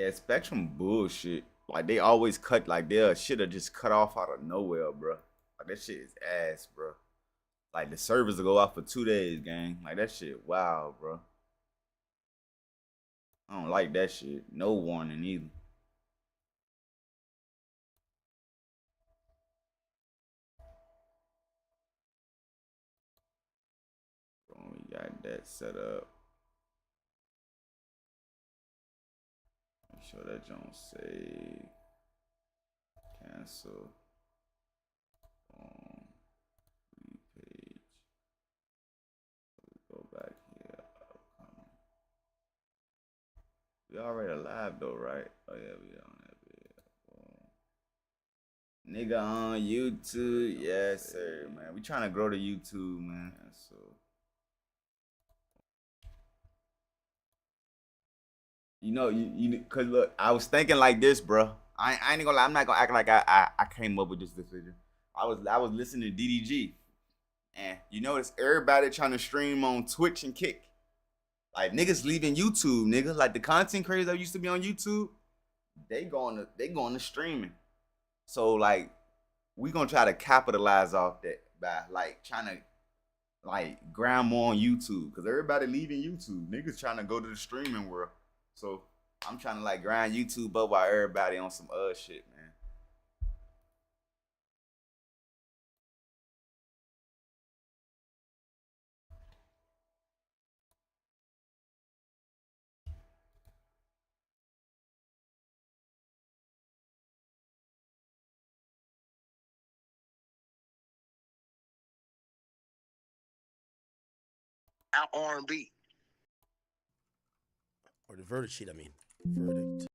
Yeah, Spectrum bullshit. Like they always cut like their shit are just cut off out of nowhere, bro. Like that shit is ass, bro. Like the servers will go out for 2 days, gang. Like that shit, wow, bro. I don't like that shit. No warning either. We got that set up. Make sure that don't say cancel. Page. Go back here. We already live though, right? Oh yeah, we on that video. Nigga on YouTube, yes sir, man. We trying to grow the YouTube, man. So cause look, I was thinking like this, bro. I ain't gonna lie. I'm not gonna act like I came up with this decision. I was listening to DDG, and you notice everybody trying to stream on Twitch and Kick. Like niggas leaving YouTube, nigga. Like the content creators that used to be on YouTube, they going to streaming. So like we gonna try to capitalize off that by like trying to like grind more on YouTube because everybody leaving YouTube. Niggas trying to go to the streaming world. So I'm trying to like grind YouTube up while everybody on some other shit, man. Out R&B. Or the verdict sheet, I mean. Verdict.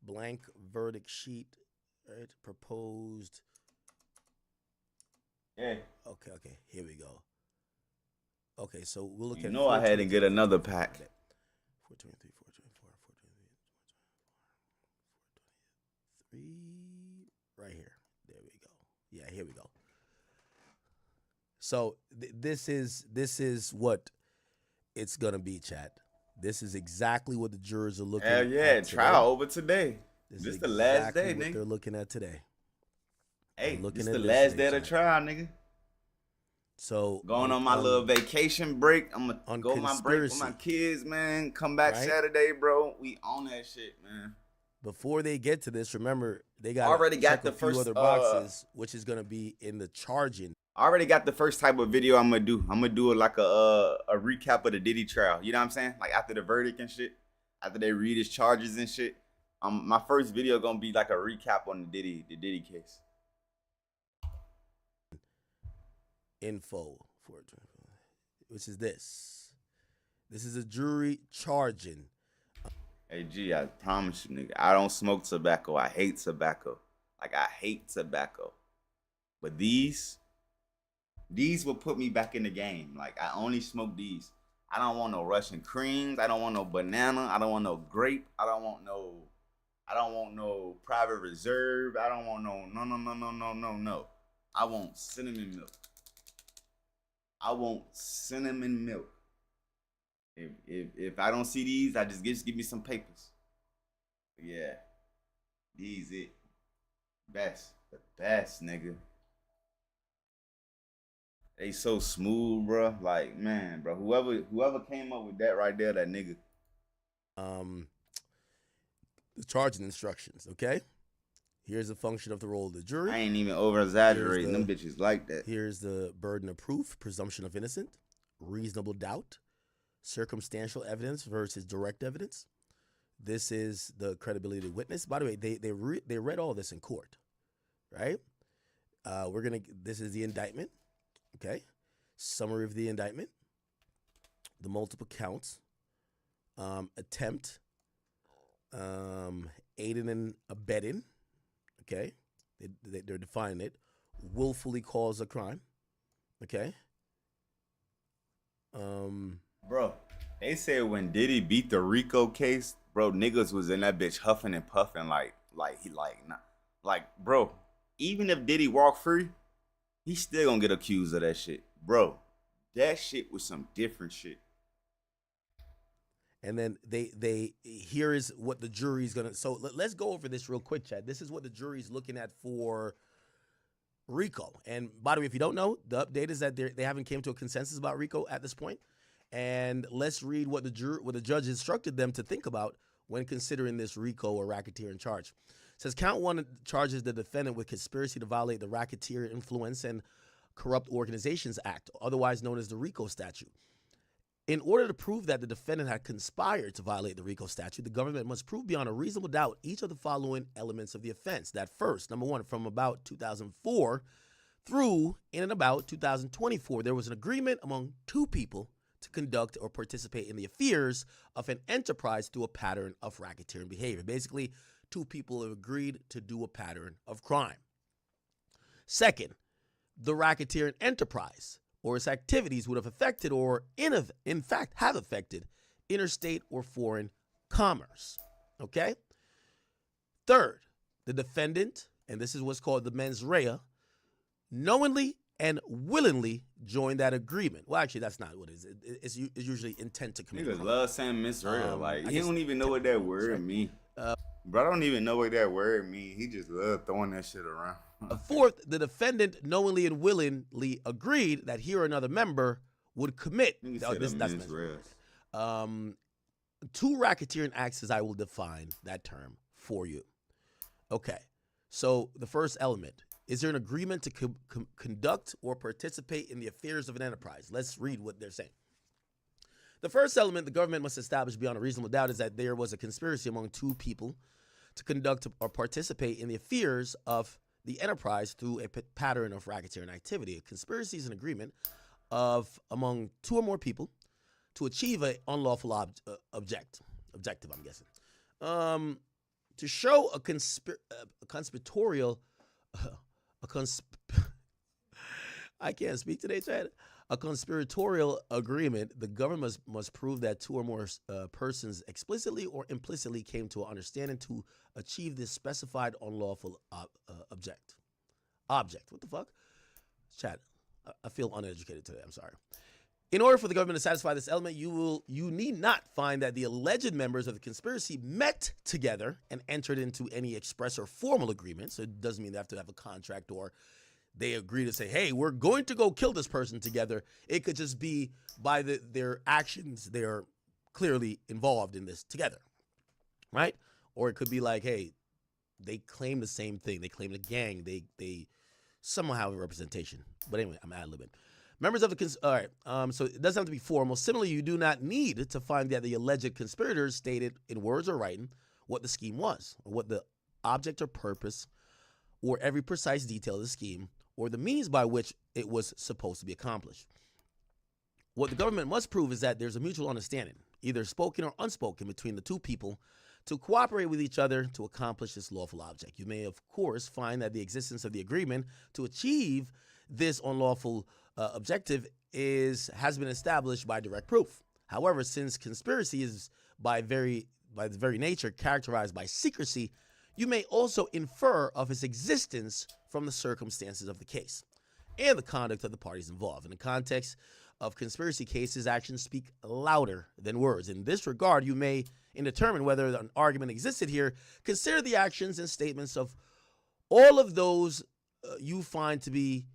Blank verdict sheet, right? Proposed. Yeah. Okay, here we go. Okay, so we'll look You at. know I had to get another pack. 423, 424, 423. Right here. There we go. Yeah, here we go. So this is what it's gonna be, chat. This is exactly what the jurors are looking at. Hell yeah, today. trial over today. This is is the last exactly day, what nigga. they're looking at today. Hey, looking this at the this last today, day of the chat. trial, nigga. So Going on my little vacation break. I'm gonna go on my break with conspiracy, my kids, man. Come back right? Saturday, bro. We on that shit, man. Before they get to this, remember they got Already got check the a few first, other boxes, which is gonna be in the charging. I already got the first type of video I'm gonna do. I'm gonna do it like a recap of the Diddy trial. You know what I'm saying? Like after the verdict and shit, after they read his charges and shit. My first video gonna be like a recap on the Diddy case. Info for it, which is this. This is a jury charging. Hey G, I promise you, nigga, I don't smoke tobacco. I hate tobacco. Like I hate tobacco. But these will put me back in the game. Like I only smoke these. I don't want no Russian creams. I don't want no banana. I don't want no grape. I don't want no private reserve. I don't want no. I want cinnamon milk. I want cinnamon milk. If I don't see these, I just give me some papers. Yeah. These it. Best. The best, nigga. They so smooth, bro. Like, man, bro. Whoever came up with that right there, that nigga. The charging instructions, okay? Here's the function of the role of the jury. I ain't even over exaggerating. Them bitches like that. Here's the burden of proof, presumption of innocent, reasonable doubt, circumstantial evidence versus direct evidence. This is the credibility of the witness. By the way, they read all this in court, right? This is the indictment, okay? Summary of the indictment, the multiple counts, attempt, aiding and abetting, okay? They're defining it. Willfully cause a crime, okay? Bro, they said when Diddy beat the Rico case, bro, niggas was in that bitch huffing and puffing bro, even if Diddy walk free, he still gonna get accused of that shit. Bro, that shit was some different shit. And then they here is what the jury's gonna. So let's go over this real quick, Chad. This is what the jury's looking at for RICO. And by the way, if you don't know, the update is that they haven't came to a consensus about RICO at this point. And let's read what the judge instructed them to think about when considering this RICO or racketeering charge. It says count one charges the defendant with conspiracy to violate the Racketeer Influence and Corrupt Organizations Act, otherwise known as the RICO statute. In order to prove that the defendant had conspired to violate the RICO statute, the government must prove beyond a reasonable doubt each of the following elements of the offense. That first, number one, from about 2004 through in and about 2024, there was an agreement among two people to conduct or participate in the affairs of an enterprise through a pattern of racketeering behavior. Basically, two people have agreed to do a pattern of crime. Second, the racketeering enterprise or its activities would have affected or in fact have affected interstate or foreign commerce. Okay? Third, the defendant, and this is what's called the mens rea, knowingly and willingly joined that agreement. Well, actually, that's not what it is. It's usually intent to commit. Niggas love saying mens rea. Like, he don't even know what that word means. Bro, I don't even know what that word means. He just love throwing that shit around. Fourth, the defendant knowingly and willingly agreed that he or another member would commit. That's two racketeering acts, as I will define that term for you. Okay, so the first element, is there an agreement to conduct or participate in the affairs of an enterprise? Let's read what they're saying. The first element the government must establish beyond a reasonable doubt is that there was a conspiracy among two people to conduct or participate in the affairs of the enterprise through a pattern of racketeering activity. A conspiracy is an agreement among two or more people to achieve an unlawful objective, I'm guessing. To show a conspiratorial, I can't speak today, Chad. A conspiratorial agreement, the government must prove that two or more persons explicitly or implicitly came to an understanding to achieve this specified unlawful object. What the fuck? Chad, I feel uneducated today. I'm sorry. In order for the government to satisfy this element, you need not find that the alleged members of the conspiracy met together and entered into any express or formal agreement. So it doesn't mean they have to have a contract or they agree to say, hey, we're going to go kill this person together. It could just be by their actions, they're clearly involved in this together, right? Or it could be like, hey, they claim the same thing. They claim a gang. They somehow have a representation. But anyway, I'm ad-libbing. Members of the all right, so it doesn't have to be formal. Similarly, you do not need to find that the alleged conspirators stated in words or writing what the scheme was, or what the object or purpose, or every precise detail of the scheme, or the means by which it was supposed to be accomplished. What the government must prove is that there's a mutual understanding, either spoken or unspoken, between the two people to cooperate with each other to accomplish this lawful object. You may, of course, find that the existence of the agreement to achieve this unlawful objective has been established by direct proof. However, since conspiracy is by its very nature characterized by secrecy, you may also infer of its existence from the circumstances of the case and the conduct of the parties involved. In the context of conspiracy cases, actions speak louder than words. In this regard, you may, in determining whether an argument existed here, consider the actions and statements of all of those you find to be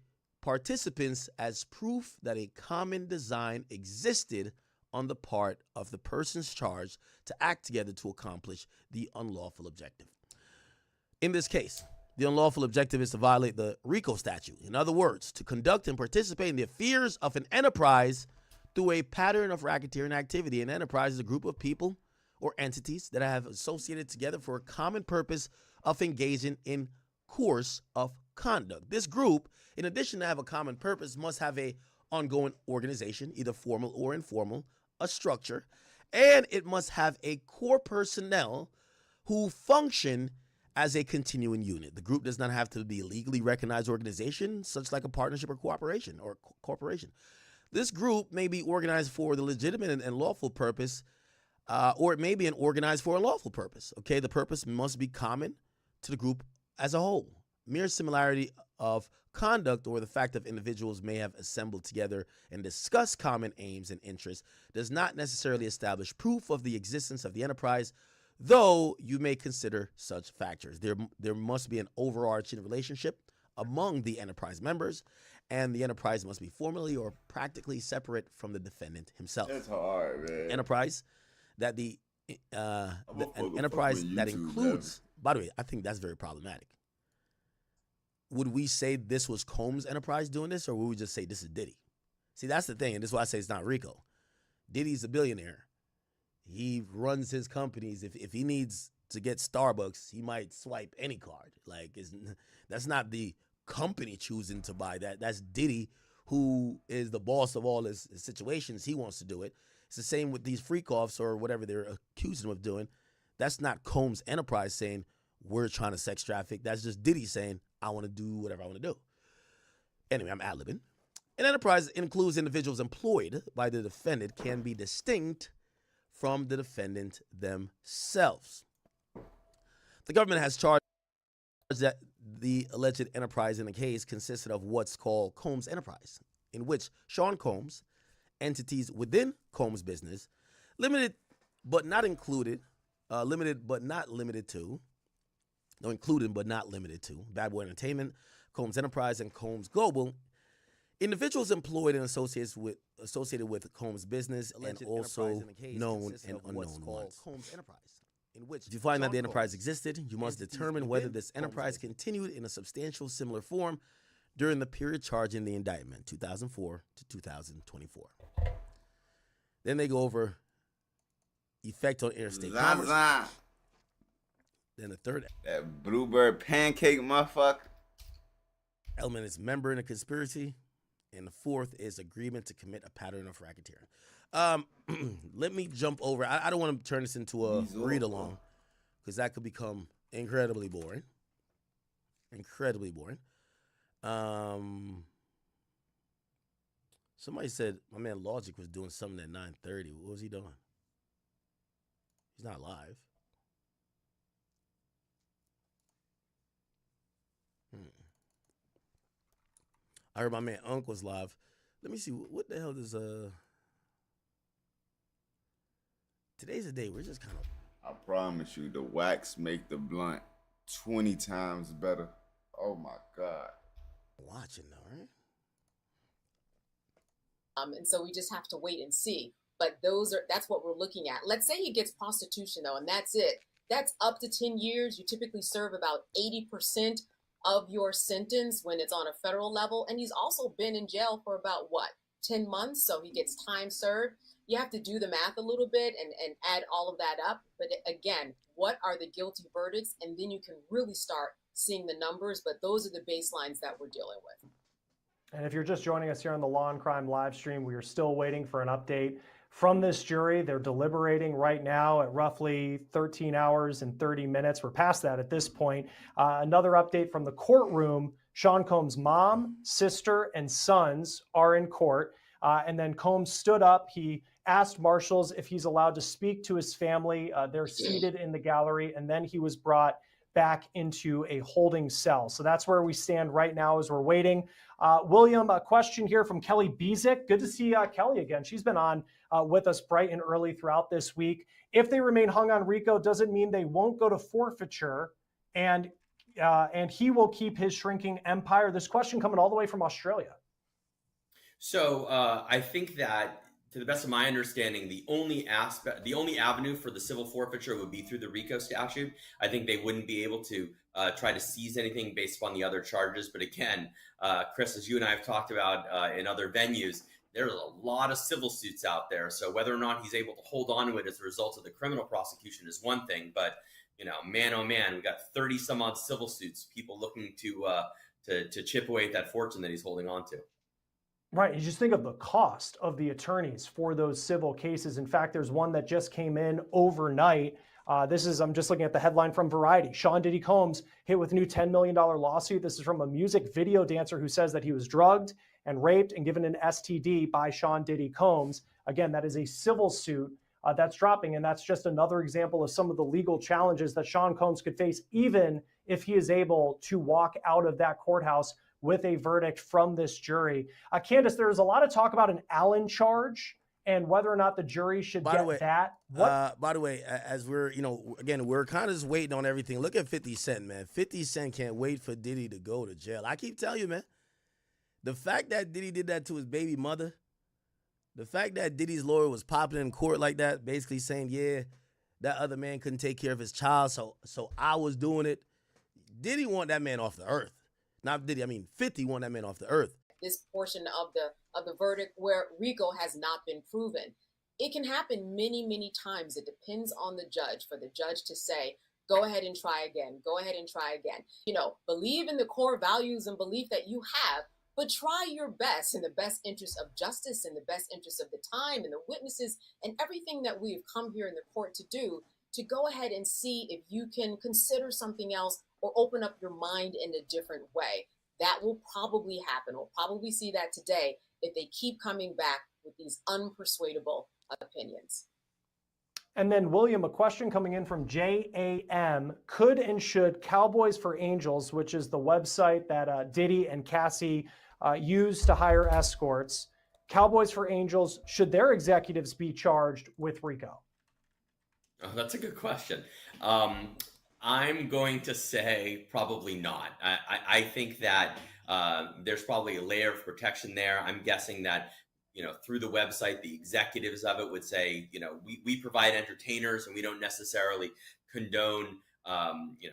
participants as proof that a common design existed on the part of the persons charged to act together to accomplish the unlawful objective. In this case, the unlawful objective is to violate the RICO statute. In other words, to conduct and participate in the affairs of an enterprise through a pattern of racketeering activity. An enterprise is a group of people or entities that have associated together for a common purpose of engaging in course of conduct. This group, in addition to have a common purpose, must have a ongoing organization, either formal or informal, a structure, and it must have a core personnel who function as a continuing unit. The group does not have to be a legally recognized organization, such like a partnership or cooperation or corporation. This group may be organized for the legitimate and lawful purpose, or it may be organized for a lawful purpose. Okay, the purpose must be common to the group as a whole. Mere similarity of conduct or the fact that individuals may have assembled together and discussed common aims and interests does not necessarily establish proof of the existence of the enterprise, though you may consider such factors. There must be an overarching relationship among the enterprise members, and the enterprise must be formally or practically separate from the defendant himself. That's hard, man. Enterprise that the an enterprise that includes. By the way, I think that's very problematic. Would we say this was Combs' enterprise doing this, or would we just say this is Diddy? See, that's the thing, and this is why I say it's not Rico. Diddy's a billionaire. He runs his companies. If he needs to get Starbucks, he might swipe any card. Like, that's not the company choosing to buy that. That's Diddy, who is the boss of all his situations. He wants to do it. It's the same with these freak-offs or whatever they're accusing him of doing. That's not Combs' enterprise saying, we're trying to sex traffic. That's just Diddy saying, I want to do whatever I want to do. Anyway, I'm ad-libbing. An enterprise includes individuals employed by the defendant can be distinct from the defendant themselves. The government has charged that the alleged enterprise in the case consisted of what's called Combs Enterprise, in which Sean Combs, entities within Combs business, limited but not included to, Bad Boy Entertainment, Combs Enterprise, and Combs Global, individuals employed and associated with Combs business and also known and unknown ones. Combs Enterprise. In which, if you find that the enterprise existed, you must determine whether this enterprise continued in a substantial similar form during the period charged in the indictment, 2004 to 2024. Then they go over effect on interstate commerce. Then the third, that bluebird pancake motherfucker, element is member in a conspiracy, and the fourth is agreement to commit a pattern of racketeering. Let me jump over. I don't want to turn this into a read along because that could become incredibly boring. Somebody said my man Logic was doing something at 9:30. What was he doing? He's not live. I heard my man Unc was live. Let me see. What the hell does today's the day. We're just kind of. I promise you, the wax make the blunt 20 times better. Oh my God. Watching though, right? And so we just have to wait and see. But that's what we're looking at. Let's say he gets prostitution though, and that's it. That's up to 10 years. You typically serve about 80% of your sentence when it's on a federal level. And he's also been in jail for about 10 months. So he gets time served. You have to do the math a little bit and add all of that up. But again, what are the guilty verdicts? And then you can really start seeing the numbers. But those are the baselines that we're dealing with. And if you're just joining us here on the Law and Crime live stream, we are still waiting for an update from this jury. They're deliberating right now at roughly 13 hours and 30 minutes. We're past that at this point. Another update from the courtroom. Sean Combs' mom, sister, and sons are in court. And then Combs stood up. He asked marshals if he's allowed to speak to his family. They're seated in the gallery. And then he was brought back into a holding cell. So that's where we stand right now as we're waiting. William, a question here from Kelly Bezick. Good to see Kelly again. She's been on with us bright and early throughout this week. If they remain hung on RICO, doesn't mean they won't go to forfeiture, and he will keep his shrinking empire. This question coming all the way from Australia. So I think that, to the best of my understanding, the only avenue for the civil forfeiture would be through the RICO statute. I think they wouldn't be able to try to seize anything based upon the other charges. But again, Chris, as you and I have talked about in other venues, there's a lot of civil suits out there. So whether or not he's able to hold on to it as a result of the criminal prosecution is one thing. But, man, oh man, we got 30 some odd civil suits, people looking to chip away at that fortune that he's holding on to. Right. You just think of the cost of the attorneys for those civil cases. In fact, there's one that just came in overnight. I'm just looking at the headline from Variety. Sean Diddy Combs hit with new $10 million lawsuit. This is from a music video dancer who says that he was drugged and raped and given an STD by Sean Diddy Combs. Again, that is a civil suit that's dropping. And that's just another example of some of the legal challenges that Sean Combs could face, even if he is able to walk out of that courthouse with a verdict from this jury. Candace, there's a lot of talk about an Allen charge and whether or not the jury should get that. By the way, as we're, again, we're kind of just waiting on everything. Look at 50 Cent, man. 50 Cent can't wait for Diddy to go to jail. I keep telling you, man, the fact that Diddy did that to his baby mother, the fact that Diddy's lawyer was popping in court like that, basically saying, yeah, that other man couldn't take care of his child, so I was doing it. Diddy want that man off the earth. Not Diddy, 50 want that man off the earth. This portion of the verdict where RICO has not been proven. It can happen many, many times. It depends on the judge, for the judge to say, go ahead and try again. Go ahead and try again. Believe in the core values and belief that you have, but try your best in the best interest of justice, in the best interest of the time and the witnesses and everything that we've come here in the court to do, to go ahead and see if you can consider something else or open up your mind in a different way. That will probably happen. We'll probably see that today if they keep coming back with these unpersuadable opinions. And then, William, a question coming in from JAM. Could and should Cowboys for Angels, which is the website that Diddy and Cassie use to hire escorts, Cowboys for Angels, should their executives be charged with RICO? Oh, that's a good question. I'm going to say probably not. I think that there's probably a layer of protection there. I'm guessing that, through the website, the executives of it would say, we provide entertainers and we don't necessarily condone,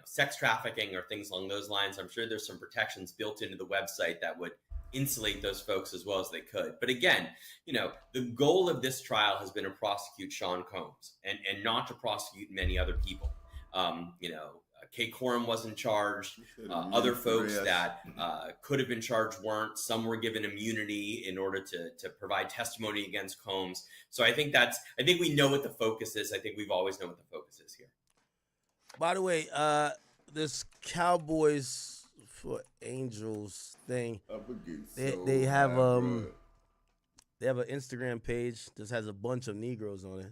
sex trafficking or things along those lines. I'm sure there's some protections built into the website that would insulate those folks as well as they could. But again, the goal of this trial has been to prosecute Sean Combs and not to prosecute many other people. Kay Coram wasn't charged. Other folks that could have been charged weren't. Some were given immunity in order to provide testimony against Combs. So I think we know what the focus is. I think we've always known what the focus is here. By the way, This Cowboys for Angels thing, they have an Instagram page that has a bunch of Negroes on it.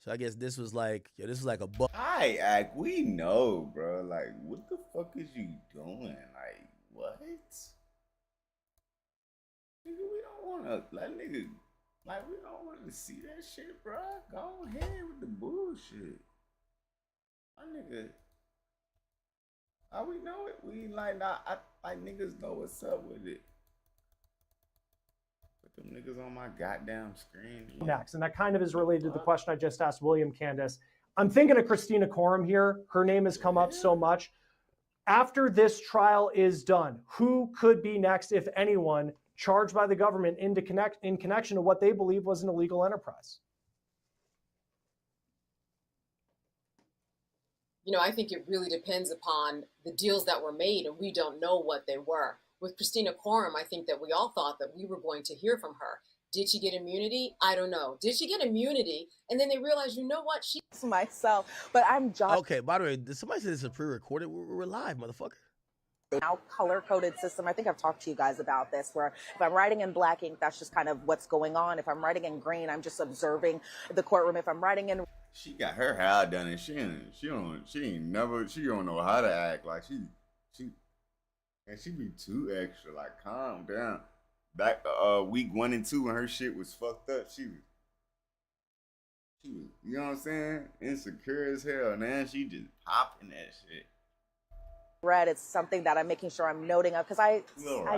So I guess this was like a we know, bro. Like, what the fuck is you doing? Like, what? Nigga, we don't want to we don't want to see that shit, bro. Go ahead with the bullshit. My nigga, we know it. We niggas know what's up with it. Put them niggas on my goddamn screen. Next, and that kind of is related to the question I just asked William, Candace. I'm thinking of Christina Coram here. Her name has come up so much. After this trial is done, who could be next, if anyone, charged by the government in connection to what they believe was an illegal enterprise? I think it really depends upon the deals that were made, and we don't know what they were. With Christina Coram, I think that we all thought that we were going to hear from her. Did she get immunity? I don't know. Did she get immunity? And then they realized, you know what? She's myself, but I'm John. Okay, by the way, did somebody say this is pre-recorded? We're live, motherfucker. Now color-coded system. I think I've talked to you guys about this, where if I'm writing in black ink, that's just kind of what's going on. If I'm writing in green, I'm just observing the courtroom. If I'm writing in... She got her hair done and she don't know how to act. Like she be too extra. Like, calm down. Back week 1 and 2 when her shit was fucked up, she was, you know what I'm saying? Insecure as hell. Now she just popping that shit. Red, it's something that I'm making sure I'm noting of, because I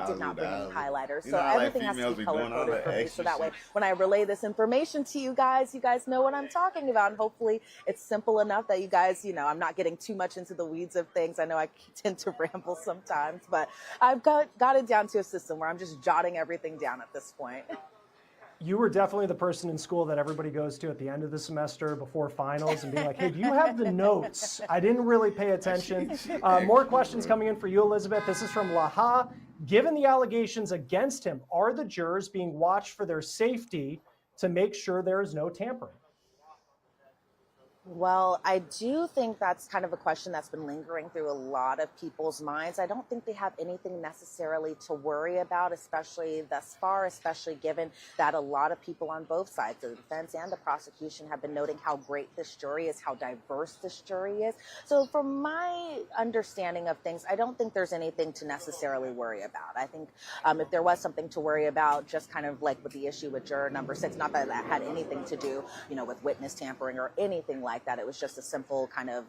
did not bring any highlighters, so everything has to be color-coded for me, so that way when I relay this information to you guys know what I'm talking about, and hopefully it's simple enough that you guys, I'm not getting too much into the weeds of things. I know I tend to ramble sometimes, but I've got it down to a system where I'm just jotting everything down at this point. You were definitely the person in school that everybody goes to at the end of the semester before finals and being like, hey, do you have the notes? I didn't really pay attention. More questions coming in for you, Elizabeth. This is from Laha. Given the allegations against him, are the jurors being watched for their safety to make sure there is no tampering? Well, I do think that's kind of a question that's been lingering through a lot of people's minds. I don't think they have anything necessarily to worry about, especially thus far, especially given that a lot of people on both sides, the defense and the prosecution, have been noting how great this jury is, how diverse this jury is. So from my understanding of things, I don't think there's anything to necessarily worry about. I think if there was something to worry about, just kind of like with the issue with juror number 6, not that that had anything to do, with witness tampering or anything like that. It was just a simple kind of,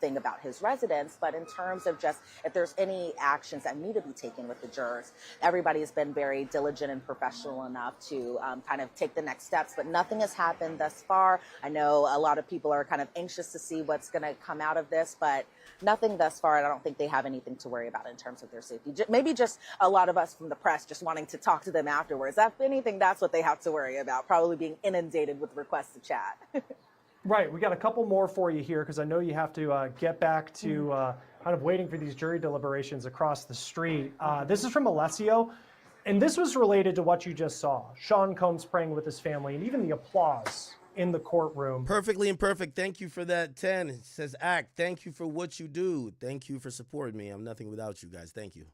thing about his residence. But in terms of just if there's any actions that need to be taken with the jurors, everybody has been very diligent and professional enough to kind of take the next steps. But nothing has happened thus far. I know a lot of people are kind of anxious to see what's going to come out of this, but nothing thus far. And I don't think they have anything to worry about in terms of their safety. Maybe just a lot of us from the press just wanting to talk to them afterwards. If anything, that's what they have to worry about, probably being inundated with requests to chat. Right. We got a couple more for you here because I know you have to get back to kind of waiting for these jury deliberations across the street. This is from Alessio, and this was related to what you just saw. Sean Combs praying with his family and even the applause in the courtroom. Perfectly imperfect. Thank you for that 10. It says, Act. Thank you for what you do. Thank you for supporting me. I'm nothing without you guys. Thank you.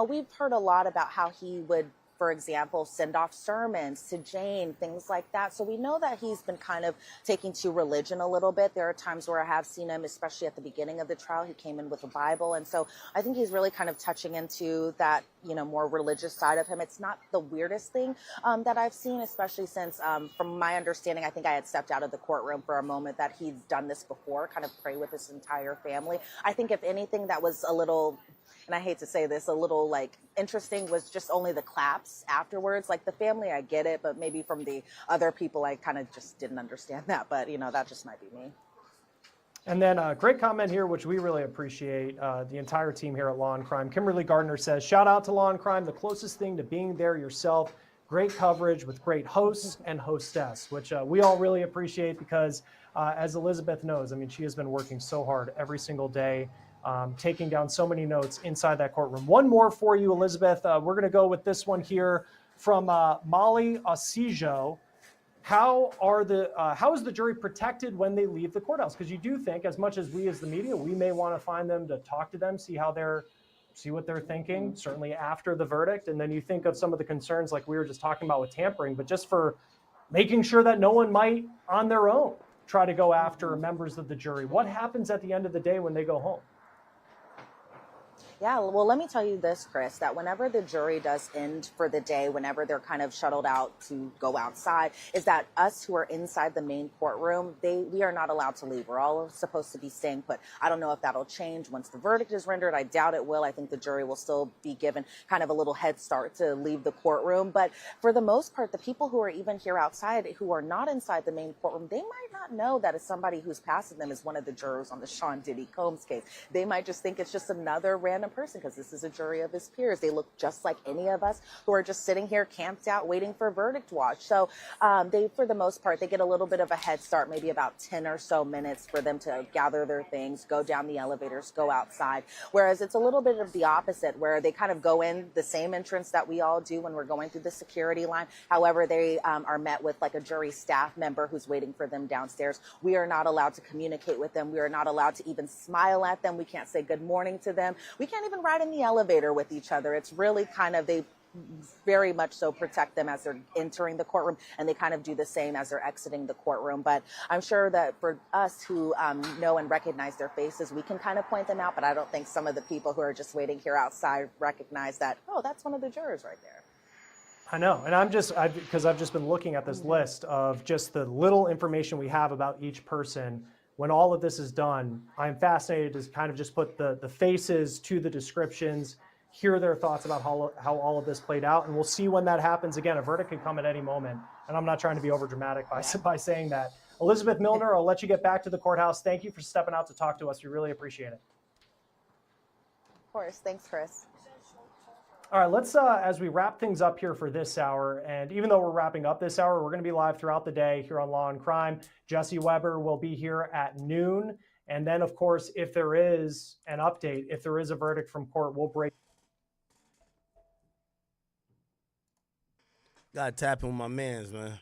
We've heard a lot about how he would, for example, send off sermons to Jane, things like that. So we know that he's been kind of taking to religion a little bit. There are times where I have seen him, especially at the beginning of the trial, he came in with a Bible. And so I think he's really kind of touching into that, more religious side of him. It's not the weirdest thing that I've seen, especially since, from my understanding, I think I had stepped out of the courtroom for a moment, that he's done this before, kind of pray with his entire family. I think if anything that was a little, and I hate to say this, a little interesting was just only the claps afterwards. Like the family, I get it, but maybe from the other people, I kind of just didn't understand that. But, that just might be me. And then a great comment here, which we really appreciate, the entire team here at Law and Crime. Kimberly Gardner says, shout out to Law and Crime, the closest thing to being there yourself. Great coverage with great hosts and hostess, which we all really appreciate because as Elizabeth knows, she has been working so hard every single day, taking down so many notes inside that courtroom. One more for you, Elizabeth. We're going to go with this one here from Molly Asijo. How is the jury protected when they leave the courthouse? Because you do think, as much as we as the media, we may want to find them to talk to them, see what they're thinking, certainly after the verdict. And then you think of some of the concerns like we were just talking about with tampering, but just for making sure that no one might on their own try to go after members of the jury. What happens at the end of the day when they go home? Yeah, well, let me tell you this, Chris, that whenever the jury does end for the day, whenever they're kind of shuttled out to go outside, is that us who are inside the main courtroom, we are not allowed to leave. We're all supposed to be staying put. I don't know if that'll change once the verdict is rendered. I doubt it will. I think the jury will still be given kind of a little head start to leave the courtroom. But for the most part, the people who are even here outside, who are not inside the main courtroom, they might not know that it's somebody who's passing them is one of the jurors on the Sean Diddy Combs case. They might just think it's just another random person because this is a jury of his peers. They look just like any of us who are just sitting here camped out waiting for verdict watch. So they, for the most part, they get a little bit of a head start, maybe about 10 or so minutes for them to gather their things, go down the elevators, go outside. Whereas it's a little bit of the opposite, where they kind of go in the same entrance that we all do when we're going through the security line. However, they are met with like a jury staff member who's waiting for them downstairs. We are not allowed to communicate with them. We are not allowed to even smile at them. We can't say good morning to them. We can't even ride in the elevator with each other. It's really kind of, they very much so protect them as they're entering the courtroom, and they kind of do the same as they're exiting the courtroom. But I'm sure that for us who know and recognize their faces, we can kind of point them out, but I don't think some of the people who are just waiting here outside recognize that, oh, that's one of the jurors right there. I know, and because I've just been looking at this list of just the little information we have about each person. When all of this is done, I'm fascinated to kind of just put the faces to the descriptions, hear their thoughts about how all of this played out, and we'll see when that happens. Again, a verdict could come at any moment, and I'm not trying to be over dramatic by saying that. Elizabeth Milner, I'll let you get back to the courthouse. Thank you for stepping out to talk to us. We really appreciate it. Of course. Thanks, Chris. All right, let's, as we wrap things up here for this hour, and even though we're wrapping up this hour, we're going to be live throughout the day here on Law and Crime. Jesse Weber will be here at noon. And then, of course, if there is an update, if there is a verdict from court, we'll break. Got tapping with my mans, man.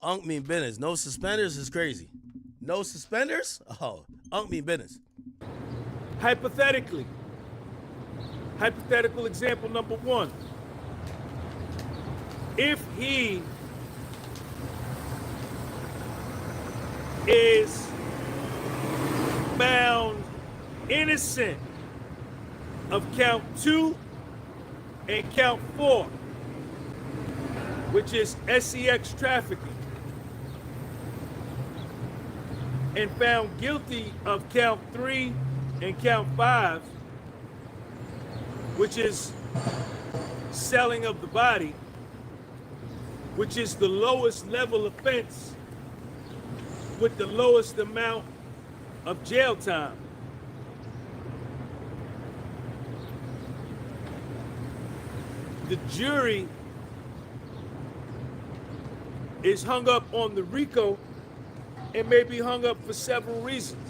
Unk mean business. No suspenders is crazy. No suspenders? Oh, unk mean business. Hypothetically, hypothetical example number one. If he is found innocent of count 2 and count 4, which is sex trafficking, and found guilty of count 3 and count 5, which is selling of the body, which is the lowest level offense with the lowest amount of jail time. The jury is hung up on the RICO and may be hung up for several reasons.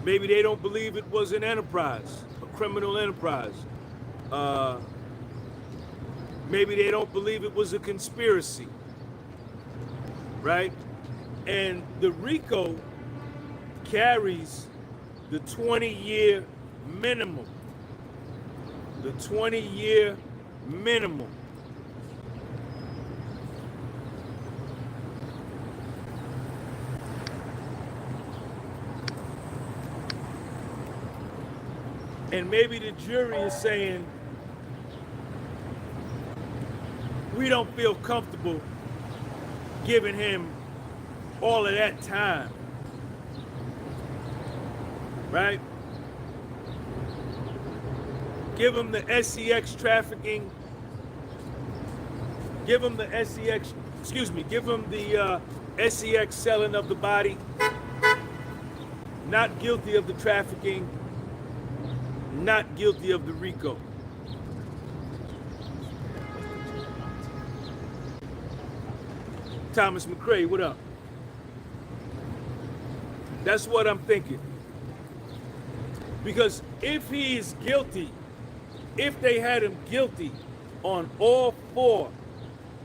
Maybe they don't believe it was an enterprise, a criminal enterprise. Maybe they don't believe it was a conspiracy, right? And the RICO carries the 20-year minimum. The 20-year minimum. And maybe the jury is saying, we don't feel comfortable giving him all of that time, right? Give him the sex trafficking, give him the sex selling of the body, not guilty of the trafficking, not guilty of the RICO. Thomas McCrae, what up? That's what I'm thinking. Because if he is guilty, if they had him guilty on all 4,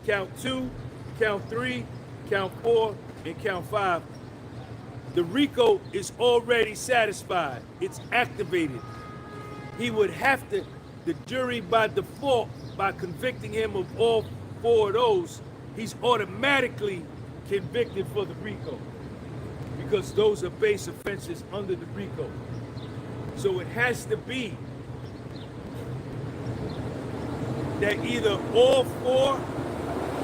count 2, count 3, count 4, and count 5, the RICO is already satisfied. It's activated. He would have to, the jury by default, by convicting him of all 4 of those, he's automatically convicted for the RICO because those are base offenses under the RICO. So it has to be that either all 4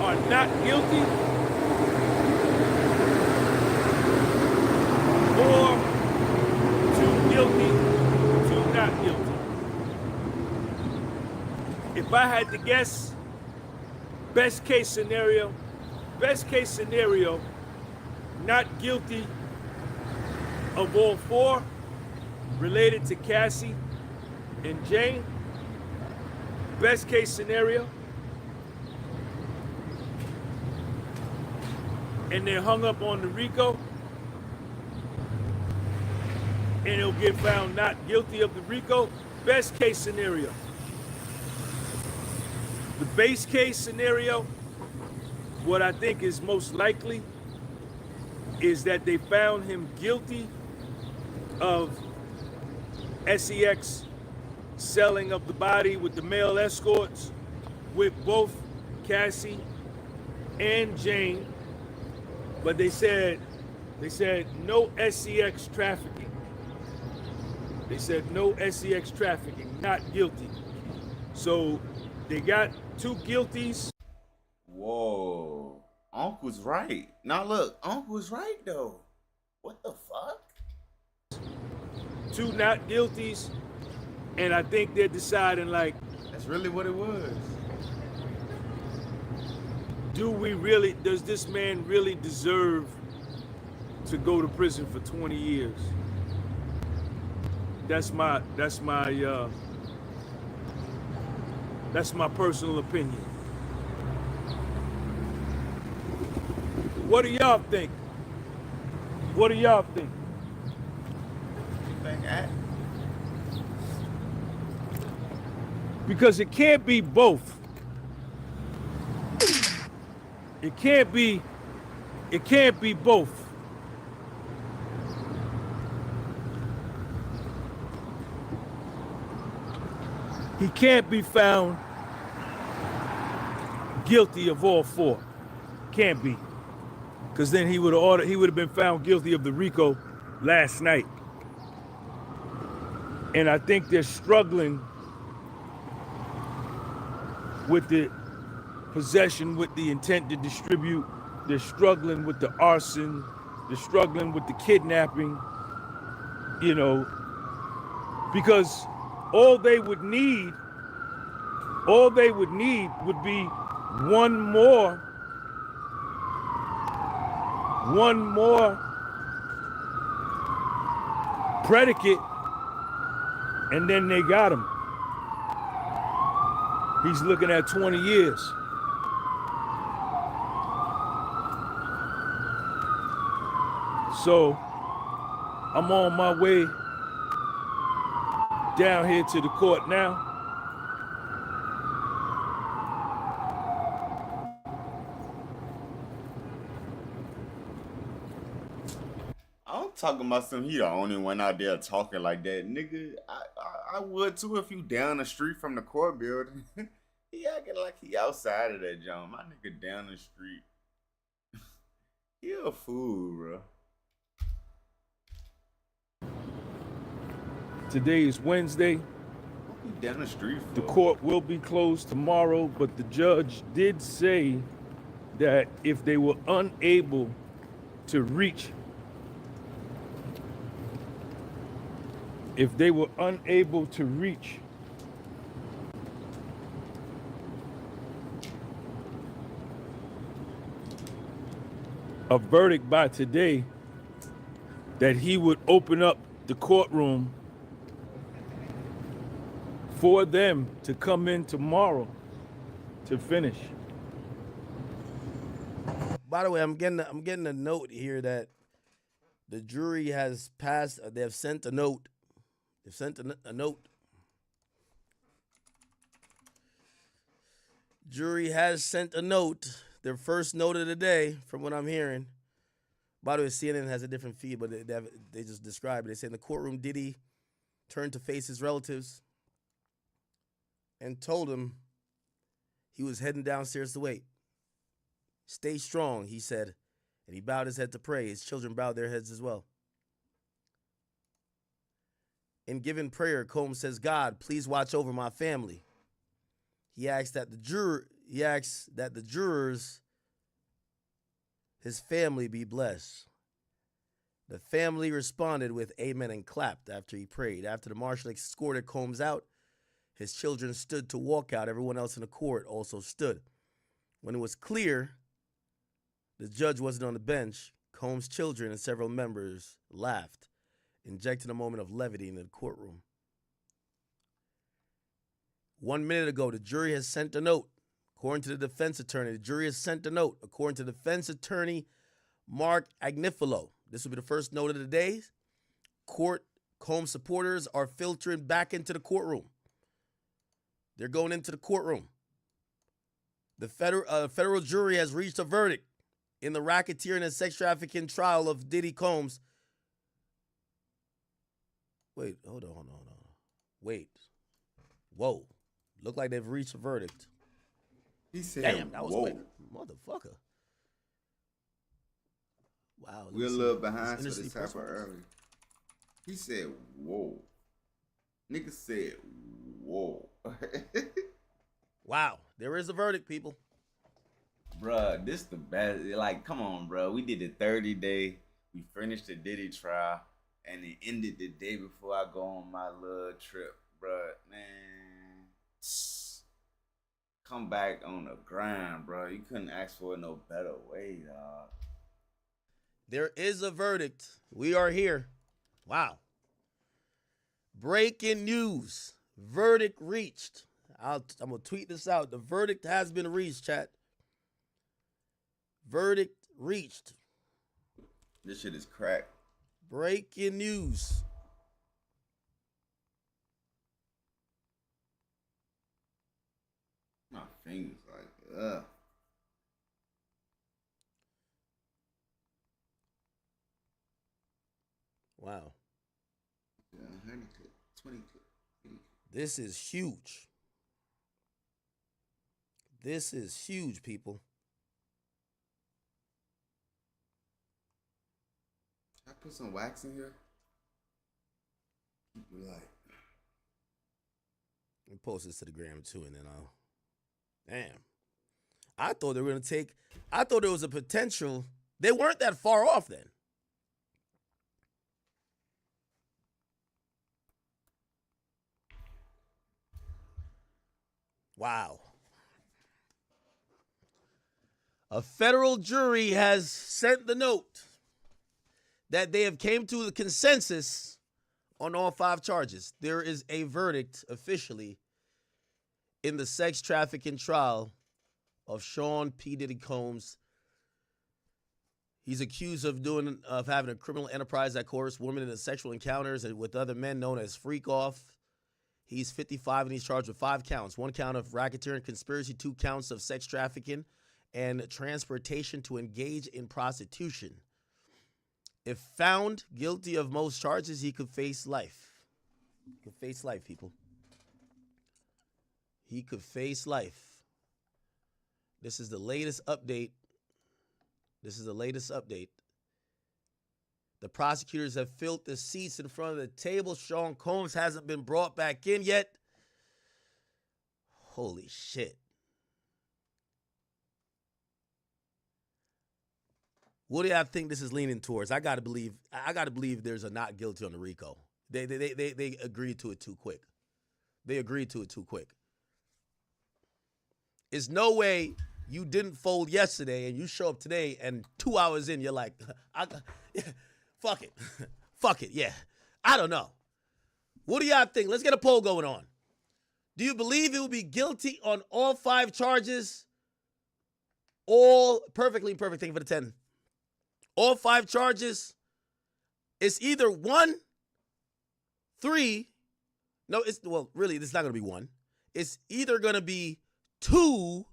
are not guilty or 2 guilty, 2 not guilty. If I had to guess, best case scenario, not guilty of all 4 related to Cassie and Jane. Best case scenario. And they're hung up on the RICO. And he'll get found not guilty of the RICO. Best case scenario. The base case scenario, what I think is most likely, is that they found him guilty of sex selling of the body with the male escorts with both Cassie and Jane, but they said no sex trafficking. They said no sex trafficking, not guilty. So they got 2 guilties. Whoa. Uncle's right. Now look, Uncle's right though. What the fuck? 2 not guilties. And I think they're deciding, like, that's really what it was. Does this man really deserve to go to prison for 20 years? That's my personal opinion. What do y'all think? What do y'all think? Because it can't be both. It can't be both. He can't be found guilty of all four. Can't be. Because then he would have been found guilty of the RICO last night. And I think they're struggling with the possession with the intent to distribute. They're struggling with the arson. They're struggling with the kidnapping, you know, because all they would need would be one more predicate, and then they got him. He's looking at 20 years. So I'm on my way down here to the court now. I'm talking about some. He the only one out there talking like that, nigga. I would too if you down the street from the court building. He acting like he outside of that joint. My nigga down the street. He a fool, bro. Today is Wednesday. What you down the street for? The court will be closed tomorrow, but the judge did say that if they were unable to reach a verdict by today, that he would open up the courtroom for them to come in tomorrow to finish. By the way, I'm getting a note here that the jury has passed. They have sent a note. They've sent a note. Jury has sent a note. Their first note of the day, from what I'm hearing. By the way, CNN has a different feed, but they just describe it. They say in the courtroom, Diddy turned to face his relatives and told him he was heading downstairs to wait. Stay strong, he said, and he bowed his head to pray. His children bowed their heads as well. In giving prayer, Combs says, God, please watch over my family. He asks that the jurors, his family, be blessed. The family responded with amen and clapped after he prayed. After the marshal escorted Combs out, his children stood to walk out. Everyone else in the court also stood. When it was clear the judge wasn't on the bench, Combs' children and several members laughed, injecting a moment of levity into the courtroom. 1 minute ago, the jury has sent a note. According to the defense attorney, the jury has sent a note. According to defense attorney Mark Agnifilo, this will be the first note of the day. Combs supporters are filtering back into the courtroom. They're going into the courtroom. The federal jury has reached a verdict in the racketeering and sex trafficking trial of Diddy Combs. Wait, hold on. Wait. Whoa. Look like they've reached a verdict. He said, damn, that was whoa. quick. Motherfucker. Wow. We're a little behind, so this happened early. He said, whoa. Nigga said, whoa. Wow. There is a verdict, people. Bruh, this the best. Like, come on, bro. We did the 30-day. We finished the Diddy trial. And it ended the day before I go on my little trip. Bruh, man. Come back on the grind, bro. You couldn't ask for it no better way, dog. There is a verdict. We are here. Wow. Breaking news. Verdict reached. I'm going to tweet this out. The verdict has been reached, chat. Verdict reached. This shit is crack. Breaking news. My fingers like, ugh. Wow. Yeah, 100 clip, 20 clip. This is huge. This is huge, people. Should I put some wax in here? Like, Let me post this to the gram too, and then I'll. Damn. I thought they were gonna take. I thought there was a potential. They weren't that far off then. Wow. A federal jury has sent the note that they have came to the consensus on all 5 charges. There is a verdict officially in the sex trafficking trial of Sean P. Diddy Combs. He's accused of having a criminal enterprise that coerced women into sexual encounters with other men known as freak off. He's 55 and he's charged with 5 counts. 1 count of racketeering conspiracy, 2 counts of sex trafficking, and transportation to engage in prostitution. If found guilty of most charges, he could face life. He could face life, people. He could face life. This is the latest update. The prosecutors have filled the seats in front of the table. Sean Combs hasn't been brought back in yet. Holy shit. What do y'all think this is leaning towards? I gotta believe there's a not guilty on the RICO. They agreed to it too quick. It's no way you didn't fold yesterday and you show up today and 2 hours in you're like, fuck it. Fuck it, yeah. I don't know. What do y'all think? Let's get a poll going on. Do you believe he will be guilty on all 5 charges? All perfect thing for the 10. All 5 charges. It's either 1, 3. No, really, it's not going to be 1. It's either going to be 2,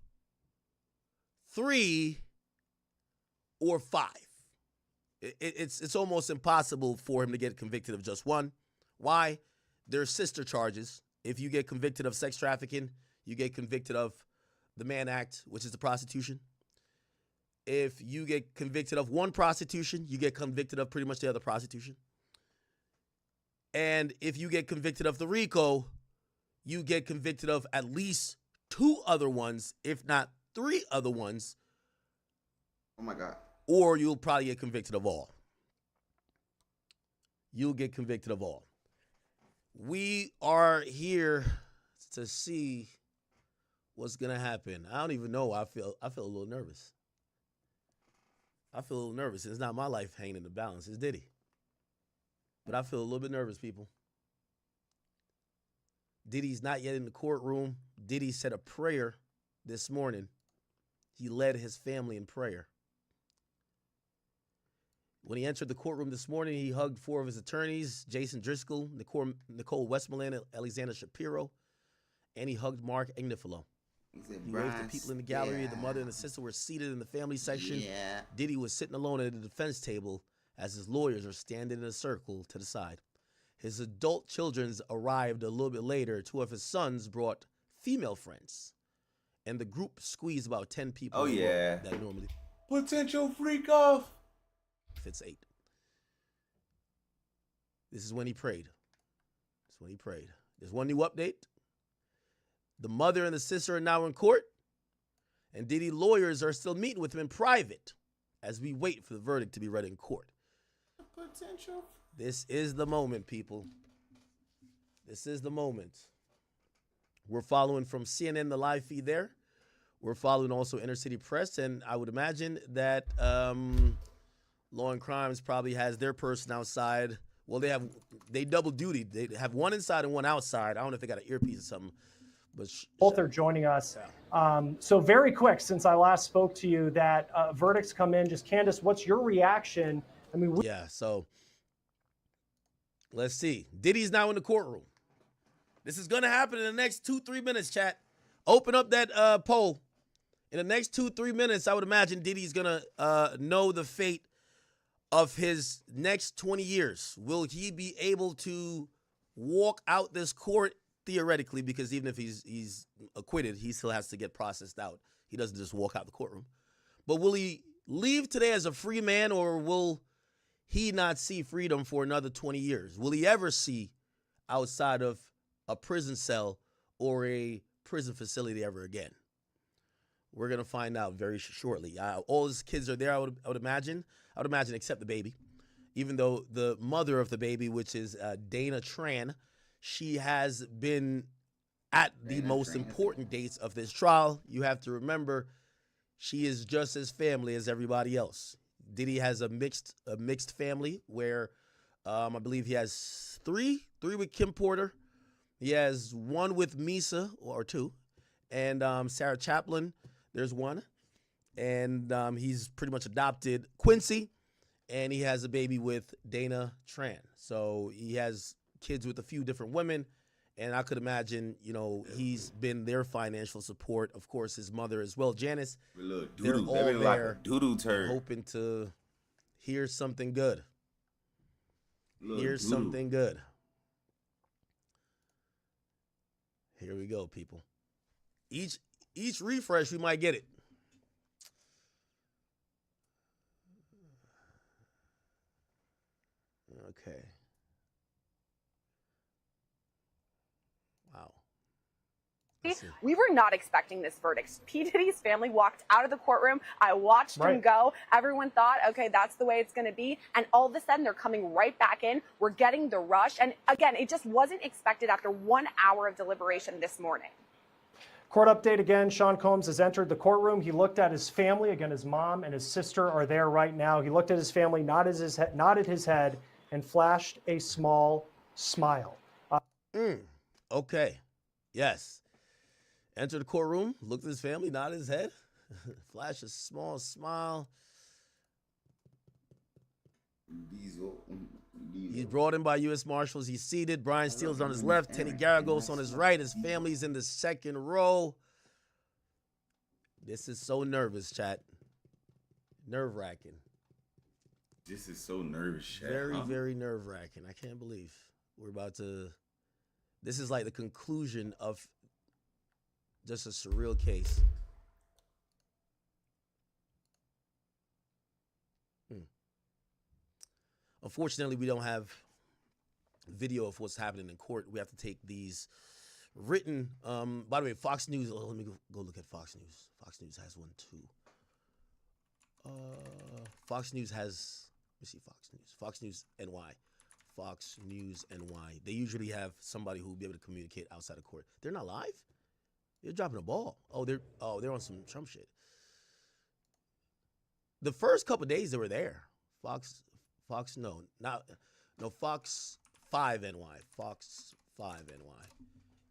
3, or 5. It's almost impossible for him to get convicted of just 1. Why? There's sister charges. If you get convicted of sex trafficking, you get convicted of the Mann Act, which is the prostitution. If you get convicted of 1 prostitution, you get convicted of pretty much the other prostitution. And if you get convicted of the RICO, you get convicted of at least 2 other ones, if not 3 other ones. oh my God. Or you'll probably get convicted of all. You'll get convicted of all. We are here to see what's going to happen. I don't even know. I feel a little nervous. It's not my life hanging in the balance. It's Diddy. But I feel a little bit nervous, people. Diddy's not yet in the courtroom. Diddy said a prayer this morning. He led his family in prayer. When he entered the courtroom this morning, he hugged 4 of his attorneys, Jason Driscoll, Nicole Westmoreland, Alexander Shapiro, and he hugged Mark Agnifilo. He waved to people in the gallery. Yeah. The mother and the sister were seated in the family section. Yeah. Diddy was sitting alone at the defense table as his lawyers are standing in a circle to the side. His adult children arrived a little bit later. 2 of his sons brought female friends. And the group squeezed about 10 people. Oh, yeah. That normally potential freak off. Fits 8. This is when he prayed. There's one new update. The mother and the sister are now in court, and Diddy lawyers are still meeting with him in private as we wait for the verdict to be read in court. Potential. This is the moment, people. This is the moment. We're following from CNN, the live feed there. We're following also Inner City Press, and I would imagine that Law and Crimes probably has their person outside. Well, they double duty. They have one inside and one outside. I don't know if they got an earpiece or something. But both are joining us. So very quick, since I last spoke to you, that verdicts come in. Just Candace, what's your reaction? I mean, so let's see. Diddy's now in the courtroom. This is going to happen in the next 2-3 minutes, chat. Open up that poll. In the next 2-3 minutes, I would imagine Diddy's going to know the fate of his next 20 years? Will he be able to walk out this court theoretically? Because even if he's acquitted, he still has to get processed out. He doesn't just walk out the courtroom. But will he leave today as a free man, or will he not see freedom for another 20 years? Will he ever see outside of a prison cell or a prison facility ever again? We're going to find out very shortly. All his kids are there, I would imagine. I would imagine, except the baby. Even though the mother of the baby, which is Dana Tran, she has been at the most important dates of this trial. You have to remember, she is just as family as everybody else. Diddy has a mixed family where I believe he has three with Kim Porter. He has one with Misa, or two, and Sarah Chaplin. There's one, and he's pretty much adopted Quincy, and he has a baby with Dana Tran. So he has kids with a few different women, and I could imagine, he's been their financial support. Of course, his mother as well, Janice. They're all there, like a doodoo turd, hoping to hear something good. Something good. Here we go, people. Each refresh, we might get it. Okay. Wow. We were not expecting this verdict. P. Diddy's family walked out of the courtroom. I watched him go. Everyone thought, okay, that's the way it's going to be. And all of a sudden, they're coming right back in. We're getting the rush. And again, it just wasn't expected after 1 hour of deliberation this morning. Court update again. Sean Combs has entered the courtroom. He looked at his family. Again, his mom and his sister are there right now. He looked at his family, nodded his head, and flashed a small smile. Okay. Yes. Entered the courtroom, looked at his family, nodded his head, flashed a small smile. He's brought in by U.S. Marshals. He's seated. Brian Steele's on his left. Tenny Garagos on his right. His family's in the second row. This is so nervous, chat. Nerve-wracking. This is so nervous, chat. Very, very nerve-wracking. I can't believe we're about to... This is like the conclusion of just a surreal case. Unfortunately, we don't have video of what's happening in court. We have to take these written. By the way, Fox News. Oh, let me go look at Fox News. Fox News has one too. Fox News has. Let me see. Fox News. Fox News NY. Fox News NY. They usually have somebody who will be able to communicate outside of court. They're not live. They're dropping a ball. They're on some Trump shit. The first couple of days they were there. Fox 5 NY. Fox 5 NY.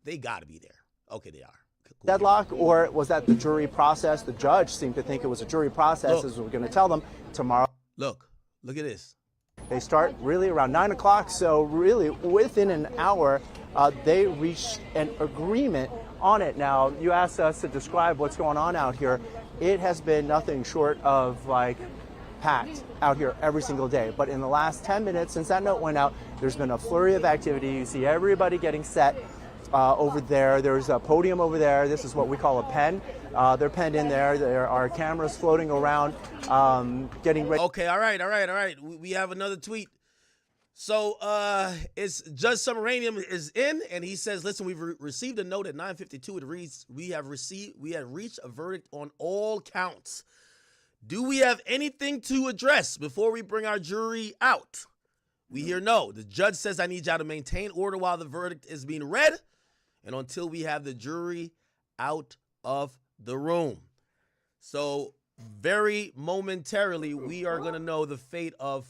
They got to be there. Okay, they are. Cool. Deadlock, or was that the jury process? The judge seemed to think it was a jury process, as we're going to tell them tomorrow. Look at this. They start really around 9 o'clock, so really within an hour, they reached an agreement on it. Now, you asked us to describe what's going on out here. It has been nothing short of like packed out here every single day. But in the last 10 minutes since that note went out, there's been a flurry of activity. You see everybody getting set over there. There's a podium over there. This is what we call a pen. They're penned in there. There are cameras floating around, getting ready. Okay, all right. We have another tweet. So it's Judge Submaranium is in, and he says, listen, we've received a note at 9:52. It reads, we have reached a verdict on all counts. Do we have anything to address before we bring our jury out? We hear no. The judge says I need y'all to maintain order while the verdict is being read and until we have the jury out of the room. So very momentarily, we are going to know the fate of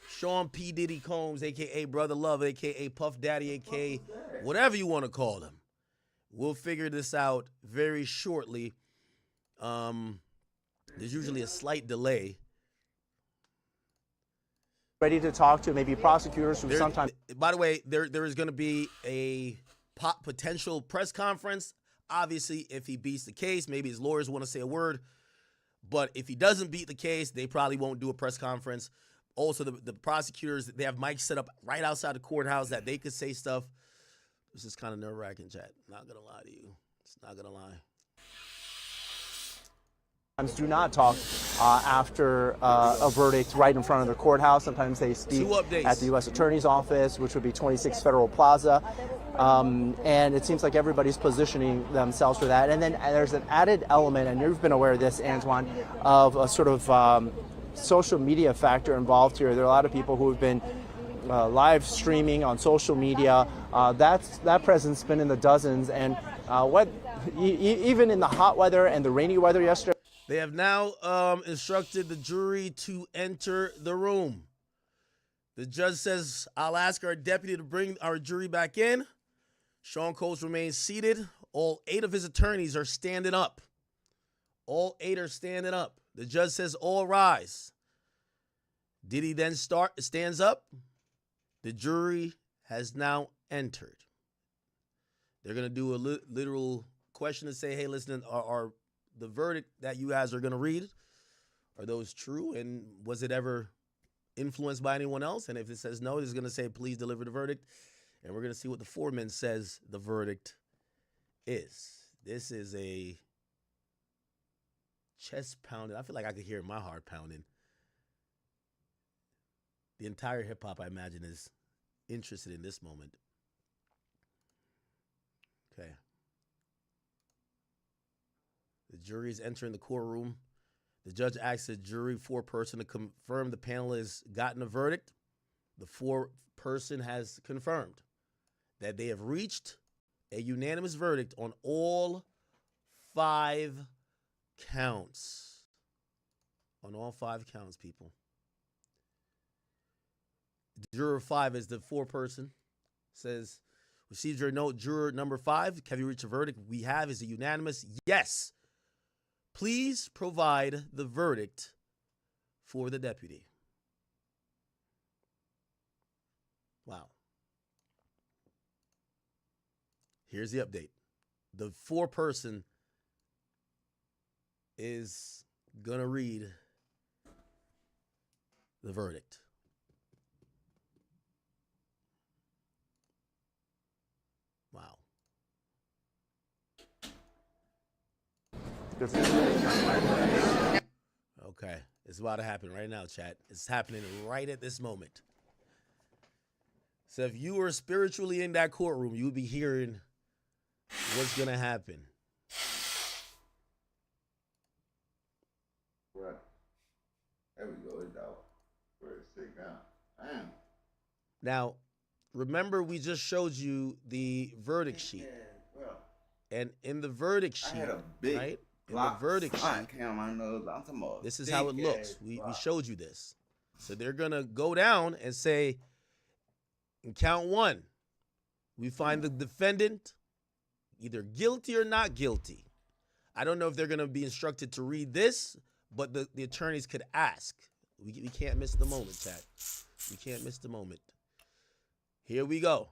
Sean P. Diddy Combs, a.k.a. Brother Love, a.k.a. Puff Daddy, a.k.a. whatever you want to call him. We'll figure this out very shortly. There's usually a slight delay. Ready to talk to maybe prosecutors who sometimes... By the way, there is going to be a potential press conference. Obviously, if he beats the case, maybe his lawyers want to say a word. But if he doesn't beat the case, they probably won't do a press conference. Also, the prosecutors, they have mics set up right outside the courthouse that they could say stuff. This is kind of nerve-wracking, chat. Not going to lie to you. It's not going to lie. Do not talk after a verdict right in front of the courthouse. Sometimes they speak at the U.S. Attorney's Office, which would be 26 Federal Plaza. And it seems like everybody's positioning themselves for that. And then there's an added element, and you've been aware of this, Antoine, of a sort of social media factor involved here. There are a lot of people who have been live streaming on social media. That presence has been in the dozens. And even in the hot weather and the rainy weather yesterday, they have now instructed the jury to enter the room. The judge says, I'll ask our deputy to bring our jury back in. Sean Coates remains seated. All 8 of his attorneys are standing up. All 8 are standing up. The judge says, all rise. Diddy then stands up. The jury has now entered. They're going to do a literal question and say, hey, listen, are the verdict that you guys are going to read, are those true? And was it ever influenced by anyone else? And if it says no, it's going to say, please deliver the verdict. And we're going to see what the foreman says the verdict is. This is a chest pounding. I feel like I could hear my heart pounding. The entire hip hop, I imagine, is interested in this moment. Okay. The jury is entering the courtroom. The judge asks the jury foreperson to confirm the panel has gotten a verdict. The foreperson has confirmed that they have reached a unanimous verdict on all 5 counts. On all 5 counts, people. Juror 5 is the foreperson. Says, received your note, juror number 5. Have you reached a verdict? We have. Is it unanimous? Yes. Please provide the verdict for the deputy. Wow. Here's the update. The foreperson is going to read the verdict. Wow. Okay. It's about to happen right now, chat. It's happening right at this moment. So if you were spiritually in that courtroom, you would be hearing what's going to happen. Right. There we go. It's out. Where it's sick now. Damn. Now, remember we just showed you the verdict sheet. Yeah, well, and in the verdict sheet, I had a big right? In the verdict sheet, this is how it looks. We showed you this. So they're going to go down and say, in count 1, we find the defendant either guilty or not guilty. I don't know if they're going to be instructed to read this, but the attorneys could ask. We can't miss the moment, chat. We can't miss the moment. Here we go.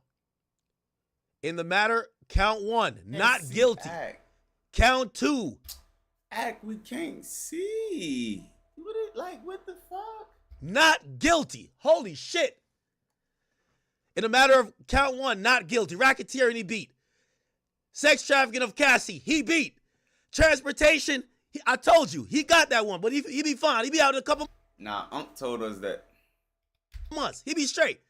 In the matter, count 1, not guilty. Count 2. We can't see. What the fuck? Not guilty. Holy shit. In the matter of count 1, not guilty. Racketeering, he beat. Sex trafficking of Cassie, he beat. Transportation, I told you, he got that one, but he be fine. He be out in a couple. Nah, Unc told us that. Months. He be straight.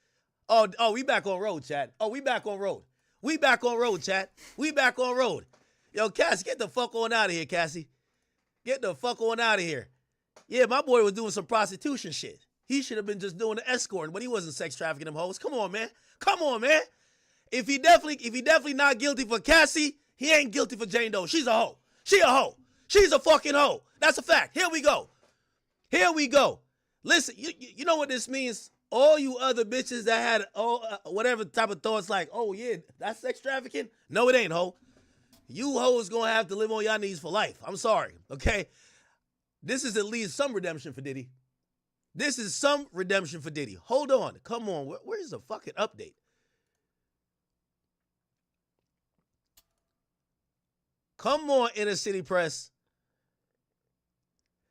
Oh, we back on road, chat. Oh, we back on road. We back on road, chat. We back on road. Yo, Cassie, get the fuck on out of here, Cassie. Get the fuck on out of here. Yeah, my boy was doing some prostitution shit. He should have been just doing the escorting, but he wasn't sex trafficking them hoes. Come on, man. Come on, man. If he definitely not guilty for Cassie, he ain't guilty for Jane Doe. She's a hoe. She a hoe. She's a fucking hoe. That's a fact. Here we go. Here we go. Listen, you know what this means? All you other bitches that had whatever type of thoughts like, oh yeah, that's sex trafficking? No, it ain't, hoe. You hoes gonna have to live on y'all knees for life. I'm sorry, okay? This is at least some redemption for Diddy. This is some redemption for Diddy. Hold on. Come on. Where's the fucking update? Come on, Inner City Press.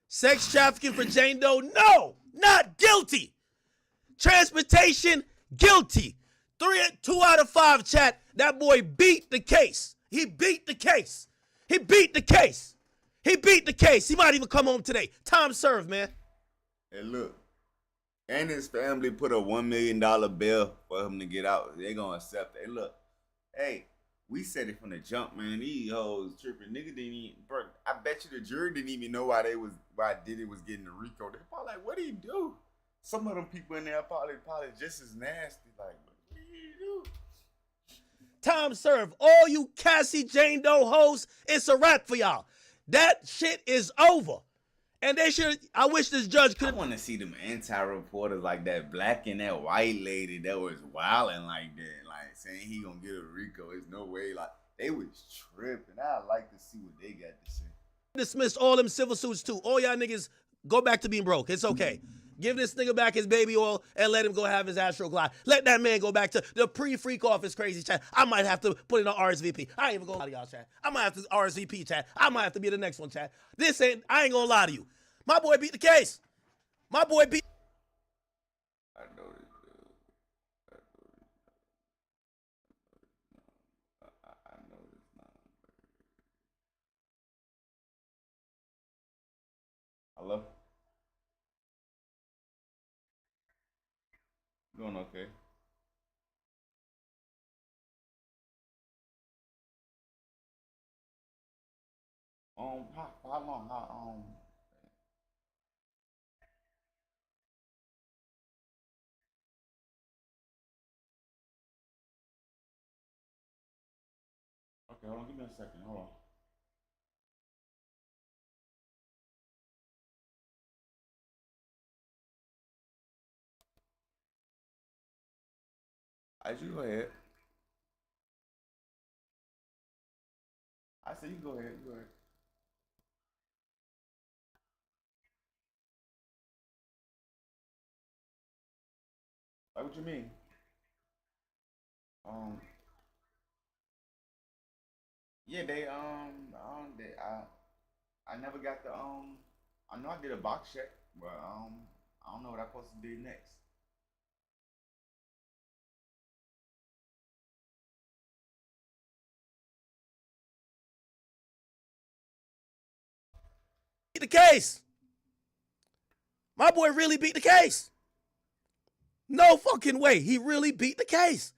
Sex trafficking for Jane Doe? No, not guilty. Transportation, guilty. 2 out of 5, chat. That boy beat the case. He beat the case. He beat the case. He beat the case. He might even come home today. Time served, man. Hey, look. And his family put a $1 million bill for him to get out. They gonna accept it. Hey, look. Hey, we said it from the jump, man. These hoes tripping. Nigga didn't even, bro. I bet you the jury didn't even know why Diddy was getting the RICO. They probably like, what did he do? Some of them people in there probably just as nasty. Like, what did he do? Time served. All you Cassie Jane Doe hoes, it's a wrap for y'all. That shit is over. And they should, I wish this judge could. I want to see them anti-reporters like that black and that white lady that was wilding like that, like saying he gonna get a RICO. There's no way. Like, they was tripping. I'd like to see what they got to say. Dismiss all them civil suits too. All y'all niggas go back to being broke. It's okay. Give this nigga back his baby oil and let him go have his Astro Glide. Let that man go back to the pre-freak office crazy chat. I might have to put in an RSVP. I ain't even gonna lie to y'all, chat. I might have to RSVP, chat. I might have to be the next one, chat. I ain't gonna lie to you. My boy beat the case. My boy beat. I know this dude. I know this now. Hello? Doing okay. How long? Okay, hold on. Give me a second. Hold on. You go ahead. I said you go ahead. You go ahead. Like, what you mean? Yeah, I never got the I know I did a box check, but I don't know what I'm supposed to do next. The case. My boy really beat the case. No fucking way. He really beat the case.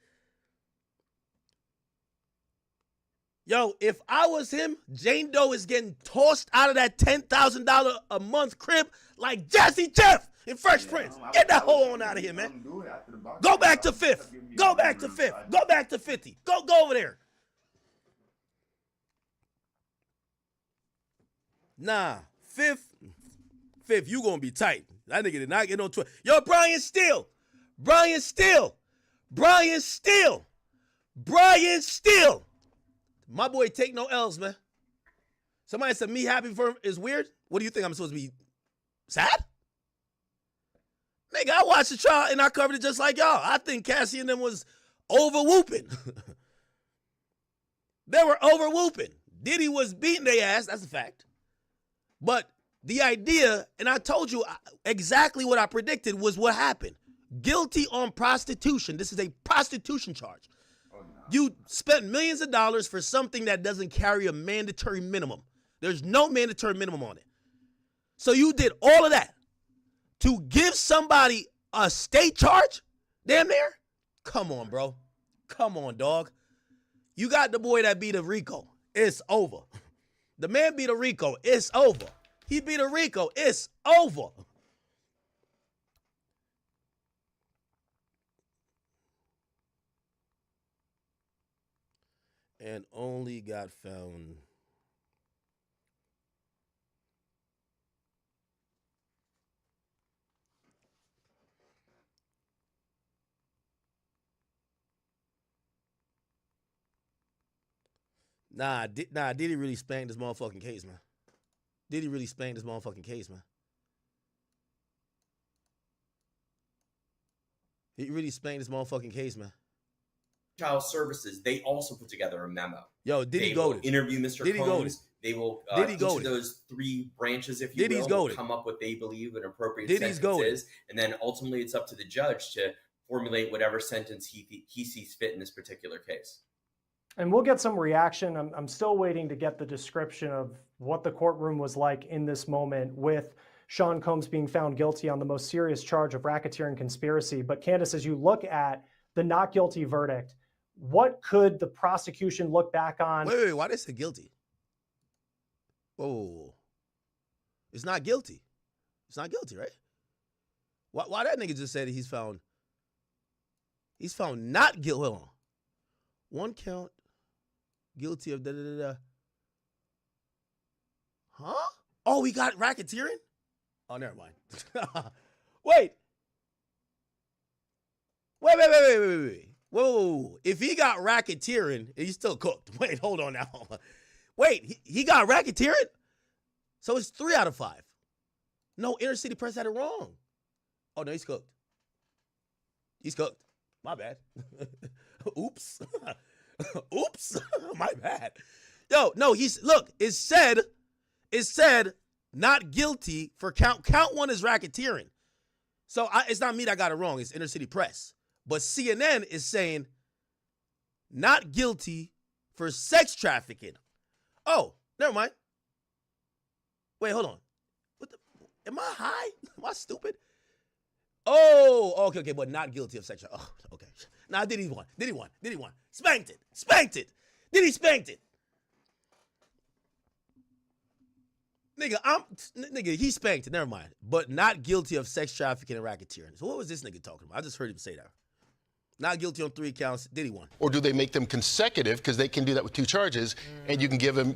Yo, if I was him, Jane Doe is getting tossed out of that $10,000 a month crib like Jazzy Jeff in Fresh Prince. Get that hoe on out of here, man. Go back to 5th. Go back to 5th. Go back to 50. Go over there. Nah, 5th, you gonna be tight. That nigga did not get no 12. Yo, Brian Steele. My boy take no L's, man. Somebody said me happy for him is weird. What do you think? I'm supposed to be sad? Nigga, I watched the trial and I covered it just like y'all. I think Cassie and them was over whooping. They were over whooping. Diddy was beating their ass. That's a fact. But the idea, and I told you exactly what I predicted was what happened. Guilty on prostitution. This is a prostitution charge. You spent millions of dollars for something that doesn't carry a mandatory minimum. There's no mandatory minimum on it. So you did all of that to give somebody a state charge? Damn near? Come on, bro. Come on, dog. You got the boy that beat a RICO. It's over. The man beat a RICO. It's over. He beat a RICO. It's over. And only got found. Diddy really spanked this motherfucking case, man. Diddy really spanked this motherfucking case, man. He really spanked this motherfucking case, man. Child Services, they also put together a memo. Yo, Diddy They goated. will interview Mr. Diddy Combs. goated. They will, Diddy each goated. of those three branches, if you Diddy's will goated. come up what they believe an appropriate Diddy's sentence goated. is. And then ultimately it's up to the judge to formulate whatever sentence he sees fit in this particular case. And we'll get some reaction. I'm still waiting to get the description of what the courtroom was like in this moment with Sean Combs being found guilty on the most serious charge of racketeering conspiracy. But Candace, as you look at the not guilty verdict, what could the prosecution look back on? Wait, why they say guilty? Whoa. It's not guilty. It's not guilty, right? Why that nigga just said he's found not guilty? Hold on. One count, guilty of da-da-da-da. Huh? Oh, we got racketeering? Oh, never mind. Wait. Whoa. If he got racketeering, he's still cooked. Wait, hold on now. Wait, he got racketeering? So it's 3 out of 5. No, Inner City Press had it wrong. Oh, no, he's cooked. He's cooked. My bad. Oops. Oops. My bad. Yo, no, it said not guilty for count 1 is racketeering. So it's not me that got it wrong. It's Inner City Press. But CNN is saying not guilty for sex trafficking. Oh, never mind. Wait, hold on. Am I high? Am I stupid? Oh, okay, but not guilty of sex trafficking. Oh, okay. Nah, Diddy won. Spanked it. Diddy spanked it. Nigga, he spanked it. Never mind. But not guilty of sex trafficking and racketeering. So what was this nigga talking about? I just heard him say that. Not guilty on 3 counts. Diddy won. Or do they make them consecutive? Because they can do that with 2 charges, and you can give them,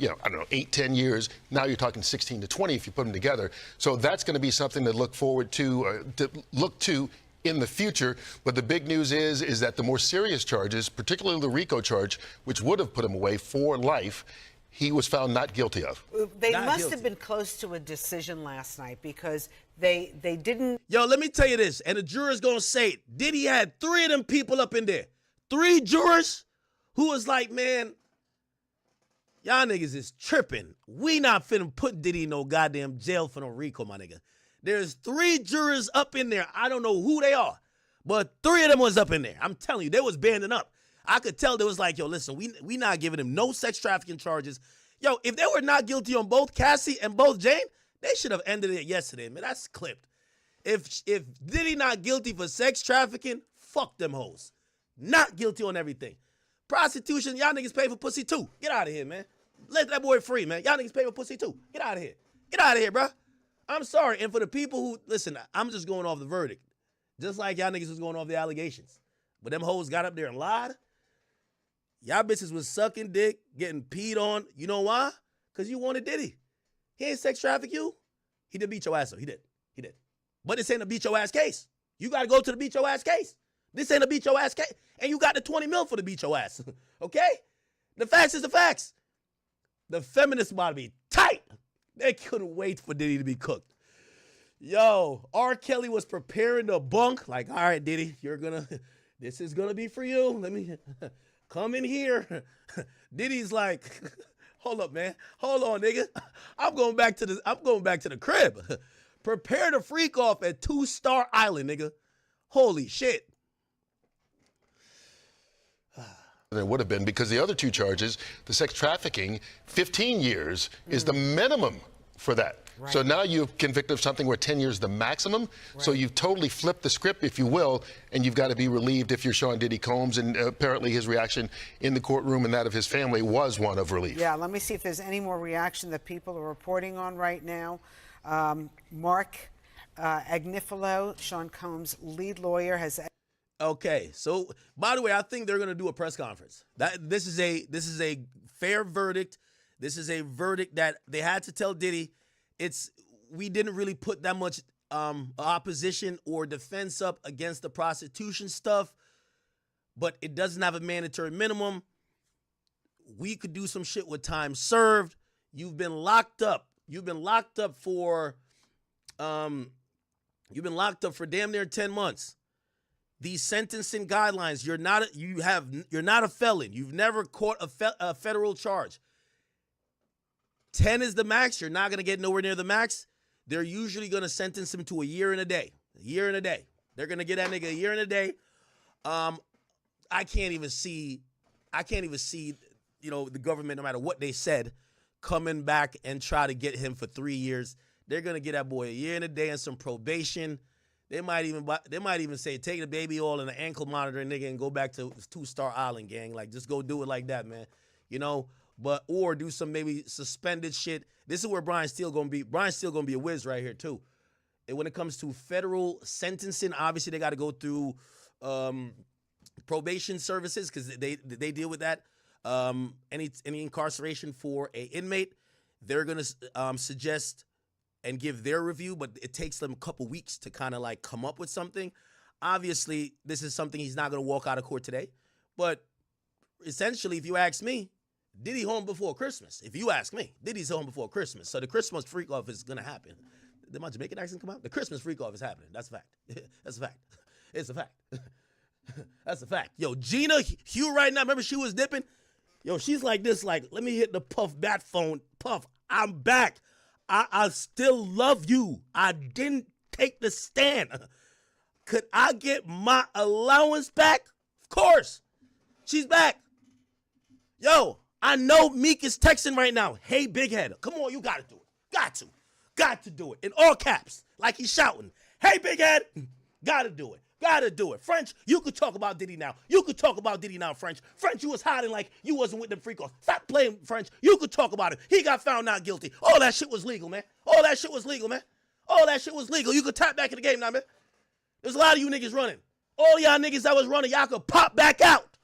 8, 10 years. Now you're talking 16 to 20 if you put them together. So that's going to be something to look forward to look to in the future. But the big news is that the more serious charges, particularly the RICO charge, which would have put him away for life, he was found not guilty of. They must have been close to a decision last night because they didn't. Yo, let me tell you this, and the jurors gonna say it. Diddy had 3 of them people up in there. 3 jurors who was like, man, y'all niggas is tripping. We not finna put Diddy in no goddamn jail for no RICO, my nigga. There's 3 jurors up in there. I don't know who they are, but 3 of them was up in there. I'm telling you, they was banding up. I could tell they was like, yo, listen, we not giving him no sex trafficking charges. Yo, if they were not guilty on both Cassie and both Jane, they should have ended it yesterday, man. That's clipped. If Diddy not guilty for sex trafficking, fuck them hoes. Not guilty on everything. Prostitution, y'all niggas pay for pussy too. Get out of here, man. Let that boy free, man. Y'all niggas pay for pussy too. Get out of here. Get out of here, bro. I'm sorry. And for the people who, listen, I'm just going off the verdict. Just like y'all niggas was going off the allegations. But them hoes got up there and lied. Y'all bitches was sucking dick, getting peed on. You know why? Because you wanted Diddy. He ain't sex traffic you. He did beat your ass, though. He did. But this ain't a beat your ass case. You got to go to the beat your ass case. This ain't a beat your ass case. And you got the 20 mil for the beat your ass. Okay? The facts is the facts. The feminists about to be tight. They couldn't wait for Diddy to be cooked. Yo, R. Kelly was preparing to bunk. Like, all right, Diddy, this is going to be for you. Let me... Come in here. Diddy's like, hold up, man. Hold on, nigga. I'm going back to the crib. Prepare to freak off at 2-Star Island, nigga. Holy shit. There would have been, because the other 2 charges, the sex trafficking, 15 years is the minimum for that. Right. So now you're convicted of something where 10 years is the maximum. Right. So you've totally flipped the script, if you will, and you've got to be relieved if you're Sean Diddy Combs. And apparently his reaction in the courtroom and that of his family was one of relief. Yeah, let me see if there's any more reaction that people are reporting on right now. Mark Agnifilo, Sean Combs' lead lawyer, has... Okay, so by the way, I think they're going to do a press conference. This is a fair verdict. This is a verdict that they had to tell Diddy. We didn't really put that much opposition or defense up against the prostitution stuff, but it doesn't have a mandatory minimum. We could do some shit with time served. You've been locked up. You've been locked up for damn near 10 months. these sentencing guidelines, you're not a felon. You've never caught a federal charge. 10 is the max. You're not going to get nowhere near the max. They're usually going to sentence him to a year and a day. A year and a day. They're going to get that nigga a year and a day. I can't even see, you know, the government, no matter what they said, coming back and try to get him for 3 years. They're going to get that boy a year and a day and some probation. They might even say, take the baby oil and an ankle monitor, nigga, and go back to Two-Star Island, gang. Like, just go do it like that, man. You know? But, or do some maybe suspended shit. This is where Brian's still going to be. Brian's still going to be a whiz right here, too. And when it comes to federal sentencing, obviously they got to go through probation services because they deal with that. Any incarceration for a inmate, they're going to suggest and give their review, but it takes them a couple weeks to kind of like come up with something. Obviously, this is something he's not going to walk out of court today. But essentially, if you ask me, Diddy home before Christmas. If you ask me, Diddy's home before Christmas. So the Christmas freak-off is going to happen. Did my Jamaican accent come out? The Christmas freak-off is happening. That's a fact. That's a fact. It's a fact. That's a fact. Yo, Gina Hugh right now, remember she was dipping? Yo, she's like this, like, let me hit the Puff bat phone. Puff, I'm back. I still love you. I didn't take the stand. Could I get my allowance back? Of course. She's back. Yo, I know Meek is texting right now. Hey, big head. Come on, you got to do it. Got to do it. In all caps, like he's shouting. Hey, big head. Got to do it. Gotta do it. French, you could talk about Diddy now. You could talk about Diddy now, French. French, you was hiding like you wasn't with them freak-offs. Stop playing, French. You could talk about it. He got found not guilty. All that shit was legal, man. All that shit was legal, man. All that shit was legal. You could tap back in the game now, man. There's a lot of you niggas running. All y'all niggas that was running, y'all could pop back out.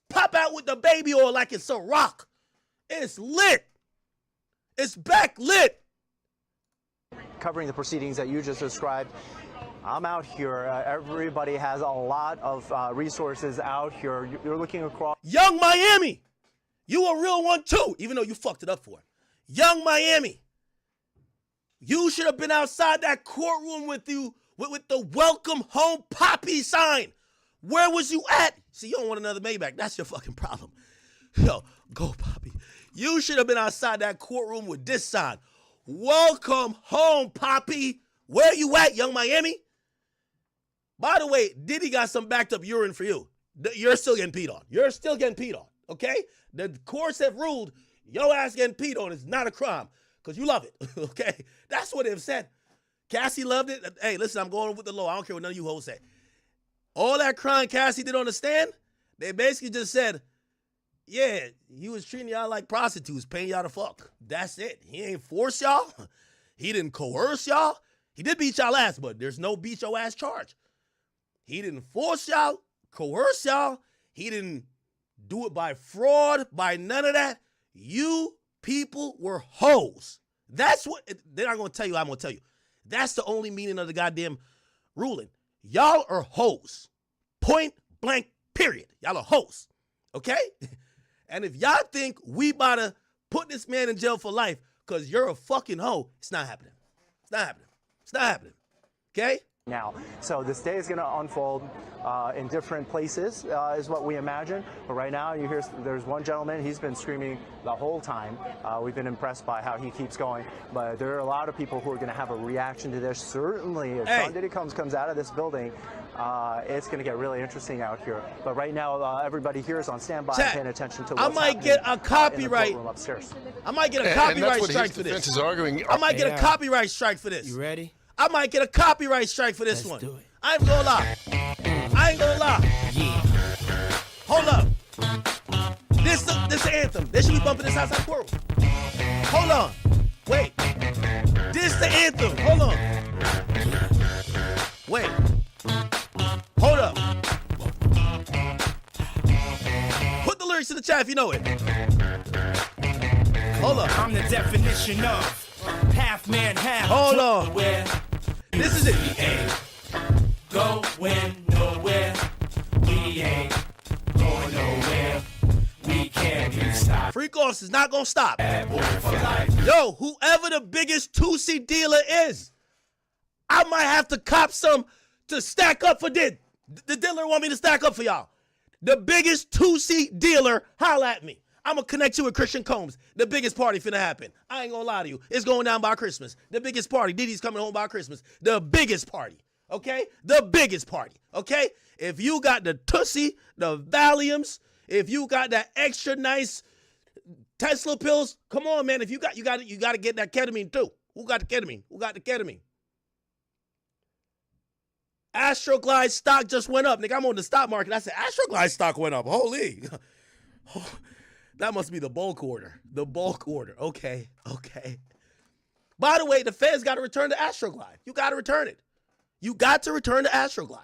Pop out with the baby oil like it's a rock. It's lit. It's back lit. Covering the proceedings that you just described. I'm out here. Everybody has a lot of resources out here. You're looking across. Young Miami, you a real one too, even though you fucked it up for him. Young Miami, you should have been outside that courtroom with the welcome home Poppy sign. Where was you at? See, you don't want another Maybach. That's your fucking problem. Yo, go Poppy. You should have been outside that courtroom with this sign. Welcome home, Poppy. Where you at, Young Miami? By the way, Diddy got some backed up urine for you. You're still getting peed on. You're still getting peed on, okay? The courts have ruled your ass getting peed on is not a crime because you love it, okay? That's what they've said. Cassie loved it. Hey, listen, I'm going with the law. I don't care what none of you hoes say. All that crying Cassie did on the stand, they basically just said, yeah, he was treating y'all like prostitutes, paying y'all to fuck. That's it. He ain't force y'all. He didn't coerce y'all. He did beat y'all ass, but there's no beat your ass charge. He didn't force y'all, coerce y'all. He didn't do it by fraud, by none of that. You people were hoes. That's what, they're not going to tell you, I'm going to tell you. That's the only meaning of the goddamn ruling. Y'all are hoes. Point blank, period. Y'all are hoes. Okay? And if y'all think we about to put this man in jail for life because you're a fucking hoe, it's not happening. It's not happening. It's not happening. Okay? Now, so this day is going to unfold in different places, is what we imagine. But right now, you hear there's one gentleman. He's been screaming the whole time. We've been impressed by how he keeps going. But there are a lot of people who are going to have a reaction to this. Certainly, if Sean Diddy comes out of this building, it's going to get really interesting out here. But right now, everybody here is on standby, paying attention to what's happening. Get a copyright. Upstairs. I might get a copyright strike for this. I might get a copyright strike for this. You ready? I might get a copyright strike for this one. Do it. I ain't gonna lie. Yeah. Hold up. This the anthem. They should be bumping this outside courtroom. Hold on. Wait. This the anthem. Hold on. Wait. Hold up. Put the lyrics in the chat if you know it. Hold up. I'm the definition of half man, half. Hold on. Where this is it. We ain't going nowhere. We ain't going nowhere. We can't be stopped. Freak-offs is not gonna stop. Bad boy for life. Yo, whoever the biggest 2C dealer is, I might have to cop some to stack up for Did. The dealer want me to stack up for y'all. The biggest 2C dealer, holla at me. I'm going to connect you with Christian Combs. The biggest party finna happen. I ain't going to lie to you. It's going down by Christmas. The biggest party. Diddy's coming home by Christmas. The biggest party. Okay? The biggest party. Okay? If you got the Tussie, the Valiums, if you got that extra nice Tesla pills, come on, man. If you got to get that ketamine too. Who got the ketamine? Who got the ketamine? Astroglide stock just went up. Nigga, I'm on the stock market. I said, Astroglide stock went up. Holy. That must be the bulk order. The bulk order. Okay. By the way, the Feds got to return to Astroglide. You got to return it. You got to return to Astroglide.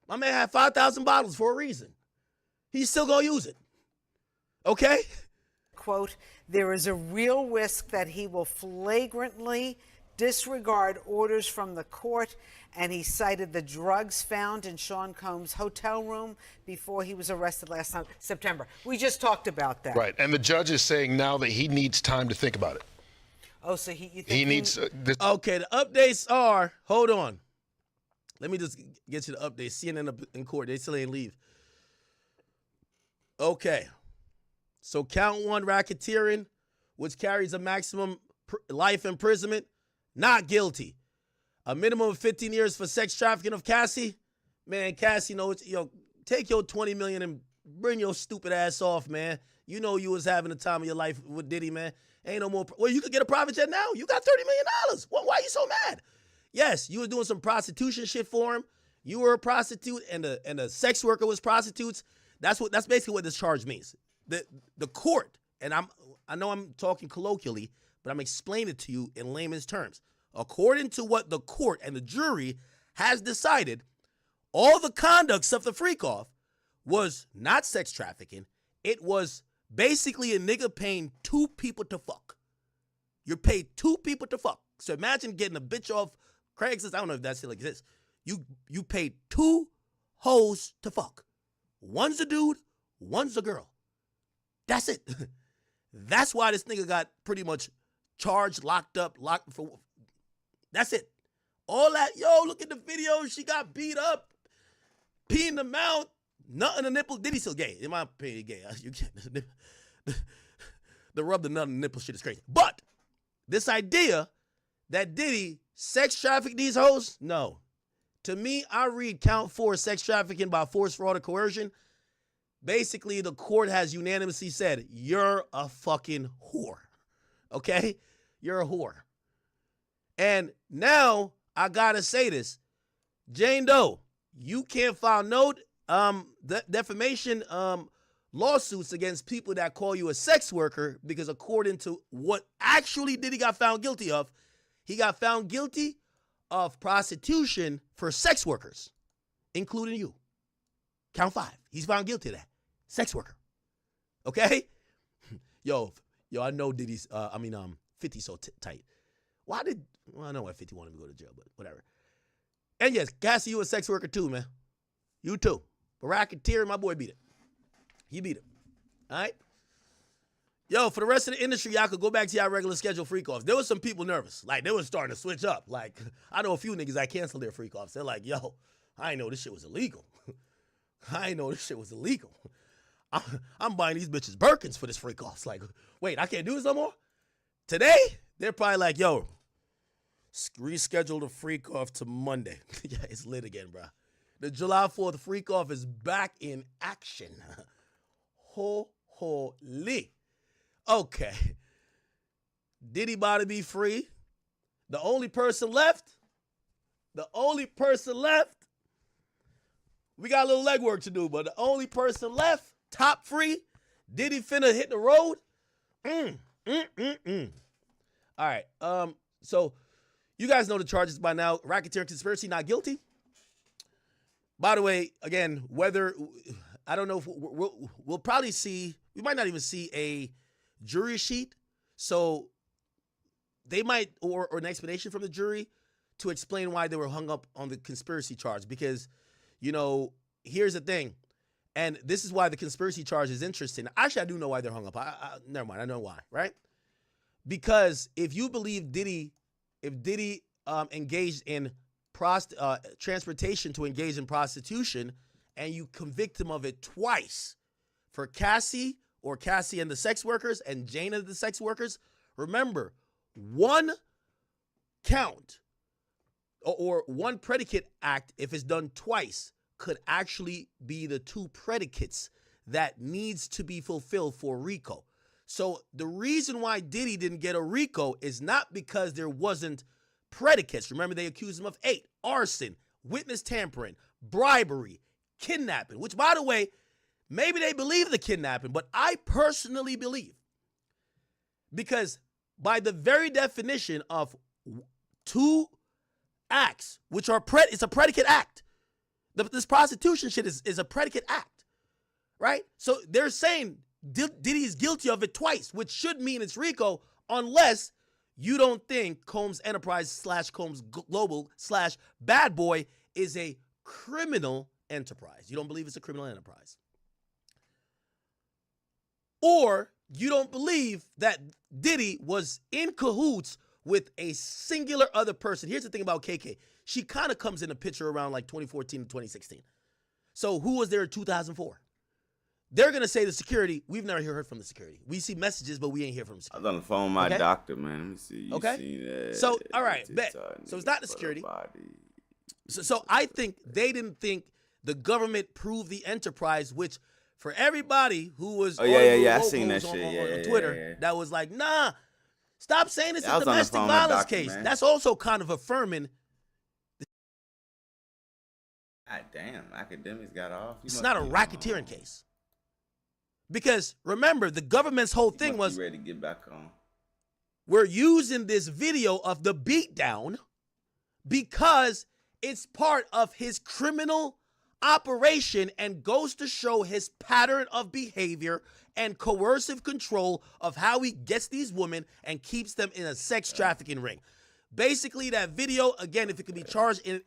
My man had 5,000 bottles for a reason. He's still going to use it. Okay? Quote, there is a real risk that he will flagrantly disregard orders from the court, and he cited the drugs found in Sean Combs' hotel room before he was arrested last September. We just talked about that. Right, and the judge is saying now that he needs time to think about it. Oh, so you think he needs... Okay, the updates are... Hold on. Let me just get you the updates. CNN up in court. They still ain't leave. Okay. So count 1, racketeering, which carries a maximum life imprisonment, not guilty. A minimum of 15 years for sex trafficking of Cassie. Man, Cassie knows, take your $20 million and bring your stupid ass off, man. You know you was having the time of your life with Diddy, man. Ain't no more. Well, you could get a private jet now. You got $30 million. Why are you so mad? Yes, you were doing some prostitution shit for him. You were a prostitute, and the sex worker was prostitutes. That's basically what this charge means. The court, and I know I'm talking colloquially, but I'm explaining it to you in layman's terms. According to what the court and the jury has decided, all the conducts of the freak-off was not sex trafficking. It was basically a nigga paying 2 people to fuck. You're paid 2 people to fuck. So imagine getting a bitch off Craigslist. I don't know if that still exists. You paid 2 hoes to fuck. One's a dude, one's a girl. That's it. That's why this nigga got pretty much charged, locked for. That's it. All that, look at the video. She got beat up, pee in the mouth, nut in the nipple. Diddy still gay. In my opinion, gay. You can't. The rub the nut in the nipple shit is crazy. But this idea that Diddy sex trafficked these hoes, no. To me, I read count 4, sex trafficking by force, fraud, or coercion. Basically, the court has unanimously said, you're a fucking whore. Okay? You're a whore. And now, I gotta say this. Jane Doe, you can't file no defamation lawsuits against people that call you a sex worker, because according to what actually Diddy got found guilty of, he got found guilty of prostitution for sex workers, including you. Count 5. He's found guilty of that. Sex worker. Okay? Yo, I know Diddy's, 50's so tight. I know why 50 wanted to go to jail, but whatever. And yes, Cassie, you a sex worker too, man. You too. But racketeer, my boy beat it. He beat it. All right? Yo, for the rest of the industry, y'all could go back to y'all regular schedule freak-offs. There was some people nervous. Like, they was starting to switch up. Like, I know a few niggas that canceled their freak-offs. They're like, yo, I ain't know this shit was illegal. I'm buying these bitches Birkins for this freak-offs. Like, wait, I can't do this no more? Today, they're probably like, yo, reschedule the freak-off to Monday. Yeah, it's lit again, bro. The July 4th freak-off is back in action. Holy. Okay. Diddy about to be free. The only person left, we got a little legwork to do, but the only person left, top free, Diddy finna hit the road. All right. So you guys know the charges by now. Racketeering, conspiracy, not guilty. By the way, again, whether, I don't know if we'll probably see, we might not even see a jury sheet. So they might, or an explanation from the jury to explain why they were hung up on the conspiracy charge. Because, here's the thing. And this is why the conspiracy charge is interesting. Actually, I do know why they're hung up. Never mind. I know why, right? Because if you believe Diddy engaged in transportation to engage in prostitution, and you convict him of it twice for Cassie and the sex workers and Jane and the sex workers, remember, one count or one predicate act, if it's done twice, could actually be the two predicates that needs to be fulfilled for RICO. So the reason why Diddy didn't get a RICO is not because there wasn't predicates. Remember, they accused him of 8: arson, witness tampering, bribery, kidnapping, which, by the way, maybe they believe the kidnapping, but I personally believe, because by the very definition of two acts, which are it's a predicate act. This prostitution shit is a predicate act, right? So they're saying Diddy's guilty of it twice, which should mean it's RICO, unless you don't think Combs Enterprise / Combs Global / Bad Boy is a criminal enterprise. You don't believe it's a criminal enterprise. Or you don't believe that Diddy was in cahoots with a singular other person. Here's the thing about KK. She kind of comes in the picture around like 2014 to 2016. So who was there in 2004? They're going to say the security. We've never heard from the security. We see messages, but we ain't hear from the security. I was on the phone with my doctor, man. Let me see. You okay. Seen that? So, all right, bet. So it's not the security. So I think they didn't think the government proved the enterprise, which for everybody who was I seen that shit on Twitter, that was like, nah, stop saying it's a domestic violence case. Man. That's also kind of affirming. God damn, academics got off. It's not a racketeering case. Because remember, the government's whole thing was ready to get back on. We're using this video of the beatdown because it's part of his criminal operation and goes to show his pattern of behavior and coercive control of how he gets these women and keeps them in a sex trafficking ring. Basically, that video, again, if it could be charged in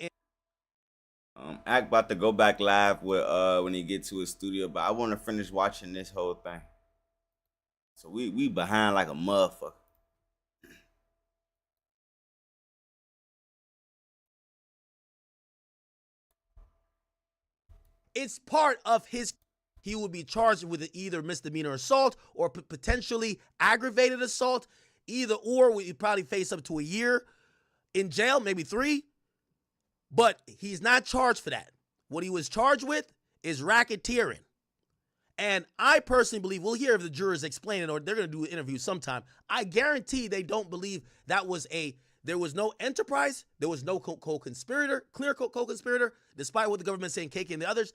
Act about to go back live with when he get to his studio, but I want to finish watching this whole thing. So we behind like a motherfucker. It's part of his. He will be charged with either misdemeanor assault or potentially aggravated assault. Either or, we probably face up to a year in jail, maybe 3. But he's not charged for that. What he was charged with is racketeering. And I personally believe, we'll hear if the jurors explain it or they're going to do an interview sometime. I guarantee they don't believe there was no enterprise, there was no co-conspirator, clear co-conspirator, despite what the government's saying, KK and the others.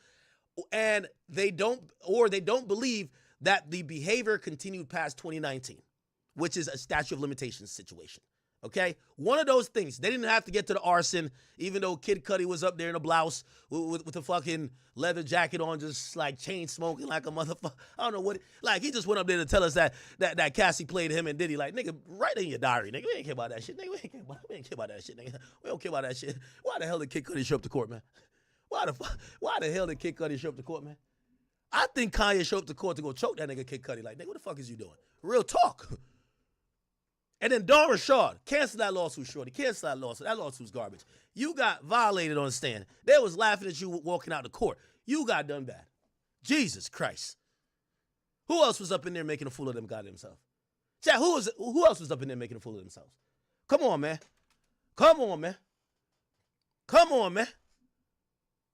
And they don't believe that the behavior continued past 2019, which is a statute of limitations situation. Okay, one of those things. They didn't have to get to the arson, even though Kid Cudi was up there in a blouse with the fucking leather jacket on, just like chain smoking like a motherfucker. I don't know what. Like, he just went up there to tell us that Cassie played him and Diddy. Like, nigga, write in your diary, nigga. We ain't care about that shit, nigga. We ain't care about that shit, nigga. We don't care about that shit. Why the hell did Kid Cudi show up to court, man? Why the hell did Kid Cudi show up to court, man? I think Kanye showed up to court to go choke that nigga Kid Cudi. Like, nigga, what the fuck is you doing? Real talk. And then Don Rashad, cancel that lawsuit, shorty. Cancel that lawsuit. That lawsuit's garbage. You got violated on the stand. They was laughing at you walking out of court. You got done bad. Jesus Christ. Who else was up in there making a fool of them goddamn self? Chat, who else was up in there making a fool of themselves? Come on, man. Come on, man. Come on, man.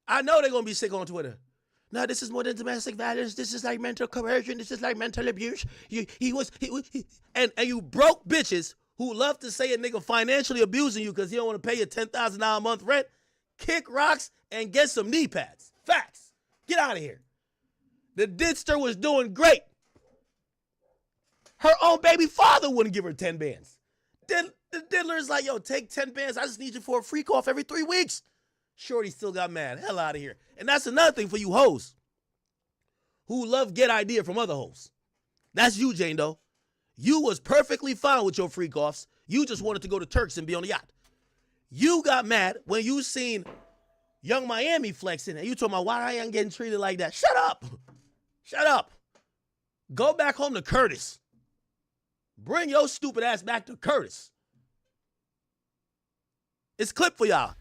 I know they're going to be sick on Twitter. No, this is more than domestic violence. This is like mental coercion. This is like mental abuse. And you broke bitches who love to say a nigga financially abusing you because he don't want to pay your $10,000 a month rent. Kick rocks and get some knee pads. Facts. Get out of here. The Didster was doing great. Her own baby father wouldn't give her 10 bands. Then the diddler's like, yo, take 10 bands. I just need you for a freak off every 3 weeks. Shorty still got mad. Hell out of here. And that's another thing for you hoes who love get idea from other hoes. That's you, Jane Doe. You was perfectly fine with your freak offs. You just wanted to go to Turks and be on the yacht. You got mad when you seen Young Miami flexing and you told me, why I ain't getting treated like that? Shut up. Shut up. Go back home to Curtis. Bring your stupid ass back to Curtis. It's clip for y'all.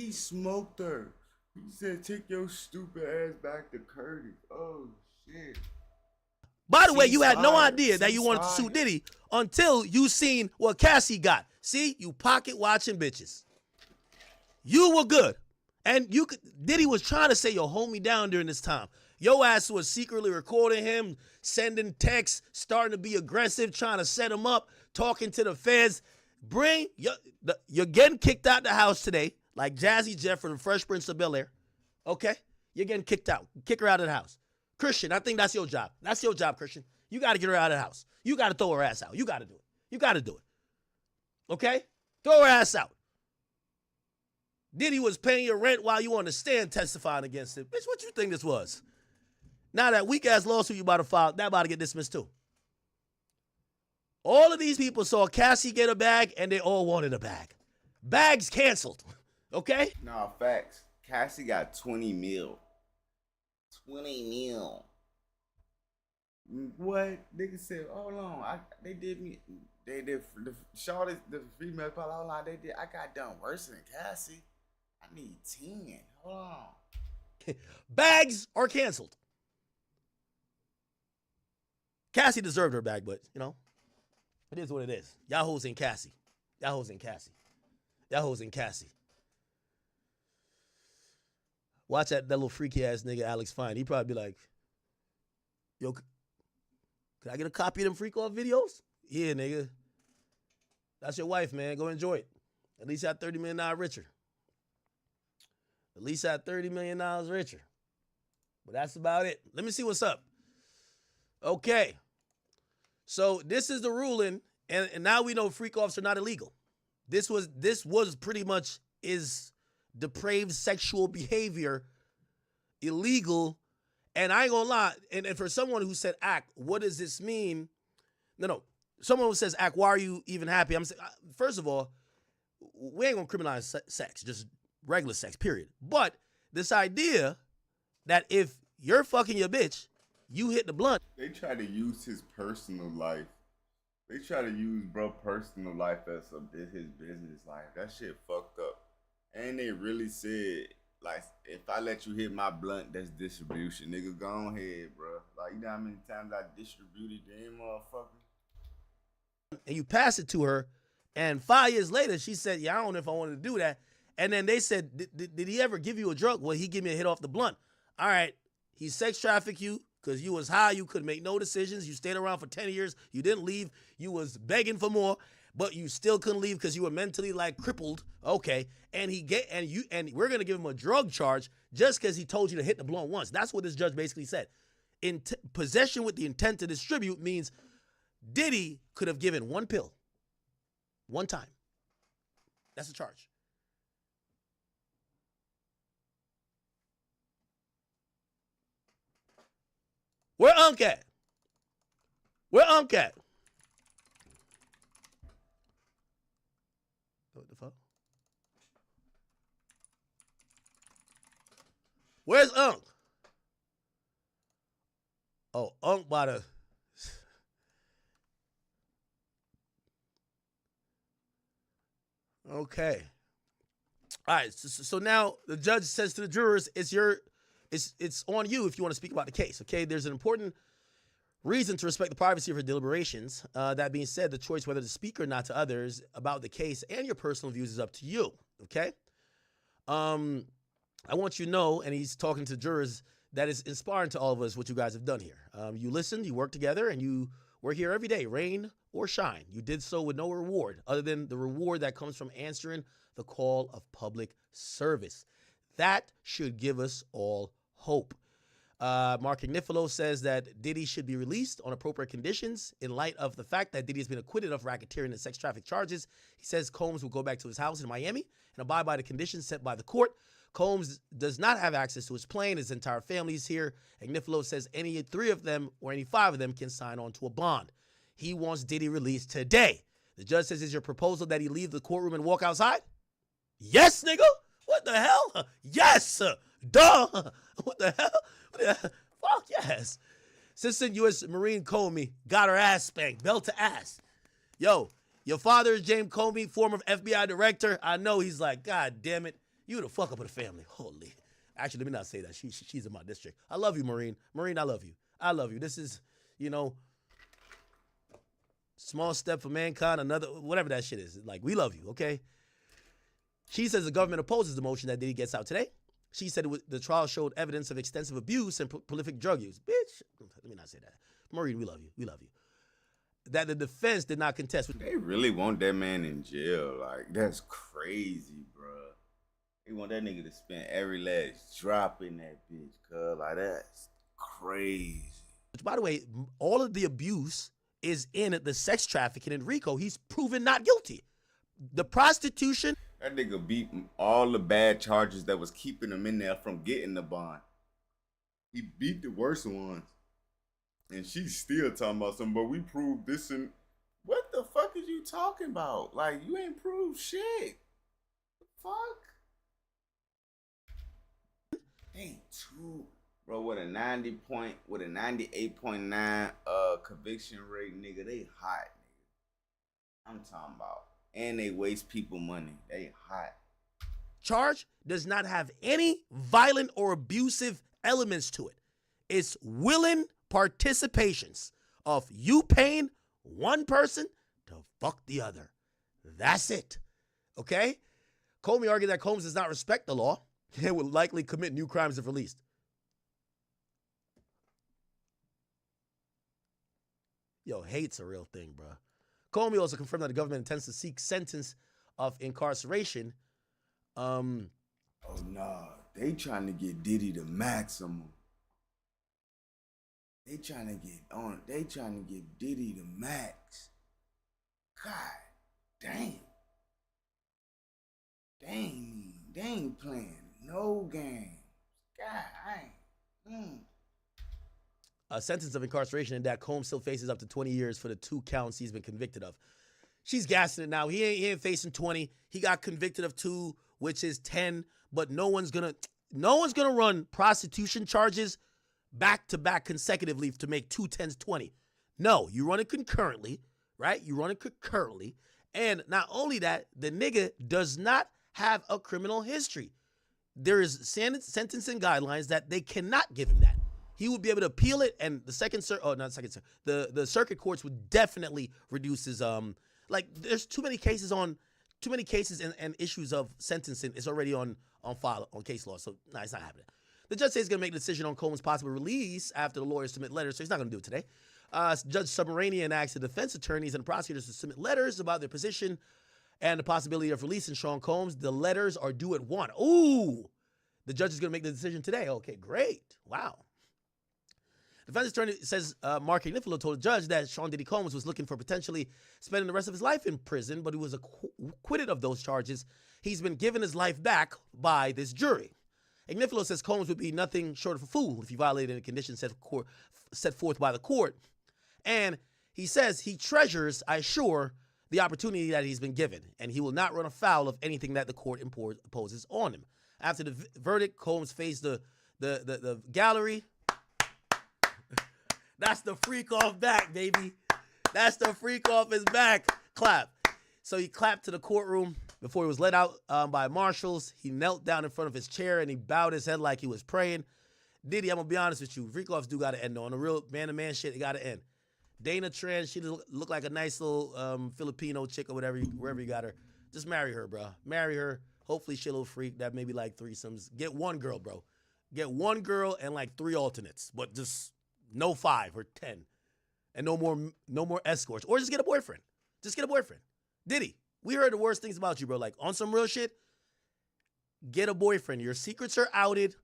He smoked her. He said, take your stupid ass back to Curtis. Oh, shit. By the way, you had no idea that you wanted to sue Diddy until you seen what Cassie got. See, you pocket watching bitches. You were good. And Diddy was trying to say, yo, hold me down during this time. Your ass was secretly recording him, sending texts, starting to be aggressive, trying to set him up, talking to the feds. You're getting kicked out the house today, like Jazzy Jeff from the Fresh Prince of Bel-Air. Okay? You're getting kicked out. Kick her out of the house. Christian, I think that's your job. That's your job, Christian. You got to get her out of the house. You got to throw her ass out. You got to do it. You got to do it. Okay? Throw her ass out. Diddy was paying your rent while you on the stand testifying against him. Bitch, what you think this was? Now that weak-ass lawsuit you about to file, that about to get dismissed too. All of these people saw Cassie get a bag, and they all wanted a bag. Bags canceled. Okay? Nah, facts. Cassie got 20 mil. 20 mil. What? Nigga said, hold on. They did the shortest, the female call, hold on, I got done worse than Cassie. I need 10. Hold on. Bags are canceled. Cassie deserved her bag, but, you know, it is what it is. Y'all hoes ain't Cassie. Y'all hoes ain't Cassie. Y'all hoes ain't Cassie. Watch that little freaky ass nigga Alex Fine. He probably be like, yo, can I get a copy of them freak off videos? Yeah, nigga. That's your wife, man. Go enjoy it. At least at $30 million richer. At least at $30 million richer. But that's about it. Let me see what's up. Okay. So this is the ruling, and now we know freak offs are not illegal. This was pretty much is depraved sexual behavior illegal. And I ain't gonna lie, and for someone who said act, what does this mean? No. Someone who says act, why are you even happy? I'm saying, first of all, we ain't gonna criminalize sex, just regular sex, period. But this idea that if you're fucking your bitch, you hit the blunt. They try to use his personal life. They try to use bro personal life as his business life. That shit fucked up. And they really said, like, if I let you hit my blunt, that's distribution. Nigga, go on ahead, bro. Like, you know how many times I distributed them motherfucker? And you pass it to her, and 5 years later, she said, yeah, I don't know if I wanted to do that. And then they said, did he ever give you a drug? Well, he gave me a hit off the blunt. All right, he sex trafficked you because you was high. You could make no decisions. You stayed around for 10 years. You didn't leave. You was begging for more, but you still couldn't leave because you were mentally, like, crippled. Okay, and we're going to give him a drug charge just because he told you to hit the blunt once. That's what this judge basically said. Possession with the intent to distribute means Diddy could have given one pill, one time. That's a charge. Where Unc at? Where Unc at? What the fuck? Where's Unc? Oh, Unc by the... Okay. All right. So now the judge says to the jurors, it's on you if you want to speak about the case. Okay. There's an important reason to respect the privacy of your deliberations. That being said, the choice whether to speak or not to others about the case and your personal views is up to you. Okay. I want you to know, and he's talking to jurors, that is inspiring to all of us what you guys have done here. You listened, you worked together, and you were here every day, rain or shine. You did so with no reward other than the reward that comes from answering the call of public service. That should give us all hope. Mark Ignifilo says that Diddy should be released on appropriate conditions in light of the fact that Diddy has been acquitted of racketeering and sex traffic charges. He says Combs will go back to his house in Miami and abide by the conditions set by the court. Combs does not have access to his plane. His entire family is here. Ignifilo says any 3 of them or any 5 of them can sign on to a bond. He wants Diddy released today. The judge says, is your proposal that he leave the courtroom and walk outside? Yes, nigga. What the hell? Yes. Duh. What the hell? Fuck yes. Assistant U.S. Marine Comey got her ass spanked, belt to ass. Yo, your father is James Comey, former FBI director. I know he's like, God damn it. You the fuck up of the family. Holy. Actually, let me not say that. She's in my district. I love you, Maureen. Maureen, I love you. I love you. This is, small step for mankind, another, whatever that shit is. Like, we love you, okay? She says the government opposes the motion that Diddy gets out today. She said the trial showed evidence of extensive abuse and prolific drug use. Bitch, let me not say that. Maureen, we love you. We love you. That the defense did not contest. They really want that man in jail. Like, that's crazy, bro. They want that nigga to spend every last drop in that bitch, cuz. Like, that's crazy. Which, by the way, all of the abuse is in the sex trafficking in RICO. He's proven not guilty. The prostitution. That nigga beat all the bad charges that was keeping him in there from getting the bond. He beat the worst ones. And she's still talking about something, but we proved this and... What the fuck is you talking about? Like, you ain't proved shit. The fuck? Ain't two... Bro, with a 98.9 conviction rate, nigga, they hot, nigga. I'm talking about. And they waste people money. They hot. Charge does not have any violent or abusive elements to it. It's willing participations of you paying one person to fuck the other. That's it. Okay? Comey argued that Combs does not respect the law and would likely commit new crimes if released. Yo, hate's a real thing, bro. Comey also confirmed that the government intends to seek sentence of incarceration. Oh, nah. They trying to get Diddy the maximum. They trying to give Diddy the max. God damn. They ain't playing no game. God, A sentence of incarceration and that Combs still faces up to 20 years for the 2 counts he's been convicted of. She's gassing it now. He ain't facing 20. He got convicted of 2, which is 10, but no one's gonna run prostitution charges back to back consecutively to make 2 10s 20. No, you run it concurrently, right? You run it concurrently. And not only that, the nigga does not have a criminal history. There is sentencing guidelines that they cannot give him that. He would be able to appeal it, and the the circuit courts would definitely reduce his there's too many cases and issues of sentencing. It's already on file on case law, so no, it's not happening. The judge says he's gonna make a decision on Combs' possible release after the lawyers submit letters, so he's not gonna do it today. Judge Submaranian asked the defense attorneys and prosecutors to submit letters about their position and the possibility of releasing Sean Combs. The letters are due at 1. Ooh, the judge is gonna make the decision today. Okay, great. Wow. Defense attorney says Mark Agnifilo told the judge that Sean Diddy Combs was looking for potentially spending the rest of his life in prison, but he was acquitted of those charges. He's been given his life back by this jury. Agnifilo says Combs would be nothing short of a fool if he violated the conditions set forth by the court. And he says he treasures, I assure, the opportunity that he's been given, and he will not run afoul of anything that the court imposes on him. After the verdict, Combs faced the gallery. That's the freak off back, baby. That's the freak off his back. Clap. So he clapped to the courtroom before he was let out by marshals. He knelt down in front of his chair and he bowed his head like he was praying. Diddy, I'm going to be honest with you. Freak offs do got to end on a real man-to-man shit. It got to end. Dana Tran, she look like a nice little Filipino chick or whatever, wherever you got her. Just marry her, bro. Marry her. Hopefully she'll little freak that maybe like threesomes. Get one girl, bro. Get one girl and like 3 alternates, but just no 5 or 10, and no more escorts, or just get a boyfriend. Just get a boyfriend. Diddy, we heard the worst things about you, bro. Like on some real shit, get a boyfriend. Your secrets are outed.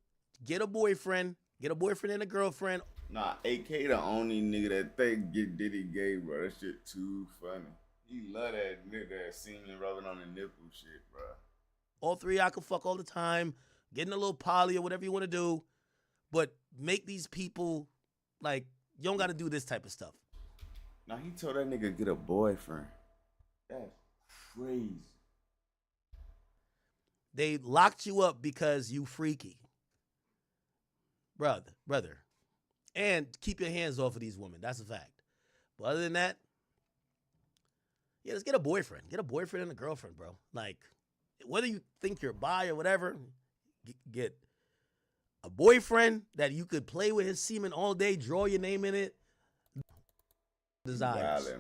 Get a boyfriend. Get a boyfriend and a girlfriend. Nah, AK the only nigga that think get Diddy gay, bro. That shit too funny. He love that nigga that semen rubbing on the nipple shit, bro. All 3 I can fuck all the time. Getting a little poly or whatever you want to do, but make these people. Like, you don't got to do this type of stuff. Now, he told that nigga get a boyfriend. That's crazy. They locked you up because you freaky. Brother. And keep your hands off of these women. That's a fact. But other than that, yeah, just get a boyfriend. Get a boyfriend and a girlfriend, bro. Like, whether you think you're bi or whatever, get a boyfriend that you could play with his semen all day, draw your name in it. Desires.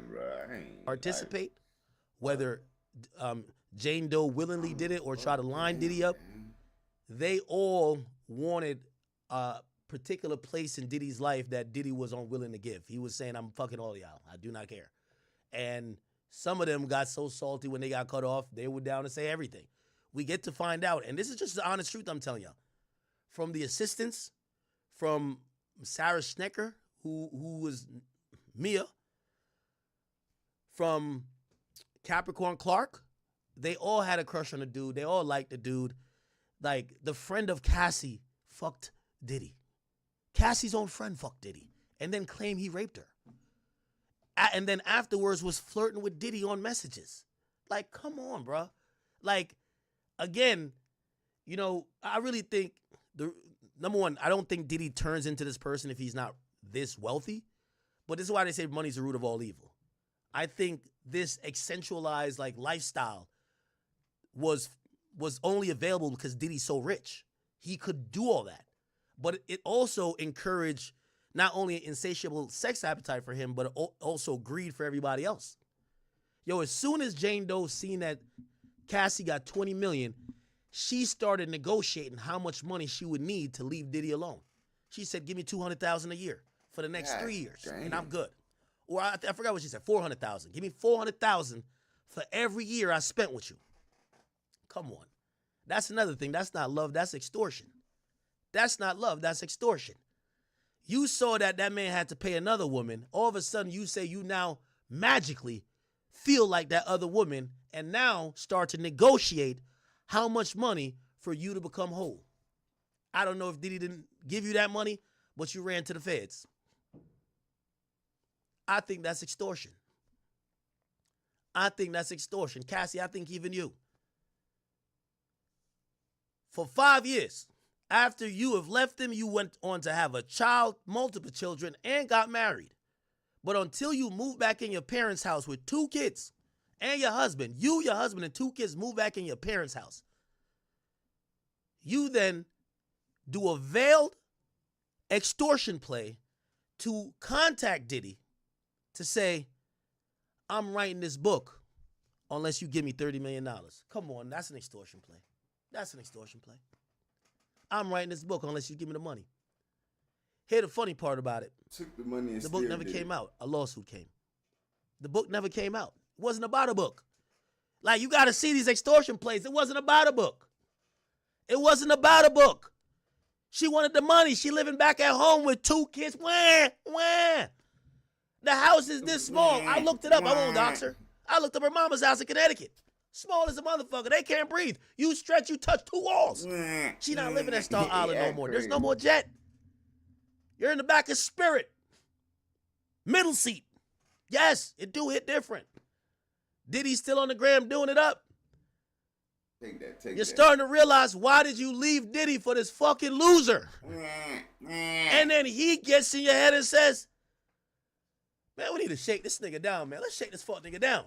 Participate, whether Jane Doe willingly did it or try to line Diddy up. They all wanted a particular place in Diddy's life that Diddy was unwilling to give. He was saying, I'm fucking all y'all. I do not care. And some of them got so salty when they got cut off, they were down to say everything. We get to find out, and this is just the honest truth I'm telling y'all. From the assistants, from Sarah Schnecker, who was Mia, from Capricorn Clark, they all had a crush on the dude. They all liked the dude. Like, the friend of Cassie fucked Diddy. Cassie's own friend fucked Diddy and then claimed he raped her. And then afterwards was flirting with Diddy on messages. Like, come on, bro. Like, again, you know, I really think, number one, I don't think Diddy turns into this person if he's not this wealthy. But this is why they say money's the root of all evil. I think this accentualized, like, lifestyle was only available because Diddy's so rich. He could do all that. But it also encouraged not only an insatiable sex appetite for him, but also greed for everybody else. Yo, as soon as Jane Doe seen that Cassie got $20 million, she started negotiating how much money she would need to leave Diddy alone. She said, give me $200,000 a year for the next 3 years, and I'm good. Or I forgot what she said, $400,000. Give me $400,000 for every year I spent with you. Come on. That's another thing. That's not love. That's extortion. That's not love. That's extortion. You saw that man had to pay another woman. All of a sudden, you say you now magically feel like that other woman and now start to negotiate how much money for you to become whole. I don't know if Diddy didn't give you that money, but you ran to the feds. I think that's extortion. I think that's extortion. Cassie, I think even you. For 5 years, after you have left him, you went on to have a child, multiple children, and got married. But until you move back in your parents' house with 2 kids and your husband, your husband, and 2 kids move back in your parents' house, you then do a veiled extortion play to contact Diddy to say, I'm writing this book unless you give me $30 million. Come on, that's an extortion play. That's an extortion play. I'm writing this book unless you give me the money. Here's the funny part about it. Took the money and the book never came out. A lawsuit came. The book never came out. It wasn't about a book. Like, you got to see these extortion plays. It wasn't about a book. It wasn't about a book. She wanted the money. She living back at home with 2 kids. Wah, wah. The house is this small. I looked it up. I won't dox her. I looked up her mama's house in Connecticut. Small as a motherfucker. They can't breathe. You stretch, you touch 2 walls. She not living at Star Island no more. There's no more jet. You're in the back of Spirit. Middle seat. Yes, it do hit different. Diddy's still on the gram doing it up. You're starting to realize, why did you leave Diddy for this fucking loser? And then he gets in your head and says, man, we need to shake this nigga down, man. Let's shake this fuck nigga down.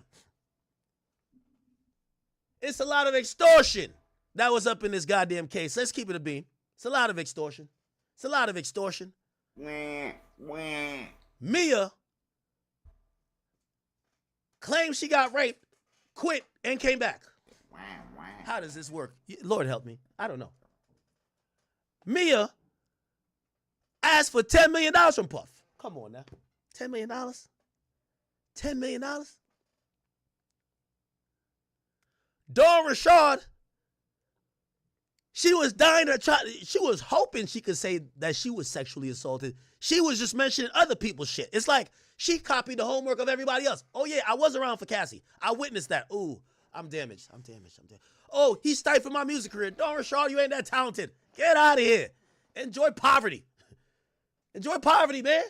It's a lot of extortion that was up in this goddamn case. Let's keep it a beam. It's a lot of extortion. It's a lot of extortion. Mia claimed she got raped, quit, and came back. How does this work? Lord help me. I don't know. Mia asked for $10 million from Puff. Come on now. $10 million? $10 million? Dawn Rashad, she was dying to try. She was hoping she could say that she was sexually assaulted. She was just mentioning other people's shit. It's like she copied the homework of everybody else. Oh, yeah, I was around for Cassie. I witnessed that. Ooh, I'm damaged. I'm damaged. Oh, he stifled my music career. Dawn Rashad, you ain't that talented. Get out of here. Enjoy poverty. Enjoy poverty, man.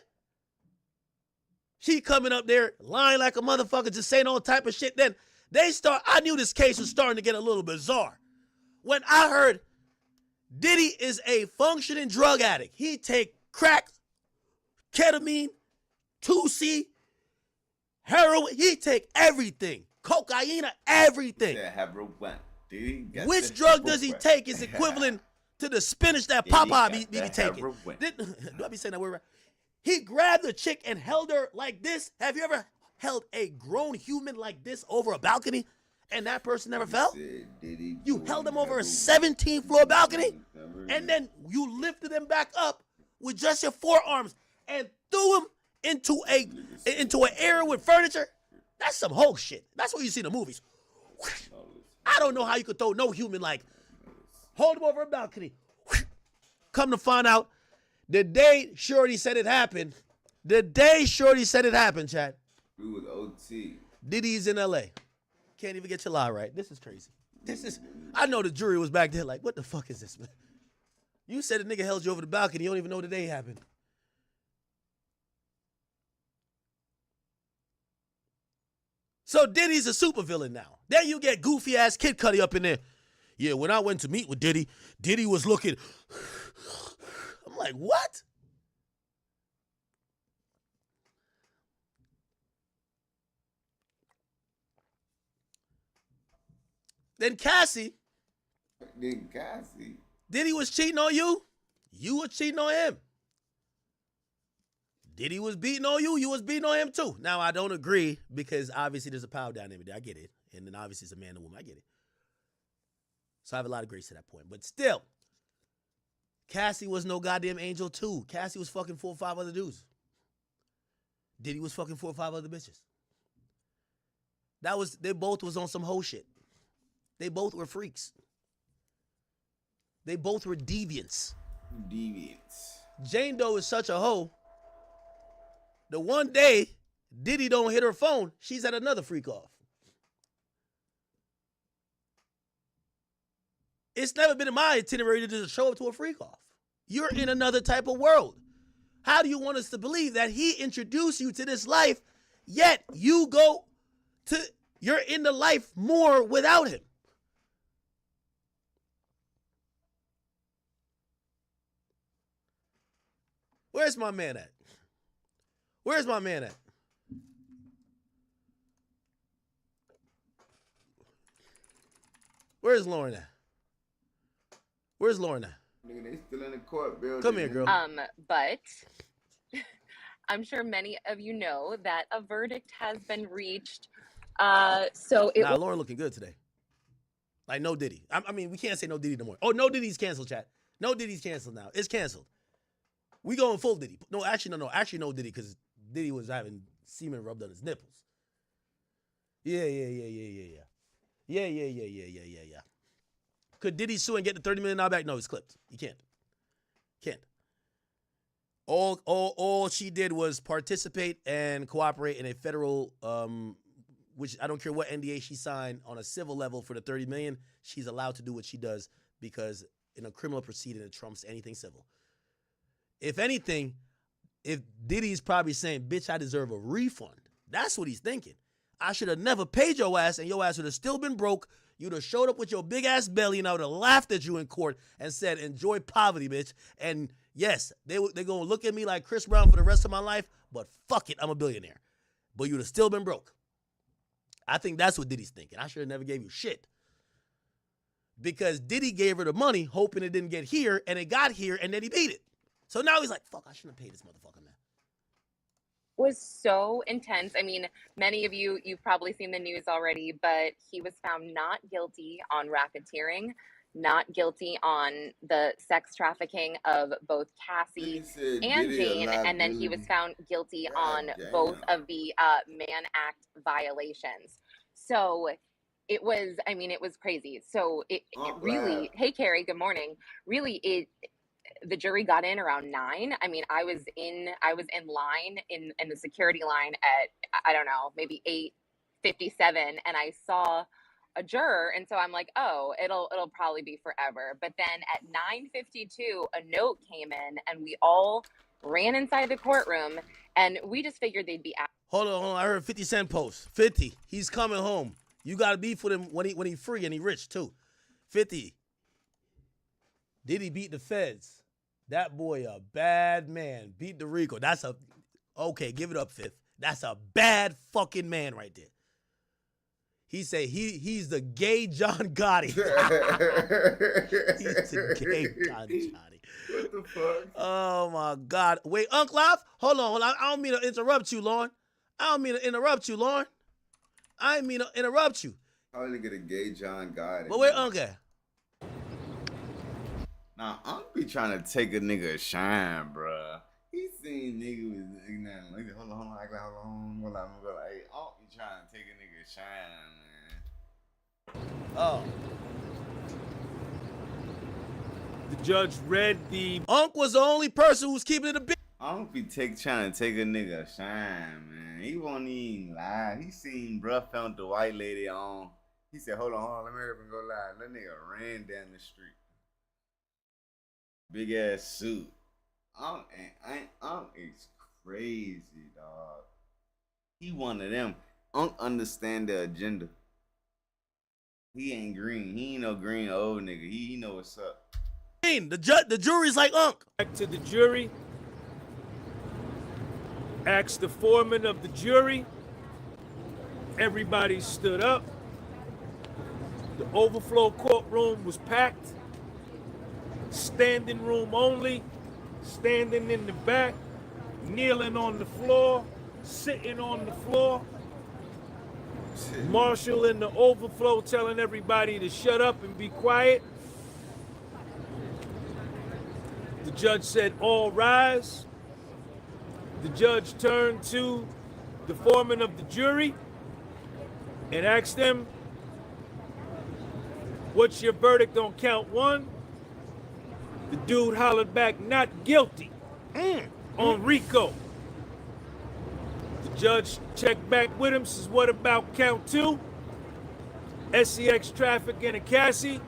She coming up there lying like a motherfucker, just saying all type of shit. Then I knew this case was starting to get a little bizarre. When I heard Diddy is a functioning drug addict. He take crack, ketamine, 2C, heroin. He take everything. Cocaine, everything. Yeah, heroin. Which drug does he take is equivalent to the spinach that Papa be taking? Do I be saying that word right? He grabbed a chick and held her like this. Have you ever held a grown human like this over a balcony and that person never fell? You held them over a 17th floor balcony and then you lifted them back up with just your forearms and threw them into an area with furniture. That's some Hulk shit. That's what you see in the movies. I don't know how you could throw no human like hold him over a balcony. Come to find out, the day Shorty said it happened, Chad. We was OT. Diddy's in LA. Can't even get your lie right. This is crazy. I know the jury was back there like, what the fuck is this, man? You said a nigga held you over the balcony. You don't even know the day happened. So Diddy's a supervillain now. Then you get goofy ass Kid Cudi up in there. Yeah, when I went to meet with Diddy, Diddy was looking. I'm like, what? Then Cassie. Diddy was cheating on you. You were cheating on him. Diddy was beating on you. You was beating on him too. Now, I don't agree because obviously there's a power dynamic there. I get it. And then obviously it's a man and woman. I get it. So I have a lot of grace to that point. But still, Cassie was no goddamn angel too. Cassie was fucking 4 or 5 other dudes. Diddy was fucking 4 or 5 other bitches. They both was on some hoe shit. They both were freaks. They both were deviants. Jane Doe is such a hoe. The one day Diddy don't hit her phone, she's at another freak off. It's never been in my itinerary to just show up to a freak off. You're in another type of world. How do you want us to believe that he introduced you to this life, yet you're in the life more without him? Where's my man at? Where's my man at? Where's Lauren at? Where's Lauren at? Nigga, they still in the court building. Come here, girl. But I'm sure many of you know that a verdict has been reached. Lauren looking good today. Like no Diddy. I mean, we can't say no Diddy no more. Oh, no Diddy's canceled, chat. No Diddy's canceled now. It's canceled. We going full Diddy. No, actually, no. Actually, no Diddy because Diddy was having semen rubbed on his nipples. Yeah. Could Diddy sue and get the $30 million back? No, it's clipped. You can't. All she did was participate and cooperate in a federal, which I don't care what NDA she signed on a civil level for the $30 million. She's allowed to do what she does because in a criminal proceeding, it trumps anything civil. If anything, if Diddy's probably saying, bitch, I deserve a refund. That's what he's thinking. I should have never paid your ass and your ass would have still been broke. You'd have showed up with your big ass belly and I would have laughed at you in court and said, enjoy poverty, bitch. And yes, they're going to look at me like Chris Brown for the rest of my life, but fuck it, I'm a billionaire. But you'd have still been broke. I think that's what Diddy's thinking. I should have never gave you shit. Because Diddy gave her the money hoping it didn't get here and it got here and then he beat it. So now he's like, fuck, I shouldn't have paid this motherfucker, man. Was so intense. I mean, many of you've probably seen the news already, but he was found not guilty on racketeering, not guilty on the sex trafficking of both Cassie and Jane, and then he was found guilty on both of the Mann Act violations. So it was crazy. So it really, hey Carrie, good morning. Really, the jury got in around 9. I mean, I was in line in the security line at, I don't know, maybe 8:57, and I saw a juror, and so I'm like, oh, it'll probably be forever. But then at 9:52, a note came in, and we all ran inside the courtroom, and we just figured they'd be out. Hold on. I heard 50 Cent post. 50. He's coming home. You got to beef with him when he free and he rich too. 50. Diddy beat the feds. That boy a bad man. Beat the Rico. Okay, give it up, Fifth. That's a bad fucking man right there. He said he's the gay John Gotti. He's the gay John Gotti. What the fuck? Oh my God. Wait, Uncle Live? Hold on. I don't mean to interrupt you, Lauren. I didn't mean to interrupt you. How did he get a gay John Gotti? But where Uncle at? Nah, Unc be trying to take a nigga shine, bruh. He seen nigga with hold on, act like hold on. Hey, Unc be trying to take a nigga shine, man. Oh. The judge read the. Unc was the only person who was keeping it a bit. Unc be trying to take a nigga shine, man. He won't even lie. He seen bruh found the white lady on. He said, hold on, let me hurry up and go live. That nigga ran down the street. Big ass suit. Unc is crazy, dog. He one of them. Unc understand the agenda. He ain't green. He ain't no green old nigga. He know what's up. The jury's like Unc. Back to the jury. Asked the foreman of the jury. Everybody stood up. The overflow courtroom was packed. Standing room only. Standing in the back. Kneeling on the floor. Sitting on the floor. Marshall in the overflow telling everybody to shut up and be quiet. The judge said, all rise. The judge turned to the foreman of the jury and asked them, what's your verdict on count one? The dude hollered back, not guilty on RICO. The judge checked back with him, says, what about count two? SCX traffic in a Cassie.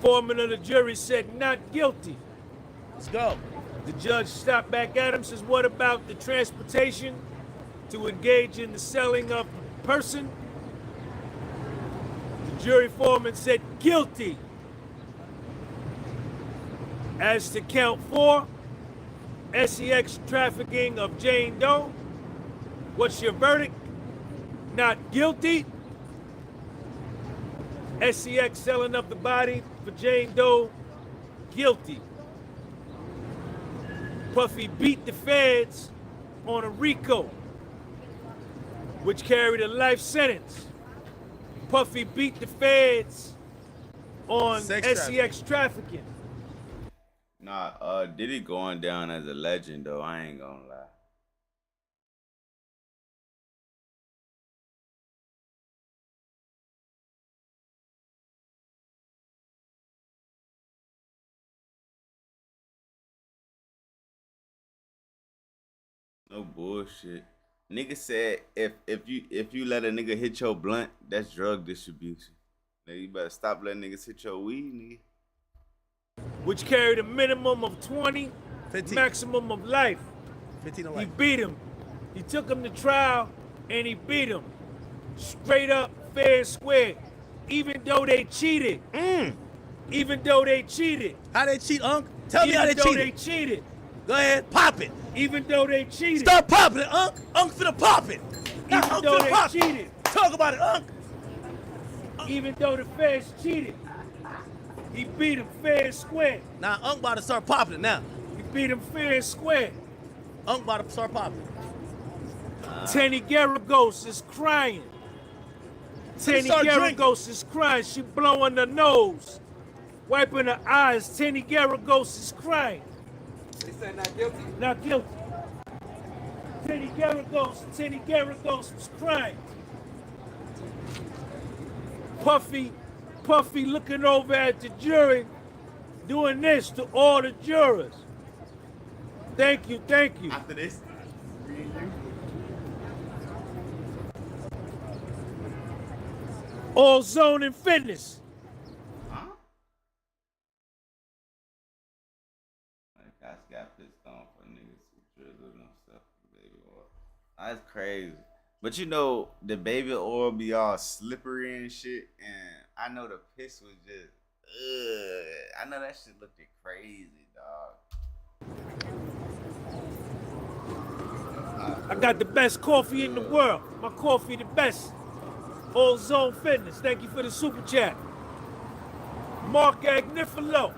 Foreman of the jury said not guilty. Let's go. The judge stopped back at him, says, what about the transportation to engage in the selling of a person? The jury foreman said guilty. As to count four, SEX trafficking of Jane Doe, what's your verdict? Not guilty. SEX selling of the body for Jane Doe, guilty. Puffy beat the feds on a RICO, which carried a life sentence. Puffy beat the feds on SEX trafficking. Nah, Diddy going down as a legend though, I ain't gonna lie. No bullshit. Nigga said if you let a nigga hit your blunt, that's drug distribution. Nigga, you better stop letting niggas hit your weed, nigga. Which carried a minimum of 20, 15. maximum of life. 15 to He life. beat him. He took him to trial and he beat him. Straight up, fair and square. Even though they cheated. Even though they cheated. How they cheat, Unc? Tell me how they Even though cheated. they cheated. Go ahead, pop it. Even though they cheated. Start popping it, Unc. Unc finna pop it. Even Unc though finna they pop it. cheated. Talk about it, Unc. Even though the feds cheated. He beat him fair and square. Now, Unc about to start popping it now. He beat him fair and square. Unc about to start popping it. Tenny Garagos is crying. Tenny start drinking. Garagos is crying. She blowing her nose. Wiping her eyes. Tenny Garagos is crying. They said not guilty? Not guilty. Tenny Garagos was crying. Puffy looking over at the jury, doing this to all the jurors. Thank you. After this, me and you. All Zone and Fitness. Huh? Like, I got pissed on for niggas who drizzling and stuff for baby oil. That's crazy. But you know, the baby oil be all slippery and shit, and I know the piss was just, I know that shit looked crazy, dog. I got the best coffee in the world. My coffee the best. All Zone Fitness. Thank you for the super chat. Mark Agnifilo.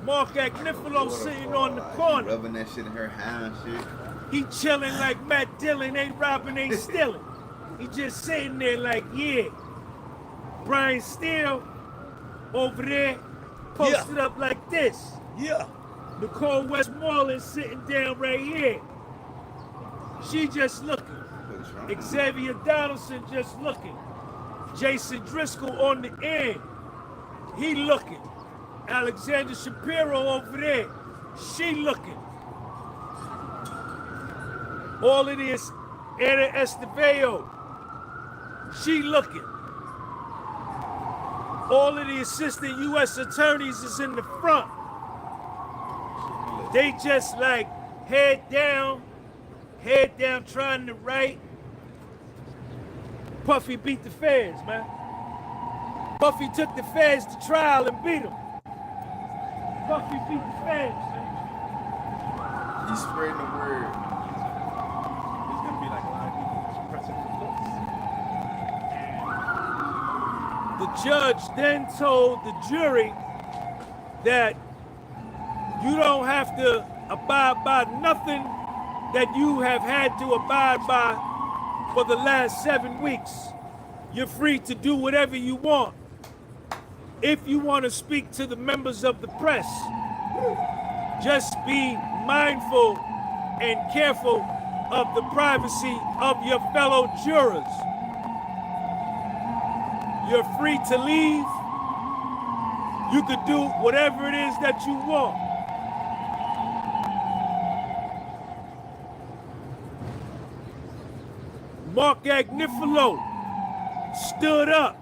Mark Agnifilo sitting on the corner. Rubbing that shit in her hand, shit. He chilling like Matt Dillon, ain't robbing, ain't stealing. He just sitting there like, yeah. Brian Steele over there posted up like this. Yeah. Nicole Westmoreland sitting down right here. She just looking. Xavier Donaldson just looking. Jason Driscoll on the end. He looking. Alexander Shapiro over there. She looking. All of this, Anna Esteveo. She looking. All of the assistant U.S. attorneys is in the front. They just like head down trying to write. Puffy beat the feds, man. Puffy took the feds to trial and beat them. Puffy beat the feds, man. He's spreading the word. There's gonna be like a lot of people pressing for books. The judge then told the jury that you don't have to abide by nothing that you have had to abide by for the last 7 weeks. You're free to do whatever you want. If you want to speak to the members of the press, just be mindful and careful of the privacy of your fellow jurors. You're free to leave. You could do whatever it is that you want. Mark Agnifilo stood up.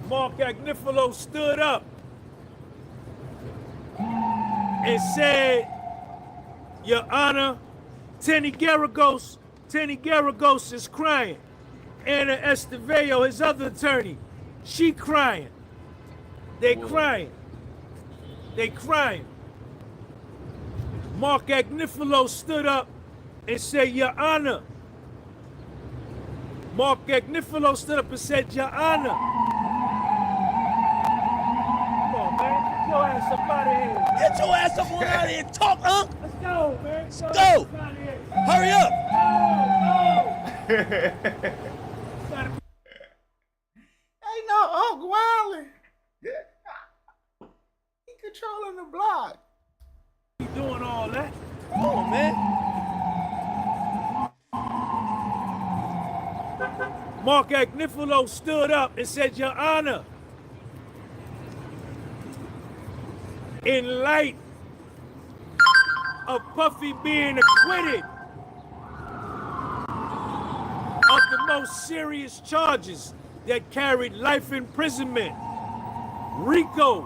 Mark Agnifilo stood up and said, Your Honor, Tenny Garagos is crying. Anna Esteveo, his other attorney, she crying. They crying. They crying. Mark Agnifilo stood up and said, Your Honor. Mark Agnifilo stood up and said, Your Honor. Come on, man. Get your ass up out of here. Get your ass up out of here and talk, huh? Let's go, man. Let's go. Hurry up. Ain't no Uncle Wiley. He controlling the block. He doing all that. Come on, man. Mark Agnifilo stood up and said, Your Honor, in light of Puffy being acquitted of the most serious charges that carried life imprisonment, RICO,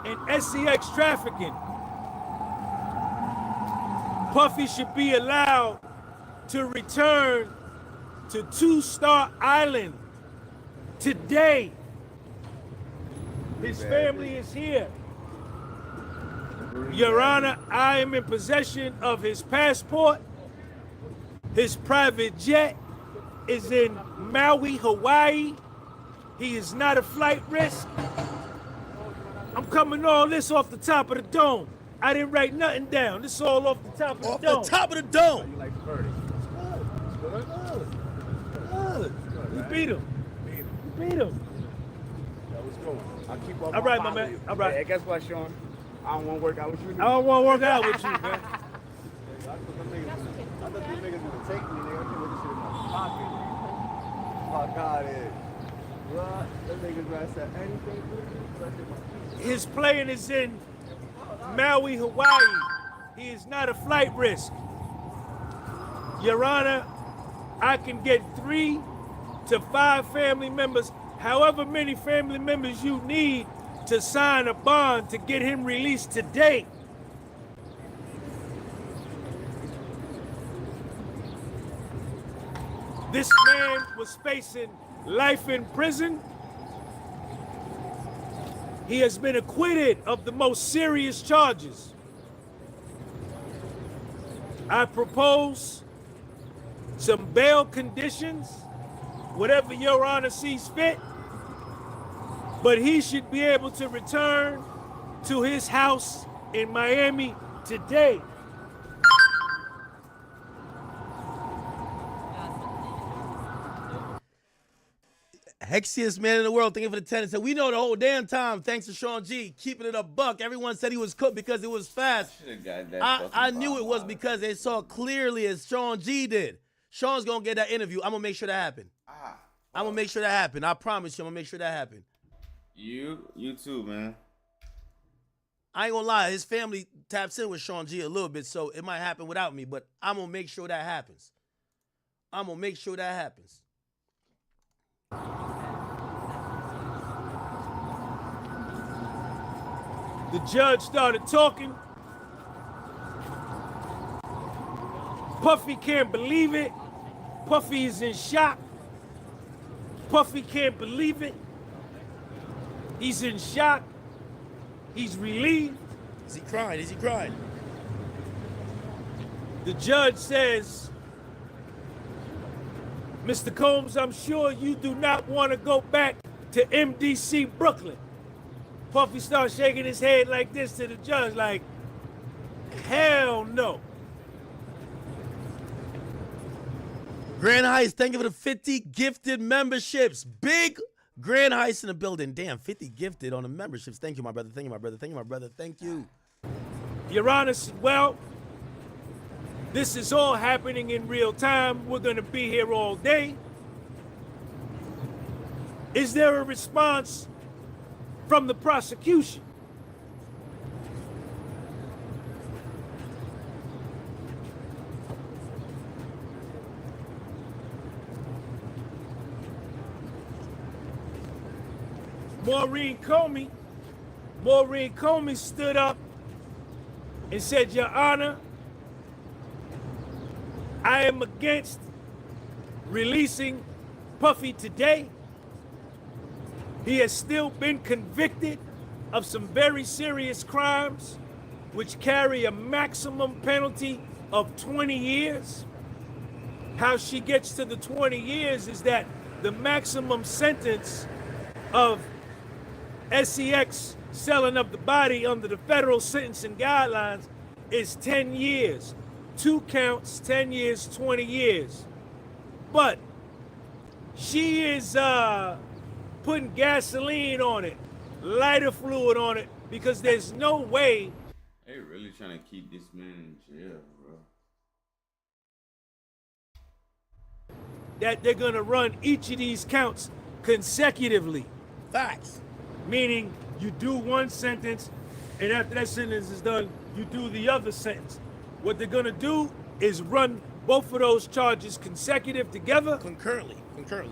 and SEX trafficking, Puffy should be allowed to return to Two-Star Island today. His family is here. Your Honor, I am in possession of his passport. His private jet is in Maui, Hawaii. He is not a flight risk. I'm coming all this off the top of the dome. I didn't write nothing down. This is all off the top of the dome. Off the top of the dome. You like the verdict? We beat him. We beat him. That was cool. I'll keep up. All right, my man. All right. Hey, guess what, Sean? I don't want to work out with you. I don't want to work out with you, man. I thought these niggas would take me, nigga. I can't with this shit in my pocket. Fuck out here. What? Them niggas right said anything. His plane is in Maui, Hawaii. He is not a flight risk. Your Honor, I can get 3 to 5 family members, however many family members you need to sign a bond to get him released today. This man was facing life in prison. He has been acquitted of the most serious charges. I propose some bail conditions, whatever Your Honor sees fit, but he should be able to return to his house in Miami today. Hexiest man in the world, thank you for the 10 and said, we know the whole damn time, thanks to Sean G, keeping it a buck. Everyone said he was cooked because it was fast. I knew it was because they saw clearly as Sean G did. Sean's going to get that interview. I'm going to make sure that happen. I'm going to make sure that happen. I promise you, I'm going to make sure that happen. You too, man. I ain't going to lie. His family taps in with Sean G a little bit, so it might happen without me, but I'm going to make sure that happens. I'm going to make sure that happens. The judge started talking. Puffy can't believe it. Puffy is in shock. Puffy can't believe it. He's in shock. He's relieved. Is he crying? Is he crying? The judge says, Mr. Combs, I'm sure you do not want to go back to MDC Brooklyn. Puffy starts shaking his head like this to the judge, like, hell no. Grand Heist, thank you for the 50 gifted memberships. Big Grand Heist in the building. Damn, 50 gifted on the memberships. Thank you, my brother. Thank you, my brother. Thank you, my brother. Thank you. Your Honor, well, this is all happening in real time. We're going to be here all day. Is there a response from the prosecution? Maureen Comey stood up and said, Your Honor, I am against releasing Puffy today. He has still been convicted of some very serious crimes which carry a maximum penalty of 20 years. How she gets to the 20 years is that the maximum sentence of SEX selling of the body under the federal sentencing guidelines is 10 years. 2 counts, 10 years, 20 years. But she is putting gasoline on it, lighter fluid on it, because there's no way. They really trying to keep this man in jail, bro. That they're gonna run each of these counts consecutively. Facts. Meaning you do one sentence, and after that sentence is done, you do the other sentence. What they're gonna do is run both of those charges consecutive together. Concurrently.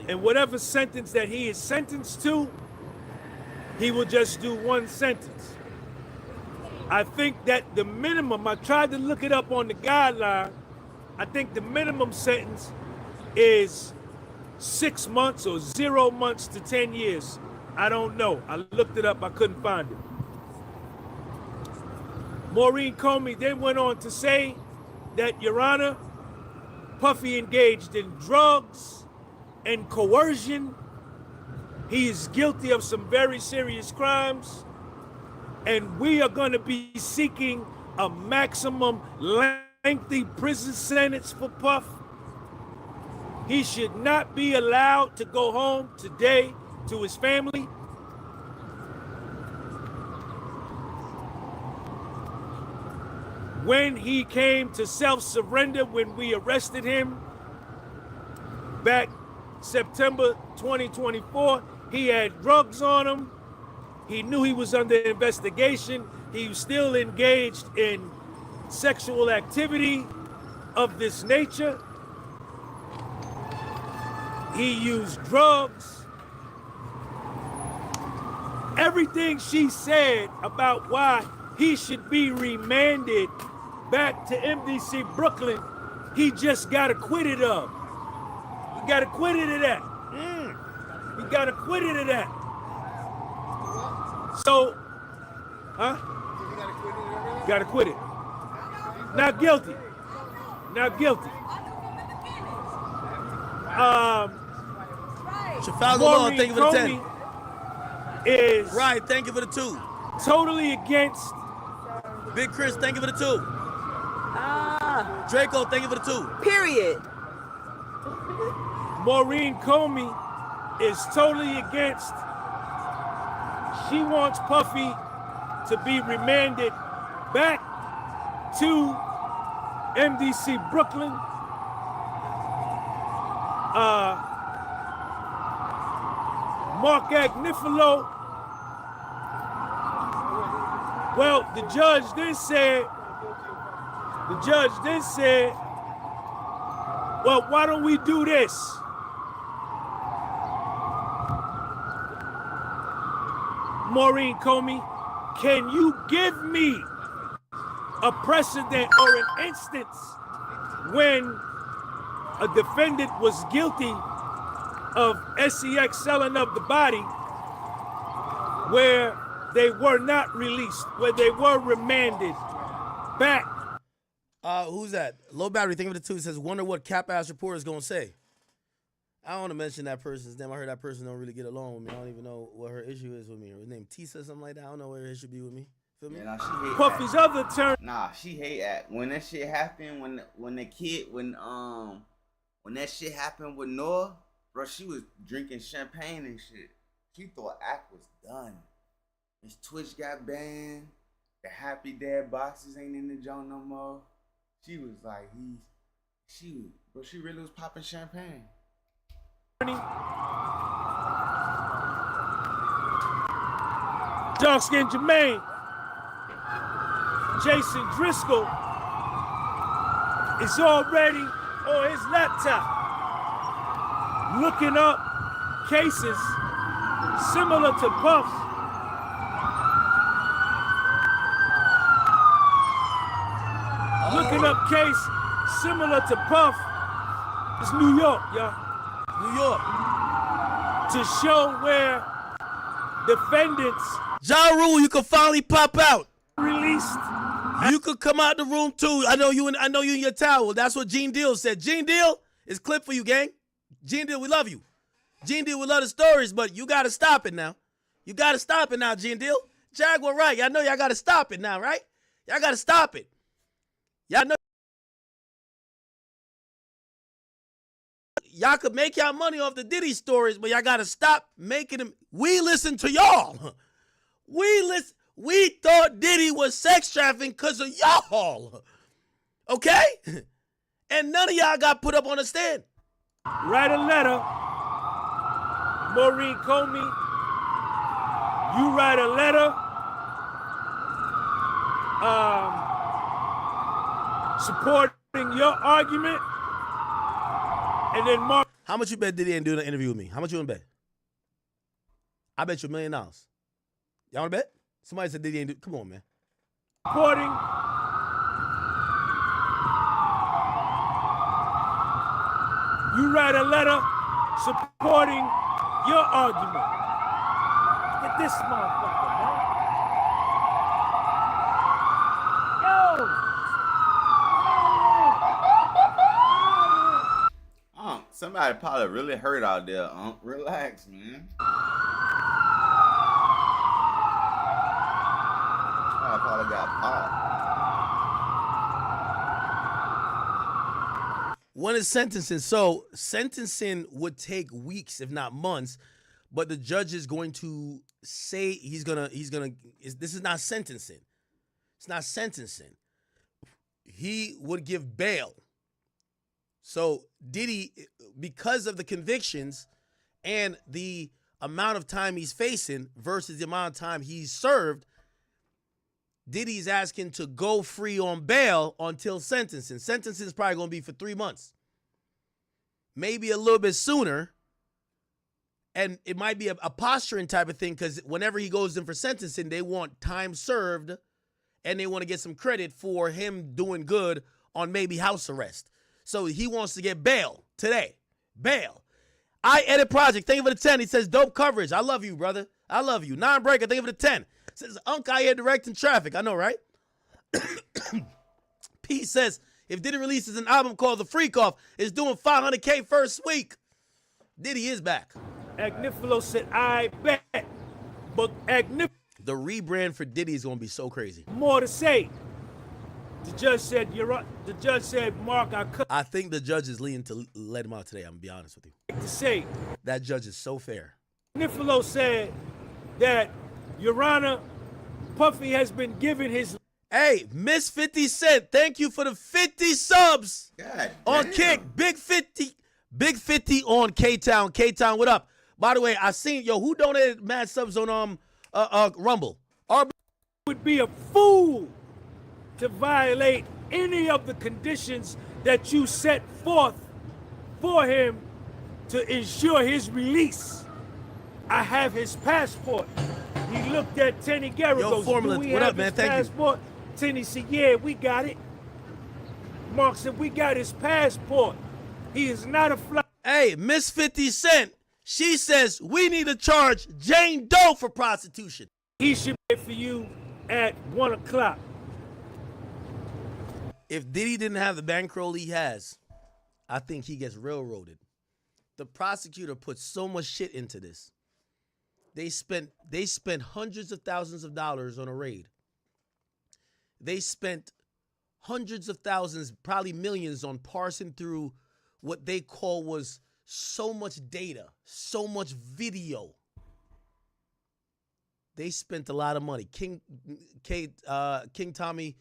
And whatever sentence that he is sentenced to, he will just do one sentence. I think that the minimum, I tried to look it up on the guideline, I think the minimum sentence is 6 months or 0 months to 10 years. I don't know. I looked it up, I couldn't find it. Maureen Comey then went on to say that, Your Honor, Puffy engaged in drugs and coercion. He is guilty of some very serious crimes, and we are going to be seeking a maximum lengthy prison sentence for Puff. He should not be allowed to go home today to his family. When he came to self-surrender, when we arrested him back September 2024, he had drugs on him. He knew he was under investigation. He was still engaged in sexual activity of this nature. He used drugs. Everything she said about why he should be remanded back to MDC Brooklyn, he just got acquitted of. He got acquitted of that. He got acquitted of that. So, huh? Got acquitted. Not guilty. Not guilty. Trafalgar Law, thank you for the 10. Is right, thank you for the 2. Totally against. Big Chris, thank you for the 2. Draco, thank you for the 2. Period. Maureen Comey is totally against. She wants Puffy to be remanded back to MDC Brooklyn. Mark Agnifilo. Well, the judge then said, well, why don't we do this? Maureen Comey, can you give me a precedent or an instance when a defendant was guilty of SEX selling of the body where they were not released, where they were remanded back? Who's that? Low battery, think of the 2. Says, wonder what cap-ass reporter is going to say. I don't want to mention that person's name. I heard that person don't really get along with me. I don't even know what her issue is with me. Her name Tisa or something like that. I don't know where it should be with me. Feel me? Yeah, nah, she hate Puffy's that. other turn. Nah, she hate that. When that shit happened, when that shit happened with Noah, bro, she was drinking champagne and shit. She thought act was done. His Twitch got banned. The Happy Dad boxes ain't in the joint no more. She was like, she really was popping champagne. Dark Skin Jermaine, Jason Driscoll is already on his laptop looking up cases similar to Puff. Looking up case similar to Puff. It's New York, y'all. New York. To show where defendants. Ja Rule, you can finally pop out. Released. You could come out the room too. I know you in your towel. That's what Gene Deal said. Gene Deal is clip for you, gang. Gene Deal, we love you. Gene Deal, we love the stories, but you gotta stop it now. You gotta stop it now, Gene Deal. Jaguar, right? Y'all know y'all gotta stop it now, right? Y'all gotta stop it. Y'all know y'all could make y'all money off the Diddy stories, but y'all gotta stop making them. We listen to y'all. We thought Diddy was sex trafficking because of y'all. Okay? And none of y'all got put up on the stand. Write a letter. Maureen Comey, you write a letter supporting your argument. And then Mark. How much you bet Diddy ain't doing an interview with me? How much you want to bet? I bet you $1 million. Y'all want to bet? Somebody said Diddy ain't do. Come on, man. Supporting. You write a letter supporting your argument. Get this motherfucker, man. Yo! Somebody probably really hurt out there. Relax, man. I probably got popped. When is sentencing? So sentencing would take weeks, if not months, but the judge is going to say this is not sentencing. It's not sentencing. He would give bail. So Diddy, because of the convictions and the amount of time he's facing versus the amount of time he's served, Diddy's asking to go free on bail until sentencing. Sentencing is probably going to be for 3 months. Maybe a little bit sooner. And it might be a posturing type of thing because whenever he goes in for sentencing, they want time served and they want to get some credit for him doing good on maybe house arrest. So he wants to get bail today. Bail. I Edit Project, thank you for the 10. He says, dope coverage. I love you, brother. I love you. Non-breaker, thank you for the 10. Says, Unc, I here directing traffic. I know, right? P says, If Diddy releases an album called The Freak Off, it's doing 500K first week. Diddy is back. Agnifilo said, I bet. But the rebrand for Diddy is going to be so crazy. More to say. The judge said, the judge said, Mark, I think the judge is leaning to let him out today. I'm going to be honest with you. To say. That judge is so fair. Agnifilo said that, Your Honor, Puffy has been given his... Hey, Miss 50 Cent, thank you for the 50 subs. God on damn. Kick. Big 50 on K-Town. K-Town, what up? By the way, I seen, who donated mad subs on Rumble? Would be a fool to violate any of the conditions that you set forth for him to ensure his release. I have his passport. He looked at Tenny Garrett. Yo, Formula, what up, man? Thank you. Tenny said, yeah, we got it. Mark said, we got his passport. He is not a fly. Hey, Miss 50 Cent, she says we need to charge Jane Doe for prostitution. He should wait for you at 1 o'clock. If Diddy didn't have the bankroll he has, I think he gets railroaded. The prosecutor put so much shit into this. They spent hundreds of thousands of dollars on a raid. They spent hundreds of thousands, probably millions, on parsing through what they call was so much data, so much video. They spent a lot of money. King Tommy,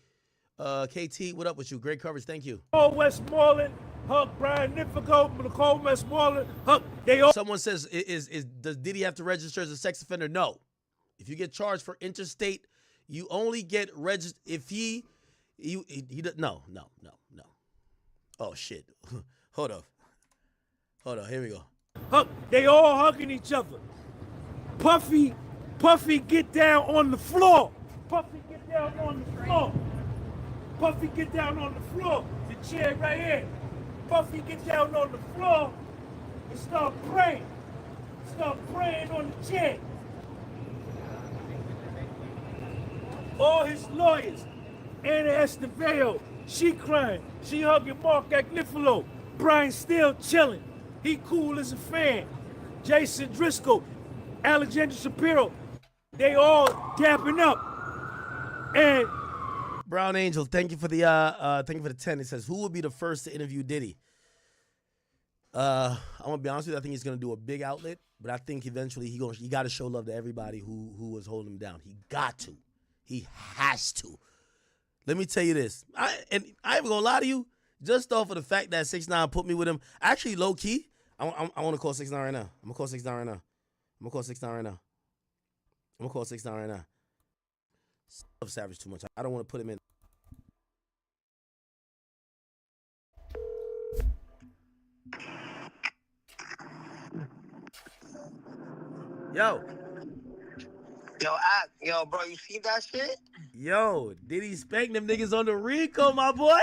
KT, what up with you? Great coverage, thank you. Nicole Westmoreland, Huck, Brian Nifico, Nicole Westmoreland, Huck, they all... Someone says, does Diddy have to register as a sex offender? No. If you get charged for interstate, you only get registered if he no. Oh, shit. Hold on, here we go. Huck, they all hugging each other. Puffy, get down on the floor. Puffy, get down on the floor. Puffy, get down on the floor. The chair right here. Puffy, get down on the floor and start praying. Start praying on the chair. All his lawyers, Anna Esteveo, she crying. She hugging Mark Agnifilo. Brian still chilling. He cool as a fan. Jason Driscoll, Alexander Shapiro, they all dapping up. And Brown Angel, thank you for the 10. It says, who will be the first to interview Diddy? I'm gonna be honest with you, I think he's gonna do a big outlet, but I think eventually he got to show love to everybody who was holding him down. He got to. He has to. Let me tell you this. I ain't even gonna lie to you, just off of the fact that 6ix9ine put me with him. Actually, low key, I want to call 6ix9ine right now. I'm gonna call 6ix9ine right now. Love Savage too much. I don't want to put him in. Yo, bro, you see that shit? Yo, did he spank them niggas on the Rico, my boy?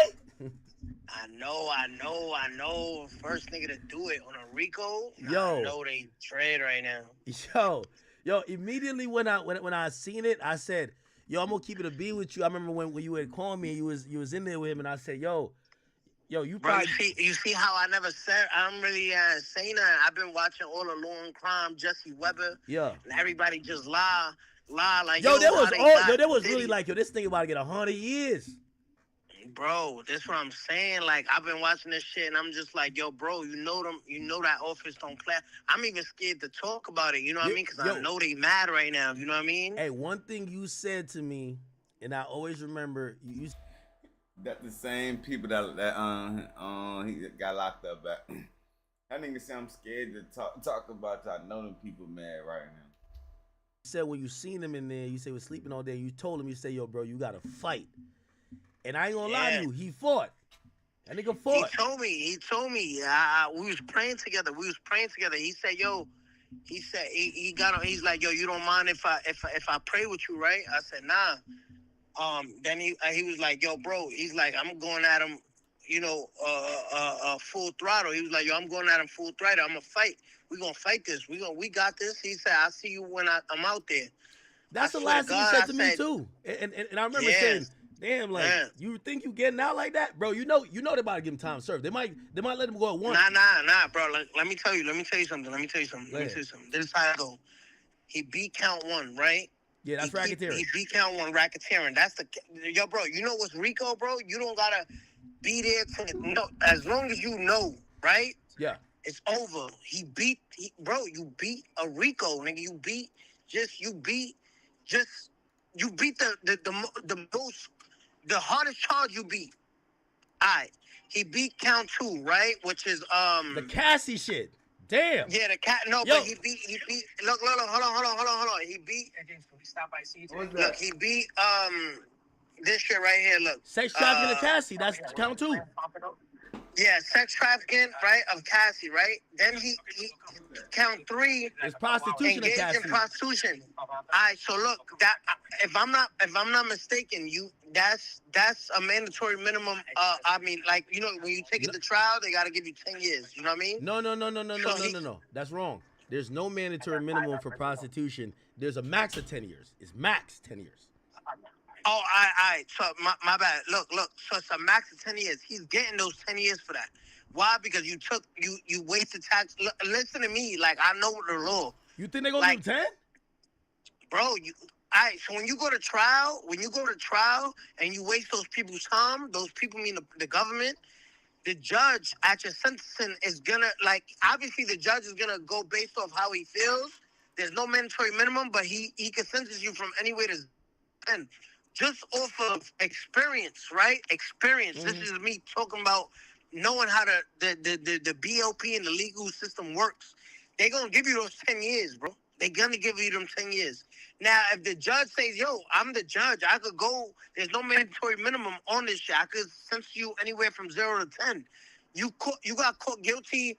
I know. First nigga to do it on a Rico. Yo. I know they trade right now. Yo, immediately when I seen it, I said, yo, I'm gonna keep it a beat with you. I remember when you had called me and you was in there with him, and I said, yo, you Bro, probably... you see how I never said, I'm really saying that. I've been watching all the Law and Crime, Jesse Weber. Yeah. And everybody just lie like, there was really like, this thing about to get 100 years. Bro, that's what I'm saying. Like, I've been watching this shit, and I'm just like, yo, bro, you know that office don't play. I'm even scared to talk about it, you know what I mean? Because I know they mad right now, you know what I mean? Hey, one thing you said to me, and I always remember, you that the same people that he got locked up at. That nigga say I'm scared to talk about it. I know them people mad right now. You said when you seen him in there, you say he was sleeping all day, you told him, you say, yo, bro, you gotta fight. And I ain't gonna lie to you, he fought. That nigga fought. He told me. We was praying together. He said, yo, he's like, yo, you don't mind if I pray with you, right? I said, nah. Then he was like, yo, bro, he's like, I'm going at him, full throttle. He was like, yo, I'm going at him full throttle. I'm gonna fight. We gonna fight this. We got this. He said, I'll see you when I'm out there. That's the last thing you said to me too. And I remember saying, Damn, like you think you getting out like that, bro? You know they about to give him time served. They might let him go at once. Nah, bro. Let me tell you something. This is how it go. He beat count 1, right? Yeah, that's racketeering. He beat count 1 racketeering. That's bro. You know what's RICO, bro? You don't gotta be there to know. As long as you know, right? Yeah. It's over. Bro. You beat a RICO, nigga. You beat the hardest charge you beat. All right. He beat count 2, right? Which is the Cassie shit. Damn. Yeah, the cat. No, but he beat. Look. Hold on. He beat. Look, he beat this shit right here. Look. Sex trafficking of Cassie. That's count 2. Yeah, sex trafficking, right, of Cassie, right? Then he count 3 is prostitution of Cassie. Engaged in prostitution. All right, so look, that if I'm not mistaken, that's a mandatory minimum. I mean, like, you know, when you take it to trial, they gotta give you 10 years. You know what I mean? No. That's wrong. There's no mandatory minimum for prostitution. There's a max of 10 years. It's max 10 years. Oh, all right. So my bad. Look. So it's a max of 10 years. He's getting those 10 years for that. Why? Because you wasted tax. Listen to me. Like, I know the law. You think they're gonna do 10? Bro, all right. So when you go to trial and you waste those people's time, those people mean the government. The judge at your sentencing is gonna, like, obviously the judge is gonna go based off how he feels. There's no mandatory minimum, but he can sentence you from anywhere to 10. Just off of experience, right? Experience. Mm-hmm. This is me talking about knowing how the BOP and the legal system works. They're going to give you those 10 years, bro. They're going to give you them 10 years. Now, if the judge says, yo, I'm the judge, I could go, there's no mandatory minimum on this shit. I could sentence you anywhere from 0 to 10. You got caught guilty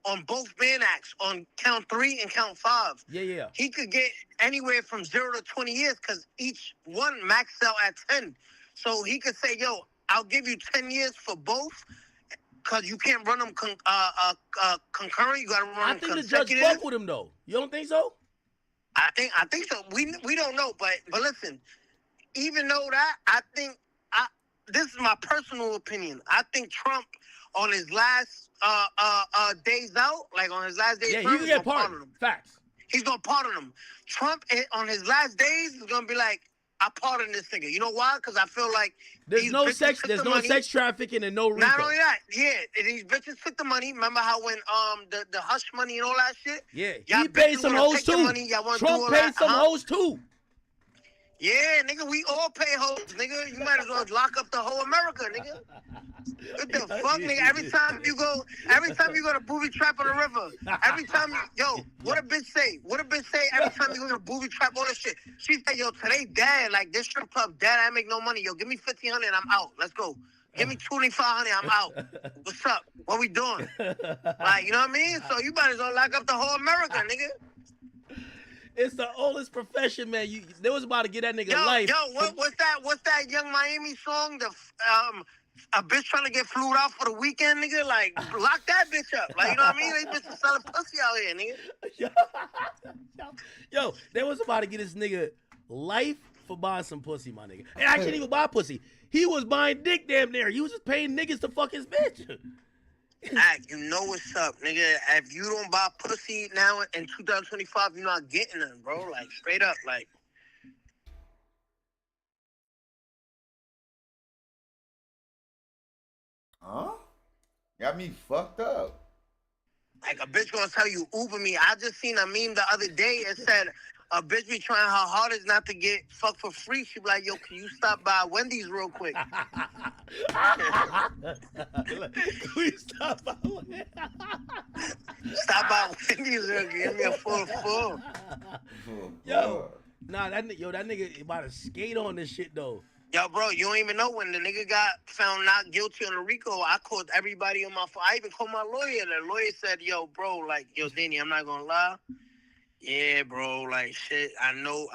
on both Mann Acts, on count 3 and count 5. Yeah. He could get anywhere from 0 to 20 years because each one maxed out at 10. So he could say, yo, I'll give you 10 years for both because you can't run them concurrent. You got to run them consecutive. I think the judge fuck with him, though. You don't think so? I think so. We don't know, but listen, even though that, I think, this is my personal opinion. I think Trump on his last days out, like on his last days, yeah, he can get pardoned. Facts. He's gonna pardon him. Trump on his last days is gonna be like, I pardon this nigga. You know why? Because I feel like there's no sex trafficking and no RICO. Not only that, these bitches took the money. Remember how when the hush money and all that shit? Yeah, he paid some hoes too. Trump paid some hoes too. Yeah, nigga, we all pay hoes, nigga. You might as well lock up the whole America, nigga. What the fuck, nigga? Every time you go to booby trap on the river, every time what a bitch say? Every time you go to booby trap, all this shit. She said, yo, today dead, like this strip club dead, I make no money. Yo, give me $1,500 and I'm out. Let's go. Give me $2,500, I'm out. What's up? What we doing? Like, you know what I mean? So you might as well lock up the whole America, nigga. It's the oldest profession, man. They was about to get that nigga life. What's that Young Miami song? A bitch trying to get flued out for the weekend, nigga. Like, lock that bitch up. Like, you know what I mean? They bitches selling pussy out here, nigga. Yo, they was about to get this nigga life for buying some pussy, my nigga. And I can't even buy pussy. He was buying dick damn near. He was just paying niggas to fuck his bitch. You know what's up, nigga. If you don't buy pussy now in 2025, you're not getting them, bro. Like, straight up, like. Huh? Got me fucked up. Like, a bitch gonna tell you, Uber me. I just seen a meme the other day. It said, a bitch be trying her hardest not to get fucked for free. She be like, yo, can you stop by Wendy's real quick? Please stop by Wendy's real quick. Give me a full. Yo, that nigga about to skate on this shit, though. Yo, bro, you don't even know when the nigga got found not guilty on the RICO. I called everybody on my phone. I even called my lawyer. The lawyer said, yo, bro, like, yo, Danny, I'm not gonna lie. Yeah, bro, like, shit, I know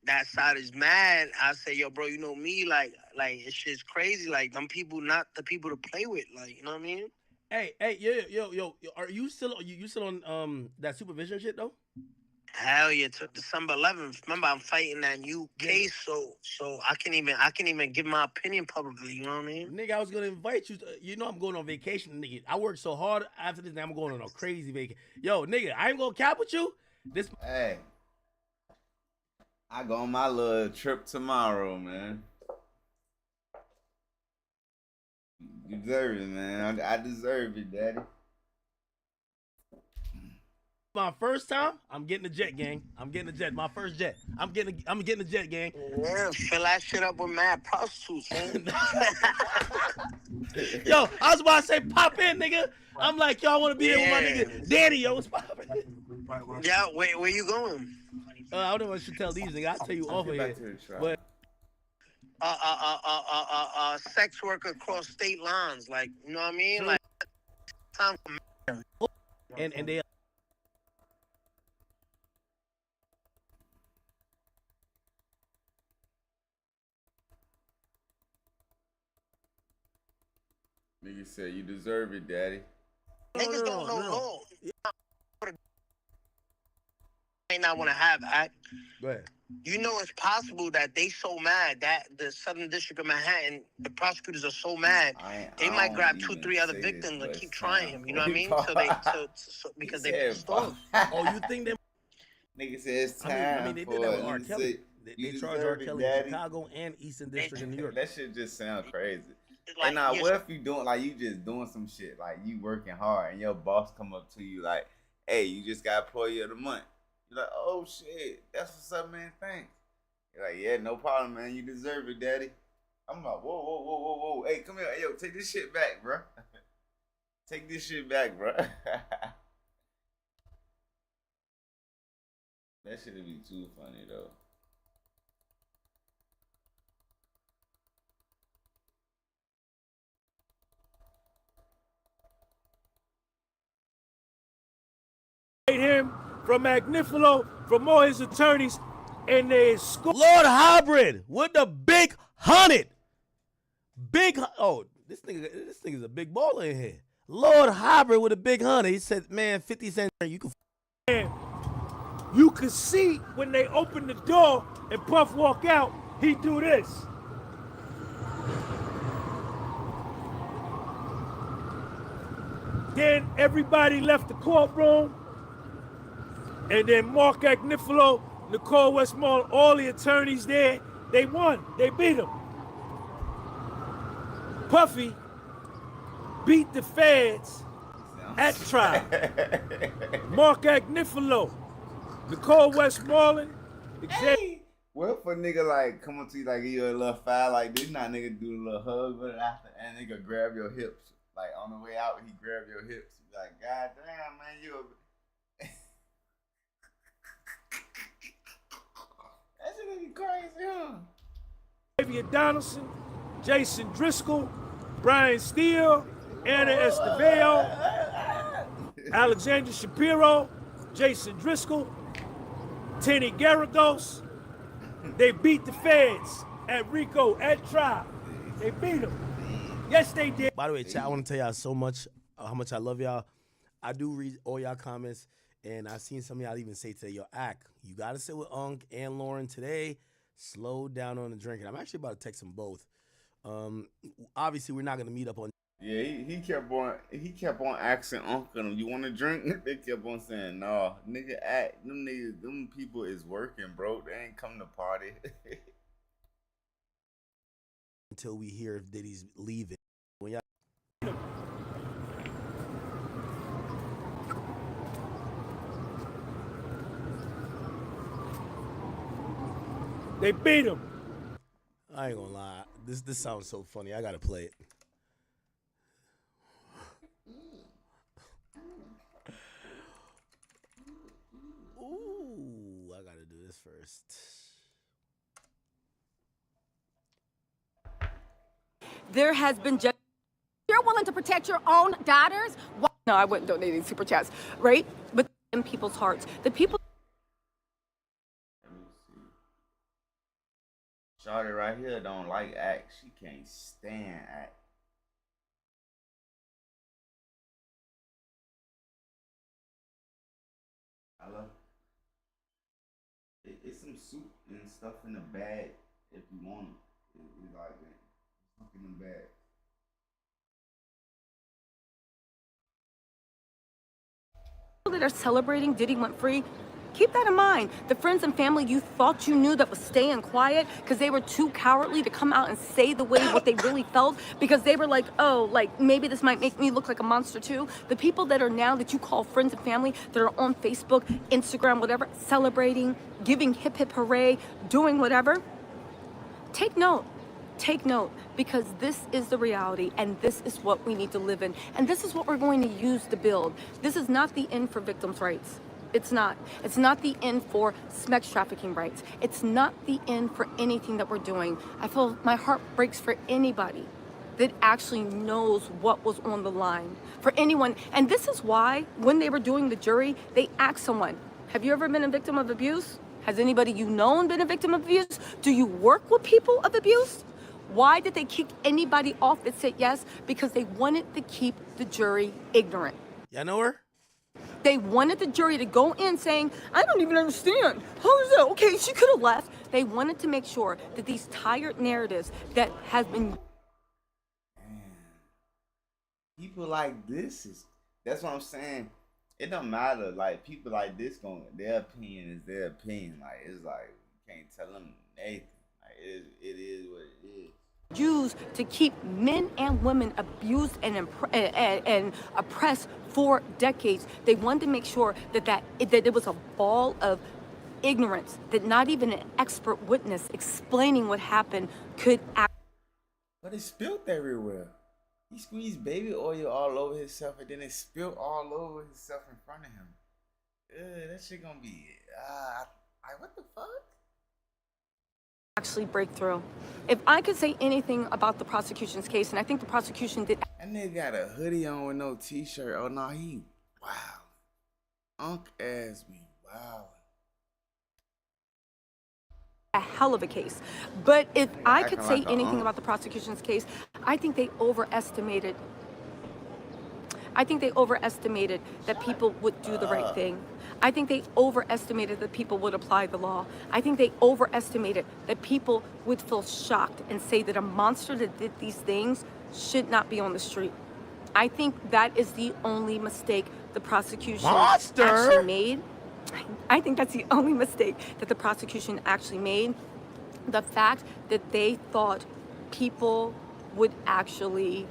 that side is mad. I say, yo, bro, you know me, like, it's shit's crazy. Like, them people not the people to play with, like, you know what I mean? Hey, yo, are you still on that supervision shit though? Hell yeah, to December 11th. Remember, I'm fighting that new case, so I can even give my opinion publicly. You know what I mean? Nigga, I was gonna invite you. You know I'm going on vacation, nigga. I worked so hard after this. Now I'm going on a crazy vacation. Yo, nigga, I ain't gonna cap with you. This. Hey, I go on my little trip tomorrow, man. You deserve it, man. I deserve it, daddy. My first time, I'm getting a jet, gang. I'm getting a jet. My first jet. I'm getting a jet, gang. Yeah, fill that shit up with mad prostitutes, man. Yo, I was about to say pop in, nigga. I'm like, yo, I want to be there with my nigga Danny. Yo, what's poppin'? Yeah, where you going? I don't know what I should tell these niggas. I'll tell you over here. But Sex worker across state lines, like, you know what I mean? Like, time for and they. Nigga said you deserve it, daddy. Niggas don't know law. Might not want to have act. Go ahead. You know it's possible that they so mad that the Southern District of Manhattan, the prosecutors are so mad, they might grab 2-3 other victims and keep trying him. You know what I mean? Because they pissed off. Oh, you think they? Nigga said it's time. I mean they did that with R. Kelly. They charged R. Kelly in Chicago and Eastern District in New York. That shit just sound crazy. Like, and now, what if you doing like you just doing some shit, like you working hard, and your boss come up to you like, "Hey, you just got employee of the month." You're like, "Oh shit, that's what's up, man. Thanks." You're like, "Yeah, no problem, man. You deserve it, daddy." I'm like, "Whoa. Hey, come here. Hey, yo, take this shit back, bro. Take this shit back, bro." That shit'd be too funny though. Him from Magnifilo, from all his attorneys, and they Lord Hybrid with the big 100. This nigga's a big baller in here. Lord Hybrid with a big 100. He said, man, 50 cents. You could see when they open the door and Puff walk out, he do this. Then everybody left the courtroom. And then Mark Agnifilo, Nicole Westmoreland, all the attorneys there, they won. They beat him. Puffy beat the feds at trial. Mark Agnifilo, Nicole Westmoreland. Hey, what if a nigga like come up to you like give you a little file like this? Not nigga do a little hug, but after and nigga grab your hips like on the way out he grab your hips. You like, God damn, man, you. That shit be crazy, huh? Xavier Donaldson, Jason Driscoll, Brian Steele, Anna Esteveo, Alexander Shapiro, Jason Driscoll, Tenny Garagos. They beat the feds at Rico at trial. They beat them. Yes, they did. By the way, chat, I want to tell y'all so much how much I love y'all. I do read all y'all comments. And I've seen some of y'all even say today, yo, Ack, you got to sit with Unc and Lauren today. Slow down on the drinking. I'm actually about to text them both. Obviously, we're not going to meet up on. Yeah, he kept on asking Uncle, you want to drink? They kept on saying, no, nigga, Ack, them people is working, bro. They ain't come to party. Until we hear if Diddy's leaving. When y'all. They beat him. I ain't gonna lie. This sounds so funny. I gotta play it. Ooh, I gotta do this first. There has been just. You're willing to protect your own daughters? No, I wouldn't donate any super chats, right? But in people's hearts, the people. Shawty right here don't like Act. She can't stand Act. Hello? soup and stuff in the bag if you want it. It's like that. Stuff in the bag. That are celebrating Diddy went free, keep that in mind. The friends and family you thought you knew that was staying quiet because they were too cowardly to come out and say the way what they really felt because they were like, oh, like maybe this might make me look like a monster too. The people that are now that you call friends and family that are on Facebook, Instagram, whatever, celebrating, giving hip hip hooray, doing whatever, take note. Take note, because this is the reality and this is what we need to live in. And this is what we're going to use to build. This is not the end for victims' rights. It's not. It's not the end for sex trafficking rights. It's not the end for anything that we're doing. I feel my heart breaks for anybody that actually knows what was on the line. For anyone. And this is why when they were doing the jury, they asked someone, have you ever been a victim of abuse? Has anybody you known been a victim of abuse? Do you work with people of abuse? Why did they kick anybody off that said yes? Because they wanted to keep the jury ignorant. Y'all know her? They wanted the jury to go in saying, I don't even understand. How is that? Okay, she could have left. They wanted to make sure that these tired narratives that has been... Man, people like this is... That's what I'm saying. It don't matter. Like, people like this, their opinion is their opinion. Like, it's like, you can't tell them anything. Like, it is what it is. Used to keep men and women abused and oppressed for decades. They wanted to make sure that it was a ball of ignorance, that not even an expert witness explaining what happened could act. But it spilled everywhere. He squeezed baby oil all over himself and then it spilled all over himself in front of him. That shit gonna be, what the fuck? Actually break through. If I could say anything about the prosecution's case, and I think the prosecution did. That nigga got a hoodie on with no t-shirt. Oh no, he wow. Unk ass me, wow. A hell of a case. But if I could say anything about the prosecution's case, I think they overestimated. I think they overestimated that people would do the right thing. I think they overestimated that people would apply the law. I think they overestimated that people would feel shocked and say that a monster that did these things should not be on the street. I think that is the only mistake the prosecution actually made. I think that's the only mistake that the prosecution actually made. The fact that they thought people would actually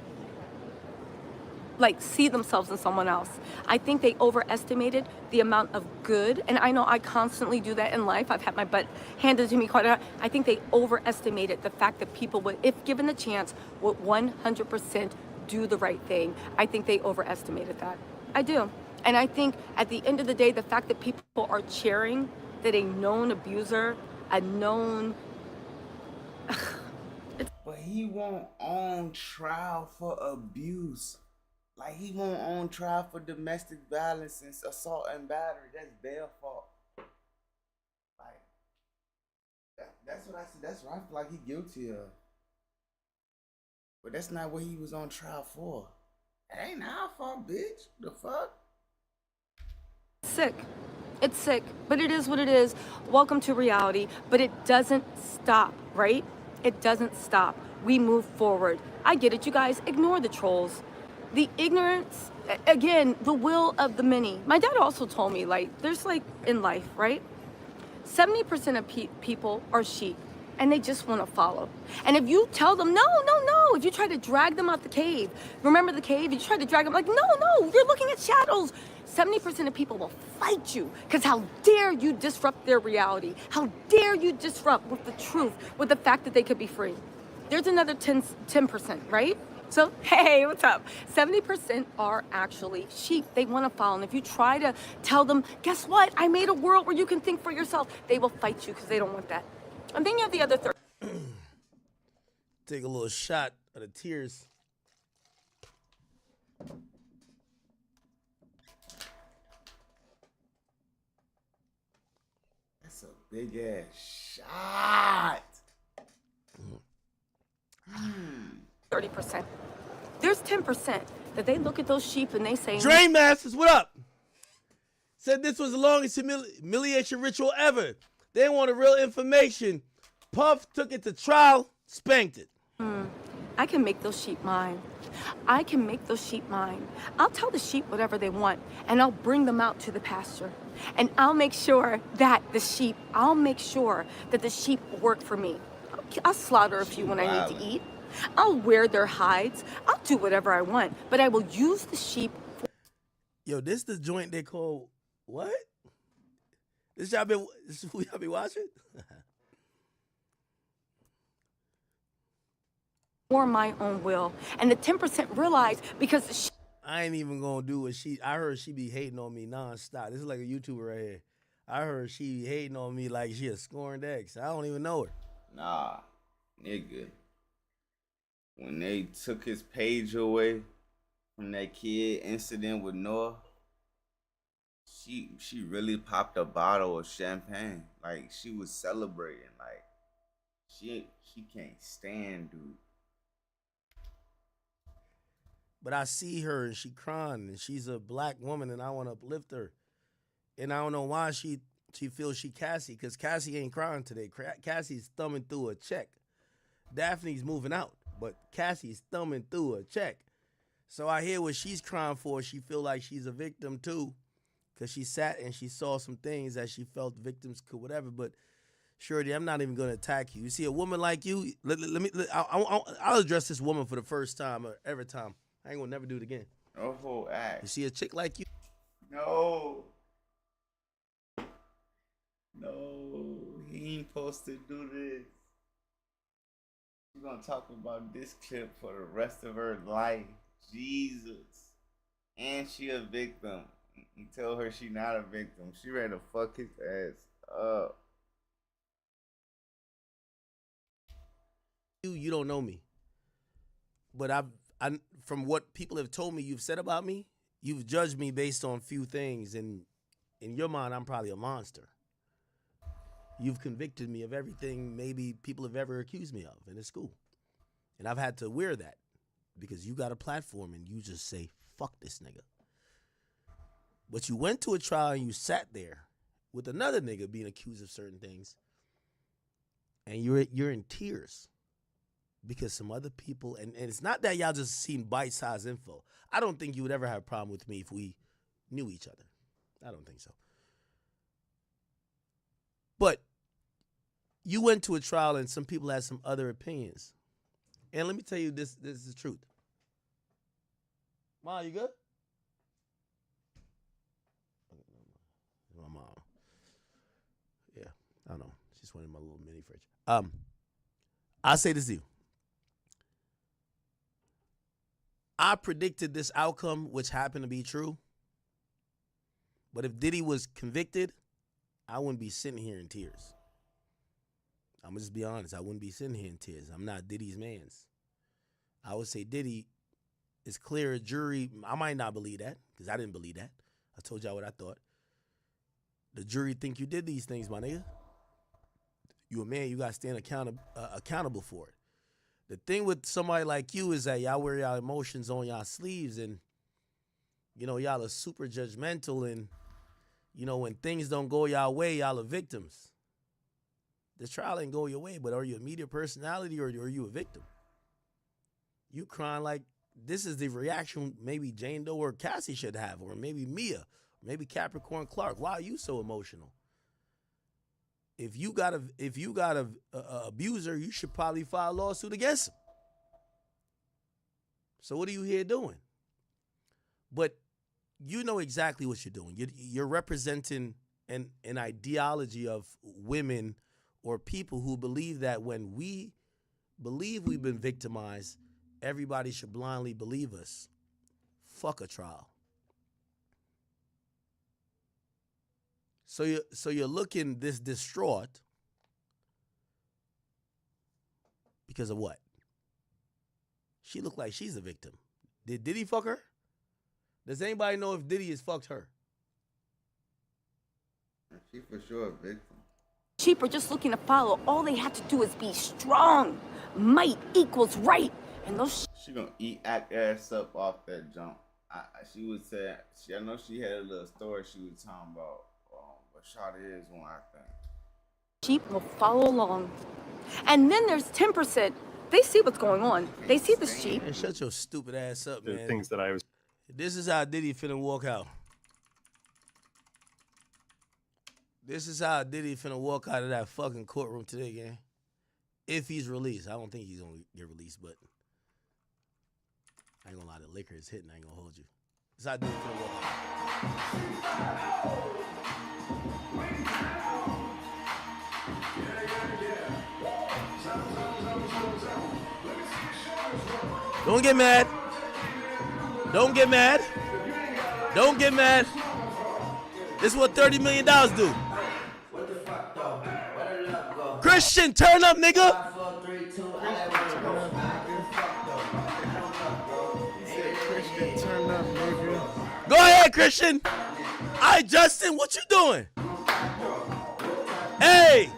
see themselves in someone else. I think they overestimated the amount of good, and I know I constantly do that in life. I've had my butt handed to me quite a lot. I think they overestimated the fact that people would, if given the chance, would 100% do the right thing. I think they overestimated that. I do. And I think at the end of the day, the fact that people are cheering that a known abuser, a known... But he won't on trial for abuse. Like, he won't on trial for domestic violence and assault and battery. That's their fault. Like, that's what I said. That's what I feel like he guilty of. But that's not what he was on trial for. It ain't our fault, bitch. The fuck? Sick. It's sick, but it is what it is. Welcome to reality, but it doesn't stop, right? It doesn't stop. We move forward. I get it, you guys. Ignore the trolls. The ignorance, again, the will of the many. My dad also told me, there's in life, right? 70% of people are sheep, and they just want to follow. And if you tell them, no, if you try to drag them out the cave, remember the cave? You try to drag them, no, you're looking at shadows. 70% of people will fight you, because how dare you disrupt their reality? How dare you disrupt with the truth, with the fact that they could be free? There's another 10%, right? So, hey, what's up? 70% are actually sheep. They want to follow. And if you try to tell them, guess what? I made a world where you can think for yourself, they will fight you because they don't want that. And then you have the other 30. Take a little shot of the tears. That's a big ass shot. 30%. There's 10% that they look at those sheep and they say, Drain Masters, what up? Said this was the longest humiliation ritual ever. They wanted real information. Puff took it to trial, spanked it. I can make those sheep mine. I can make those sheep mine. I'll tell the sheep whatever they want, and I'll bring them out to the pasture. And I'll make sure that the sheep work for me. I'll slaughter a few when I need to eat. I'll wear their hides. I'll do whatever I want, but I will use the sheep. Yo, this the joint they call what? This is who y'all be watching? For my own will. And the 10% realize because the I ain't even gonna do what I heard she be hating on me nonstop. This is like a YouTuber right here. I heard she be hating on me like she a scorned ex. I don't even know her. Nah, nigga. When they took his page away from that kid incident with Noah, she really popped a bottle of champagne. Like, she was celebrating. Like, she can't stand dude. But I see her and she crying and she's a black woman and I want to uplift her. And I don't know why she feels she Cassie, because Cassie ain't crying today. Cassie's thumbing through a check. Daphne's moving out, but Cassie's thumbing through a check. So I hear what she's crying for. She feel like she's a victim too, because she sat and she saw some things that she felt victims could whatever. But Shorty, I'm not even going to attack you. You see a woman like you, I'll address this woman for the first time or every time. I ain't gonna never do it again. Oh, act. You see a chick like you? No, he ain't supposed to do this. She's gonna talk about this clip for the rest of her life. Jesus. And she a victim. He tell her she not a victim. She ready to fuck his ass up. You don't know me. But I from what people have told me you've said about me, you've judged me based on few things, and in your mind, I'm probably a monster. You've convicted me of everything maybe people have ever accused me of, and it's cool. And I've had to wear that because you got a platform and you just say, fuck this nigga. But you went to a trial and you sat there with another nigga being accused of certain things, and you're in tears. Because some other people, and it's not that y'all just seen bite-sized info. I don't think you would ever have a problem with me if we knew each other. I don't think so. But you went to a trial and some people had some other opinions. And let me tell you this is the truth. Ma, you good? My mom. Yeah, I don't know. She's went in my little mini fridge. I say this to you. I predicted this outcome, which happened to be true. But if Diddy was convicted, I wouldn't be sitting here in tears. I'm going to just be honest. I wouldn't be sitting here in tears. I'm not Diddy's mans. I would say Diddy is clear. A jury, I might not believe that because I didn't believe that. I told y'all what I thought. The jury think you did these things, my nigga. You a man, you got to stand accountable for it. The thing with somebody like you is that y'all wear y'all emotions on y'all sleeves, and, you know, y'all are super judgmental, and, you know, when things don't go y'all way, y'all are victims. The trial ain't go your way, but are you a media personality or are you a victim? You crying like this is the reaction maybe Jane Doe or Cassie should have, or maybe Mia, or maybe Capricorn Clark. Why are you so emotional? If you got a abuser, you should probably file a lawsuit against him. So what are you here doing? But you know exactly what you're doing. You're representing an ideology of women or people who believe that when we believe we've been victimized, everybody should blindly believe us. Fuck a trial. So you're looking this distraught because of what? She looked like she's a victim. Did Diddy fuck her? Does anybody know if Diddy has fucked her? She for sure a victim. sheep are just looking to follow. All they have to do is be strong. Might equals right. And those she gonna act ass up off that jump. She would say, I know she had a little story she was talking about. But Shawty is one, I think. sheep will follow along. And then there's 10%. They see what's going on. They see the sheep. Man, shut your stupid ass up, man. Things that I was. This is how Diddy finna walk out. This is how Diddy finna walk out of that fucking courtroom today, gang. If he's released. I don't think he's gonna get released, but I ain't gonna lie, the liquor is hitting. I ain't gonna hold you. This is how Diddy finna walk out. Don't get mad. Don't get mad. Don't get mad. This is what $30 million do. Christian, turn up, nigga. Go ahead, Christian. All right, Justin, what you doing? Hey.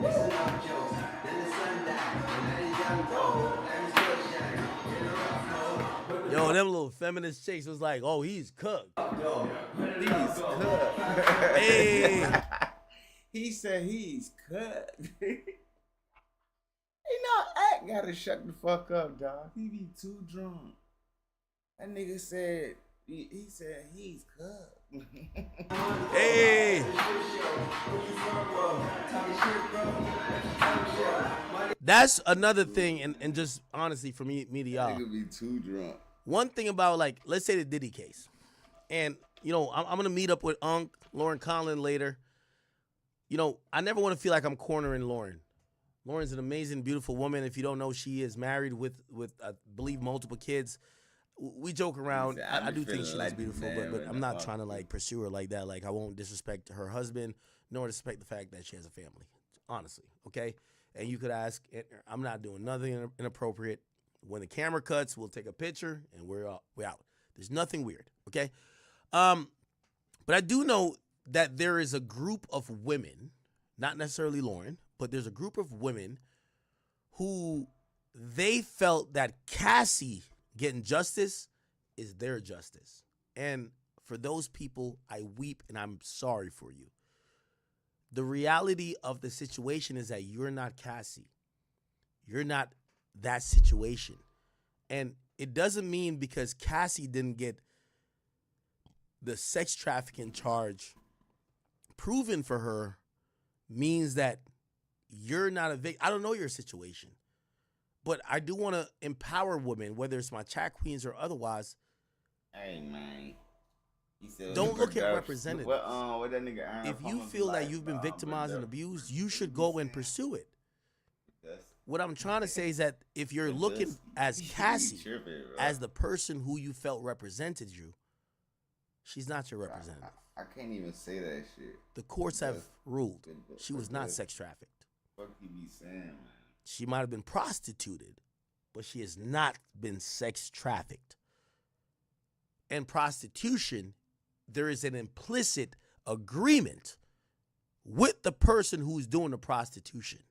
Yo, them little feminist chicks was like, oh, he's cooked. He's cooked. Hey. He said he's cooked. You know, Act gotta shut the fuck up, dog. He be too drunk. That nigga said, he said he's cooked. Hey. That's another thing, and just honestly for me to y'all. Nigga be too drunk. One thing about, like, let's say the Diddy case. And, you know, I'm going to meet up with Lauren Conlon later. You know, I never want to feel like I'm cornering Lauren. Lauren's an amazing, beautiful woman. If you don't know, she is married with I believe, multiple kids. We joke around. I do think she's beautiful, but I'm not trying to, like, pursue her like that. Like, I won't disrespect her husband, nor disrespect the fact that she has a family, honestly, okay? And you could ask, I'm not doing nothing inappropriate. When the camera cuts, we'll take a picture, and we're out. There's nothing weird, okay? But I do know that there is a group of women, not necessarily Lauren, but there's a group of women who they felt that Cassie getting justice is their justice. And for those people, I weep and I'm sorry for you. The reality of the situation is that you're not Cassie. You're not that situation. And it doesn't mean because Cassie didn't get the sex trafficking charge proven for her means that you're not a victim. I don't know your situation, but I do want to empower women, whether it's my chat queens or otherwise. Hey, man. Don't look at representatives. What that nigga Aaron if you feel that you've been victimized and abused, you should go and pursue it. What I'm trying to say is that if you're looking as Cassie, as the person who you felt represented you, she's not your representative. I can't even say that shit. The courts have ruled she was not sex trafficked. What he be saying, man? She might have been prostituted, but she has not been sex trafficked. And prostitution, there is an implicit agreement with the person who's doing the prostitution.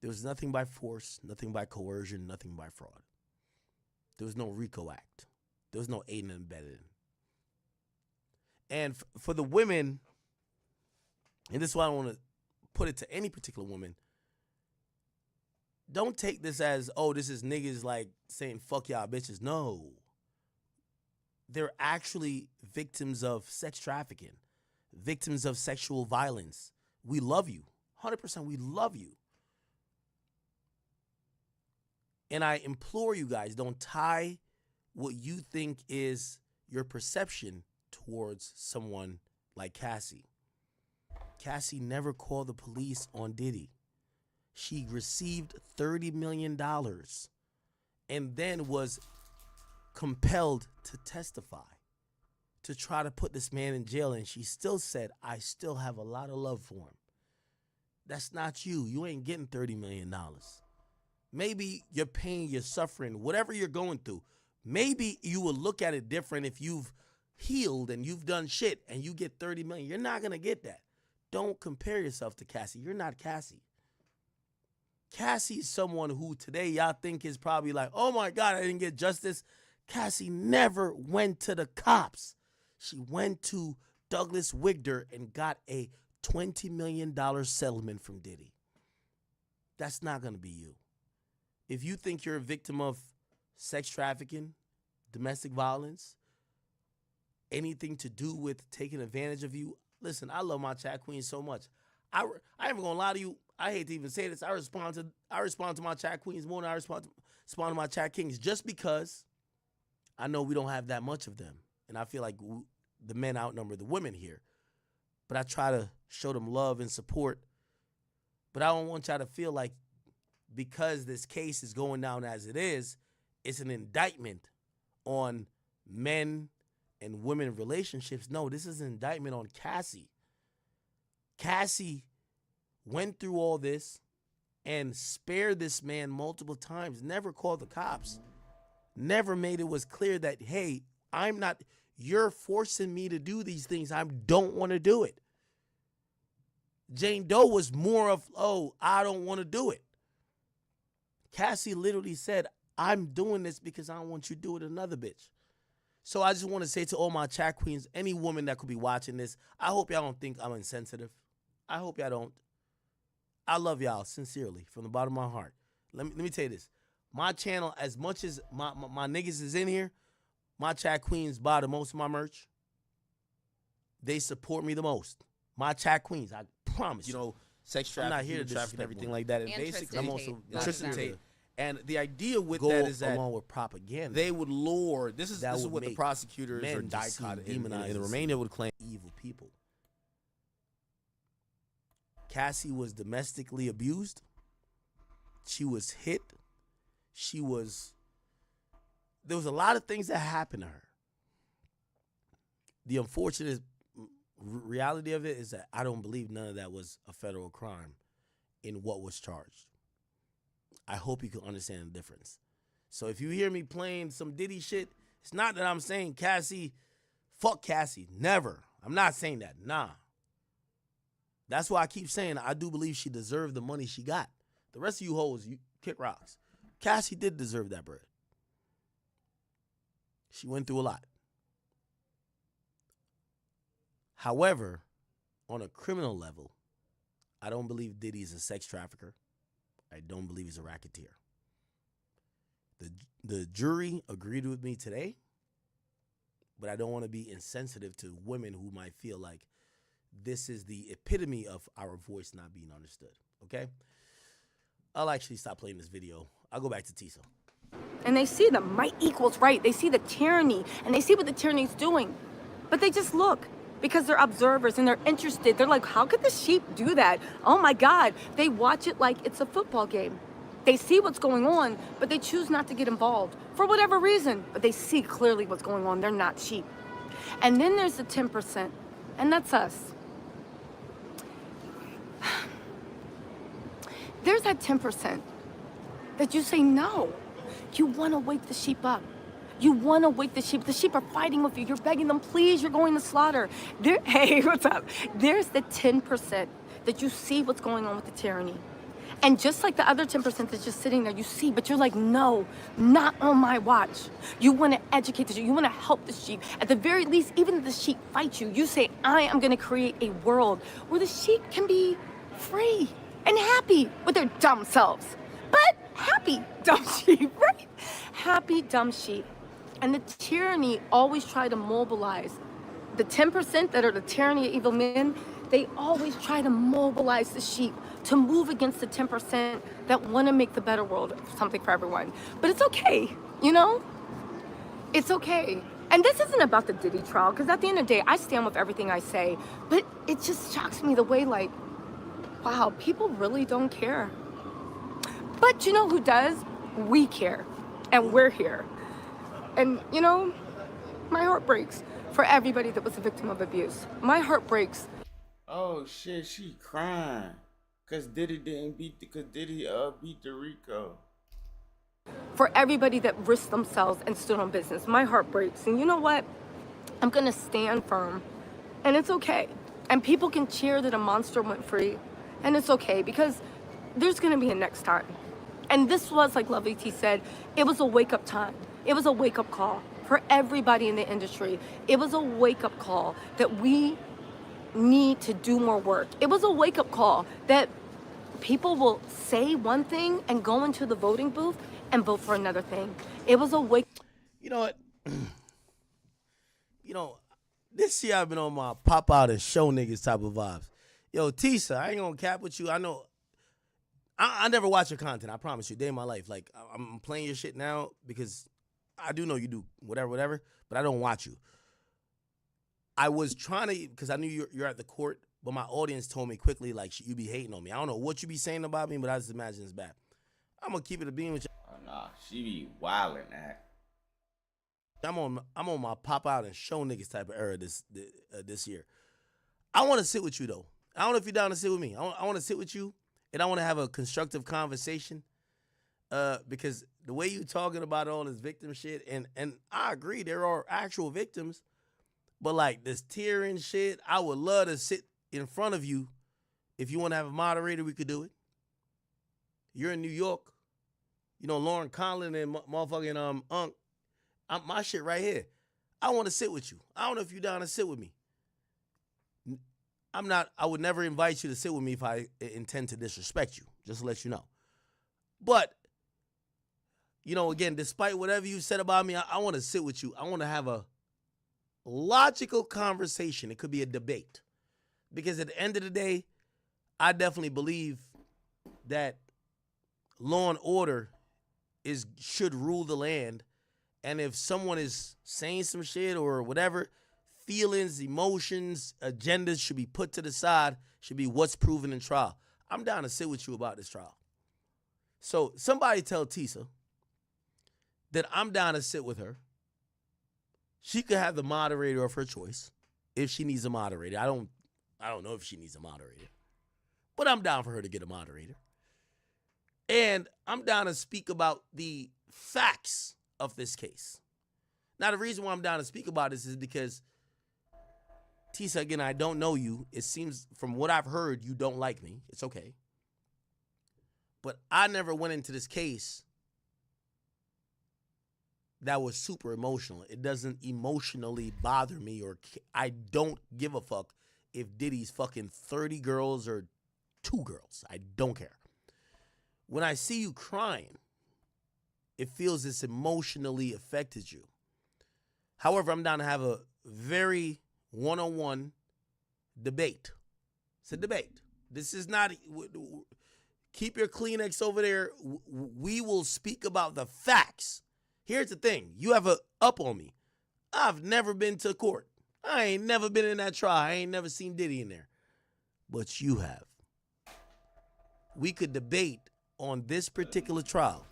There was nothing by force, nothing by coercion, nothing by fraud. There was no RICO Act. There was no aiding and abetting. And for the women, and this is why I don't want to put it to any particular woman, don't take this as, oh, this is niggas like saying fuck y'all bitches. No. They're actually victims of sex trafficking, victims of sexual violence. We love you. 100% we love you. And I implore you guys, don't tie what you think is your perception towards someone like Cassie. Cassie never called the police on Diddy. She received $30 million and then was compelled to testify to try to put this man in jail. And she still said, I still have a lot of love for him. That's not you. You ain't getting $30 million. Maybe your pain, your suffering, whatever you're going through, maybe you will look at it different if you've healed and you've done shit and you get $30 million. You're not going to get that. Don't compare yourself to Cassie. You're not Cassie. Cassie is someone who today y'all think is probably like, oh my God, I didn't get justice. Cassie never went to the cops. She went to Douglas Wigder and got a $20 million settlement from Diddy. That's not going to be you. If you think you're a victim of sex trafficking, domestic violence, anything to do with taking advantage of you, listen, I love my chat queens so much. I ain't even gonna lie to you. I hate to even say this. I respond to my chat queens more than I respond to my chat kings, just because I know we don't have that much of them, and I feel like the men outnumber the women here. But I try to show them love and support. But I don't want y'all to feel like because this case is going down as it is, it's an indictment on men and women relationships. No, this is an indictment on Cassie. Cassie went through all this and spared this man multiple times, never called the cops, never made it was clear that, hey, you're forcing me to do these things. I don't want to do it. Jane Doe was more of, oh, I don't want to do it. Cassie literally said, I'm doing this because I don't want you to do it to another bitch. So I just want to say to all my chat queens, any woman that could be watching this, I hope y'all don't think I'm insensitive. I hope y'all don't. I love y'all sincerely from the bottom of my heart. Let me tell you this. My channel, as much as my niggas is in here, my chat queens buy the most of my merch. They support me the most. My chat queens, I promise. You know, sex I'm trafficking, not here to traffic everything like that. And basically, I'm also Tristan Tate. And the idea with go that is that along with propaganda. They would lure. This is what the make prosecutors men are dichotomized. demonizing. And the remainder would claim evil people. Cassie was domestically abused. She was hit. There was a lot of things that happened to her. The unfortunate reality of it is that I don't believe none of that was a federal crime in what was charged. I hope you can understand the difference. So if you hear me playing some Diddy shit, it's not that I'm saying Cassie, fuck Cassie. Never. I'm not saying that. Nah. That's why I keep saying I do believe she deserved the money she got. The rest of you hoes, you kick rocks. Cassie did deserve that bread. She went through a lot. However, on a criminal level, I don't believe Diddy's a sex trafficker. I don't believe he's a racketeer. The jury agreed with me today, but I don't want to be insensitive to women who might feel like this is the epitome of our voice not being understood, okay? I'll actually stop playing this video. I'll go back to Tiso. And they see the might equals right. They see the tyranny, and they see what the tyranny's doing. But they just look because they're observers and they're interested. They're like, how could the sheep do that? Oh my God. They watch it like it's a football game. They see what's going on, but they choose not to get involved for whatever reason. But they see clearly what's going on. They're not sheep. And then there's the 10%, and that's us. There's that 10% that you say no. You want to wake the sheep up. You want to wake the sheep. The sheep are fighting with you. You're begging them, please, you're going to slaughter. Hey, what's up? There's the 10% that you see what's going on with the tyranny. And just like the other 10% that's just sitting there, you see, but you're like, no, not on my watch. You want to educate the sheep. You want to help the sheep. At the very least, even if the sheep fight you, you say, I am going to create a world where the sheep can be free and happy with their dumb selves. But happy, dumb sheep, right? Happy, dumb sheep. And the tyranny always try to mobilize. The 10% that are the tyranny of evil men, they always try to mobilize the sheep to move against the 10% that want to make the better world something for everyone. But it's okay, you know? It's okay. And this isn't about the Diddy trial, because at the end of the day, I stand with everything I say. But it just shocks me the way, like, wow, people really don't care. But you know who does? We care. And we're here. And, you know, my heart breaks for everybody that was a victim of abuse. My heart breaks. Oh, shit, she crying. Because Diddy beat the Rico. For everybody that risked themselves and stood on business. My heart breaks. And you know what? I'm going to stand firm. And it's okay. And people can cheer that a monster went free. And it's okay, because there's going to be a next time. And this was, like Lovely T said, it was a wake-up time. It was a wake-up call for everybody in the industry. It was a wake-up call that we need to do more work. It was a wake-up call that people will say one thing and go into the voting booth and vote for another thing. It was a wake. You know what? This year I've been on my pop out and show niggas type of vibes. Yo, Tisa, I ain't gonna cap with you. I know I never watch your content, I promise you, day in my life. Like, I'm playing your shit now because I do know you do whatever, but I don't watch you. I was trying to, because I knew you're at the court, but my audience told me quickly, like, you be hating on me. I don't know what you be saying about me, but I just imagine it's bad. I'm going to keep it a beam with you. Oh, nah, she be wildin' that. I'm on my pop out and show niggas type of era this year. I want to sit with you, though. I don't know if you're down to sit with me. I want to sit with you, and I want to have a constructive conversation because the way you talking about all this victim shit, and I agree, there are actual victims, but like this tearing shit, I would love to sit in front of you. If you want to have a moderator, we could do it. You're in New York. You know, Lauren Conlon and motherfucking Unc. My shit right here. I want to sit with you. I don't know if you're down to sit with me. I would never invite you to sit with me if I intend to disrespect you, just to let you know. But, you know, again, despite whatever you said about me, I want to sit with you. I want to have a logical conversation. It could be a debate. Because at the end of the day, I definitely believe that law and order should rule the land. And if someone is saying some shit or whatever, feelings, emotions, agendas should be put to the side, should be what's proven in trial. I'm down to sit with you about this trial. So somebody tell Tisa that I'm down to sit with her. She could have the moderator of her choice if she needs a moderator. I don't know if she needs a moderator, but I'm down for her to get a moderator. And I'm down to speak about the facts of this case. Now, the reason why I'm down to speak about this is because, Tisa, again, I don't know you. It seems from what I've heard, you don't like me. It's okay. But I never went into this case that was super emotional. It doesn't emotionally bother me, or I don't give a fuck if Diddy's fucking 30 girls or 2 girls. I don't care. When I see you crying, it feels it's emotionally affected you. However, I'm down to have a very one-on-one debate. It's a debate. This is not, keep your Kleenex over there. We will speak about the facts. Here's the thing. You have a up on me. I've never been to court. I ain't never been in that trial. I ain't never seen Diddy in there. But you have. We could debate on this particular trial.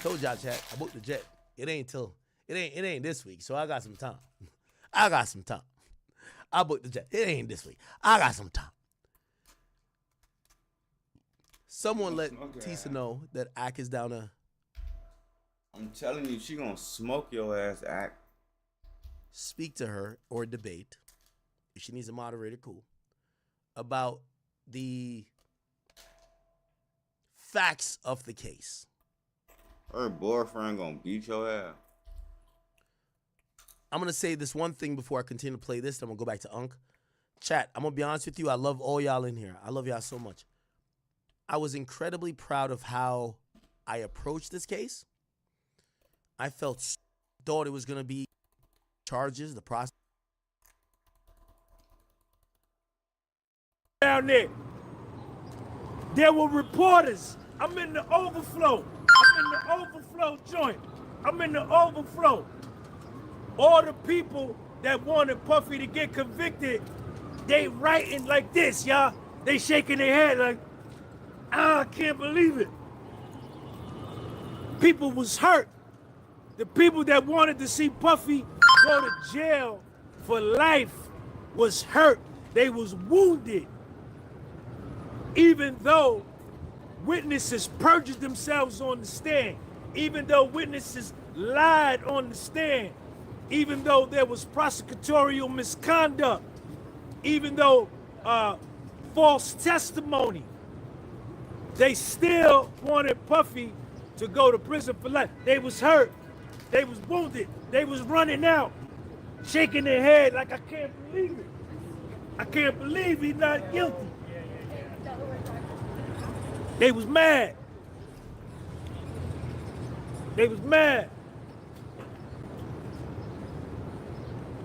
Told y'all, chat, I booked the jet. It ain't this week, so I got some time. I booked the jet. It ain't this week. I got some time. Someone let Tisa know that Ak is down to. I'm telling you, she gonna smoke your ass, Ak. Speak to her or debate, if she needs a moderator, cool, about the facts of the case. Her boyfriend gonna beat your ass. I'm gonna say this one thing before I continue to play this, then I'm gonna go back to Unc. Chat, I'm gonna be honest with you, I love all y'all in here. I love y'all so much. I was incredibly proud of how I approached this case. I thought it was gonna be charges, the process. Down there were reporters. I'm in the overflow. Joint. I'm in the overflow. All the people that wanted Puffy to get convicted, they writing like this, y'all. They shaking their head like, I can't believe it. People was hurt. The people that wanted to see Puffy go to jail for life was hurt. They was wounded. Even though witnesses perjured themselves on the stand, even though witnesses lied on the stand, even though there was prosecutorial misconduct, even though false testimony, they still wanted Puffy to go to prison for life. They was hurt. They was wounded. They was running out. shaking their head like, I can't believe it. I can't believe he's not guilty. They was mad. They was mad.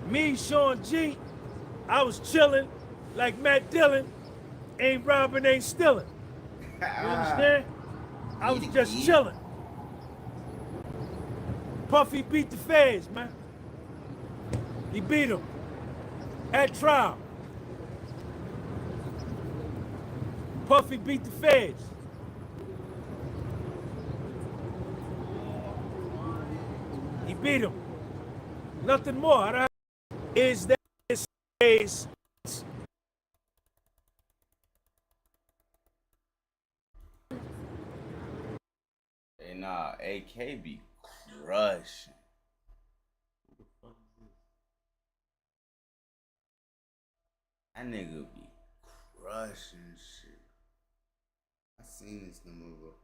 Me, Sean G, I was chilling like Matt Dillon, ain't robbing, ain't stealing. You understand? I was just chilling. Puffy beat the feds, man. He beat him at trial. Puffy beat the feds. He beat him. Nothing more. Is that this case? Hey, nah, AK be crushing. Who the fuck is this? That nigga be crushing shit. I seen this number before.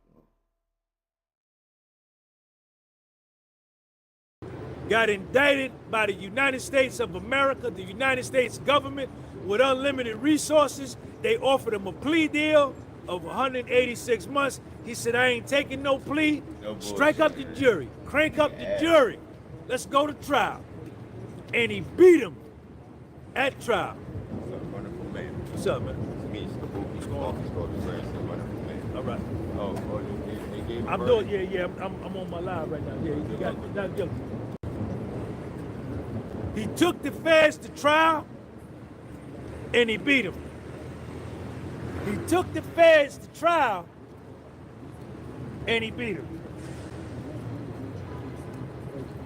Got indicted by the United States of America, the United States government, with unlimited resources. They offered him a plea deal of 186 months. He said, I ain't taking no plea. No strike up the jury. Crank up the jury. Let's go to trial. And he beat him at trial. What's up, wonderful man? What's up, man? It's me, it's Kabuki. Wonderful man. All right. Oh, they gave him I'm doing, yeah, I'm on my live right now. Yeah, you got not guilty. He took the feds to trial, and he beat him. He took the feds to trial, and he beat him.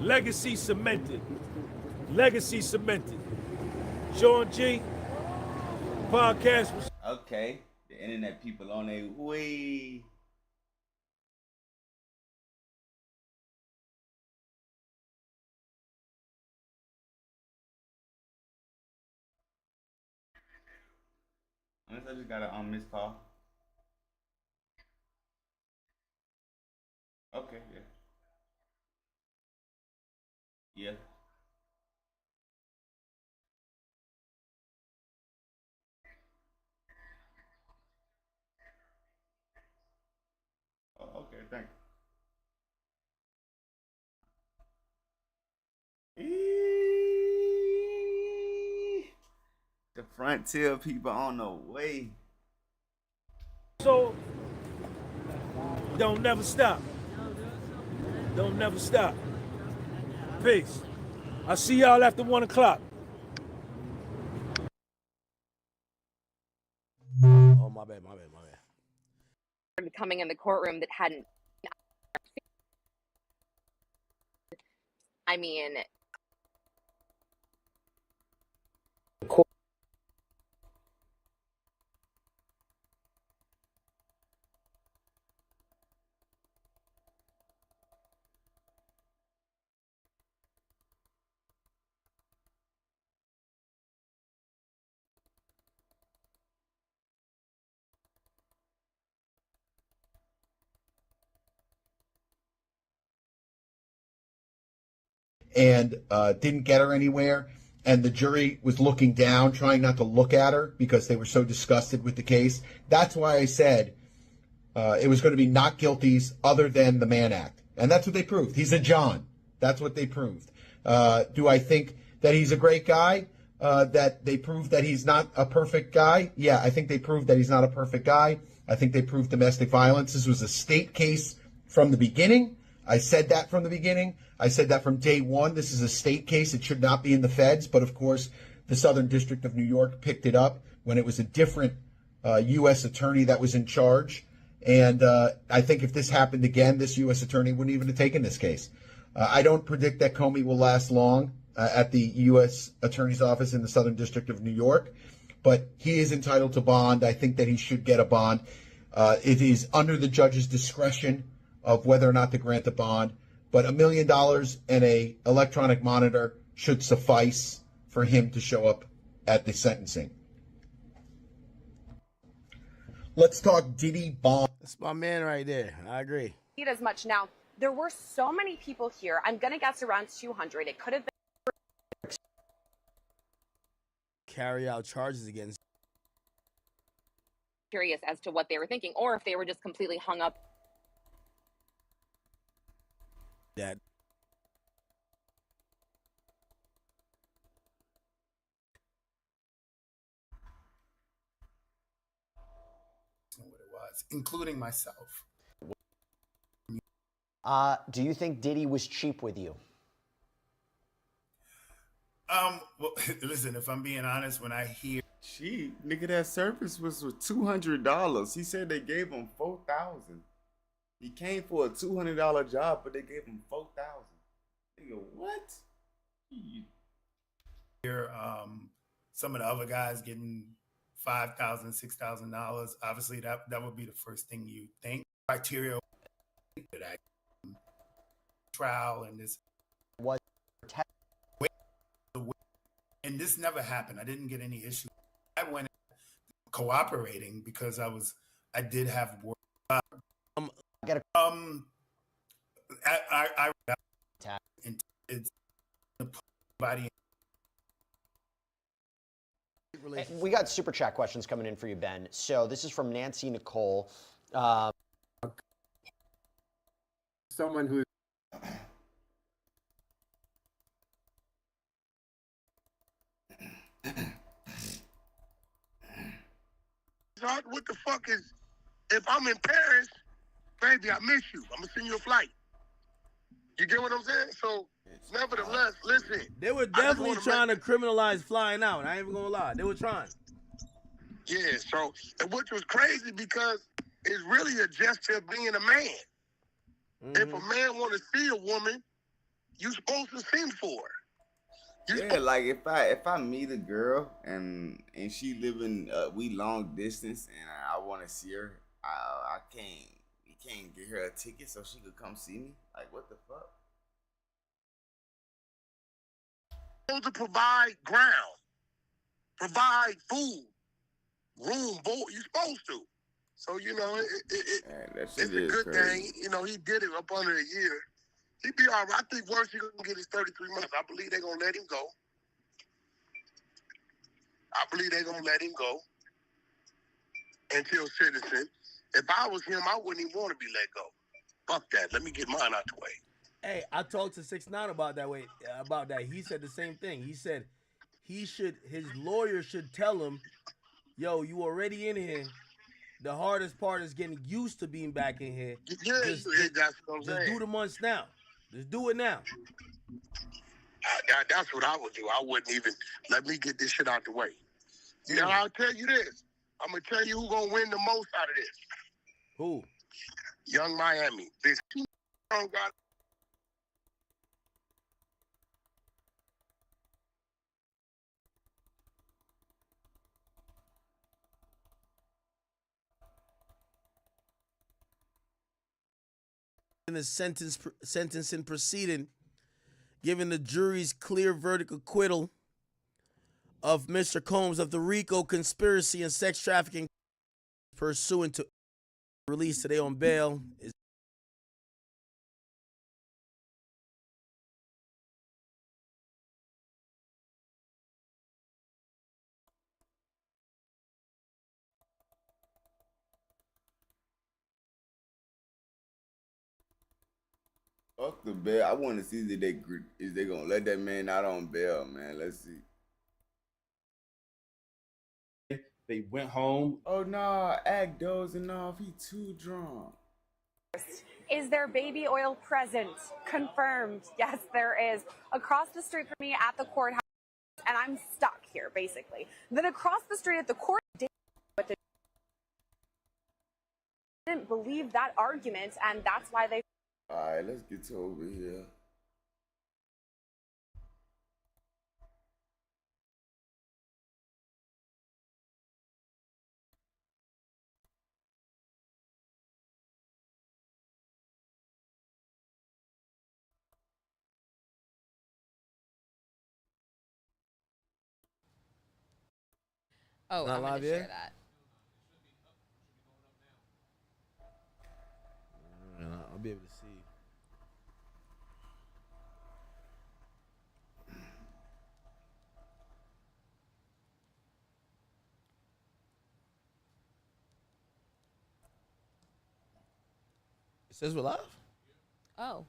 Legacy cemented. Legacy cemented. Sean G, podcast was... Okay, the internet people on their way. Unless I just got a missed call. Okay, yeah. Yeah. Oh, okay, thanks. The frontier people on the way. So, don't never stop. Don't never stop. Peace. I'll see y'all after 1 o'clock. Oh, my bad. Coming in the courtroom that hadn't. I mean, and didn't get her anywhere. And the jury was looking down, trying not to look at her because they were so disgusted with the case. That's why I said it was going to be not guilties other than the Mann Act. And that's what they proved. He's a John. That's what they proved. Do I think that he's a great guy? That they proved that he's not a perfect guy? Yeah, I think they proved that he's not a perfect guy. I think they proved domestic violence. This was a state case from the beginning. I said that from the beginning. I said that from day one. This is a state case. It should not be in the feds. But, of course, the Southern District of New York picked it up when it was a different U.S. attorney that was in charge. And I think if this happened again, this U.S. attorney wouldn't even have taken this case. I don't predict that Comey will last long at the U.S. Attorney's Office in the Southern District of New York. But he is entitled to bond. I think that he should get a bond. It is under the judge's discretion of whether or not to grant the bond. But $1 million and a electronic monitor should suffice for him to show up at the sentencing. Let's talk Diddy bond. That's my man right there. I agree. Need as much now. There were so many people here. I'm going to guess around 200. It could have been carry out charges against. Curious as to what they were thinking, or if they were just completely hung up. That. What it was, including myself. Do you think Diddy was cheap with you? Well, listen, if I'm being honest, when I hear cheap, nigga, that service was for $200. He said they gave him $4,000. He came for a $200 job, but they gave him $4,000. Nigga, what? Hear some of the other guys getting $5,000, $6,000. Obviously, that would be the first thing you think. Criteria that trial and this was, and this never happened. I didn't get any issues. I went cooperating because I did have work. I it's body. We got super chat questions coming in for you, Ben. So this is from Nancy Nicole. Someone who what the fuck is, if I'm in Paris, baby, I miss you. I'm gonna send you a flight. You get what I'm saying? So, nevertheless, listen. They were definitely trying to criminalize flying out. I ain't even gonna lie. They were trying. Yeah, so, and which was crazy because it's really a gesture of being a man. If a man want to see a woman, you supposed to sing for her. Yeah, like if I meet a girl and she living we long distance and I want to see her, you can't get her a ticket so she could come see me. Like what the fuck? Supposed to provide ground, provide food, room, board. You supposed to. So you know it's a good thing. You know he did it up under a year. He be all right. I think worst he gonna get is 33 months. I believe they're gonna let him go. Until citizen. If I was him, I wouldn't even want to be let go. Fuck that. Let me get mine out the way. Hey, I talked to 6ix9ine about that. He said the same thing. He said his lawyer should tell him, yo, you already in here. The hardest part is getting used to being back in here. Yeah, that's what I'm saying. Just do the months now. Just do it now. That's what I would do. I wouldn't even let me get this shit out the way. You know, I'll tell you this. I'm gonna tell you who's gonna win the most out of this. Who? Young Miami. This got. In the sentencing proceeding, giving the jury's clear verdict acquittal of Mr. Combs of the RICO conspiracy and sex trafficking pursuant to release today on bail. Fuck the bail. I want to see if they gonna let that man out on bail, man. Let's see. They went home. Oh no, act dozing off. He too drunk. Is there baby oil present? Confirmed. Yes, there is. Across the street from me at the courthouse, and I'm stuck here, basically. Then across the street at the court, but they didn't believe that argument, and that's why they. All right, let's get to over here. Oh, Not I'm going live to yet? share that. I'll be able to see. Says we're live? Oh.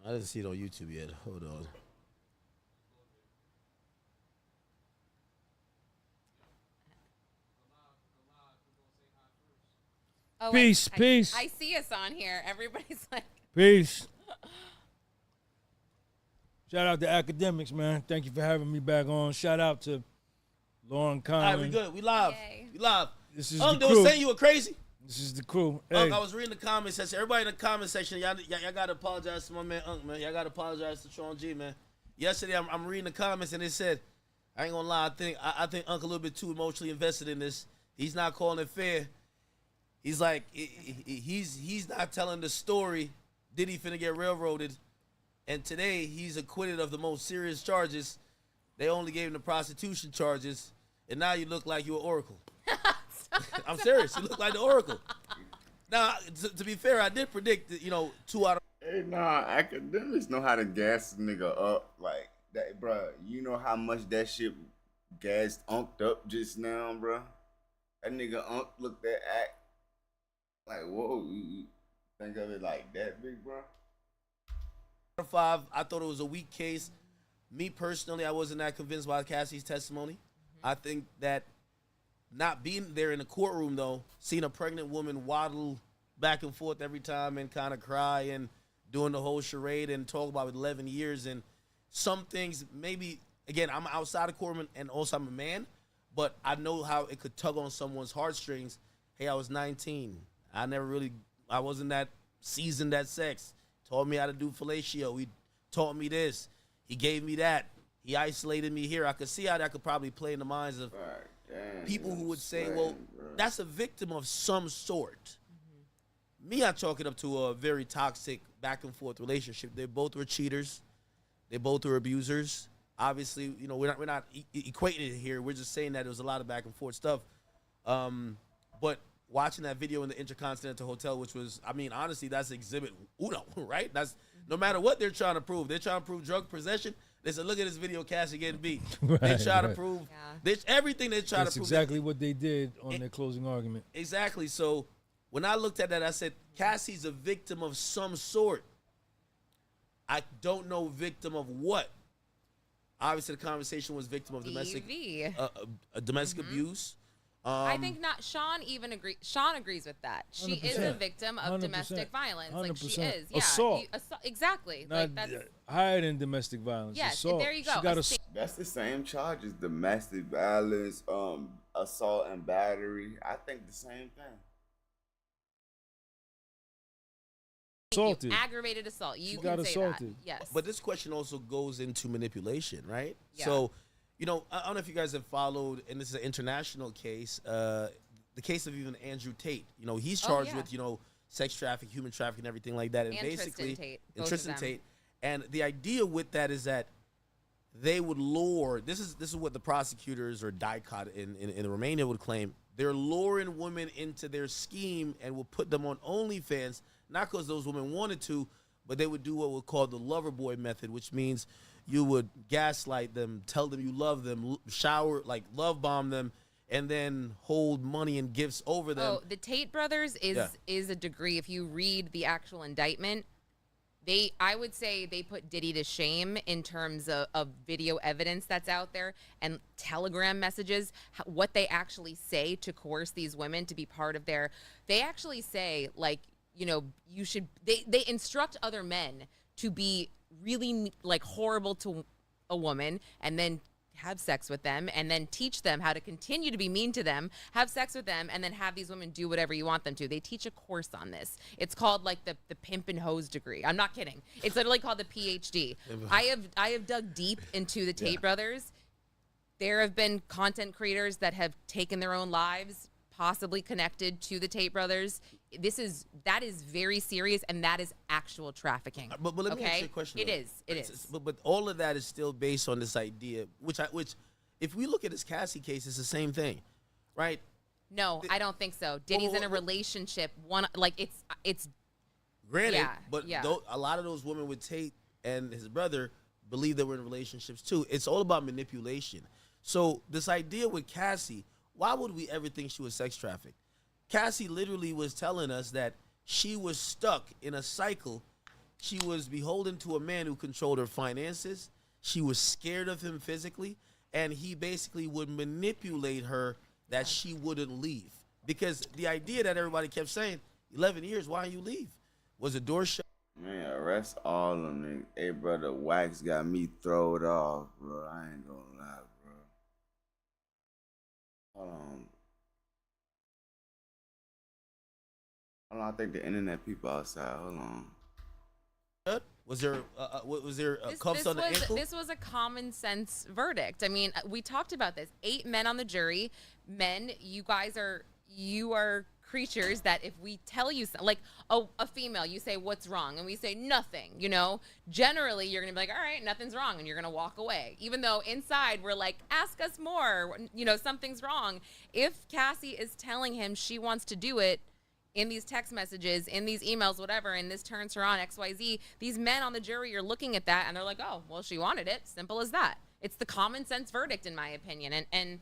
I didn't see it on YouTube yet. Hold on. Oh, Peace, peace. I see us on here. Everybody's like, Peace. Shout out to academics, man. Thank you for having me back on. Shout out to Lauren All right, we Conlon. good. We live. We live. This is Unc, the they was crew. saying you were crazy. This is the crew. Unc, Hey, I was reading the comment section. Everybody in the comment section, y'all gotta apologize to my man Unc, man. Y'all gotta apologize to Sean G, man. Yesterday, I'm reading the comments and it said, I ain't gonna lie, I think Unc a little bit too emotionally invested in this. He's not calling it fair. He's like, he's not telling the story. Diddy finna get railroaded, and today he's acquitted of the most serious charges. They only gave him the prostitution charges, and now you look like you're Oracle. I'm serious. You look like the Oracle. Now, to be fair, I did predict that, 2 out of. Hey, nah, academics know how to gas a nigga up like that, bro. You know how much that shit gassed Unked up just now, bro. That nigga Unk looked at act like, whoa, you think of it like that, big bro? 5, I thought it was a weak case. Me personally, I wasn't that convinced by Cassie's testimony. I think that not being there in the courtroom, though, seeing a pregnant woman waddle back and forth every time and kind of cry and doing the whole charade and talk about 11 years and some things, maybe, again, I'm outside the courtroom and also I'm a man, but I know how it could tug on someone's heartstrings. Hey, I was 19. I wasn't that seasoned at sex. Taught me how to do fellatio. He taught me this. He gave me that. He isolated me here. I could see how that could probably play in the minds of people who would say, well, that's a victim of some sort. Me, I chalk it up to a very toxic back and forth relationship. They both were cheaters. They both were abusers. Obviously, we're not equating it here. We're just saying that there was a lot of back and forth stuff. But watching that video in the Intercontinental Hotel, which was, honestly, that's exhibit uno, right? That's no matter what they're trying to prove. They're trying to prove drug possession. They said, look at this video, Cassie getting beat. They try to prove everything they try to prove. That's exactly what they did on their closing argument. Exactly. So when I looked at that, I said, Cassie's a victim of some sort. I don't know victim of what. Obviously, the conversation was victim of domestic abuse. I think not. Sean even agrees. Sean agrees with that. She is a victim of domestic violence. Like she is. Yeah. Assault. Exactly. Not, that's higher than domestic violence. Yes. Assault. There you go. She got That's the same charges: domestic violence, assault and battery. I think the same thing. Assaulted. Aggravated assault. You She can got say assaulted. that. Yes. But this question also goes into manipulation, right? Yeah. So, I don't know if you guys have followed, and this is an international case, the case of even Andrew Tate. He's charged with, sex trafficking, human trafficking, everything like that. And basically, Tristan Tate. And Tristan Tate. And the idea with that is that they would lure, this is what the prosecutors or DICOT in Romania would claim, they're luring women into their scheme and will put them on OnlyFans, not because those women wanted to, but they would do what we call the lover boy method, which means you would gaslight them, tell them you love them, shower, like love bomb them, and then hold money and gifts over them. Oh, the Tate brothers is a degree. If you read the actual indictment, I would say they put Diddy to shame in terms of video evidence that's out there and Telegram messages, what they actually say to coerce these women to be part of their. They actually say, like, you should. They instruct other men to be really like horrible to a woman and then have sex with them and then teach them how to continue to be mean to them, have sex with them, and then have these women do whatever you want them to. They teach a course on this. It's called like the pimp and hose degree. I'm not kidding. It's literally called the PhD. I have dug deep into the Tate brothers. There have been content creators that have taken their own lives, possibly connected to the Tate brothers. That is very serious, and that is actual trafficking. But let me ask you a question. It is. But all of that is still based on this idea, which if we look at this Cassie case, it's the same thing, right? No, I don't think so. Diddy's in a relationship. It's granted, a lot of those women with Tate and his brother believe they were in relationships too. It's all about manipulation. So this idea with Cassie, why would we ever think she was sex trafficked? Cassie literally was telling us that she was stuck in a cycle. She was beholden to a man who controlled her finances. She was scared of him physically, and he basically would manipulate her that she wouldn't leave. Because the idea that everybody kept saying, 11 years, why don't you leave? Was the door shut? Man, arrest all of them niggas. Hey, brother, Wacth got me throwed off, bro. I ain't gonna lie, bro. Hold on. I think the internet people outside. Hold on. Was there cuffs on the ankle? This was a common sense verdict. I mean, we talked about this. 8 men on the jury. Men, you are creatures that if we tell you something, like a female, you say what's wrong, and we say nothing. Generally you're gonna be like, all right, nothing's wrong, and you're gonna walk away. Even though inside we're like, ask us more. Something's wrong. If Cassie is telling him she wants to do it, in these text messages, in these emails, whatever, and this turns her on, XYZ, these men on the jury are looking at that and they're like, oh, well, she wanted it. Simple as that. It's the common sense verdict, in my opinion. And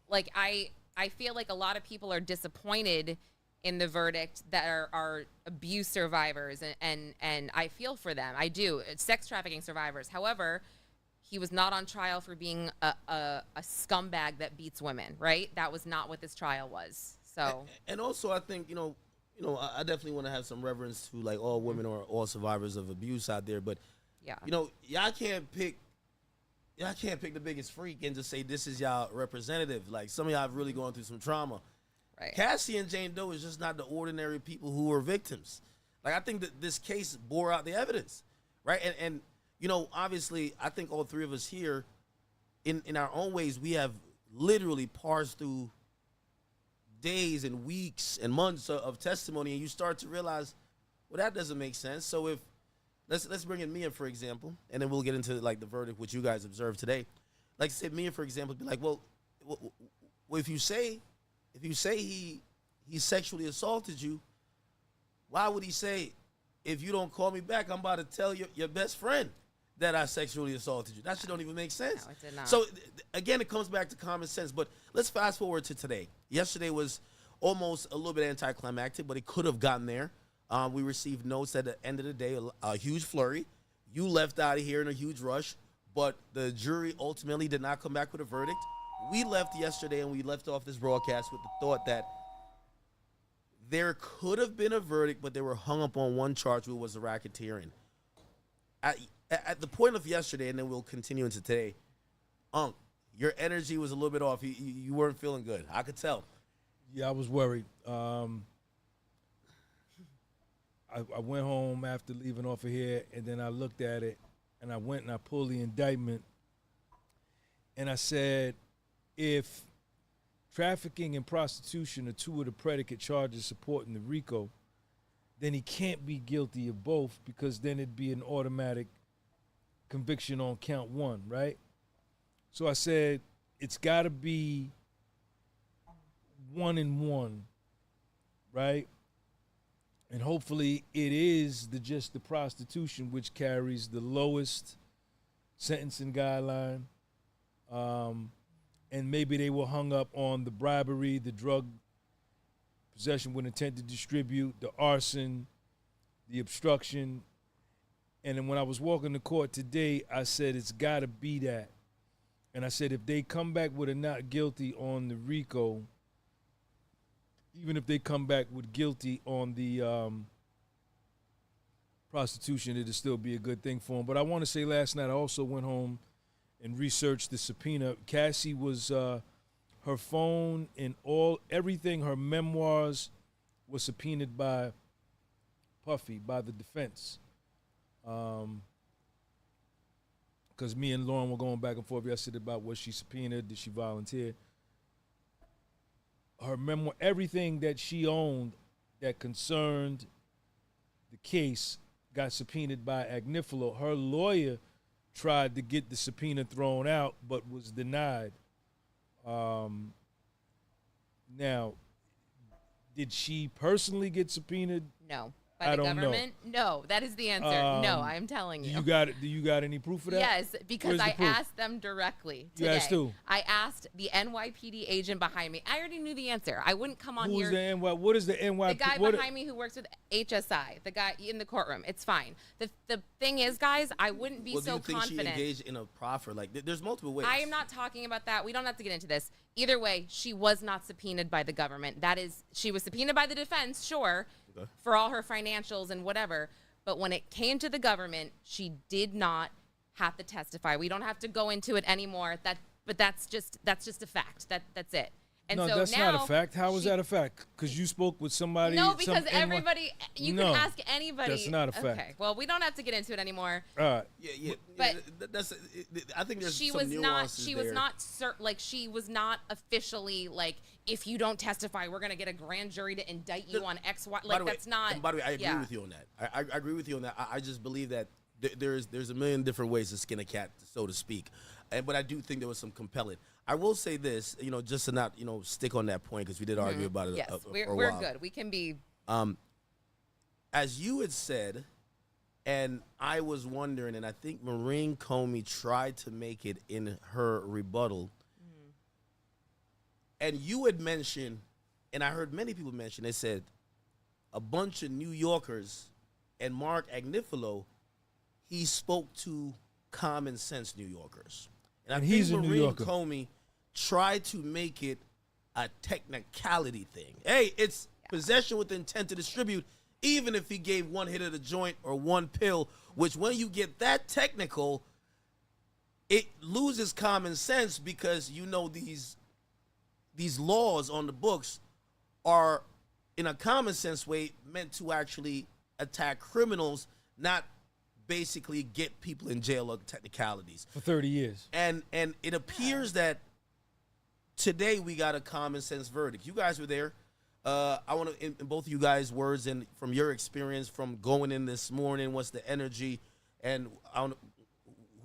like, I feel like a lot of people are disappointed in the verdict that are abuse survivors, and I feel for them. I do. Sex trafficking survivors. However, he was not on trial for being a scumbag that beats women, right? That was not what this trial was. So, and also, I think, I definitely want to have some reverence to like all women or all survivors of abuse out there. But yeah, y'all can't pick the biggest freak and just say this is y'all representative. Like, some of y'all have really gone through some trauma. Right. Cassie and Jane Doe is just not the ordinary people who were victims. Like, I think that this case bore out the evidence, right? And obviously, I think all three of us here, in our own ways, we have literally parsed through days and weeks and months of testimony, and you start to realize, well, that doesn't make sense. So if let's bring in Mia, for example, and then we'll get into like the verdict which you guys observed today. Like, say Mia, for example, be like, well, if you say he sexually assaulted you, why would he say, if you don't call me back, I'm about to tell your best friend that I sexually assaulted you? That shit don't even make sense. No, it did not. So again, it comes back to common sense. But let's fast forward to today. Yesterday was almost a little bit anticlimactic, but it could have gotten there. We received notes at the end of the day, a huge flurry. You left out of here in a huge rush, but the jury ultimately did not come back with a verdict. We left yesterday, and we left off this broadcast with the thought that there could have been a verdict, but they were hung up on one charge, which was the racketeering. At the point of yesterday, and then we'll continue into today, your energy was a little bit off. You weren't feeling good. I could tell. Yeah, I was worried. I went home after leaving off of here, and then I looked at it, and I went and I pulled the indictment, and I said, if trafficking and prostitution are two of the predicate charges supporting the RICO, then he can't be guilty of both, because then it'd be an automatic conviction on count 1, right? So I said, it's got to be 1 and 1, right? And hopefully it is just the prostitution, which carries the lowest sentencing guideline. And maybe they were hung up on the bribery, the drug possession with intent to distribute, the arson, the obstruction. And then when I was walking to court today, I said, it's got to be that. And I said, if they come back with a not guilty on the RICO, even if they come back with guilty on the prostitution, it'll still be a good thing for them. But I want to say last night I also went home and researched the subpoena. Cassie was, her phone and everything, her memoirs was subpoenaed by Puffy, by the defense. Because me and Lauren were going back and forth yesterday about what she subpoenaed, did she volunteer? Her memoir, everything that she owned that concerned the case got subpoenaed by Agnifilo. Her lawyer tried to get the subpoena thrown out, but was denied. Now, did she personally get subpoenaed? No. by I the don't know. government? No, that is the answer. No, I'm telling you. Do you got any proof of that? Yes, because Where's the I proof? asked them directly You today. asked who? I asked the NYPD agent behind me. I already knew the answer. I wouldn't come on Who's here. the NY? What is the NY? The guy behind me who works with HSI, the guy in the courtroom. It's fine. The thing is, guys, I wouldn't be Well, so do you think confident. she engaged in a proffer? Like, there's multiple ways. I am not talking about that. We don't have to get into this. Either way, she was not subpoenaed by the government. That is, she was subpoenaed by the defense, sure, for all her financials and whatever. But when it came to the government, she did not have to testify. We don't have to go into it anymore. But that's just a fact. That's it. And no, so that's now not a fact. How is that a fact? Because you spoke with somebody. No, because some NY everybody, you No, can ask anybody. That's not a fact. Okay, well, we don't have to get into it anymore. All right. Yeah. But that's. I think there's she some was not. nuances She there. was not like she was not officially like. If you don't testify, we're gonna get a grand jury to indict you on X, Y. Like that's not. And by the way, I agree with you on that. I agree with you on that. I just believe that there's a million different ways to skin a cat, so to speak. But I do think there was some compelling. I will say this, just to not, stick on that point because we did argue about it. Yes, for a we're while. good. We can be. As you had said, and I was wondering, and I think Maureen Comey tried to make it in her rebuttal. And you had mentioned, and I heard many people mention, they said a bunch of New Yorkers and Mark Agnifilo, he spoke to common sense New Yorkers. And I think he's a New Maureen Yorker. Comey tried to make it a technicality thing. Hey, it's possession with intent to distribute, even if he gave one hit of the joint or one pill, which when you get that technical, it loses common sense because these laws on the books are, in a common sense way, meant to actually attack criminals, not basically get people in jail on technicalities. For 30 years. And it appears that today we got a common sense verdict. You guys were there. I want to, in both of you guys' words and from your experience from going in this morning, what's the energy? And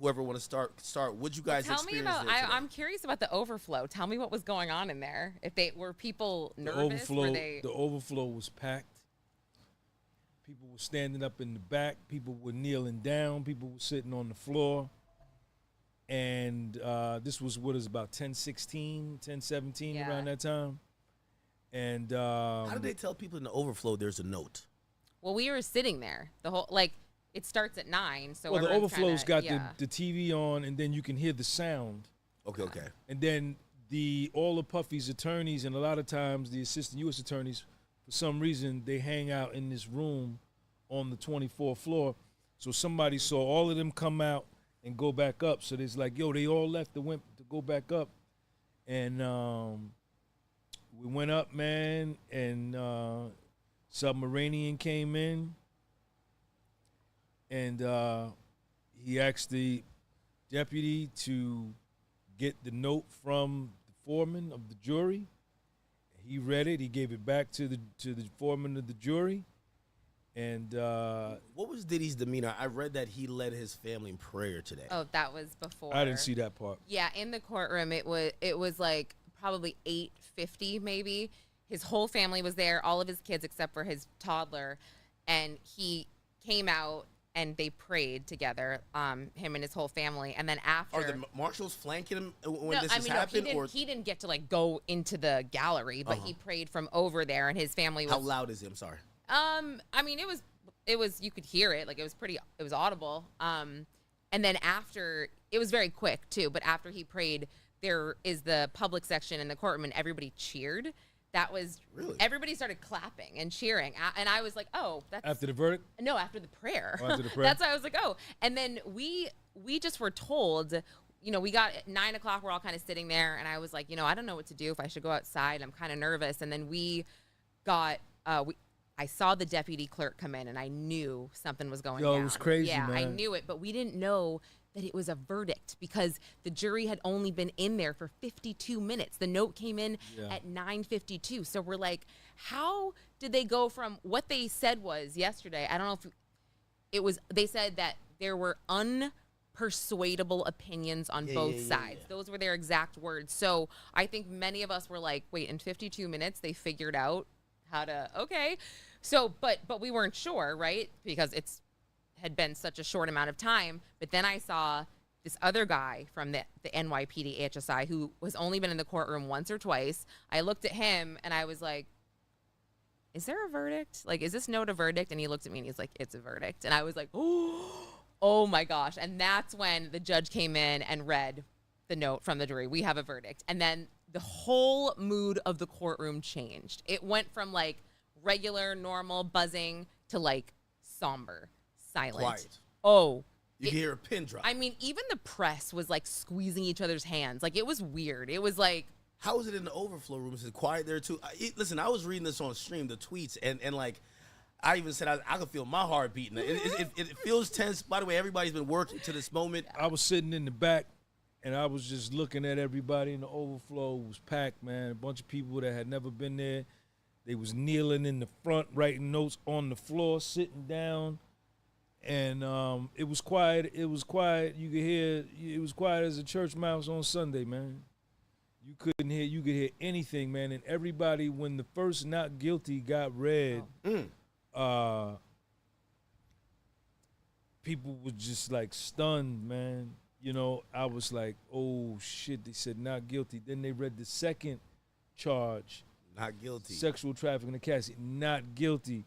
whoever want to start. Would you guys Tell me about. I'm curious about the overflow. Tell me what was going on in there. If they were people nervous, The overflow was packed. People were standing up in the back. People were kneeling down. People were sitting on the floor. And this was what is about 10:16, 10:17 around that time. And how did they tell people in the overflow there's a note? Well, we were sitting there. The whole it starts at 9. So well, the everyone's overflow's got kinda, the TV on, and then you can hear the sound. Okay. And then all of Puffy's attorneys, and a lot of times the assistant U.S. attorneys, for some reason, they hang out in this room on the 24th floor. So somebody saw all of them come out and go back up. So there's like, they all left and went to go back up. And we went up, man, and Submarinian came in. And he asked the deputy to get the note from the foreman of the jury. He read it. He gave it back to the foreman of the jury. And what was Diddy's demeanor? I read that he led his family in prayer today. Oh, that was before. I didn't see that part. Yeah, in the courtroom, it was like probably 8:50 maybe. His whole family was there, all of his kids except for his toddler, and he came out. And they prayed together, him and his whole family. And then after, are the marshals flanking him when this happened? He didn't get to go into the gallery, but he prayed from over there, and his family was. How loud is he? I'm sorry. I mean, it was you could hear it, it was audible. And then after, it was very quick too. But after he prayed, there is the public section in the courtroom, and everybody cheered. That was really everybody started clapping and cheering, and I was like, "Oh, that's after the verdict." No, after the prayer. Oh, after the prayer. That's why I was like, "Oh." And then we just were told, we got at 9 o'clock. We're all kind of sitting there, and I was like, I don't know what to do, if I should go outside. I'm kind of nervous. And then we got I saw the deputy clerk come in, and I knew something was going down. It was crazy, yeah, man. I knew it, but we didn't know that it was a verdict because the jury had only been in there for 52 minutes. The note came in at 9:52. So we're like, how did they go from what they said was yesterday? I don't know if it was, they said that there were unpersuadable opinions on both sides. Those were their exact words. So I think many of us were like, wait, in 52 minutes, they figured out okay. So, but we weren't sure, right? Because had been such a short amount of time. But then I saw this other guy from the NYPD HSI who has only been in the courtroom once or twice. I looked at him and I was like, is there a verdict? Like, is this note a verdict? And he looked at me and he's like, it's a verdict. And I was like, oh my gosh. And that's when the judge came in and read the note from the jury. We have a verdict. And then the whole mood of the courtroom changed. It went from like regular, normal buzzing to like somber, silent. Quiet. Oh. You can hear a pin drop. I mean, even the press was like squeezing each other's hands. Like, it was weird. It was like, how is it in the overflow room? Is it quiet there too? Listen, I was reading this on stream, the tweets, and like, I even said I could feel my heart beating. It feels tense. By the way, everybody's been working to this moment. I was sitting in the back, and I was just looking at everybody in the overflow. It was packed, man. A bunch of people that had never been there. They was kneeling in the front, writing notes on the floor, sitting down. And it was quiet. It was quiet. You could hear. It was quiet as a church mouse on Sunday, man. You could hear anything, man. And everybody, when the first not guilty got read, people were just like stunned, man. You know, I was like, oh shit. They said not guilty. Then they read the second charge, not guilty, sexual trafficking to Cassie, not guilty.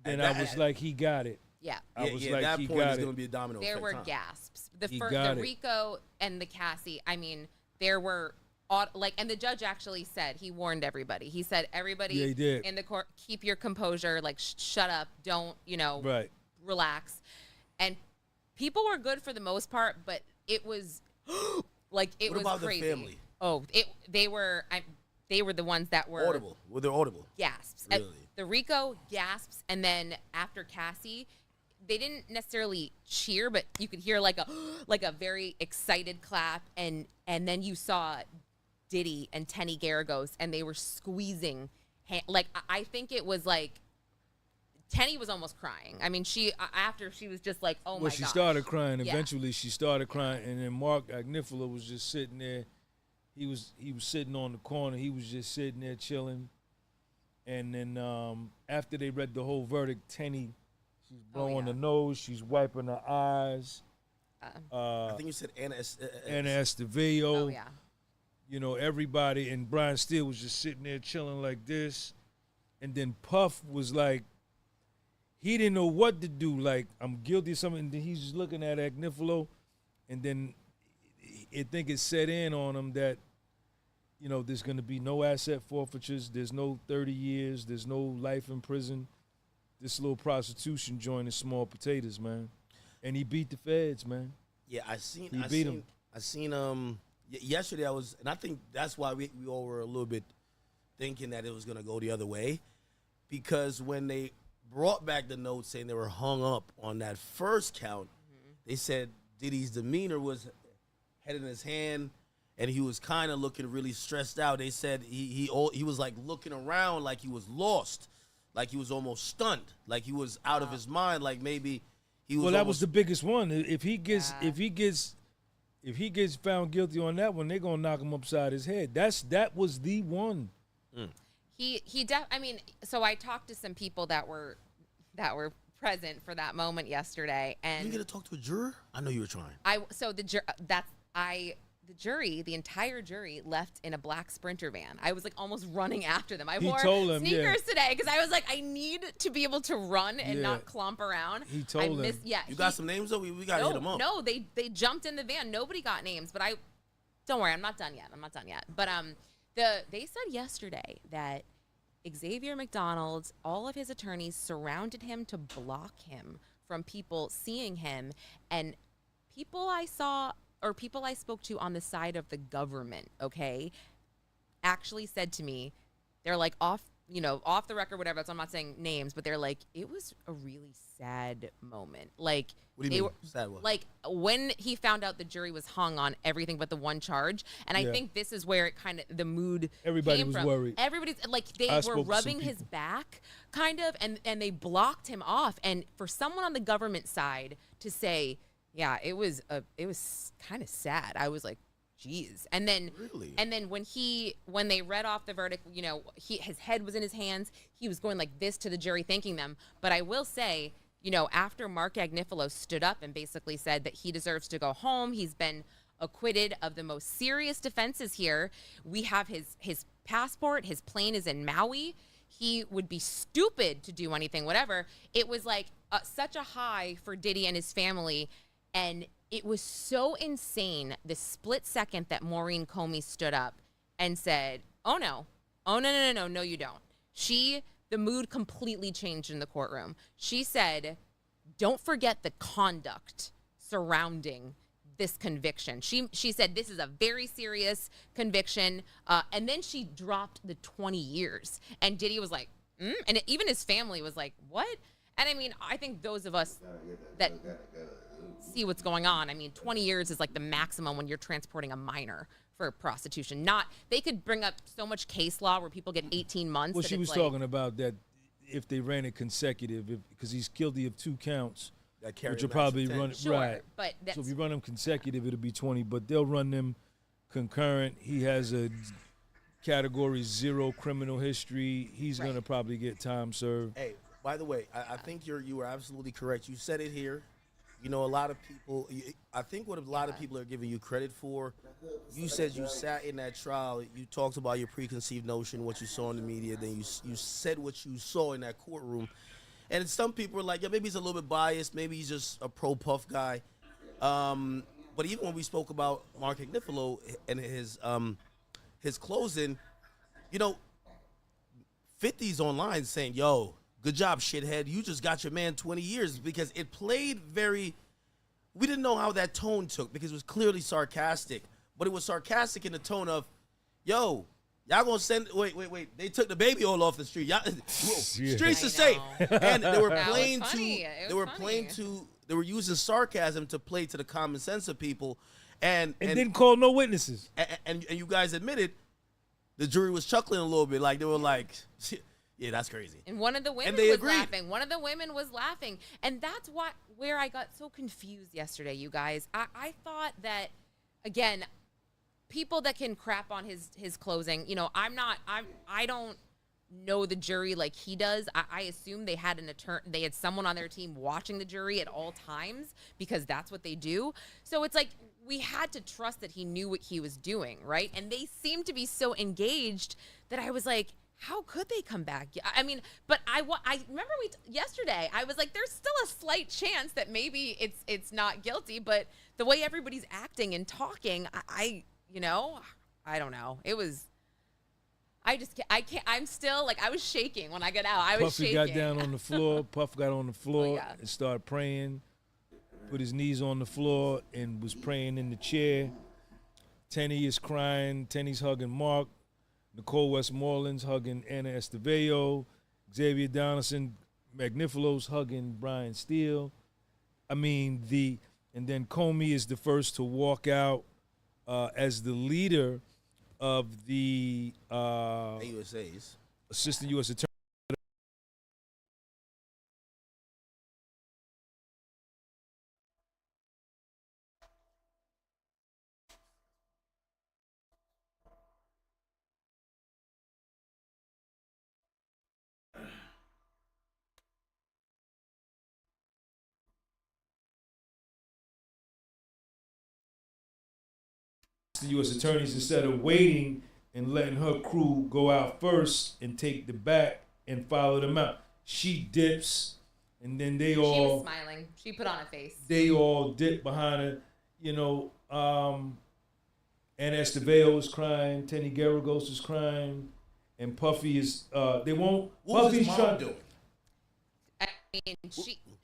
Then I was like, he got it. Yeah. I was like, that he point got is it. going to be a domino there effect. were huh? gasps. The He got it. Rico and the Cassie, I mean, there were and the judge actually said, he warned everybody. He said, everybody Yeah, he did. in the court, keep your composure, like shut up, don't, Right. relax. And people were good for the most part, but it was like it What was about crazy. the family? Oh, they were the ones that were Audible. Were they audible? gasps. Really? The Rico gasps, and then after Cassie, they didn't necessarily cheer, but you could hear like a very excited clap, and then you saw Diddy and Tenny Garagos, and they were squeezing. Like, I think it was like Tenny was almost crying. I mean, after she was just like, oh my god. Well, she started crying. Yeah. Eventually, she started crying, and then Mark Agnifilo was just sitting there. He was sitting on the corner. He was just sitting there chilling. And then after they read the whole verdict, Tenny, she's blowing her nose. She's wiping her eyes. I think you said Anna Estevao. Oh, yeah. You know, everybody. And Brian Steele was just sitting there chilling like this. And then Puff was like, he didn't know what to do. Like, I'm guilty of something. And then he's just looking at Agnifilo. And then I think it set in on him that, you know, there's going to be no asset forfeitures. There's no 30 years. There's no life in prison. This little prostitution joint is small potatoes, man. And he beat the feds, man. Yeah, I seen yesterday and I think that's why we all were a little bit thinking that it was going to go the other way, because when they brought back the note saying they were hung up on that first count, they said Diddy's demeanor was head in his hand, and he was kind of looking really stressed out. They said he was like looking around like he was lost, like he was almost stunned, like he was out of his mind, like maybe he was. Well, that was the biggest one. If he gets found guilty on that one, they're gonna knock him upside his head. That was the one. I mean, so I talked to some people that were present for that moment yesterday, and you get to talk to a juror. I know you were trying. The entire jury left in a black Sprinter van. I was like almost running after them. I He wore told them, sneakers today because I was like, I need to be able to run and not clomp around. He told them. You got some names though? We got to hit them up. No, they jumped in the van. Nobody got names, but don't worry, I'm not done yet. But they said yesterday that Xavier McDonald, all of his attorneys surrounded him to block him from people seeing him, and people I spoke to on the side of the government, okay, actually said to me, they're like off the record, whatever. So I'm not saying names, but they're like, it was a really sad moment. Like, what do you mean? Sad what? Like when he found out the jury was hung on everything but the one charge, and I think this is where it kind of the mood. Everybody came was from. worried. Everybody's like they were rubbing his back, kind of, and they blocked him off. And for someone on the government side to say, yeah, it was kind of sad. I was like, geez. And then when they read off the verdict, you know, his head was in his hands. He was going like this to the jury, thanking them. But I will say, you know, after Mark Agnifilo stood up and basically said that he deserves to go home, he's been acquitted of the most serious defenses here. We have his passport. His plane is in Maui. He would be stupid to do anything, whatever. It was like such a high for Diddy and his family. And it was so insane, the split second that Maureen Comey stood up and said, oh, no. Oh, no, you don't. The mood completely changed in the courtroom. She said, don't forget the conduct surrounding this conviction. She said this is a very serious conviction, and then she dropped the 20 years. And Diddy was like, and even his family was like, what? And I mean, I think those of us that see what's going on, I mean, 20 years is like the maximum when you're transporting a minor for prostitution. They could bring up so much case law where people get 18 months. Well, she was talking about that if they ran it consecutive, because he's guilty of 2 counts. Which will probably run it right. But so if you run them consecutive, it'll be 20. But they'll run them concurrent. He has a category 0 criminal history. He's gonna probably get time served. Hey, by the way, I think you were absolutely correct. You said it here. You know, a lot of people. I think what a lot of people are giving you credit for. You said you sat in that trial. You talked about your preconceived notion, what you saw in the media. Then you said what you saw in that courtroom. And some people are like, yeah, maybe he's a little bit biased. Maybe he's just a pro-Puff guy. But even when we spoke about Mark Agnifilo and his closing, you know, 50's online saying, yo, good job, shithead. You just got your man 20 years, because it played we didn't know how that tone took, because it was clearly sarcastic. But it was sarcastic in the tone of, yo, y'all gonna send? Wait. They took the baby all off the street. Y'all, streets are safe, and they were playing They were using sarcasm to play to the common sense of people, and didn't call no witnesses. And you guys admitted, the jury was chuckling a little bit, like they were like, yeah, that's crazy. And one of the women was laughing. One of the women was laughing, and that's where I got so confused yesterday, you guys. I thought that, again, people that can crap on his closing, you know, I don't know the jury like he does. I assume they had they had someone on their team watching the jury at all times, because that's what they do. So it's like we had to trust that he knew what he was doing, right? And they seemed to be so engaged that I was like, how could they come back? I mean, but I remember yesterday I was like, there's still a slight chance that maybe it's not guilty, but the way everybody's acting and talking, you know, I don't know. It was, I can't, I'm still, like, I was shaking when I got out. I was Puffy shaking. got down on the floor. Puff got on the floor and started praying, put his knees on the floor and was praying in the chair. Tenny is crying. Tenny's hugging Mark. Nicole Westmoreland's hugging Anna Esteveo. Xavier Donaldson, Magnifilo's hugging Brian Steele. I mean, and then Comey is the first to walk out as the leader of the AUSA's Assistant U.S. Attorney. The U.S. attorneys, instead of waiting and letting her crew go out first and take the back and follow them out, she dips, and then she was smiling. She put on a face. They all dip behind her, you know. Anna Esteveo is crying, Tenny Garagos is crying, and Puffy is. They won't. What Puffy's was Mom doing? I mean,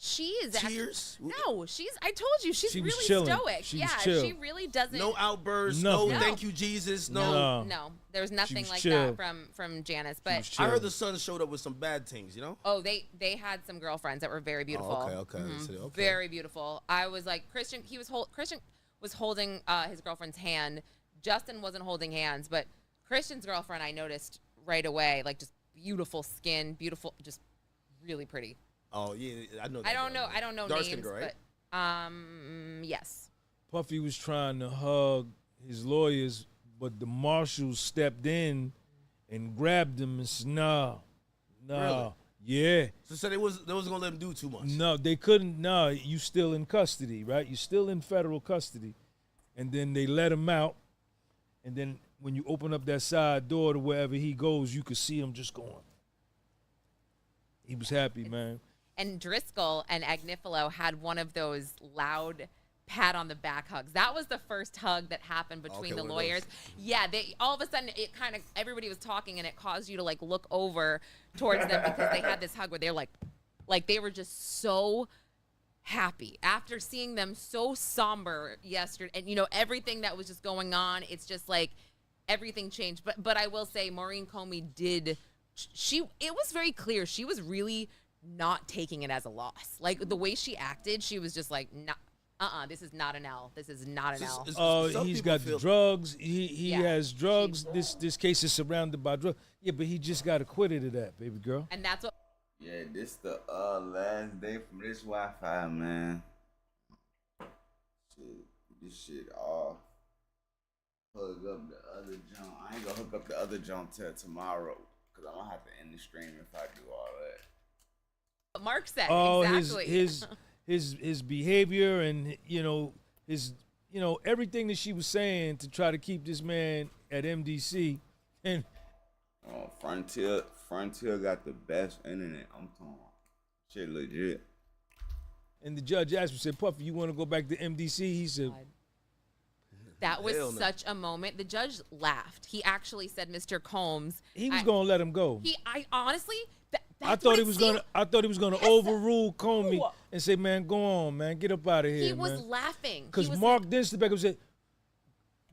she is Cheers? No, I told you, she's She was really chilling. stoic. She was Yeah, chill. she really doesn't. No outbursts. Nothing. No, No. thank you, Jesus. No. No, there's nothing was like chill. that from Janice. But I heard the son showed up with some bad things, you know? oh, they had some girlfriends that were very beautiful. okay. Okay. Very beautiful. I was like, Christian was holding his girlfriend's hand. Justin wasn't holding hands, but Christian's girlfriend, I noticed right away, like, just beautiful skin, beautiful, just really pretty. Oh yeah, I know. I don't know Dark skin names, girl, right? but yes. Puffy was trying to hug his lawyers, but the marshals stepped in and grabbed him and said, nah, Really? yeah. So they wasn't gonna let him do too much. No, they couldn't. No, you still in custody, right? You're still in federal custody. And then they let him out. And then when you open up that side door to wherever he goes, you could see him just going. He was happy, man. And Driscoll and Agnifilo had one of those loud pat on the back hugs. That was the first hug that happened between the lawyers. Yeah, they all of a sudden it kind of everybody was talking and it caused you to like look over towards them because they had this hug where they're like they were just so happy after seeing them so somber yesterday, and you know everything that was just going on. It's just like everything changed. But I will say Maureen Comey did. It was very clear she was really not taking it as a loss. Like the way she acted, she was just like, this is not an L. This is not an L. He's got the drugs. He has drugs. This case is surrounded by drugs. Yeah, but he just got acquitted of that, baby girl. And that's what. Yeah, this the last day from this Wi-Fi, man. This shit off. Hook up the other jump. I ain't gonna hook up the other jump till tomorrow, cause I'm gonna have to end the stream if I do all that. What Mark said, exactly. his behavior and his everything that she was saying to try to keep this man at MDC and Frontier got the best internet. I'm talking shit legit. And the judge asked me, said, Puffy, you want to go back to MDC? He said, that was such a moment. The judge laughed. He actually said, Mr. Combs. He was gonna let him go. I honestly, I thought he was gonna overrule Comey and say, man, go on, man, get up out of here. He was laughing because Mark then stood back and said,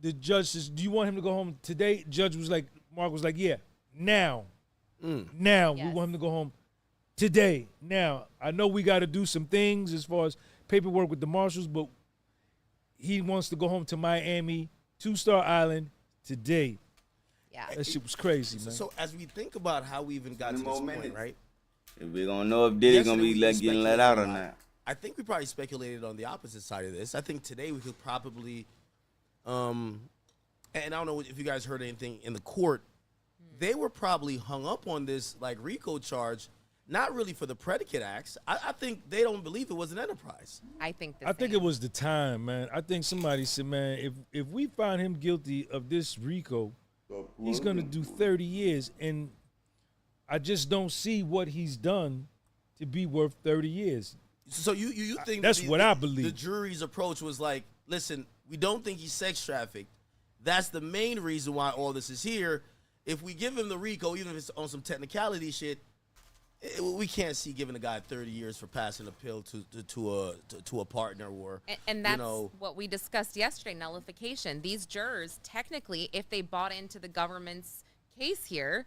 the judge says, do you want him to go home today? Judge was like, Mark was like, yeah, now. Now we want him to go home today. Now, I know we got to do some things as far as paperwork with the marshals, but he wants to go home to Miami, Two-Star Island today. Yeah. That shit was crazy, man. So as we think about how we even got to this point, right? We're going to know if Diddy going to be getting let out or not. I think we probably speculated on the opposite side of this. I think today we could probably, and I don't know if you guys heard anything in the court, they were probably hung up on this like RICO charge, not really for the predicate acts. I think they don't believe it was an enterprise. I think it was the time, man. I think somebody said, man, if we find him guilty of this RICO, he's gonna do 30 years, and I just don't see what he's done to be worth 30 years. So you think that's what I believe. The jury's approach was like, listen, we don't think he's sex trafficked. That's the main reason why all this is here. If we give him the RICO, even if it's on some technicality shit, we can't see giving a guy 30 years for passing a pill to a partner or and that's what we discussed yesterday, nullification. These jurors, technically, if they bought into the government's case here,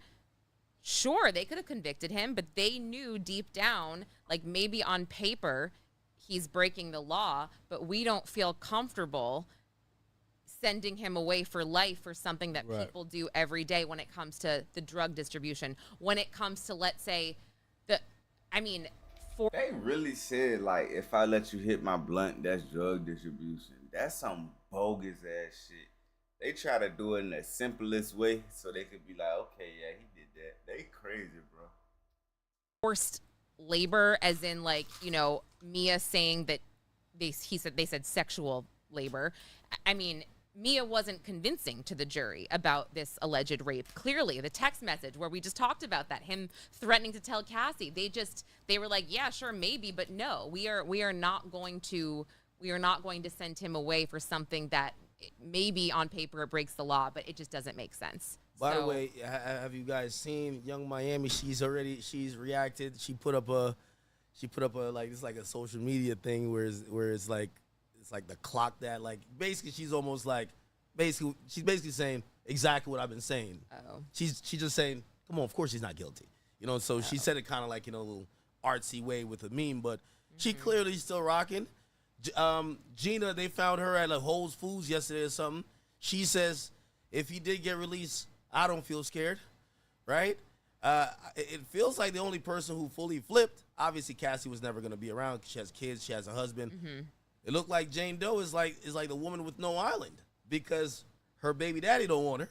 sure, they could have convicted him, but they knew deep down, like maybe on paper, he's breaking the law, but we don't feel comfortable sending him away for life for something that people do every day when it comes to the drug distribution. When it comes to, let's say, they really said, like, if I let you hit my blunt, that's drug distribution. That's some bogus ass shit. They try to do it in the simplest way so they could be like, okay, yeah, he did that. They crazy, bro. Forced labor, as in, like, Mia saying that they said sexual labor. I mean, Mia wasn't convincing to the jury about this alleged rape. Clearly, the text message where we just talked about that, him threatening to tell Cassie, they were like, yeah, sure, maybe, but no, we are not going to send him away for something that maybe on paper it breaks the law, but it just doesn't make sense. By the way, have you guys seen Young Miami? She's reacted. She put up a like, it's like a social media thing where it's like the clock that, like, basically she's almost like, she's basically saying exactly what I've been saying. She's just saying, come on, of course she's not guilty. So she said it kind of like, a little artsy way with a meme, but she clearly still rocking. Gina, they found her at Whole Foods yesterday or something. She says, if he did get released, I don't feel scared, right? It feels like the only person who fully flipped, obviously Cassie was never going to be around because she has kids, she has a husband. It looked like Jane Doe is like the woman with no island, because Her baby daddy don't want her.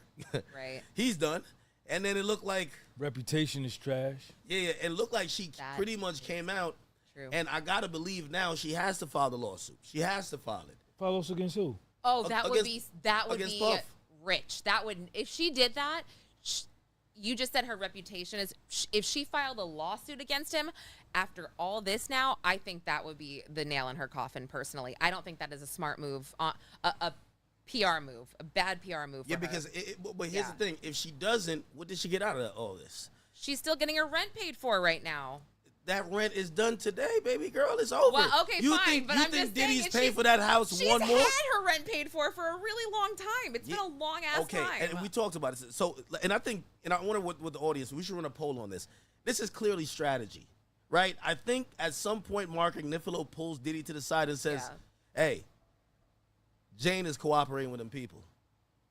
Right. He's done. And then it looked like reputation is trash. Yeah, and it looked like she pretty much came out. True. And I gotta believe now she has to file the lawsuit. She has to file it. File lawsuit against who? Oh, that would be against Puff. rich. That would, if she did that, you just said her reputation is, if she filed a lawsuit against him after all this now, I think that would be the nail in her coffin personally. I don't think that is a smart move, a PR move, a bad PR move for Yeah, her. because, but here's the thing. If she doesn't, what did she get out of all this? She's still getting her rent paid for right now. That rent is done today, baby girl. It's over. Well, okay, you fine, think, but you I'm think just Diddy's saying, paying for that house one more? She's had her rent paid for a really long time. It's been a long ass time. And we talked about it. So, and I think, and I wonder with the audience, we should run a poll on this. This is clearly strategy, right? I think at some point, Mark Agnifilo pulls Diddy to the side and says, "Hey, Jane is cooperating with them people.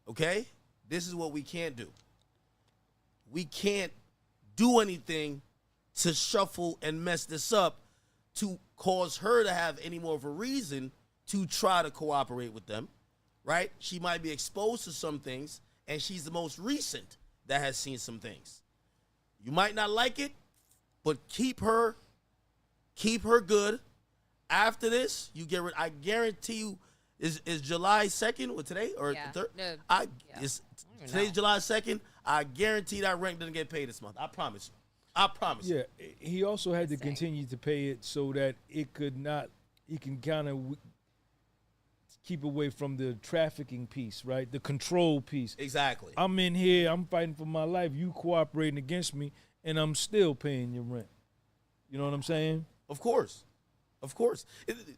Okay, this is what we can't do. We can't do anything to shuffle and mess this up to cause her to have any more of a reason to try to cooperate with them, right? She might be exposed to some things, and she's the most recent that has seen some things. You might not like it, but keep her good. After this, you get rid. I guarantee you, is July 2nd or today or the 3rd? No, Today's July 2nd. I guarantee that rent doesn't get paid this month. I promise you. I promise you. Yeah, he also had to continue to pay it so that it could not, he can kind of keep away from the trafficking piece, right? The control piece. Exactly. I'm in here, I'm fighting for my life, you cooperating against me, and I'm still paying your rent. You know what I'm saying? Of course. Of course.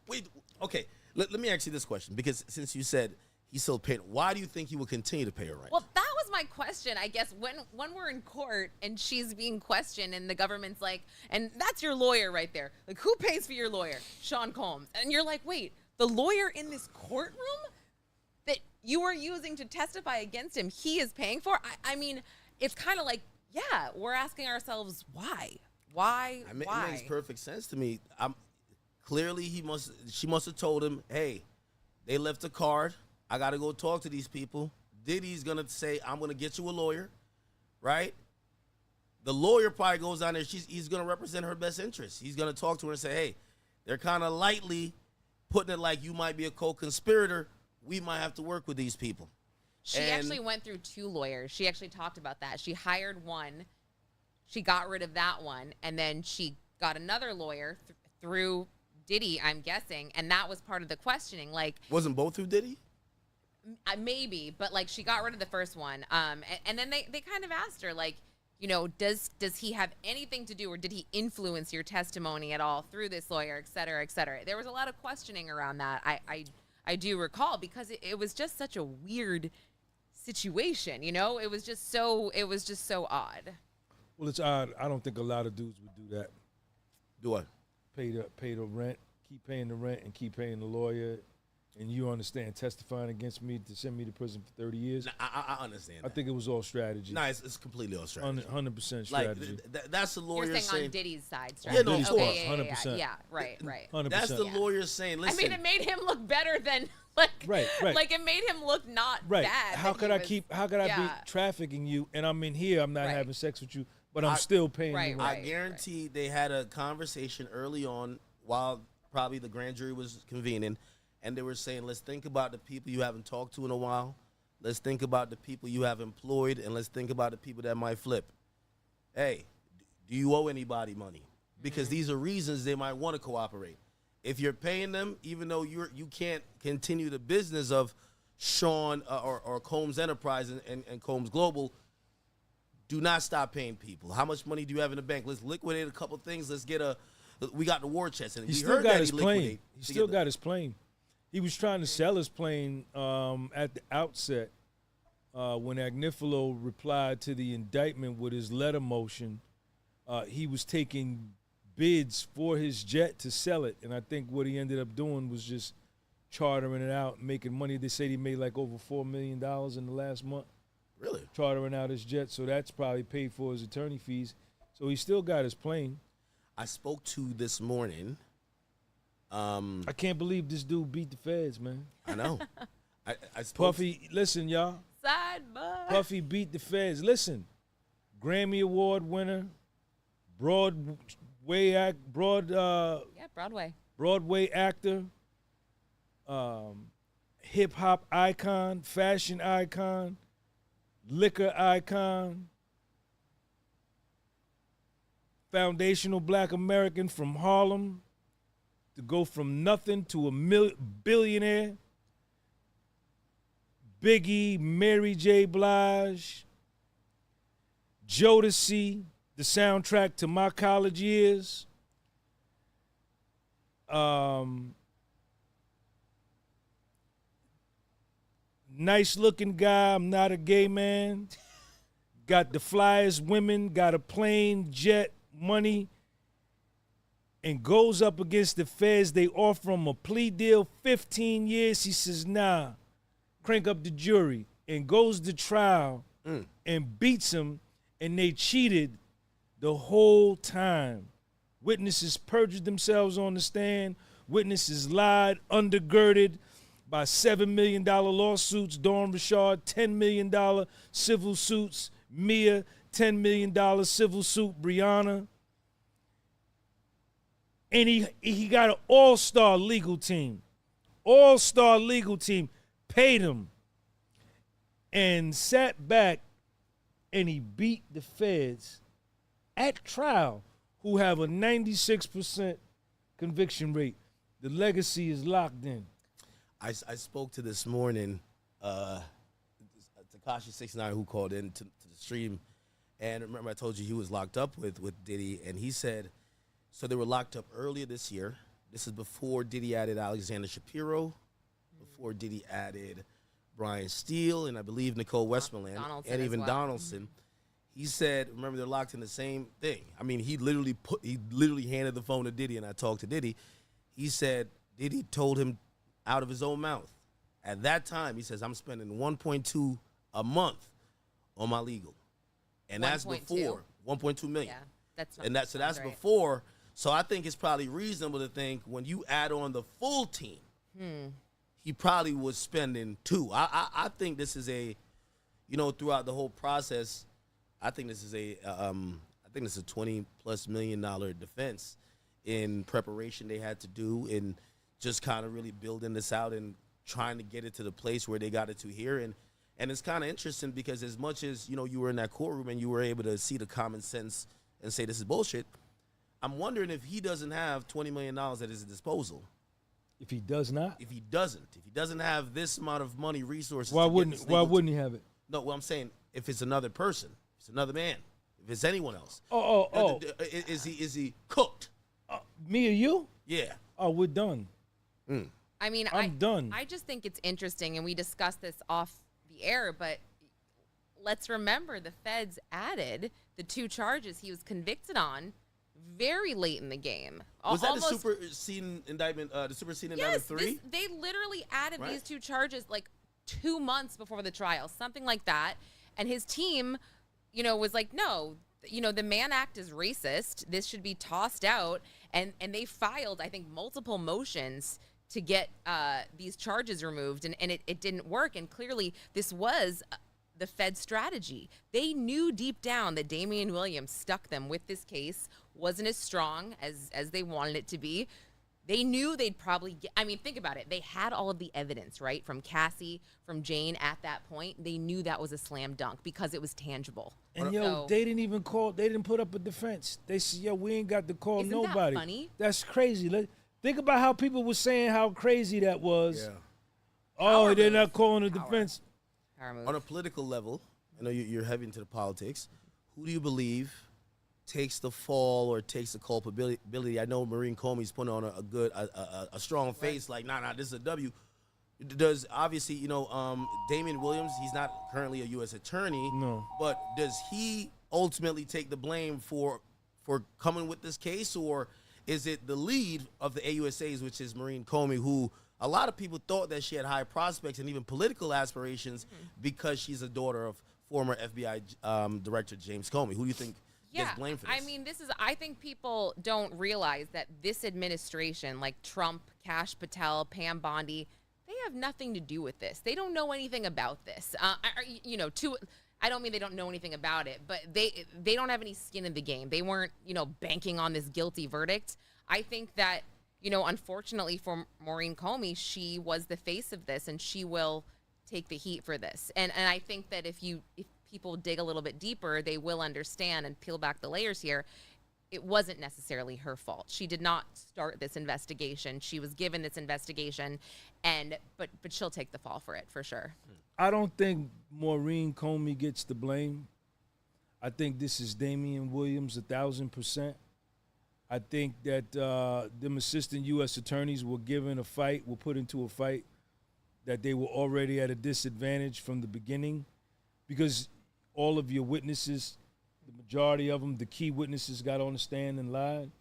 Wait, okay, let me ask you this question, because since you said he's still paying, why do you think he will continue to pay her rent? Well, that was my question, I guess, when we're in court and she's being questioned and the government's like, and that's your lawyer right there. Like, who pays for your lawyer? Sean Combs. And you're like, wait, the lawyer in this courtroom that you were using to testify against him, he is paying for? I mean, it's kind of like, yeah, we're asking ourselves, why? Why? It makes perfect sense to me. Clearly, she must have told him, hey, they left a card. I got to go talk to these people. Diddy's going to say, I'm going to get you a lawyer, right? The lawyer probably goes down there. He's going to represent her best interest. He's going to talk to her and say, hey, they're kind of lightly putting it like you might be a co-conspirator. We might have to work with these people. She actually went through 2 lawyers. She actually talked about that. She hired one. She got rid of that one. And then she got another lawyer through Diddy, I'm guessing. And that was part of the questioning. Like, wasn't both through Diddy? Maybe, but like she got rid of the first one. And then they kind of asked her, like, you know, does he have anything to do, or did he influence your testimony at all through this lawyer, et cetera, et cetera? There was a lot of questioning around that. I do recall, because it was just such a weird situation, you know? It was just so odd. Well, it's odd. I don't think a lot of dudes would do that. Do what? Pay the rent, keep paying the rent, and keep paying the lawyer. And you understand, testifying against me to send me to prison for 30 years. I understand. I think it was all strategy. No, it's completely all strategy. 100% strategy. Like, that's the lawyer You're saying saying on Diddy's side strategy. Yeah, no, of course. Okay, 100%. Yeah, right. 100%. That's the lawyer saying, listen. I mean, it made him look better than, like, right. Like, it made him look not right. bad. How could I be trafficking you, and I'm in here, I'm not having sex with you, but I'm still paying you rent. I guarantee they had a conversation early on while probably the grand jury was convening, and they were saying, let's think about the people you haven't talked to in a while. Let's think about the people you have employed, and let's think about the people that might flip. Hey, do you owe anybody money? Because these are reasons they might want to cooperate. If you're paying them, even though you can't continue the business of Sean or Combs Enterprise and Combs Global, do not stop paying people. How much money do you have in the bank? Let's liquidate a couple things. Let's get we got the war chest. And he still got his plane. He still got his plane. He was trying to sell his plane at the outset when Agnifilo replied to the indictment with his letter motion. He was taking bids for his jet to sell it, and I think what he ended up doing was just chartering it out, making money. They said he made like over $4 million in the last month. Really? Chartering out his jet, so that's probably paid for his attorney fees. So he still got his plane. I spoke to this morning. I can't believe this dude beat the feds, man. I know. I spoke Puffy, listen, y'all. outside, bud. Puffy beat the feds. Listen, Grammy Award winner, Broadway actor, hip hop icon, fashion icon, liquor icon, foundational Black American from Harlem, to go from nothing to a billionaire. Biggie, Mary J. Blige, Jodeci, the soundtrack to my college years. Nice looking guy, I'm not a gay man. Got the flyest women, got a plane, jet, money, and goes up against the feds. They offer him a plea deal, 15 years. He says, nah, crank up the jury, and goes to trial and beats him, and they cheated the whole time. Witnesses perjured themselves on the stand. Witnesses lied, undergirded by $7 million lawsuits. Dawn Richard, $10 million civil suits. Mia, $10 million civil suit. Brianna. And he got an all-star legal team. All-star legal team. Paid him. And sat back, and he beat the feds at trial, who have a 96% conviction rate. The legacy is locked in. I spoke to this morning, Tekashi69, who called in to the stream, and remember I told you he was locked up with Diddy, and he said, so they were locked up earlier this year. This is before Diddy added Alexander Shapiro, before Diddy added Brian Steele, and I believe Nicole Westmoreland, and even Donaldson. He said, remember, they're locked in the same thing. I mean, he literally handed the phone to Diddy, and I talked to Diddy. He said Diddy told him out of his own mouth. At that time, he says, I'm spending $1.2 a month on my legal. And that's before $1.2 million. Yeah, that's not, and that's right. before. So I think it's probably reasonable to think when you add on the full team, he probably was spending $2. I think this is a, throughout the whole process, I think this is a $20+ million defense in preparation they had to do in just kind of really building this out and trying to get it to the place where they got it to here. And it's kind of interesting because as much as, you were in that courtroom and you were able to see the common sense and say this is bullshit, I'm wondering if he doesn't have $20 million at his disposal. If he does not? If he doesn't have this amount of money, resources. Why wouldn't he have it? No, well, I'm saying if it's another person, if it's another man, if it's anyone else. Is he cooked? Me or you? Yeah. Oh, we're done. I mean, I'm done. I just think it's interesting, and we discussed this off the air, but let's remember the feds added the 2 charges he was convicted on very late in the game. Was that the superseding indictment? The superseding indictment 3? They literally added these 2 charges like 2 months before the trial, something like that. And his team, was like, no, the Mann Act is racist. This should be tossed out. And they filed, I think, multiple motions to get these charges removed, and it didn't work. And clearly, this was the Fed strategy. They knew deep down that Damian Williams stuck them with this case, wasn't as strong as they wanted it to be. They knew they'd probably get, think about it. They had all of the evidence, right? From Cassie, from Jane at that point. They knew that was a slam dunk because it was tangible. And they didn't even call, they didn't put up a defense. They said, we ain't got to call nobody. That funny? That's crazy. Think about how people were saying how crazy that was. Yeah. Oh, they're not calling a defense. On a political level, I know you're heavy into the politics. Who do you believe takes the fall or takes the culpability? I know Maureen Comey's putting on a strong face, like, nah, this is a W. Does obviously, Damian Williams, he's not currently a U.S. attorney. No. But does he ultimately take the blame for coming with this case, or is it the lead of the AUSAs, which is Maureen Comey, who a lot of people thought that she had high prospects and even political aspirations because she's a daughter of former FBI Director James Comey? Who do you think gets blamed for this? I think people don't realize that this administration, like Trump, Kash Patel, Pam Bondi, they have nothing to do with this. They don't know anything about this. I don't mean they don't know anything about it, but they don't have any skin in the game. They weren't, banking on this guilty verdict. I think that, unfortunately for Maureen Comey, she was the face of this, and she will take the heat for this. And I think that if people dig a little bit deeper, they will understand and peel back the layers here. It wasn't necessarily her fault. She did not start this investigation. She was given this investigation, but she'll take the fall for it for sure. I don't think Maureen Comey gets the blame. I think this is Damian Williams 1,000%. I think that them assistant U.S. attorneys were put into a fight that they were already at a disadvantage from the beginning, because all of your witnesses, the majority of them, the key witnesses, got on the stand and lied.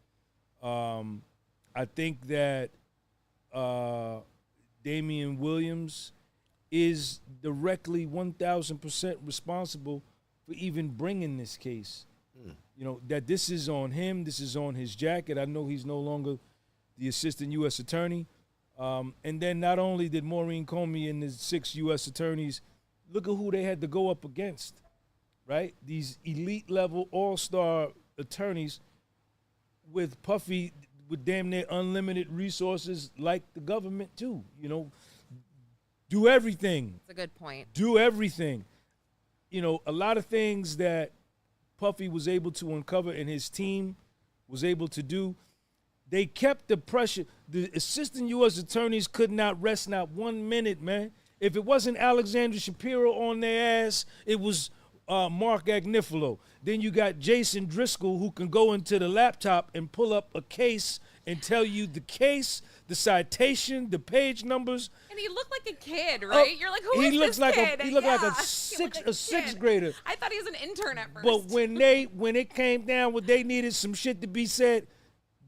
I think that Damian Williams is directly 1,000% responsible for even bringing this case. That this is on him, this is on his jacket. I know he's no longer the assistant U.S. attorney. And then not only did Maureen Comey and the 6 U.S. attorneys, look at who they had to go up against, right? These elite level all-star attorneys with Puffy with damn near unlimited resources like the government too, do everything. That's a good point. Do everything. A lot of things that Puffy was able to uncover and his team was able to do, they kept the pressure. The assistant U.S. attorneys could not rest not 1 minute, man. If it wasn't Alexandra Shapiro on their ass, it was Mark Agnifilo. Then you got Jason Driscoll, who can go into the laptop and pull up a case and tell you the case, the citation, the page numbers. And he looked like a kid, right? You're like, who is this kid? He looked like a sixth grader. I thought he was an intern at first. But when it came down, when they needed some shit to be said,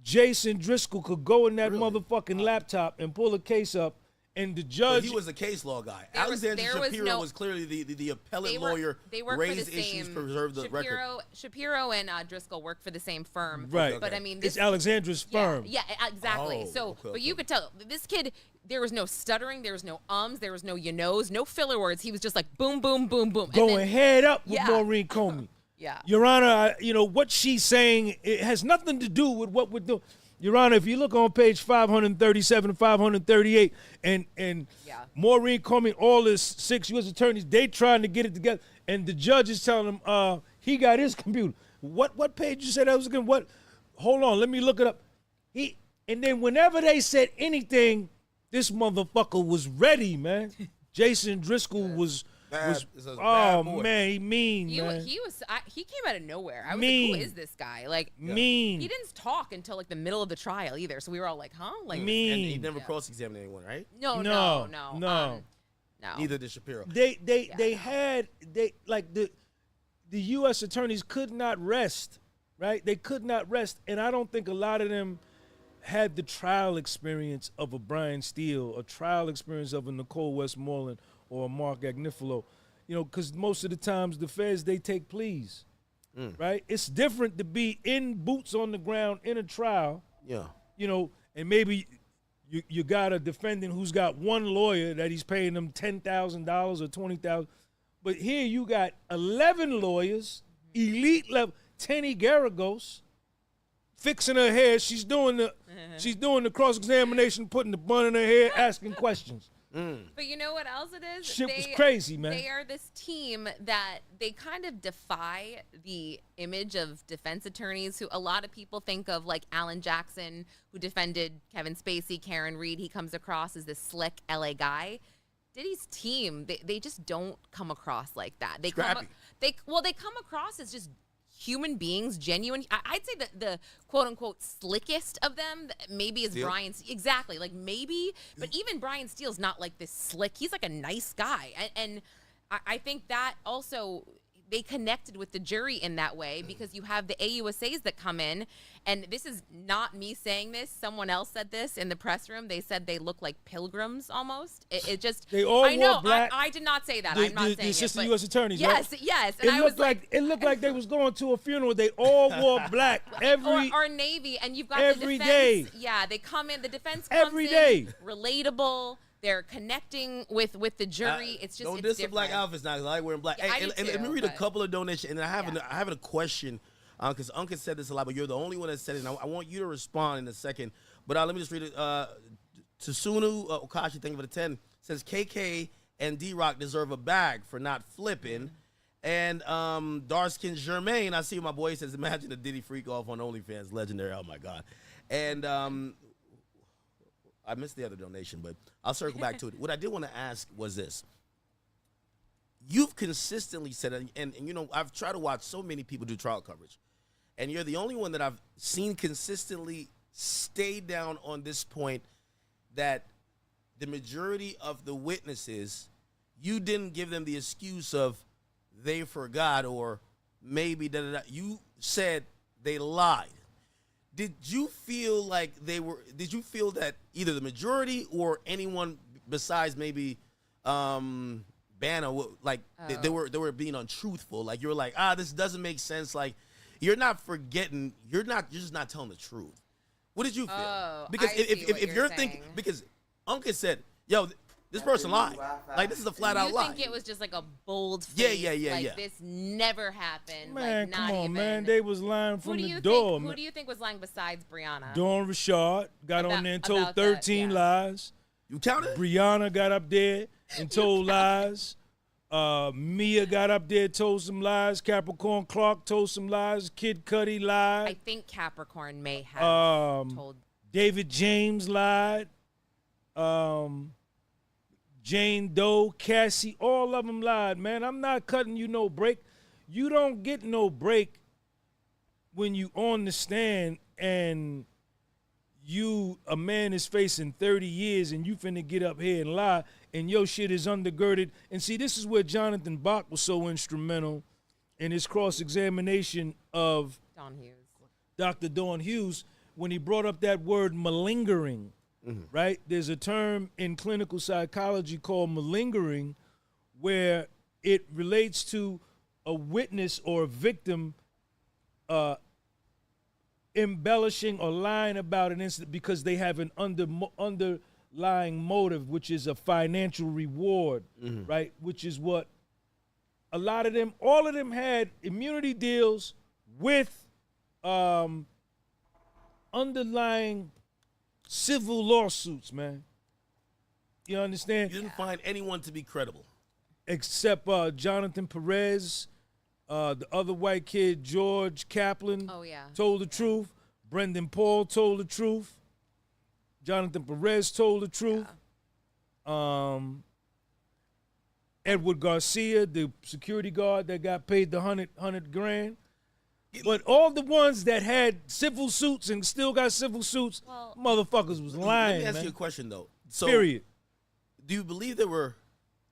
Jason Driscoll could go in that motherfucking laptop and pull a case up, and the judge. But he was a case law guy. Alexander Shapiro was clearly the appellate lawyer. They work raised for the issues, same. preserve the record. Shapiro and Driscoll work for the same firm. Right. But I mean, it's Alexandra's firm. Yeah, exactly. But you could tell this kid. There was no stuttering. There was no ums. There was no no filler words. He was just like boom, boom, boom, boom. Going head up with Maureen Comey. Yeah. Your Honor, what she's saying, it has nothing to do with what we're doing. Your Honor, if you look on page 537 and 538, and Maureen Comey, all his 6 U.S. attorneys, they trying to get it together, and the judge is telling him he got his computer. What page you said that was again? What? Hold on, let me look it up. And then whenever they said anything, this motherfucker was ready, man. Jason Driscoll was. Man, he mean, man. He came out of nowhere. I was mean. like, who is this guy? Like, mean. He didn't talk until like the middle of the trial either. So we were all like, huh? Like, mean. And he never cross-examined anyone, right? No. No. Neither did Shapiro. The U.S. attorneys could not rest, right? They could not rest, and I don't think a lot of them had the trial experience of a Brian Steele, a trial experience of a Nicole Westmoreland, or Mark Agnifilo, because most of the times the feds, they take pleas, right? It's different to be in boots on the ground in a trial, and maybe you got a defendant who's got one lawyer that he's paying them $10,000 or $20,000, but here you got 11 lawyers, elite level, Tenny Garagos, fixing her hair. She's doing the cross-examination, putting the bun in her hair, asking questions. But you know what else it is? Shit was crazy, man. They are this team that they kind of defy the image of defense attorneys who a lot of people think of, like Alan Jackson, who defended Kevin Spacey, Karen Reed. He comes across as this slick LA guy. Diddy's team, they just don't come across like that. They come across as just human beings, genuine. I'd say that the quote-unquote slickest of them maybe is Steele? Brian. Exactly, like maybe, but even Brian Steele's not like this slick. He's like a nice guy, and I think that also they connected with the jury in that way because you have the AUSAs that come in, and this is not me saying this. Someone else said this in the press room. They said they look like pilgrims almost. It just they all I know wore black. I did not say that. I'm not saying the assistant it, U.S. attorneys. Yes, right? yes. And it looked like they was going to a funeral. They all wore black or Navy, and you've got every the defense. day. Yeah, they come in. The defense comes every in, day. relatable. they're connecting with the jury. It's just don't it's diss the different. black outfits now, 'cause I like wearing black. Yeah, Hey, I do and let me too, read a but- couple of donations, and I have a question, because Uncle said this a lot, but you're the only one that said it. And I want you to respond in a second. But let me just read it. Tsunu Okashi, thank you for the 10. Says KK and D-Rock deserve a bag for not flipping. And Darskin Germain, I see my boy says, imagine a Diddy freak off on OnlyFans. Legendary. Oh, my God. And I missed the other donation, but I'll circle back to it. What I did want to ask was this. You've consistently said, and you know, I've tried to watch so many people do trial coverage, and you're the only one that I've seen consistently stay down on this point that the majority of the witnesses, you didn't give them the excuse of they forgot or maybe da-da-da. You said they lied. Did you feel like did you feel that either the majority or anyone besides maybe Banner, like they were being untruthful? Like you were like, this doesn't make sense. Like you're not forgetting, you're just not telling the truth. What did you feel? Because if you're thinking, because Uncle said, yo, this person lied. Like this is a flat out lie. You think it was just like a bold face? Yeah. This never happened. Man, like, come not on, even. man. They was lying from the door. Who do you think was lying besides Brianna? Dawn Rashad got on there and told 13 lies. You counted? Brianna got up there and told lies. Mia got up there, told some lies. Capricorn Clark told some lies. Kid Cudi lied. I think Capricorn may have told. David James lied. Jane Doe, Cassie, all of them lied, man. I'm not cutting you no break. You don't get no break when you on the stand and a man is facing 30 years and you finna get up here and lie and your shit is undergirded. And see, this is where Jonathan Bach was so instrumental in his cross-examination of Dr. Dawn Hughes when he brought up that word malingering. Right? There's a term in clinical psychology called malingering where it relates to a witness or a victim embellishing or lying about an incident because they have an underlying motive, which is a financial reward, right? Which is what all of them had immunity deals with underlying civil lawsuits, man. You understand? You didn't find anyone to be credible. Except Jonathan Perez, the other white kid, George Kaplan, told the truth. Brendan Paul told the truth. Jonathan Perez told the truth. Edward Garcia, the security guard that got paid the $100 grand. But all the ones that had civil suits and still got civil suits, motherfuckers was lying. Let me ask you a question, though. So, period. Do you believe they were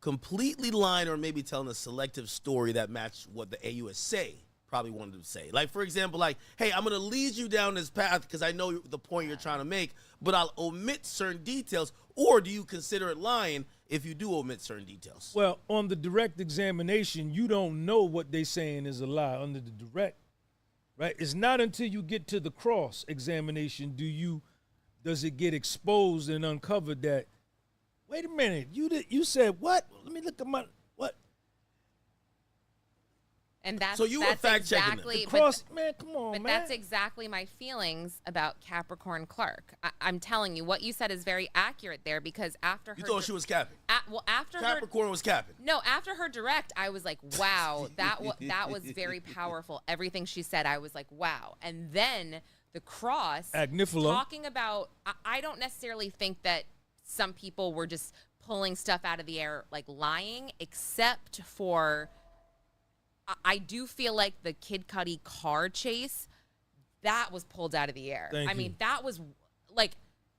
completely lying or maybe telling a selective story that matched what the AUSA probably wanted to say? Like, for example, like, hey, I'm going to lead you down this path because I know the point you're trying to make, but I'll omit certain details. Or do you consider it lying if you do omit certain details? Well, on the direct examination, you don't know what they're saying is a lie under the direct. Right? It's not until you get to the cross examination does it get exposed and uncovered that, wait a minute, you said what? Let me look at my what? And that's so you were fact checking exactly, man, come on, but man. that's exactly my feelings about Capricorn Clark. I'm telling you, what you said is very accurate there because after you thought she was capping. After Capricorn was capping. No, after her direct, I was like, wow, that was very powerful. Everything she said, I was like, wow. And then the cross talking about. I don't necessarily think that some people were just pulling stuff out of the air, like lying, except for. I do feel like the Kid Cudi car chase, that was pulled out of the air. I mean, that was like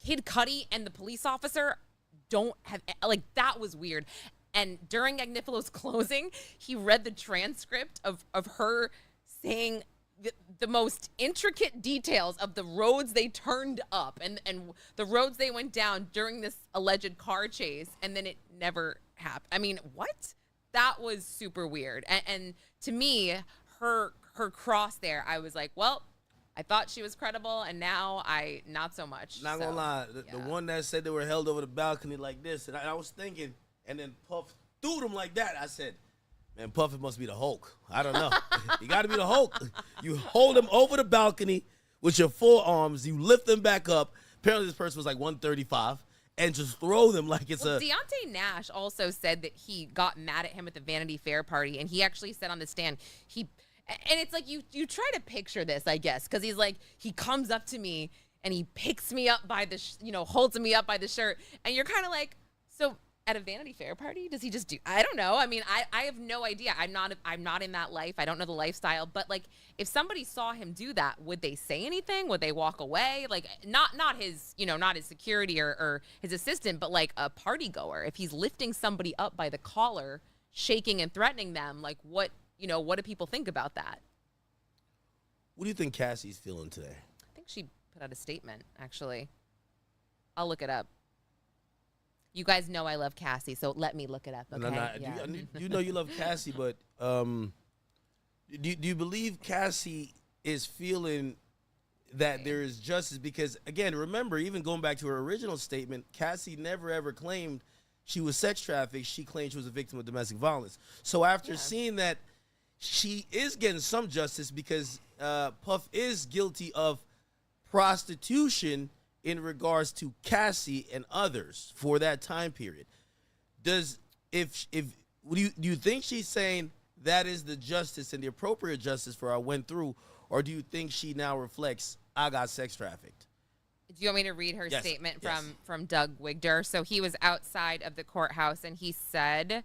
Kid Cudi and the police officer don't have, like, that was weird. And during Agnifalo's closing, he read the transcript of her saying the most intricate details of the roads they turned up and the roads they went down during this alleged car chase. And then it never happened. I mean, what? That was super weird. And to me, her cross there, I was like, well, I thought she was credible, and now not so much. Not gonna lie, the one that said they were held over the balcony like this, and I was thinking, and then Puff threw them like that. I said, man, Puff, it must be the Hulk. I don't know. You got to be the Hulk. You hold them over the balcony with your forearms. You lift them back up. Apparently, this person was like 135, and just throw them like it's Deontay Nash also said that he got mad at him at the Vanity Fair party, and he actually said on the stand, and it's like you try to picture this, I guess, because he's like, he comes up to me and he picks me up by the, holds me up by the shirt, and you're kind of like, so at a Vanity Fair party, does he just do? I don't know. I mean, I have no idea. I'm not in that life. I don't know the lifestyle. But like, if somebody saw him do that, would they say anything? Would they walk away? Like, not his, not his security or his assistant, but like a party goer. If he's lifting somebody up by the collar, shaking and threatening them, like what do people think about that? What do you think Cassie's feeling today? I think she put out a statement, actually. I'll look it up. You guys know I love Cassie, so let me look it up, okay? No. Yeah. You know you love Cassie, but do you believe Cassie is feeling that there is justice? Because, again, remember, even going back to her original statement, Cassie never, ever claimed she was sex trafficked. She claimed she was a victim of domestic violence. So after seeing that she is getting some justice because Puff is guilty of prostitution in regards to Cassie and others for that time period, do you think she's saying that is the justice and the appropriate justice for I went through, or do you think she now reflects I got sex trafficked? Do you want me to read her Yes, statement yes. from Doug Wigder? So he was outside of the courthouse, and he said,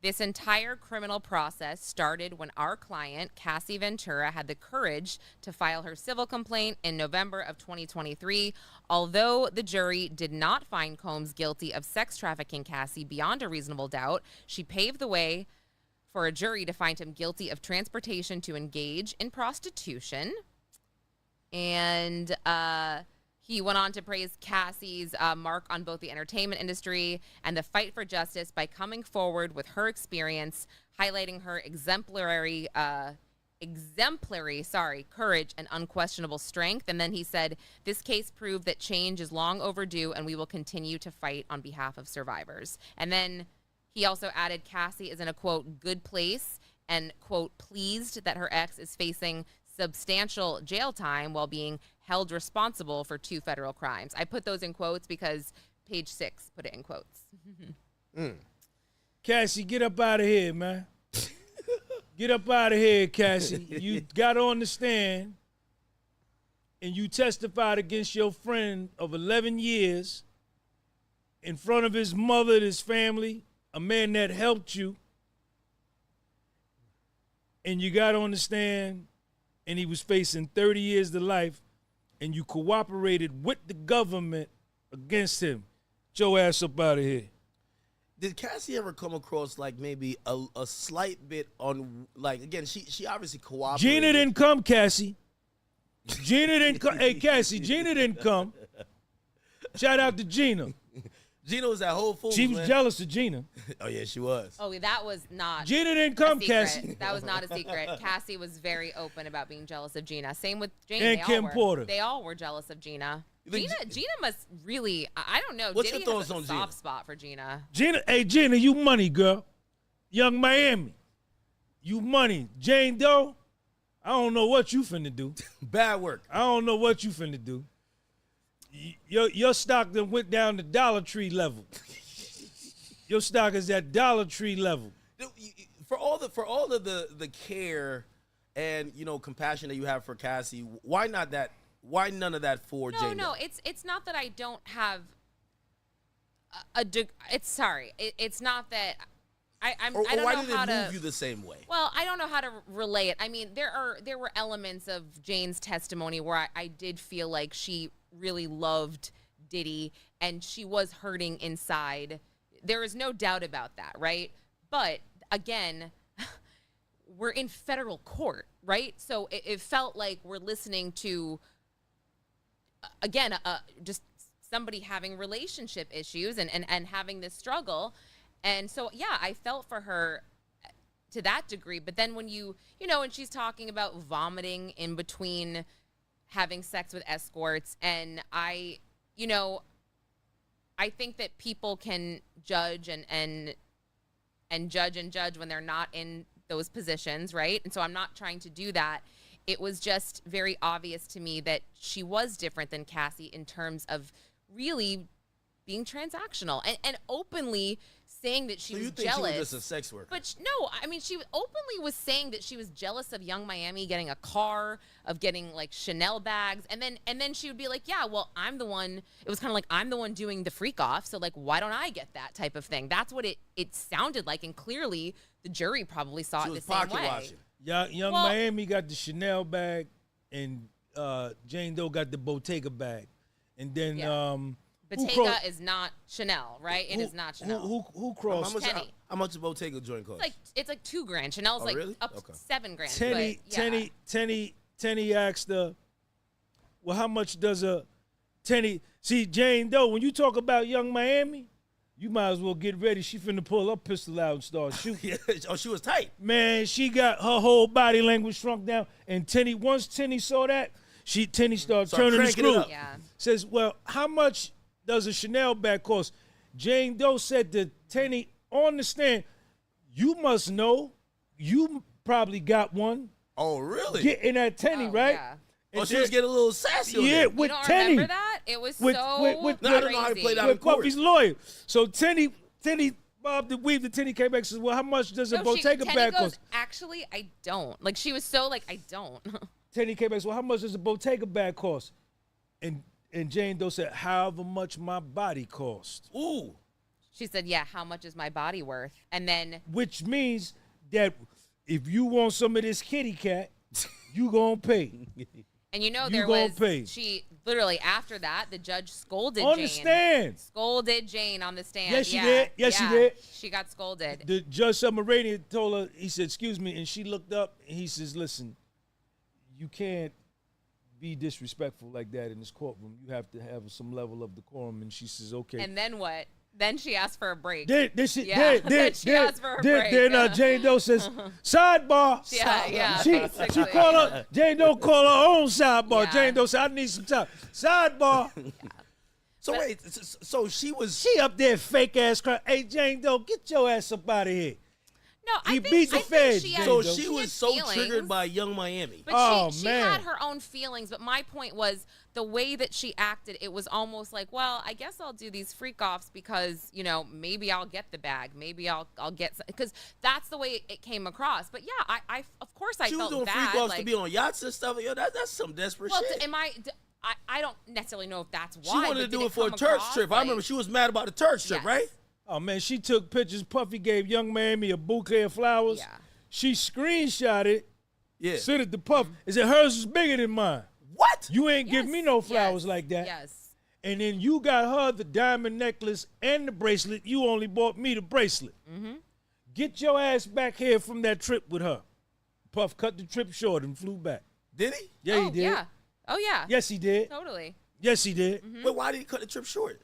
this entire criminal process started when our client, Cassie Ventura, had the courage to file her civil complaint in November of 2023. Although the jury did not find Combs guilty of sex trafficking Cassie beyond a reasonable doubt, she paved the way for a jury to find him guilty of transportation to engage in prostitution. And he went on to praise Cassie's mark on both the entertainment industry and the fight for justice by coming forward with her experience, highlighting her exemplary courage and unquestionable strength. And then he said, this case proved that change is long overdue and we will continue to fight on behalf of survivors. And then he also added Cassie is in a, quote, good place and, quote, pleased that her ex is facing substantial jail time while being held responsible for 2 federal crimes. I put those in quotes because page 6 put it in quotes. Cassie, get up out of here, man. Get up out of here, Cassie. You got on the stand and you testified against your friend of 11 years in front of his mother and his family, a man that helped you. And you got on the stand and he was facing 30 years to life, and you cooperated with the government against him. Get your ass up out of here. Did Cassie ever come across like maybe a slight bit on, like, again, she obviously cooperated. Gina didn't come, Cassie. Gina didn't come. Hey, Cassie, Gina didn't come. Shout out to Gina. Gina was at Whole Foods. She was jealous of Gina. Oh, yeah, she was. Oh, that was not. Gina didn't come, a secret. Cassie. That was not a secret. Cassie was very open about being jealous of Gina. Same with Jane. And Kim Porter. They all were jealous of Gina. Gina must really. I don't know. What's Diddy your has thoughts a on soft Gina? spot for Gina. Gina, you money, girl. Young Miami. You money. Jane Doe, I don't know what you finna do. Bad work. I don't know what you finna do. Your stock done went down to Dollar Tree level. Your stock is at Dollar Tree level. For all of the care and compassion that you have for Cassie, why not that? Why none of that for Jane? No, it's not that I don't have it's not that I don't why know did how it to move you the same way? Well, I don't know how to relay it. I mean, there were elements of Jane's testimony where I did feel like she really loved Diddy and she was hurting inside. There is no doubt about that, right? But again, we're in federal court, right? So it felt like we're listening to, again, just somebody having relationship issues and having this struggle. And so, yeah, I felt for her to that degree. But then when and she's talking about vomiting in between having sex with escorts, and I think that people can judge and judge when they're not in those positions, right? And so I'm not trying to do that. It was just very obvious to me that she was different than Cassie in terms of really being transactional and openly saying that she was jealous. She was just a sex worker? But no, I mean, she openly was saying that she was jealous of Young Miami getting a car, of getting like Chanel bags, and then she would be like, yeah, well, I'm the one. It was kind of like, I'm the one doing the freak off, so like, why don't I get that type of thing? That's what it sounded like, and clearly the jury probably saw it the same way. Watching. Young Miami got the Chanel bag, and Jane Doe got the Bottega bag, and then Bottega is not Chanel, right? It is not Chanel. Who crossed? How much the Bottega joint cost? It's like $2,000. Chanel's up to $7,000. Tenny asked her, well, how much does a Tenny? See, Jane Doe, when you talk about Young Miami, you might as well get ready. She finna pull her pistol out and start shooting. Oh, she was tight. Man, she got her whole body language shrunk down. And once Tenny saw that, Tenny started turning the screw. Yeah. Says, well, how much does a Chanel bag cost? Jane Doe said to Tenny on the stand, you must know. You probably got one. Oh, really? Getting at Tenny, right? Yeah. Oh, she was getting a little sassy. Yeah, with You don't Tenny. remember that? It was so crazy. I don't know how to play that in With court. Puffy's lawyer. So Tenny, Bob the Weave, the Tenny came back and says, well, how much does a Bottega bag cost? Actually, I don't. Like, she was so like, I don't. Tenny came back and said, well, how much does a Bottega bag cost? And Jane Doe said, however much my body cost. Ooh. She said, yeah, how much is my body worth? And then. Which means that if you want some of this kitty cat, you gonna pay. And she literally after that, the judge scolded on Jane. the stand. Scolded Jane on the stand. Yes, she did. Yes, she did. She got scolded. The Judge Submarinian told her, he said, excuse me, and she looked up and he says, listen, you can't be disrespectful like that in this courtroom. You have to have some level of decorum. And she says, okay. And then what? Then she asked for a break. Then she asked for a break. Then Jane Doe says, sidebar. Yeah. She called her, Jane Doe called her own sidebar. Yeah. Jane Doe said, I need some time. Sidebar. So wait, so she was. She up there fake ass crying. Hey, Jane Doe, get your ass up out of here. No, He beat the feds. So she was so triggered by Young Miami. But she had her own feelings. But my point was the way that she acted, it was almost like, well, I guess I'll do these freak offs because, maybe I'll get the bag. Maybe I'll get some, because that's the way it came across. But yeah, I of course I felt bad. She was doing freak offs to be on yachts and stuff. Yo, that's some desperate shit. I don't necessarily know if that's why. She wanted to do it for a Turks trip. I remember she was mad about the Turks trip, right? Oh, man, she took pictures. Puffy gave Young Miami a bouquet of flowers. Yeah. She screenshot it, sent it to Puff, Mm-hmm. and said, hers is bigger than mine. What? You ain't give me no flowers like that. Yes. And then you got her the diamond necklace and the bracelet. You only bought me the bracelet. Mm-hmm. Get your ass back here from that trip with her. Puff cut the trip short and flew back. Did he? Yeah, he did. Yeah. Oh, yeah. Yes, he did. Totally. Yes, he did. Mm-hmm. But why did he cut the trip short?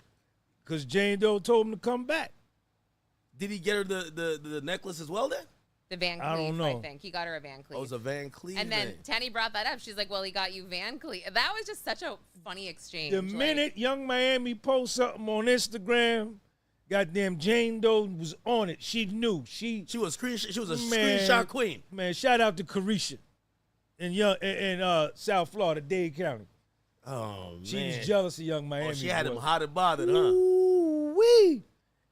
Because Jane Doe told him to come back. Did he get her the necklace as well then? The Van Cleef, I don't know. I think. He got her a Van Cleef. Oh, it was a Van Cleef. And then Tenny brought that up. She's like, well, he got you Van Cleef. That was just such a funny exchange. The minute Young Miami posts something on Instagram, goddamn Jane Doe was on it. She knew. She was a screenshot queen. Man, shout out to Carisha in South Florida, Dade County. Oh, man. She was jealous of Young Miami. Oh, she had him hot and bothered, huh? Ooh-wee.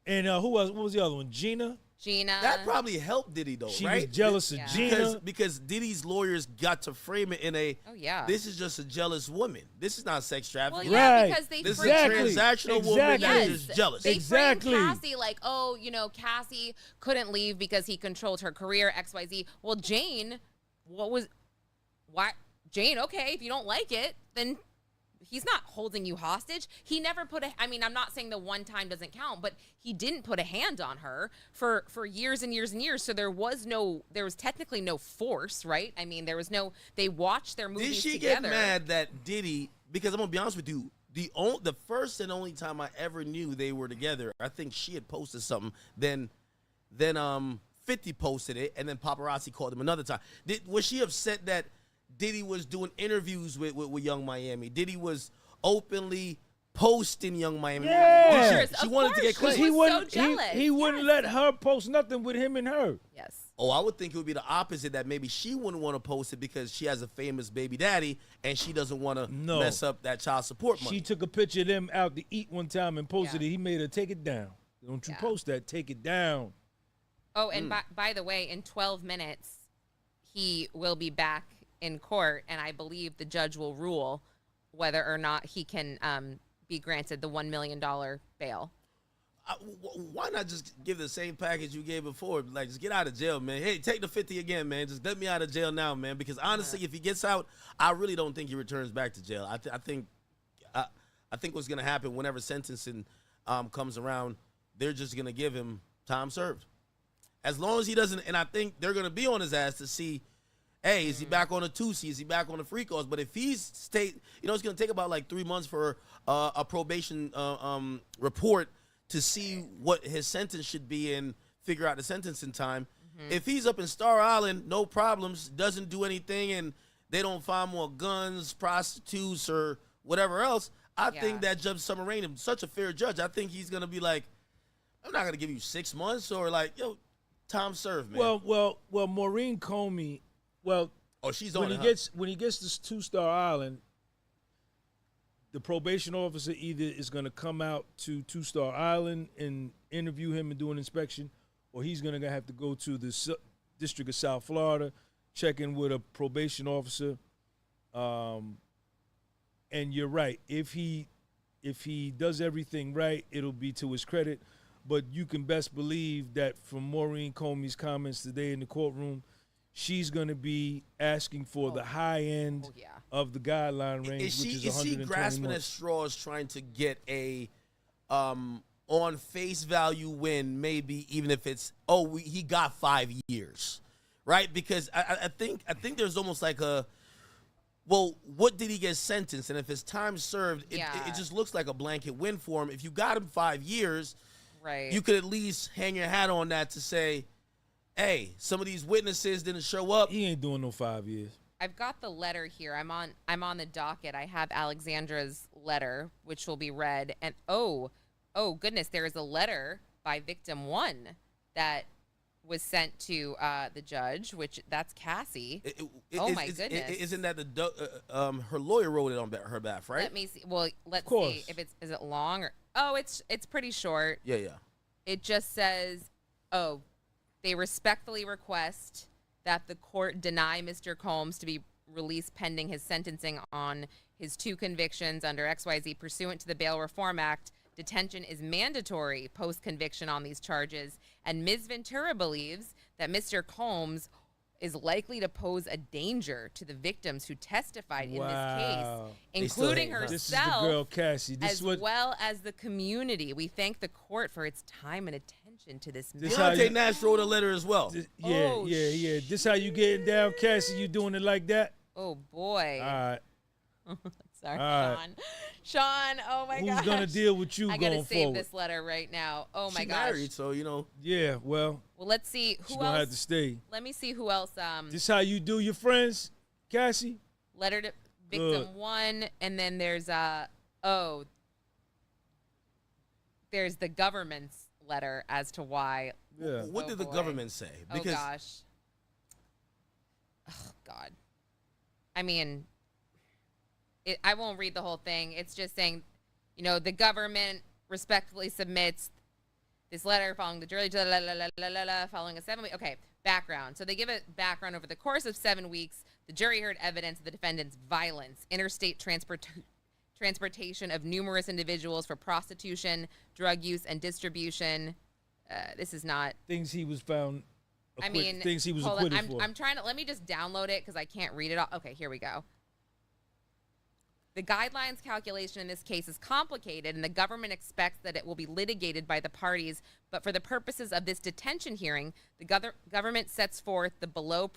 And who else? What was the other one? Gina? That probably helped Diddy, though, She right? was jealous of Gina. Because Diddy's lawyers got to frame it in a, oh, yeah. This is just a jealous woman. This is not sex trafficking. Well, yeah, because they this framed- is a transactional woman that is just jealous. They framed Cassie like, oh, Cassie couldn't leave because he controlled her career, XYZ. Well, Jane, Jane, okay, if you don't like it, then he's not holding you hostage. He never I'm not saying the one time doesn't count, but he didn't put a hand on her for years and years and years. So there was technically no force, right? I mean, they watched their movies together. Did she get mad that Diddy, because I'm going to be honest with you, the first and only time I ever knew they were together, I think she had posted something, then 50 posted it, and then paparazzi called him another time. Was she upset that Diddy was doing interviews with Young Miami? Diddy was openly posting Young Miami. Yeah. She wanted to get credit. He wouldn't let her post nothing with him and her. Yes. Oh, I would think it would be the opposite, that maybe she wouldn't want to post it because she has a famous baby daddy and she doesn't want to mess up that child support money. She took a picture of them out to eat one time and posted it. He made her take it down. Don't you post that. Take it down. Oh, and by the way, in 12 minutes, he will be back in court, and I believe the judge will rule whether or not he can be granted the $1 million bail. Why not just give the same package you gave before? Like, just get out of jail, man. Hey, take the 50 again, man. Just let me out of jail now, man. Because honestly, if he gets out, I really don't think he returns back to jail. I think what's gonna happen whenever sentencing comes around, they're just gonna give him time served. As long as he doesn't, and I think they're gonna be on his ass to see, hey, is he back on the 2C? Is he back on the free calls? But if he's stayed, it's gonna take about like 3 months for a probation report to see what his sentence should be and figure out the sentencing time. If he's up in Star Island, no problems, doesn't do anything, and they don't find more guns, prostitutes, or whatever else, I think that Judge Summerrain is such a fair judge. I think he's gonna be like, I'm not gonna give you 6 months, or like, yo, time served, man. Well, Maureen Comey, she's on when he gets to 2-Star Island, the probation officer either is going to come out to 2-Star Island and interview him and do an inspection, or he's going to have to go to the District of South Florida, check in with a probation officer. And you're right. If he does everything right, it'll be to his credit. But you can best believe that from Maureen Comey's comments today in the courtroom, she's going to be asking for the high end of the guideline range, which is 120 Is she grasping at straws trying to get a on face value win, maybe even if it's, he got 5 years, right? Because I think there's almost like what did he get sentenced? And if it's time served, it just looks like a blanket win for him. If you got him 5 years, right, you could at least hang your hat on that to say, hey, some of these witnesses didn't show up. He ain't doing no 5 years. I've got the letter here. I'm on the docket. I have Alexandra's letter, which will be read. And oh goodness, there is a letter by victim 1 that was sent to the judge, that's Cassie. My goodness. Isn't that her lawyer wrote it on her behalf, right? Let me see. Well, let's see if is it long or it's pretty short. Yeah. It just says, they respectfully request that the court deny Mr. Combs to be released pending his sentencing on his 2 convictions under XYZ pursuant to the Bail Reform Act. Detention is mandatory post-conviction on these charges, and Ms. Ventura believes that Mr. Combs is likely to pose a danger to the victims who testified in this case, including herself, this is the girl, Cassie. well as the community. We thank the court for its time and attention to this matter. Deontay Nash wrote a letter as well. Yeah. This how you getting down, Cassie? You doing it like that? Oh, boy. All right. Sorry, All Sean. Sean, oh my gosh. Who's gonna deal with you I going gotta save forward? this letter right now. Oh my She gosh. married, so Yeah, well, let's see she's who gonna else. have to stay. Let me see who else. This how you do your friends, Cassie? Letter to victim 1, and then there's there's the government's letter as to why. Yeah. What did the government say? Because gosh. Oh God. I mean, I won't read the whole thing. It's just saying, the government respectfully submits this letter following the jury, following a 7-week. Okay, background. So they give a background. Over the course of 7 weeks, the jury heard evidence of the defendant's violence, interstate transportation of numerous individuals for prostitution, drug use, and distribution. This is not things he was found. Things he was hold acquitted on. for. I'm trying to let me just download it because I can't read it all. Okay, here we go. The guidelines calculation in this case is complicated, and the government expects that it will be litigated by the parties. But for the purposes of this detention hearing, the government sets forth the below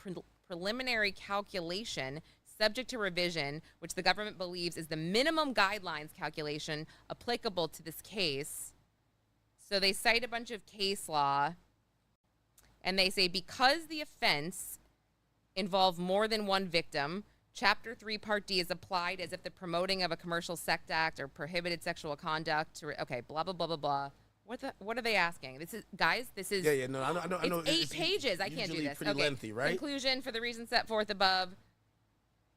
preliminary calculation, subject to revision, which the government believes is the minimum guidelines calculation applicable to this case. So they cite a bunch of case law, And they say because the offense involved more than one victim, Chapter 3, Part D is applied as if the promoting of a commercial sex act or prohibited sexual conduct. Okay, blah, blah, blah, blah, blah. What are they asking? This is, guys, this is... Yeah, no, I know. It's 8 pages. I can't do this. Pretty lengthy, right? Conclusion, for the reasons set forth above,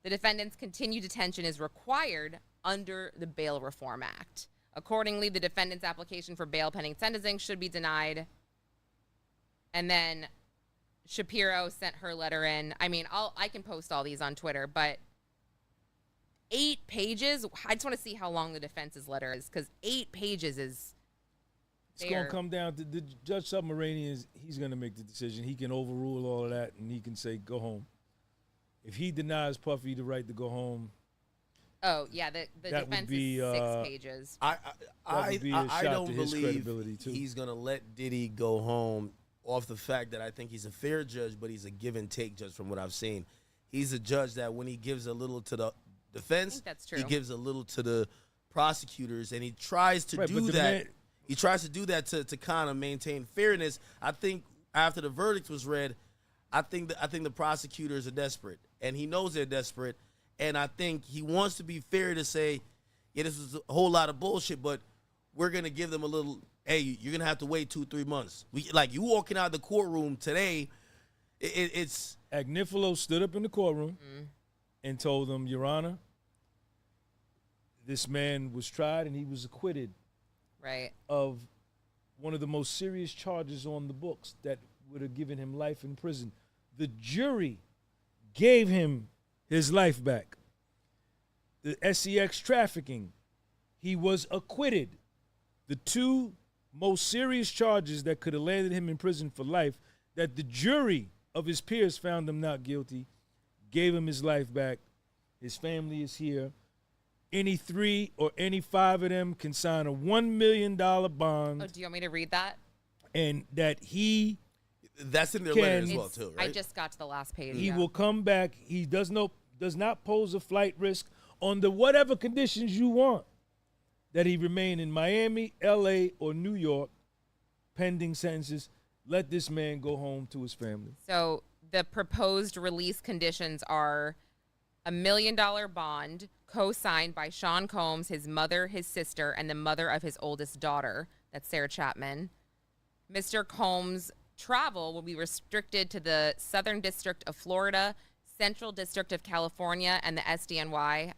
the defendant's continued detention is required under the Bail Reform Act. Accordingly, the defendant's application for bail pending sentencing should be denied. And then Shapiro sent her letter in. I mean, I can post all these on Twitter, but 8 pages? I just want to see how long the defense's letter is, because 8 pages is... It's going to come down to the Judge Submarinian. He's going to make the decision. He can overrule all of that, and he can say, go home. If he denies Puffy the right to go home... Oh, yeah, the defense is 6 pages. I don't believe he's going to let Diddy go home off the fact that I think he's a fair judge, but he's a give-and-take judge from what I've seen. He's a judge that when he gives a little to the defense, that's true. He gives a little to the prosecutors, and he tries to do that. He tries to do that to kind of maintain fairness. I think after the verdict was read, I think the prosecutors are desperate, and he knows they're desperate, and I think he wants to be fair to say, yeah, this was a whole lot of bullshit, but we're gonna give them a little. Hey, you're gonna have to wait 2-3 months. You walking out of the courtroom today, it's. Agnifilo stood up in the courtroom and told them, Your Honor, this man was tried and he was acquitted. Right. Of one of the most serious charges on the books that would have given him life in prison. The jury gave him his life back. The SEX trafficking, he was acquitted. The 2 most serious charges that could have landed him in prison for life, that the jury of his peers found him not guilty, gave him his life back. His family is here. Any 3 or any 5 of them can sign a $1 million bond. Oh, do you want me to read that? And that he... That's in their letter as well, too, right? I just got to the last page. He will come back. He does not pose a flight risk on the whatever conditions you want, that he remain in Miami, L.A., or New York, pending sentences. Let this man go home to his family. So the proposed release conditions are a $1 million bond co-signed by Sean Combs, his mother, his sister, and the mother of his oldest daughter. That's Sarah Chapman. Mr. Combs' travel will be restricted to the Southern District of Florida, Central District of California, and the SDNY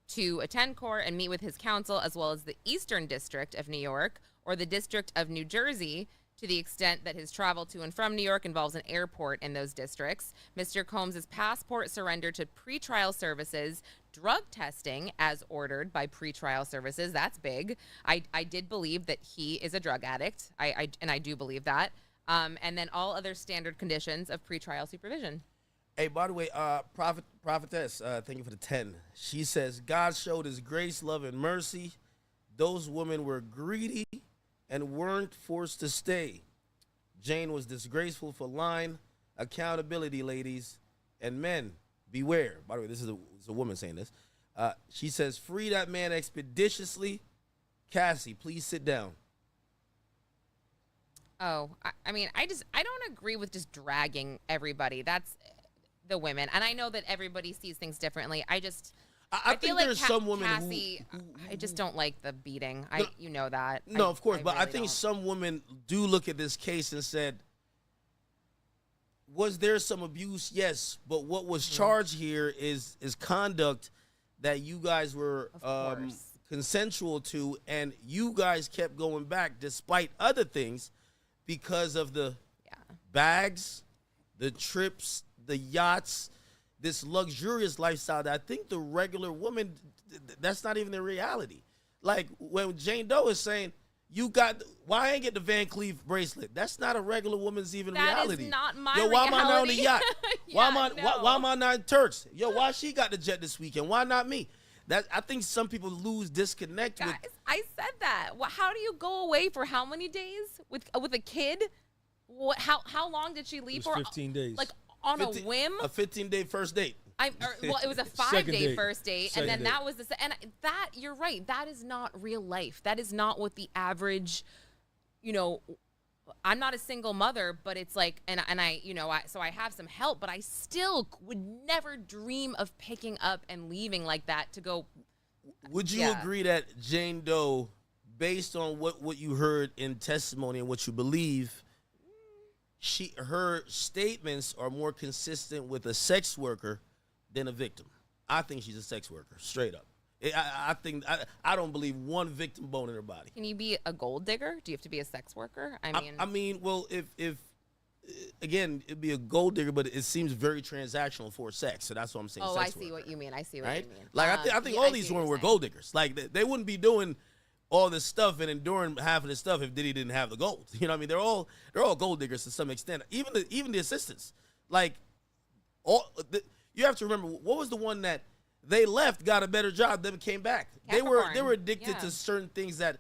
to attend court and meet with his counsel, as well as the Eastern District of New York or the District of New Jersey, to the extent that his travel to and from New York involves an airport in those districts. Mr. Combs' passport surrendered to pretrial services, drug testing as ordered by pretrial services. That's big. I did believe that he is a drug addict. I do believe that. And then all other standard conditions of pretrial supervision. Hey, by the way, prophetess, thank you for the 10. She says, God showed his grace, love, and mercy. Those women were greedy and weren't forced to stay. Jane was disgraceful for lying. Accountability, ladies. And men, beware. By the way, this is a woman saying this. She says, free that man expeditiously. Cassie, please sit down. Oh, I mean, I don't agree with just dragging everybody. That's the women. And I know that everybody sees things differently. I think feel like there's some women Cassie, I just don't like the beating. You know that. No, of course, but I really think don't. some women do look at this case and said, was there some abuse? Yes, but what was charged here is conduct that you guys were consensual to, and you guys kept going back despite other things because of the bags, the trips, the yachts, this luxurious lifestyle that I think the regular woman, that's not even the reality. Like when Jane Doe is saying, why I ain't get the Van Cleef bracelet? That's not a regular woman's even reality. That is not my Yo, why am I not on the yacht? Why am I not in Turks? Yo, why she got the jet this weekend? Why not me? I think some people lose disconnect with. I said that. How do you go away for how many days with a kid? How long did she leave It was for? 15 days. Like on a whim? A 15-day first date. It was a 5-day first date, and then that was you're right. That is not real life. That is not what the average, I'm not a single mother, but it's like, and I, so I have some help, but I still would never dream of picking up and leaving like that to go. Would you agree that Jane Doe, based on what you heard in testimony and what you believe, her statements are more consistent with a sex worker than a victim? I think she's a sex worker, straight up. I think I don't believe one victim bone in her body. Can you be a gold digger? Do you have to be a sex worker? I mean, well, if again, it'd be a gold digger, but it seems very transactional for sex. So that's what I'm saying. Oh, sex I see worker. what you mean. I see what Right? you mean. Like I think all these women were gold diggers. Like they wouldn't be doing all this stuff and enduring half of this stuff if Diddy didn't have the gold. You know what I mean? They're all gold diggers to some extent. Even the assistants. Like you have to remember, what was the one that they left, got a better job, then came back? Capricorn. They were addicted to certain things that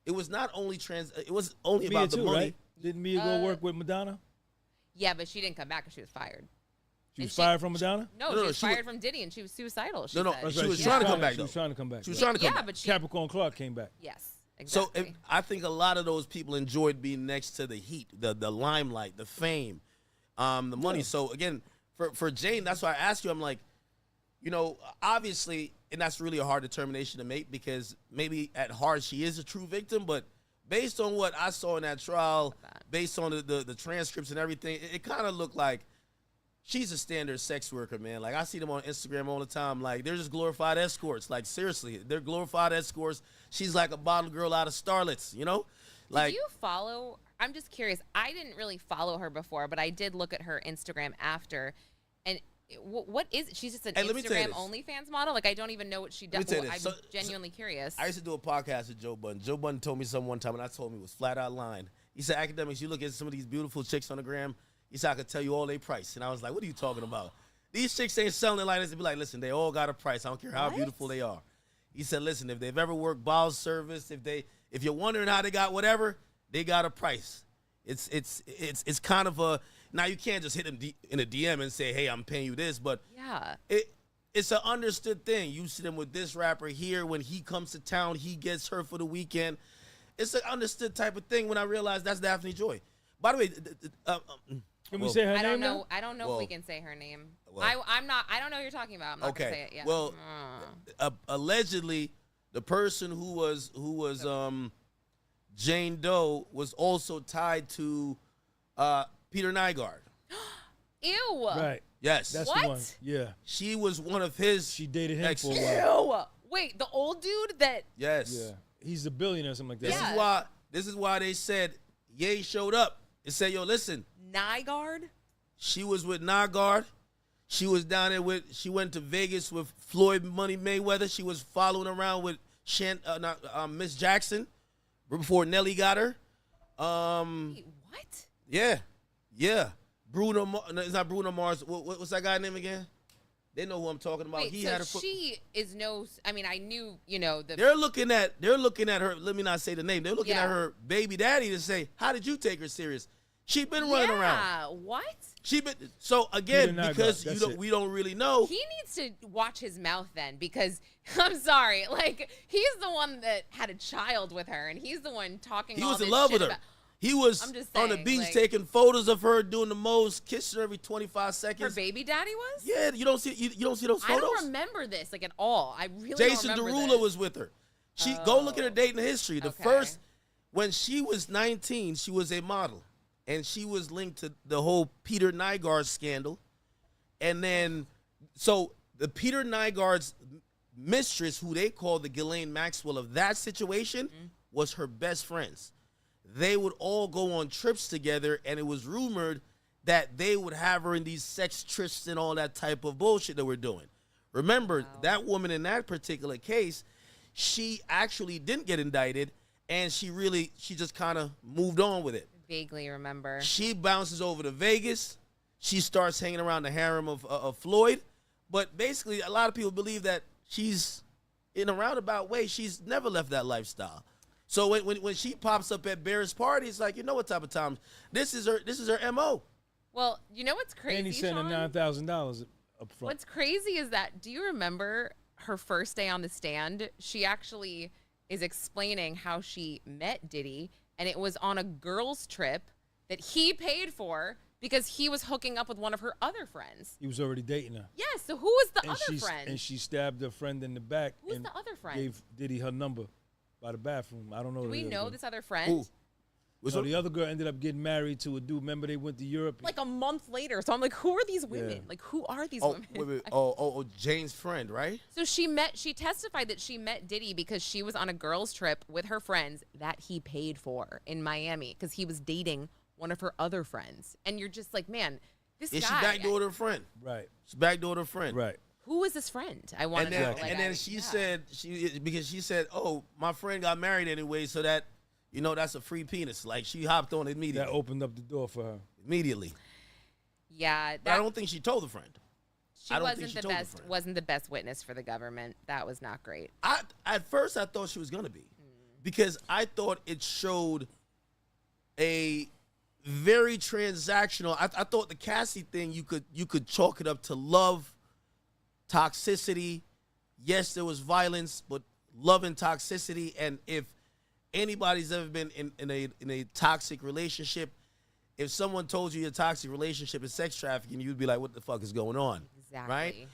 it was not only it was only about the money. Right? Didn't Mia go work with Madonna? Yeah, but she didn't come back because she was fired. She was fired from Madonna? No, she was fired from Diddy, and she was suicidal. She said. She was trying to come back. She was trying to come back. She was trying to come back. But Capricorn Clark came back. Yes, exactly. So I think a lot of those people enjoyed being next to the heat, the limelight, the fame, the money. So again, for Jane, that's why I asked you. I'm like, obviously, and that's really a hard determination to make because maybe at heart she is a true victim, but based on what I saw in that trial, based on the transcripts and everything, it kind of looked like she's a standard sex worker, man. Like, I see them on Instagram all the time. Like, they're just glorified escorts. Like, seriously, they're glorified escorts. She's like a bottle girl out of Starlets, Like, did you follow? I'm just curious. I didn't really follow her before, but I did look at her Instagram after. And what is it? She's just an Instagram OnlyFans model? Like, I don't even know what she does. I'm genuinely curious. I used to do a podcast with Joe Budden. Joe Budden told me something one time, and I told him it was flat out lying. He said, academics, you look at some of these beautiful chicks on the gram, he said, I could tell you all their price. And I was like, what are you talking about? These chicks ain't selling it like this. They'd be like, listen, they all got a price. I don't care how beautiful they are. He said, listen, if they've ever worked bowel service, if you're wondering how they got whatever, they got a price. It's kind of a, now you can't just hit them in a DM and say, hey, I'm paying you this, but yeah, it's an understood thing. You see them with this rapper here. When he comes to town, he gets her for the weekend. It's an understood type of thing when I realized that's Daphne Joy. By the way, can we say her name? I don't know if we can say her name. I don't know what you're talking about. I'm not gonna say it yet. Well, allegedly, the person who was Jane Doe was also tied to Peter Nygaard. Ew. Right. Yes. That's what? the one. Yeah. She was one of his. She dated him exes. for a while. Ew. Wait, the old dude that. Yes. Yeah. He's a billionaire or something like that. This is why they said Ye showed up and said, yo, listen. Nygaard? She was with Nygaard. She was down there she went to Vegas with Floyd Money Mayweather. She was following around with Miss Jackson before Nelly got her. Wait, what? Yeah. Bruno, it's not Bruno Mars. What's that guy's name again? They know who I'm talking about. Wait, she is no. I mean, I knew, They're looking at her. Let me not say the name. They're looking at her baby daddy to say, how did you take her serious? She been running around. Yeah. What? She been again because we don't really know. He needs to watch his mouth then, because I'm sorry, like, he's the one that had a child with her, and he's the one talking. He all was this in love shit with her. about. He was I'm just on the saying, beach like, taking photos of her doing the most, kissing her every 25 seconds. Her baby daddy was? Yeah, you don't see those photos. I don't remember this at all. I really Jason don't remember Derulo this. was with her. Go look at her dating history. The first, when she was 19, she was a model, and she was linked to the whole Peter Nygaard scandal. And then, so the Peter Nygaard's mistress, who they call the Ghislaine Maxwell of that situation, was her best friends. They would all go on trips together, and it was rumored that they would have her in these sex trysts and all that type of bullshit that we're doing. Remember, that woman in that particular case, she actually didn't get indicted, and she just kind of moved on with it. Vaguely remember. She bounces over to Vegas. She starts hanging around the harem of Floyd. But basically, a lot of people believe that she's, in a roundabout way, she's never left that lifestyle. So when she pops up at Bear's party, it's like, you know what type of time? This is her MO. Well, you know what's crazy, And he sent her $9,000 up front. What's crazy is that, do you remember her first day on the stand? She actually is explaining how she met Diddy and it was on a girls' trip that he paid for because he was hooking up with one of her other friends. He was already dating her. Yes, so who was the other friend? And she stabbed her friend in the back. Who's and the other friend? Gave Diddy her number by the bathroom. I don't know. Do we know girl. this other friend? Who? So the other girl ended up getting married to a dude. Remember they went to Europe? Like a month later. So I'm like, who are these women? Yeah. Like, who are these women? Wait. Jane's friend, right? So she testified that she met Diddy because she was on a girls' trip with her friends that he paid for in Miami because he was dating one of her other friends. And you're just like, man, this Is guy. she backdoored her friend? Right. She backdoored her friend. Right. Who is this friend? I want to know. Like, and then she said, because she said, oh, my friend got married anyway, so that, that's a free penis. Like, she hopped on immediately. That opened up the door for her. Immediately. Yeah. But I don't think she told the friend. She wasn't the best witness for the government. That was not great. At first, I thought she was going to be. Because I thought it showed a very transactional. I thought the Cassie thing, you could chalk it up to love, toxicity. Yes, there was violence, but love and toxicity. And if anybody's ever been in a toxic relationship, if someone told you your toxic relationship is sex trafficking, you'd be like, what the fuck is going on? Exactly. Right?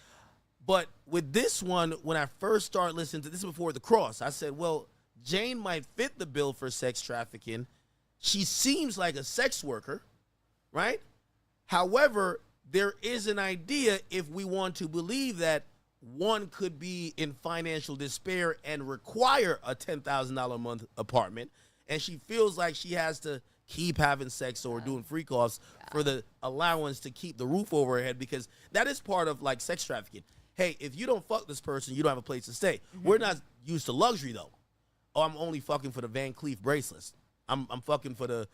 But with this one, when I first started listening to this before The Cross, I said, well, Jane might fit the bill for sex trafficking. She seems like a sex worker, right? However, there is an idea, if we want to believe that one could be in financial despair and require a $10,000 a month apartment, and she feels like she has to keep having sex or doing freak offs for the allowance to keep the roof over her head, because that is part of like sex trafficking. Hey, if you don't fuck this person, you don't have a place to stay. We're not used to luxury though. Oh, I'm only fucking for the Van Cleef bracelets. I'm fucking for the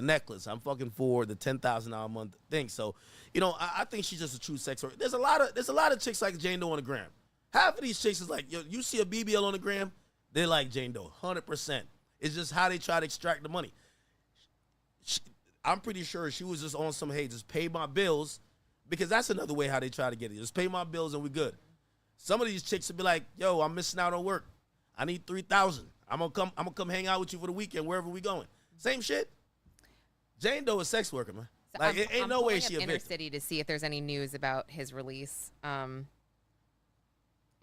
necklace. I'm fucking for the $10,000 a month thing. So, I think she's just a true sex worker. There's a lot of chicks like Jane Doe on the gram. Half of these chicks is like, you see a BBL on the gram, they're like Jane Doe, 100%. It's just how they try to extract the money. I'm pretty sure she was just on some, hey, just pay my bills, because that's another way how they try to get it. Just pay my bills and we're good. Some of these chicks would be like, yo, I'm missing out on work. I need $3,000. I'm gonna come hang out with you for the weekend wherever we going. Same shit. Jane Doe is a sex worker, man. So like, it ain't no way she a Inner victim. City to see if there's any news about his release. I'm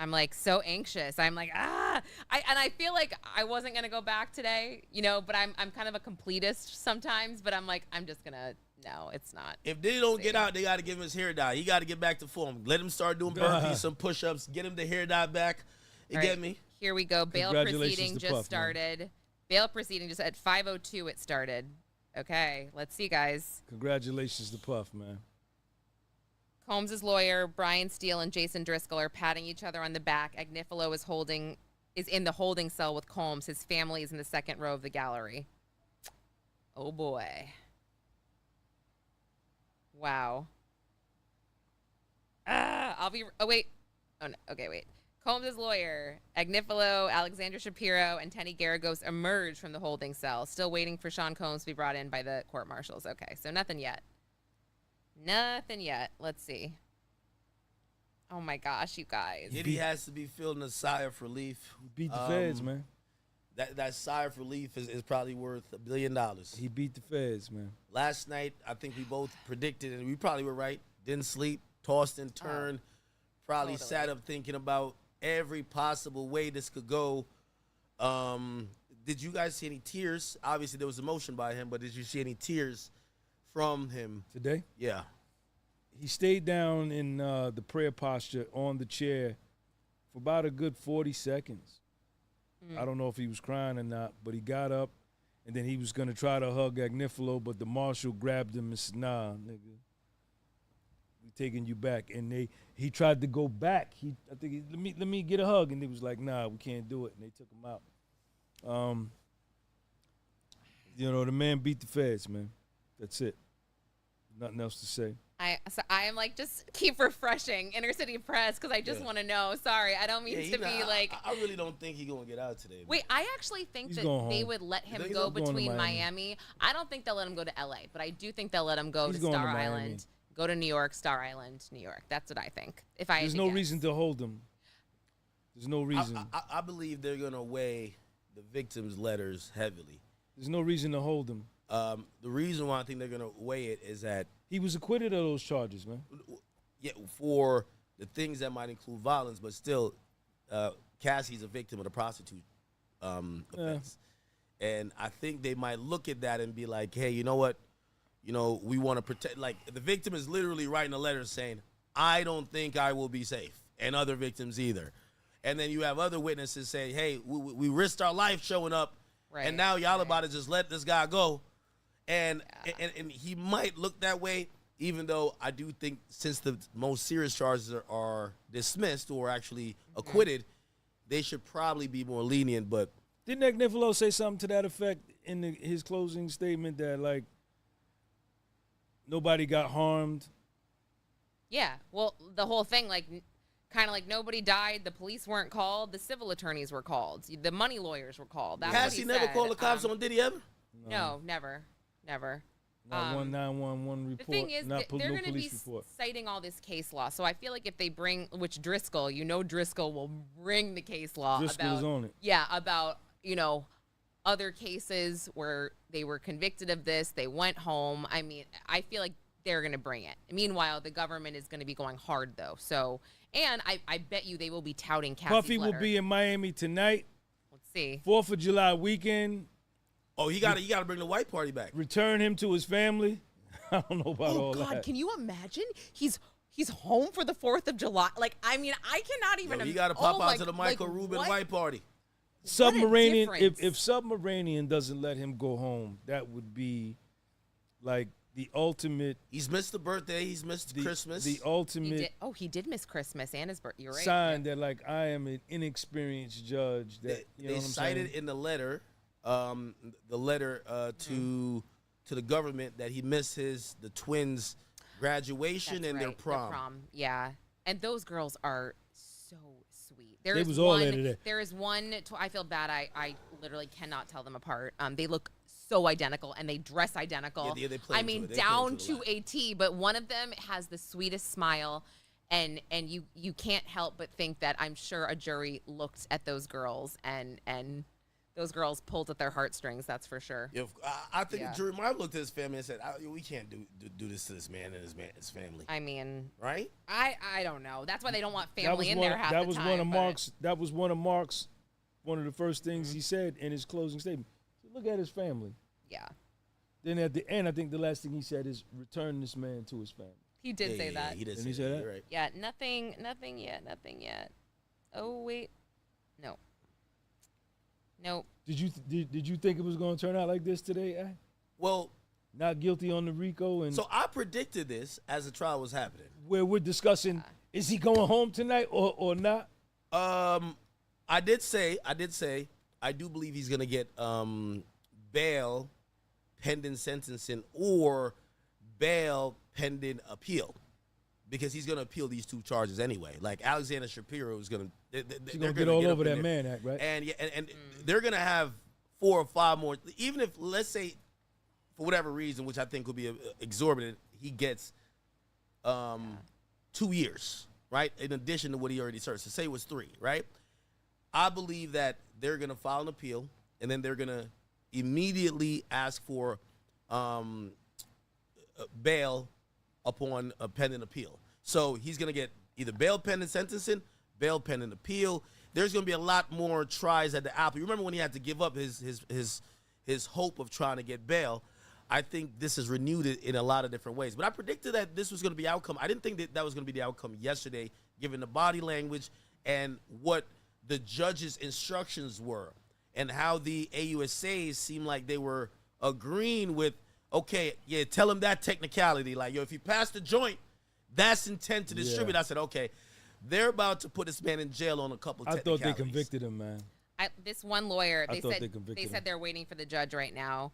like so anxious. I'm like, I feel like I wasn't gonna go back today, but I'm kind of a completist sometimes, but I'm like, I'm just gonna, no, it's not. If they don't get out, they gotta give him his hair dye. He gotta get back to form. Let him start doing burpees, some push-ups, get him the hair dye back. You get me? Here we go. Bail proceeding just started. Bail proceeding just at 5:02 it started. Okay, let's see, guys. Congratulations to Puff, man. Combs' lawyer, Brian Steele, and Jason Driscoll are patting each other on the back. Agnifilo is in the holding cell with Combs. His family is in the second row of the gallery. Oh, boy. Wow. Oh, wait. Oh, no. Okay, wait. Combs' lawyer, Agnifilo, Alexandra Shapiro, and Tenny Garagos emerged from the holding cell, still waiting for Sean Combs to be brought in by the court marshals. Okay, so nothing yet. Nothing yet. Let's see. Oh, my gosh, you guys. Diddy has to be feeling a sigh of relief. He beat the feds, man. That sigh of relief is probably worth $1 billion. He beat the feds, man. Last night, I think we both predicted, and we probably were right. Didn't sleep, tossed and turned, probably sat up thinking about every possible way this could go. Did you guys see any tears? Obviously, there was emotion by him, but did you see any tears from him today? Yeah. He stayed down in the prayer posture on the chair for about a good 40 seconds. I don't know if he was crying or not, but he got up, and then he was going to try to hug Agnifilo, but the marshal grabbed him and said, nah, nigga, we taking you back. And he tried to go back. I think, let me get a hug, and he was like, nah, we can't do it, and they took him out. The man beat the feds, man. That's it. Nothing else to say. I am like, just keep refreshing Inner City Press because I just want to know. Sorry, I don't mean to be like. I really don't think he's going to get out today. Man. Wait, I actually think that they would let him go between Miami. I don't think they'll let him go to LA, but I do think they'll let him go to Star Island, go to New York, Star Island, New York. That's what I think. There's no reason to hold him. There's no reason. I believe they're going to weigh the victims' letters heavily. There's no reason to hold him. The reason why I think they're going to weigh it is that he was acquitted of those charges, man. Yeah, for the things that might include violence, but still, Cassie's a victim of the prostitute offense. And I think they might look at that and be like, hey, you know what? You know, we want to protect. Like, the victim is literally writing a letter saying, I don't think I will be safe, and other victims either. And then you have other witnesses say, hey, we risked our life showing up, and now y'all about to just let this guy go. And he might look that way, even though I do think since the most serious charges are dismissed or actually acquitted, they should probably be more lenient. But didn't Agnifilo say something to that effect in his closing statement that, like, nobody got harmed? Yeah, well, the whole thing, like, kind of like nobody died, the police weren't called, the civil attorneys were called, the money lawyers were called. That's Has he never called the cops on Diddy ever? No, never. Not 911 report. The thing is, not they're going to be report. citing all this case law. So I feel like if they bring, which Driscoll, Driscoll will bring the case law Driscoll's about, on it. Yeah, about, other cases where they were convicted of this, they went home. I mean, I feel like they're going to bring it. Meanwhile, the government is going to be going hard, though. So, and I bet you they will be touting Cassie's Puffy letter. will be in Miami tonight. Let's see. 4th of July weekend. Oh, he got to bring the white party back. Return him to his family. I don't know about all God, that. can you imagine? He's home for the 4th of July. Like, I mean, I cannot even. He got to pop out to the Michael Rubin white party. Submarinian. If Submarinian doesn't let him go home, that would be like the ultimate. He's missed the birthday. He's missed Christmas. The ultimate. He did miss Christmas and his birthday. You're right. Sign that, like, I am an inexperienced judge. That they cited in the letter, to the government that he missed the twins' graduation and their prom. Yeah, and those girls are so sweet. They was all edited. There is one. I feel bad. I literally cannot tell them apart. They look so identical and they dress identical. Yeah, they play I mean, down to a T. But one of them has the sweetest smile, and you can't help but think that I'm sure a jury looked at those girls and those girls pulled at their heartstrings. That's for sure. I think the jury might have looked at his family and said, "We can't do this to this man and his family." I mean, right? I don't know. That's why they don't want family in there half the time. That was one of the first things he said in his closing statement. Look at his family. Yeah. Then at the end, I think the last thing he said is return this man to his family. He did say that. He did say that. that. You're right. Yeah, nothing yet. Oh wait, no. Nope. Did you think it was going to turn out like this today? Well, not guilty on the RICO, and so I predicted this as the trial was happening. Where we're discussing, is he going home tonight or not? I did say I do believe he's going to get bail pending sentencing or bail pending appeal, because he's going to appeal these two charges anyway. Like Alexander Shapiro is going to. He's going to get all over that Mann Act, right? And they're going to have 4 or 5 more. Even if, let's say, for whatever reason, which I think would be exorbitant, he gets 2 years, right? In addition to what he already served. So say it was 3, right? I believe that they're going to file an appeal, and then they're going to immediately ask for bail upon a pending appeal. So he's going to get either bail pending sentencing, bail pending appeal. There's going to be a lot more tries at the apple. You remember when he had to give up his hope of trying to get bail? I think this is renewed in a lot of different ways. But I predicted that this was going to be outcome. I didn't think that was going to be the outcome yesterday, given the body language and what the judge's instructions were, and how the AUSAs seemed like they were agreeing with, okay, yeah, tell him that technicality. Like, yo, if you pass the joint, that's intent to distribute. I said, okay, they're about to put this man in jail on a couple of technicalities. I thought they convicted him, man. This one lawyer, they convicted said they're waiting for the judge right now.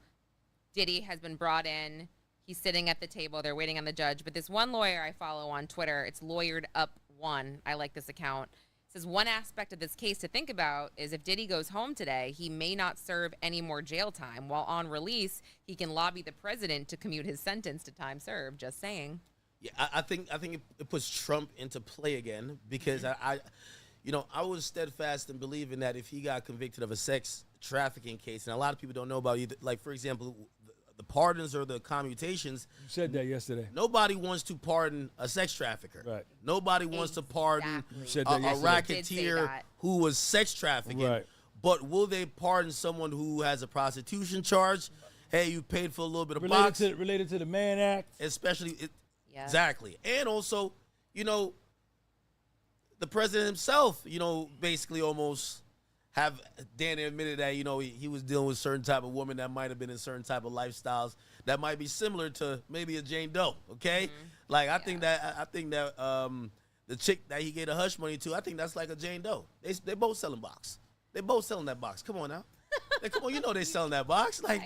Diddy has been brought in. He's sitting at the table. They're waiting on the judge. But this one lawyer I follow on Twitter, it's Lawyered Up One. I like this account. Says one aspect of this case to think about is if Diddy goes home today, he may not serve any more jail time. While on release, he can lobby the president to commute his sentence to time served. Just saying. Yeah, I think it puts Trump into play again, because I was steadfast in believing that if he got convicted of a sex trafficking case, and a lot of people don't know about either. Like, for example, the pardons or the commutations. You said that yesterday. Nobody wants to pardon a sex trafficker. Right. Nobody wants to pardon said a that racketeer who was sex trafficking. Right. But will they pardon someone who has a prostitution charge? Hey, you paid for a little bit of box. Related to the Mann Act. Especially, exactly. And also, you know, the president himself, you know, basically almost have Danny admitted that, you know, he was dealing with certain type of woman that might have been in certain type of lifestyles that might be similar to maybe a Jane Doe, okay? Like, I think that the chick that he gave the hush money to, I think that's like a Jane Doe. They both selling box. They both selling that box. Come on now. Come on, you know they selling that box. Like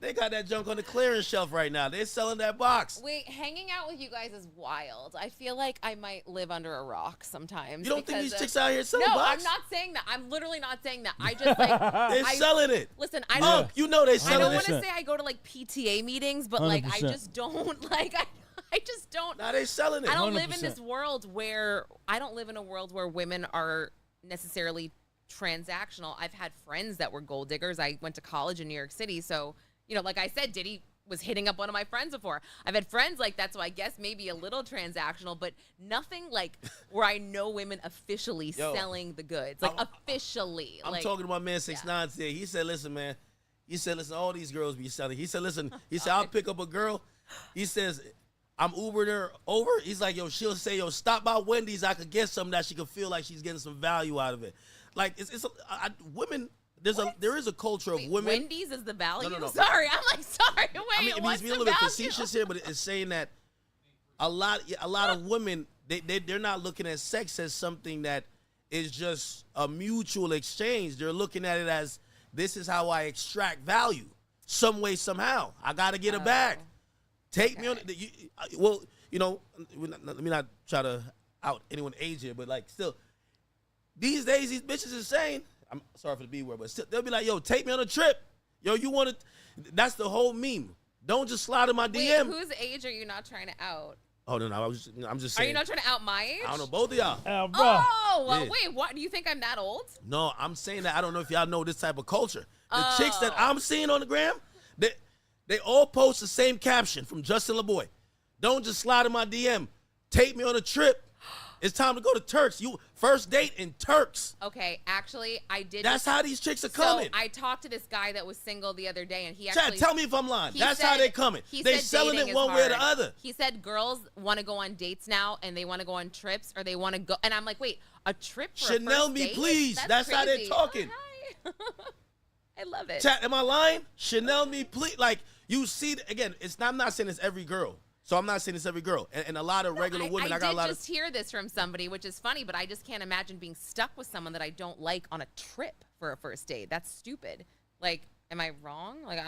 they got that junk on the clearance shelf right now. They're selling that box. Wait, hanging out with you guys is wild. I feel like I might live under a rock sometimes. You don't think these chicks out here selling no, box? I'm not saying that. I'm literally not saying that. I just like they're selling it. Listen, I don't. You know they selling it. I don't want to say I go to like PTA meetings, but like I 100%. just don't like. I just don't. Now they selling it. I don't live 100%. in this world where I don't live in a world where women are necessarily transactional. I've had friends that were gold diggers. I went to college in New York City, so you know, like I said, Diddy was hitting up one of my friends before. I've had friends like that, so I guess maybe a little transactional, but nothing like where I know women officially selling the goods, like officially. I'm like, talking to my man 6ix9ine today. He said, "Listen, man." He said, "Listen, all these girls be selling." He said, "Listen." He said, "I'll pick up a girl." He says, "I'm Ubering her over." He's like, "Yo, she'll say, yo, stop by Wendy's. I could get something that she could feel like she's getting some value out of it." Like women. There is a culture of women. Wendy's is the value. No. Sorry, I'm like sorry. Wait, I mean, what's he's being a the little bit value? facetious here, but it's saying that a lot of women they're not looking at sex as something that is just a mutual exchange. They're looking at it as this is how I extract value, some way, somehow. I got to get a bag. Take me on. Well, you know, let me not try to out anyone's age here, but like still. These days, these bitches is saying, I'm sorry for the B word, but still, they'll be like, yo, take me on a trip. Yo, you want to, that's the whole meme. Don't just slide in my DM. Wait, whose age are you not trying to out? Oh, no, I'm just Are saying. you not trying to out my age? I don't know, both of y'all. Oh, well, Yeah. wait, what? Do you think I'm that old? No, I'm saying that I don't know if y'all know this type of culture. The chicks that I'm seeing on the gram, they all post the same caption from Justin LeBoy. Don't just slide in my DM. Take me on a trip. It's time to go to Turks. You first date in Turks. Okay, actually, I did. That's how these chicks are coming. So I talked to this guy that was single the other day, and he Chad, actually. tell me if I'm lying. He That's said- how they coming. he They said selling dating it is one way or the hard. other. He said girls want to go on dates now, and they want to go on trips, or they want to go. And I'm like, wait, a trip for Chanel a first me, date? please. That's how they're crazy. talking. Oh, hi. I love it. Chat, am I lying? Chanel me, please. Like, you see, again, I'm not saying it's every girl. So I'm not saying it's every girl. And a lot of regular women, I got a lot did of. just hear this from somebody, which is funny, but I just can't imagine being stuck with someone that I don't like on a trip for a first date. That's stupid. Like, am I wrong? Like,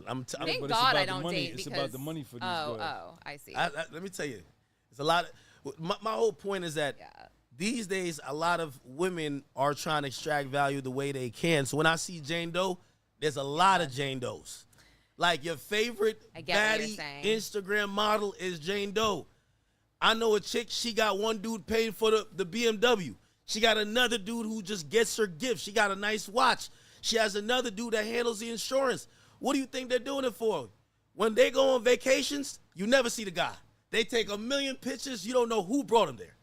thank God I don't date It's because about the money for these girls. Oh, I see. Let me tell you, it's a lot. My whole point is that these days, a lot of women are trying to extract value the way they can. So when I see Jane Doe, there's a lot of Jane Does. Like your favorite I get what you're baddie saying. Instagram model is Jane Doe. I know a chick, she got one dude paying for the BMW. She got another dude who just gets her gifts. She got a nice watch. She has another dude that handles the insurance. What do you think they're doing it for? When they go on vacations, you never see the guy. They take a million pictures. You don't know who brought them there.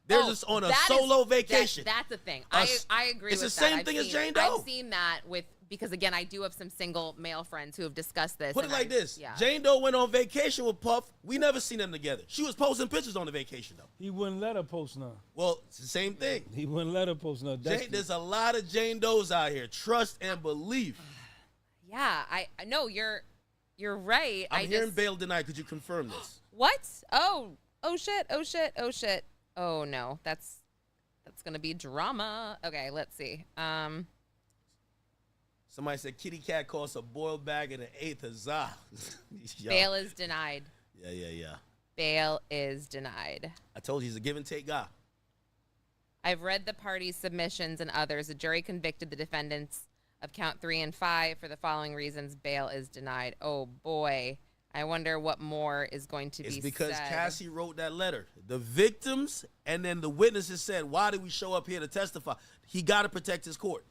They're just on a solo vacation. That's the thing. A I agree it's with the that. same thing as Jane Doe. I've seen that because again, I do have some single male friends who have discussed this. Put it like this. Jane Doe went on vacation with Puff. We never seen them together. She was posting pictures on the vacation, though. He wouldn't let her post none. Well, it's the same thing. He wouldn't let her post none. There's a lot of Jane Does out here. Trust and believe. Yeah, I know you're right. I'm hearing bail denied. Could you confirm this? What? Oh shit. Oh no, that's gonna be drama. Okay, let's see. Somebody said kitty cat costs a boiled bag and an eighth of za. Bail is denied. Yeah. Bail is denied. I told you he's a give and take guy. I've read the parties' submissions and others. The jury convicted the defendants of count 3 and 5 for the following reasons. Bail is denied. Oh boy. I wonder what more is going to be said. It's because Cassie wrote that letter. The victims and then the witnesses said, why did we show up here to testify? He got to protect his court.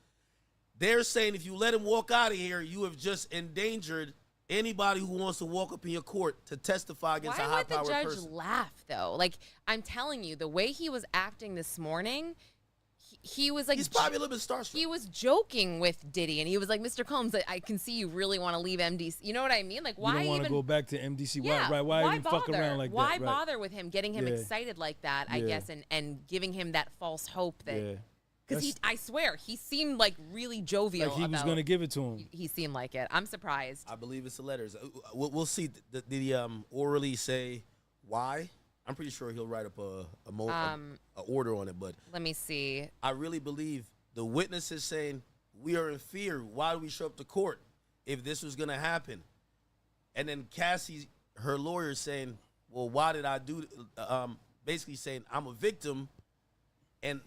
They're saying if you let him walk out of here, you have just endangered anybody who wants to walk up in your court to testify against a high-powered person. Why would the judge laugh, though? Like, I'm telling you, the way he was acting this morning, he was like... He's probably a little bit starstruck. He was joking with Diddy, and he was like, Mr. Combs, I can see you really want to leave MDC. You know what I mean? Like, why even... You don't want to go back to MDC. Yeah, why even fuck around like that? Why bother with him, getting him excited like that, I guess, and giving him that false hope that... Yeah. Because I swear, he seemed like really jovial. Like he was going to give it to him. He seemed like it. I'm surprised. I believe it's the letters. We'll see. Did he orally say why? I'm pretty sure he'll write up a order on it. But let me see. I really believe the witness is saying we are in fear. Why do we show up to court if this was going to happen? And then Cassie, her lawyer, saying, well, why did I do? Basically saying I'm a victim, and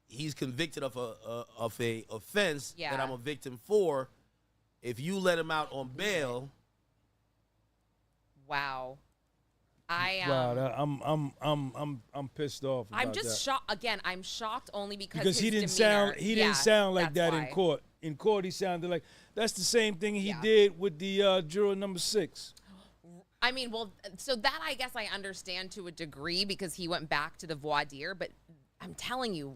he's convicted of a offense that I'm a victim for. If you let him out on bail, wow, I'm pissed off. I'm just shocked. Again, I'm shocked only because he didn't sound like that in court. In court, he sounded like that's the same thing he did with the juror number 6. I mean, well, so that I guess I understand to a degree because he went back to the voir dire, but I'm telling you,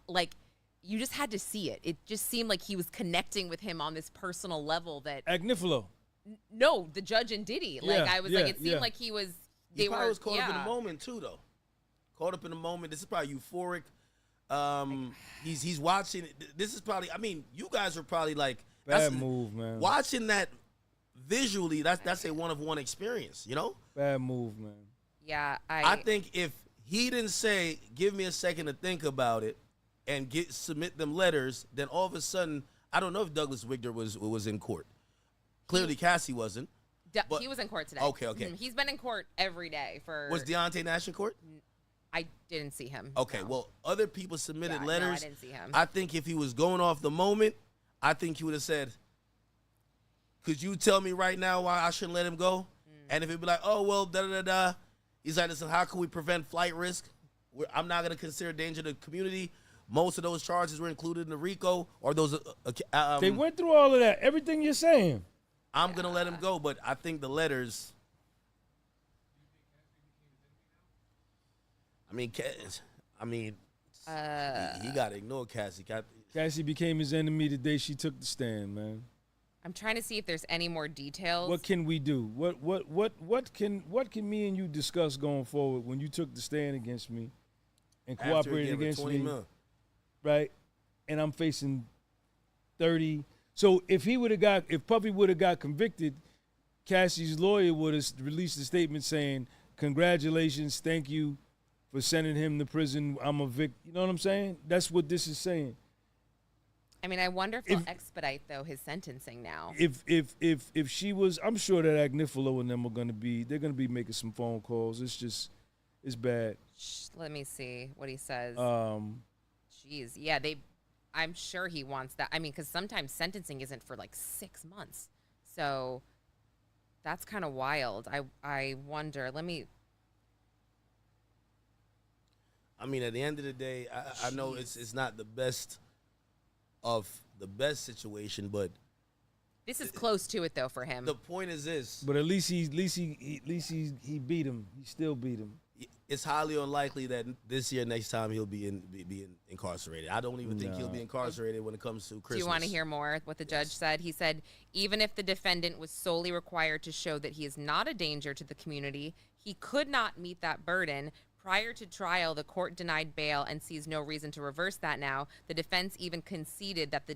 like, you just had to see it. It just seemed like he was connecting with him on this personal level that... Agnifilo. No, the judge and Diddy. Like, I was like, it seemed like he was... He probably was caught up in the moment, too, though. Caught up in the moment. This is probably euphoric. He's watching... This is probably... I mean, you guys are probably like... Bad move, man. Watching that visually, that's a one-of-one experience, you know? Bad move, man. Yeah, I think if... He didn't say, give me a second to think about it and submit them letters. Then all of a sudden, I don't know if Douglas Wigner was in court. Clearly, Cassie wasn't. He was in court today. Okay. He's been in court every day for... Was Deontay Nash in court? I didn't see him. Okay, well, other people submitted letters. No, I didn't see him. I think if he was going off the moment, I think he would have said, could you tell me right now why I shouldn't let him go? And if he'd be like, oh, well, da-da-da-da. He's like, listen, how can we prevent flight risk? I'm not going to consider danger to the community. Most of those charges were included in the RICO or those. They went through all of that. Everything you're saying. I'm going to let him go, but I think the letters. He got to ignore Cassie. Cassie became his enemy the day she took the stand, man. I'm trying to see if there's any more details. What can we do? What can me and you discuss going forward when you took the stand against me and cooperated against me? Right? And I'm facing 30. So if Puffy would have got convicted, Cassie's lawyer would have released a statement saying, congratulations, thank you for sending him to prison. I'm a victim. You know what I'm saying? That's what this is saying. I mean, I wonder if they'll expedite though his sentencing now. If she was, I'm sure that Agnifilo and them are gonna be making some phone calls. It's bad. Let me see what he says. Jeez, yeah, I'm sure he wants that. I mean, because sometimes sentencing isn't for like 6 months, so that's kind of wild. I wonder. I mean, at the end of the day, I know it's not the best of the best situation, but this is close to it though for him. The point is this. But at least he beat him. He still beat him. It's highly unlikely that this year, next time, he'll be incarcerated. I don't even think he'll be incarcerated when it comes to Christmas. Do you want to hear more what the judge said? He said, even if the defendant was solely required to show that he is not a danger to the community, he could not meet that burden. Prior to trial, the court denied bail and sees no reason to reverse that now. The defense even conceded the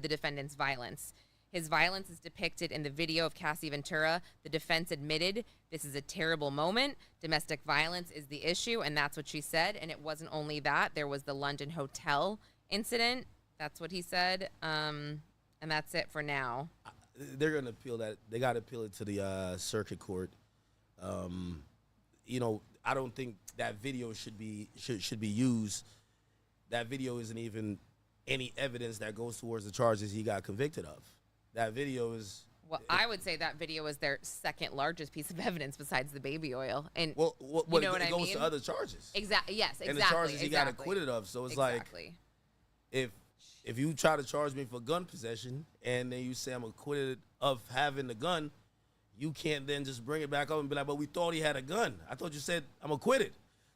defendant's violence. His violence is depicted in the video of Cassie Ventura. The defense admitted this is a terrible moment. Domestic violence is the issue, and that's what she said. And it wasn't only that. There was the London hotel incident. That's what he said. And that's it for now. They're going to appeal that. They got to appeal it to the circuit court. I don't think that video should be used. That video isn't even any evidence that goes towards the charges he got convicted of. That video is... Well, I would say that video is their second largest piece of evidence besides the baby oil. And you know what I mean? It goes to other charges. Exactly. Yes, exactly. And the charges he got acquitted of. So it's like, if if you try to charge me for gun possession and then you say I'm acquitted of having the gun, you can't then just bring it back up and be like, but we thought he had a gun. I thought you said I'm acquitted.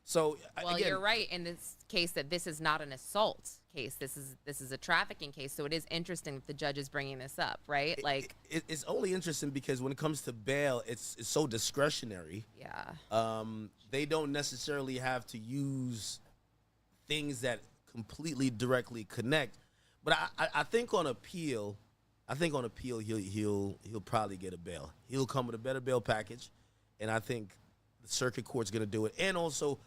So Well, again, you're right in this case that this is not an assault case. This is a trafficking case. So it is interesting that the judge is bringing this up, right? Like it's only interesting because when it comes to bail, it's so discretionary. Yeah. They don't necessarily have to use things that completely directly connect. But I think on appeal, he'll probably get a bail. He'll come with a better bail package, and I think the circuit court's going to do it. And also,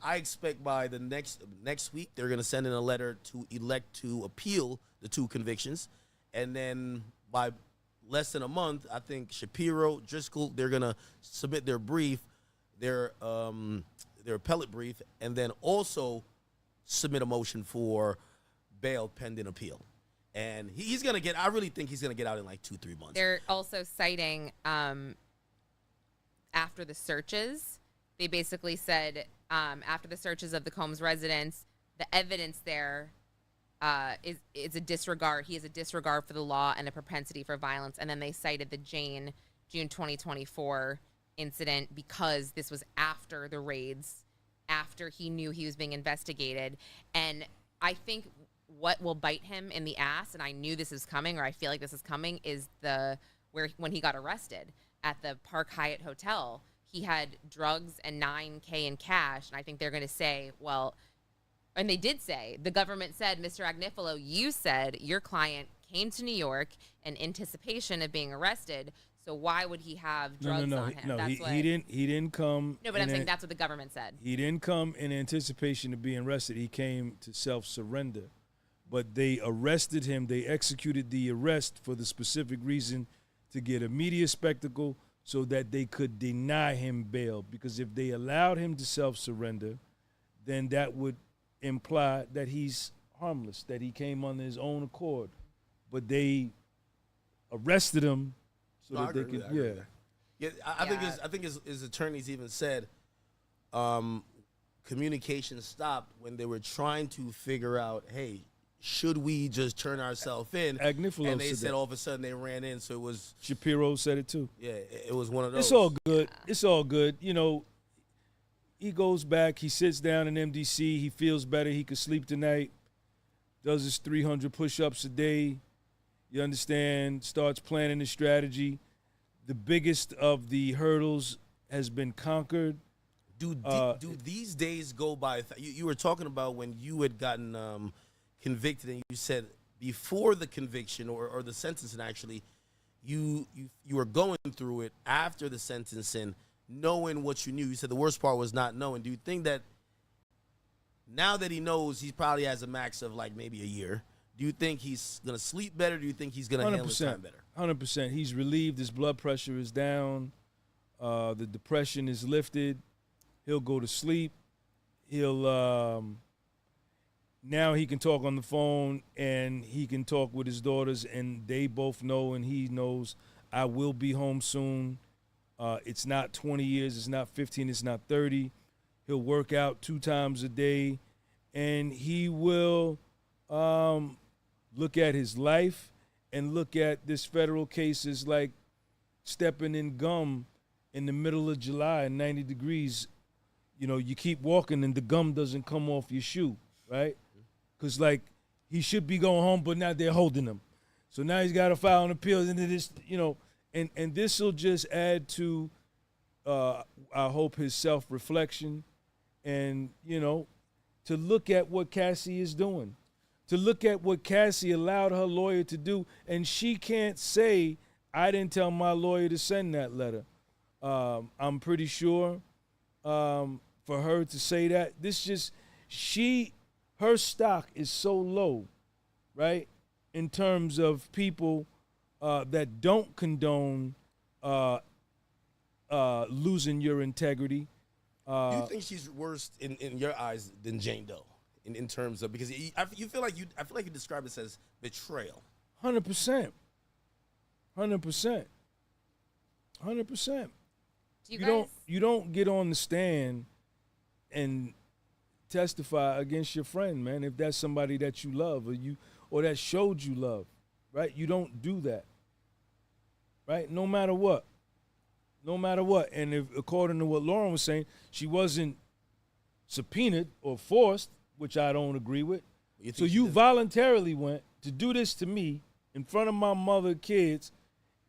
I expect by the next week they're going to send in a letter to elect to appeal the 2 convictions, and then by less than a month, I think Shapiro, Driscoll, they're going to submit their brief, their appellate brief, and then also submit a motion for bail pending appeal. And he's going to get, I really think he's going to get out in like 2-3 months. They're also citing after the searches, they basically said after the searches of the Combs residence, the evidence there is a disregard. He has a disregard for the law and a propensity for violence. And then they cited the June 2024 incident because this was after the raids, after he knew he was being investigated. And I think what will bite him in the ass, and I knew this is coming, or I feel like this is coming, is when he got arrested at the Park Hyatt Hotel. He had drugs and $9K in cash, and I think they're going to say, well, and they did say, the government said, Mr. Agnifilo, you said your client came to New York in anticipation of being arrested, so why would he have drugs on him? No, he didn't come. No, but I'm saying that's what the government said. He didn't come in anticipation of being arrested. He came to self-surrender. But they arrested him. They executed the arrest for the specific reason to get a media spectacle so that they could deny him bail. Because if they allowed him to self-surrender, then that would imply that he's harmless, that he came on his own accord. But they arrested him so that they could, I think his attorneys even said communication stopped when they were trying to figure out, hey, should we just turn ourselves in? Agnifilo and they said that. all of a sudden they ran in, so it was... Shapiro said it too. Yeah, it was one of those. It's all good. It's all good. You know, he goes back, he sits down in MDC, he feels better, he could sleep tonight, does his 300 push-ups a day, you understand, starts planning his strategy. The biggest of the hurdles has been conquered. Do these days go by? You were talking about when you had gotten convicted, and you said before the conviction or the sentencing, actually, you were going through it after the sentencing, knowing what you knew. You said the worst part was not knowing. Do you think that now that he knows he probably has a max of like maybe a year, do you think he's going to sleep better? Do you think he's going to handle his time better? 100%. He's relieved. His blood pressure is down. The depression is lifted. He'll go to sleep. He'll now he can talk on the phone, and he can talk with his daughters, and they both know, and he knows I will be home soon. It's not 20 years. It's not 15. It's not 30. He'll work out 2 times a day, and he will look at his life and look at this federal case as like stepping in gum in the middle of July at 90 degrees. You know, you keep walking and the gum doesn't come off your shoe, right? Because, like, he should be going home, but now they're holding him. So now he's got to file an appeal into this, you know, and this will just add to, I hope, his self-reflection and, you know, to look at what Cassie is doing, to look at what Cassie allowed her lawyer to do. And she can't say, I didn't tell my lawyer to send that letter. I'm pretty sure for her to say that, her stock is so low, right, in terms of people that don't condone losing your integrity. Do you think she's worse in your eyes than Jane Doe in terms of, because I feel like you described this as betrayal? 100%. 100%. 100%. You don't get on the stand and testify against your friend, man, if that's somebody that you love or that showed you love, right? You don't do that, right? No matter what. And if, according to what Lauren was saying, she wasn't subpoenaed or forced, which I don't agree with. So you voluntarily went to do this to me in front of my mother, kids,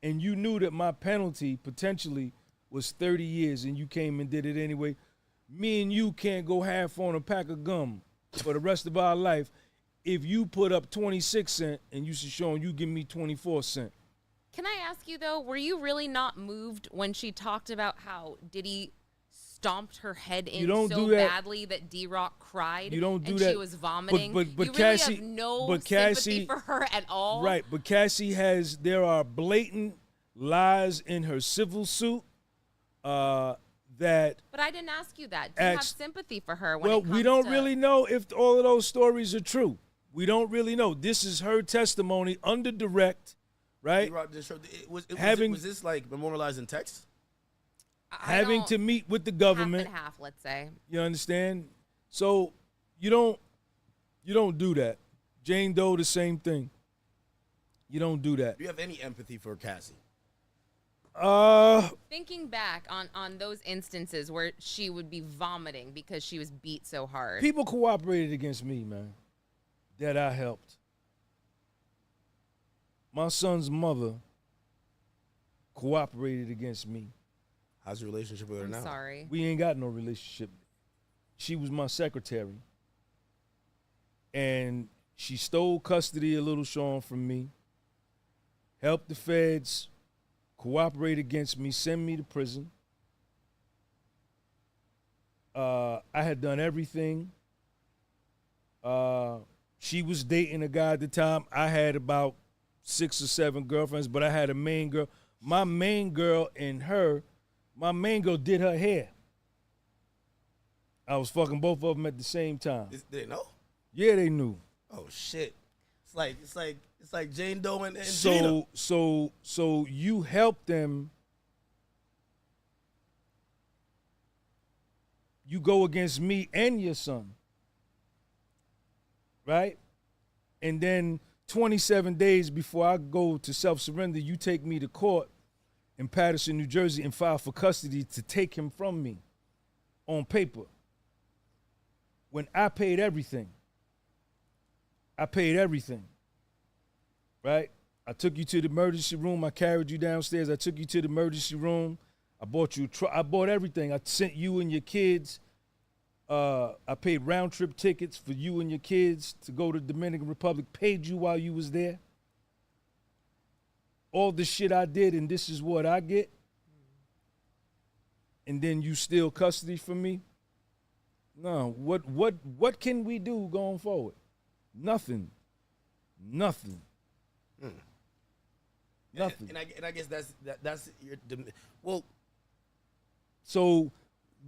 and you knew that my penalty potentially was 30 years and you came and did it anyway. Me and you can't go half on a pack of gum for the rest of our life if you put up 26 cents and you should show you give me 24 cents. Can I ask you, though, were you really not moved when she talked about how Diddy stomped her head in so badly that D-Rock cried you don't do and that. she was vomiting? But you Cassie, really have no but sympathy for her at all? Right, but Cassie there are blatant lies in her civil suit that... But I didn't ask you that. Do you have sympathy for her when well, it comes we don't to... really know if all of those stories are true. We don't really know. This is her testimony under direct, right? Was this like memorialized in text? Having to meet with the government. Half and half, let's say. You understand? So you don't do that. Jane Doe, the same thing. You don't do that. Do you have any empathy for Cassie? Thinking back on those instances where she would be vomiting because she was beat so hard. People cooperated against me, man, that I helped. My son's mother cooperated against me. How's your relationship with her now? I'm sorry. We ain't got no relationship. She was my secretary. And she stole custody of little Sean from me, helped the feds cooperate against me, send me to prison. I had done everything. She was dating a guy at the time. I had about 6 or 7 girlfriends, but I had a main girl. My main girl did her hair. I was fucking both of them at the same time. Did they know? Yeah, they knew. Oh shit! It's like Jane Doe and Gina. So you help them. You go against me and your son, right? And then 27 days before I go to self-surrender, you take me to court in Paterson, New Jersey, and file for custody to take him from me on paper. When I paid everything. Right? I took you to the emergency room. I carried you downstairs. I took you to the emergency room. I bought you I bought everything. I sent you and your kids. I paid round trip tickets for you and your kids to go to Dominican Republic. Paid you while you was there. All the shit I did, and this is what I get. And then you steal custody from me? No. What can we do going forward? Nothing. Nothing. And I guess that's your well. So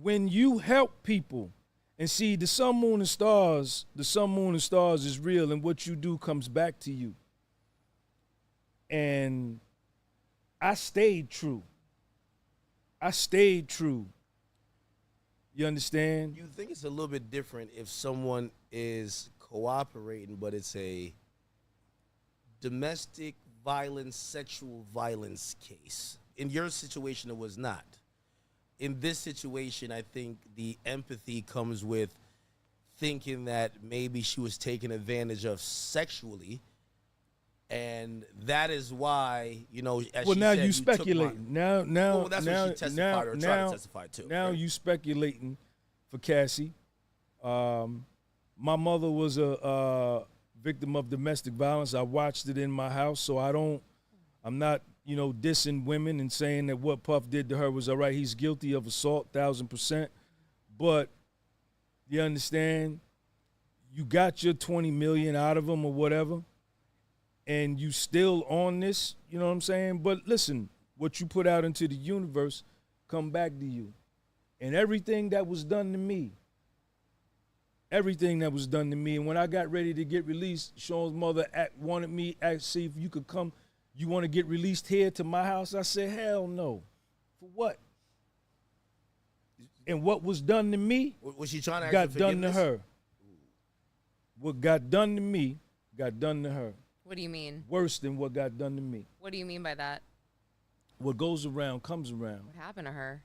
when you help people and see the sun, moon, and stars is real, and what you do comes back to you. And I stayed true. You understand? You think it's a little bit different if someone is cooperating, but it's a domestic violence, sexual violence case. In your situation, it was not. In this situation, I think the empathy comes with thinking that maybe she was taken advantage of sexually, and that is why, as well, she now said, you speculating. Now, well, that's what she testified or tried to testify to. Now you speculating for Cassie. My mother was a victim of domestic violence. I watched it in my house, so I'm not, dissing women and saying that what Puff did to her was all right. He's guilty of assault, 1,000%. But you understand, you got your $20 million out of him or whatever, and you still on this, you know what I'm saying? But listen, what you put out into the universe come back to you. And everything that was done to me, and when I got ready to get released, Sean's mother wanted me to see if you could come. You want to get released here to my house? I said, hell no. For what? And what was done to me Was she trying to ask got for done to forgiveness? her. What got done to me got done to her. What do you mean? Worse than what got done to me. What do you mean by that? What goes around comes around. What happened to her?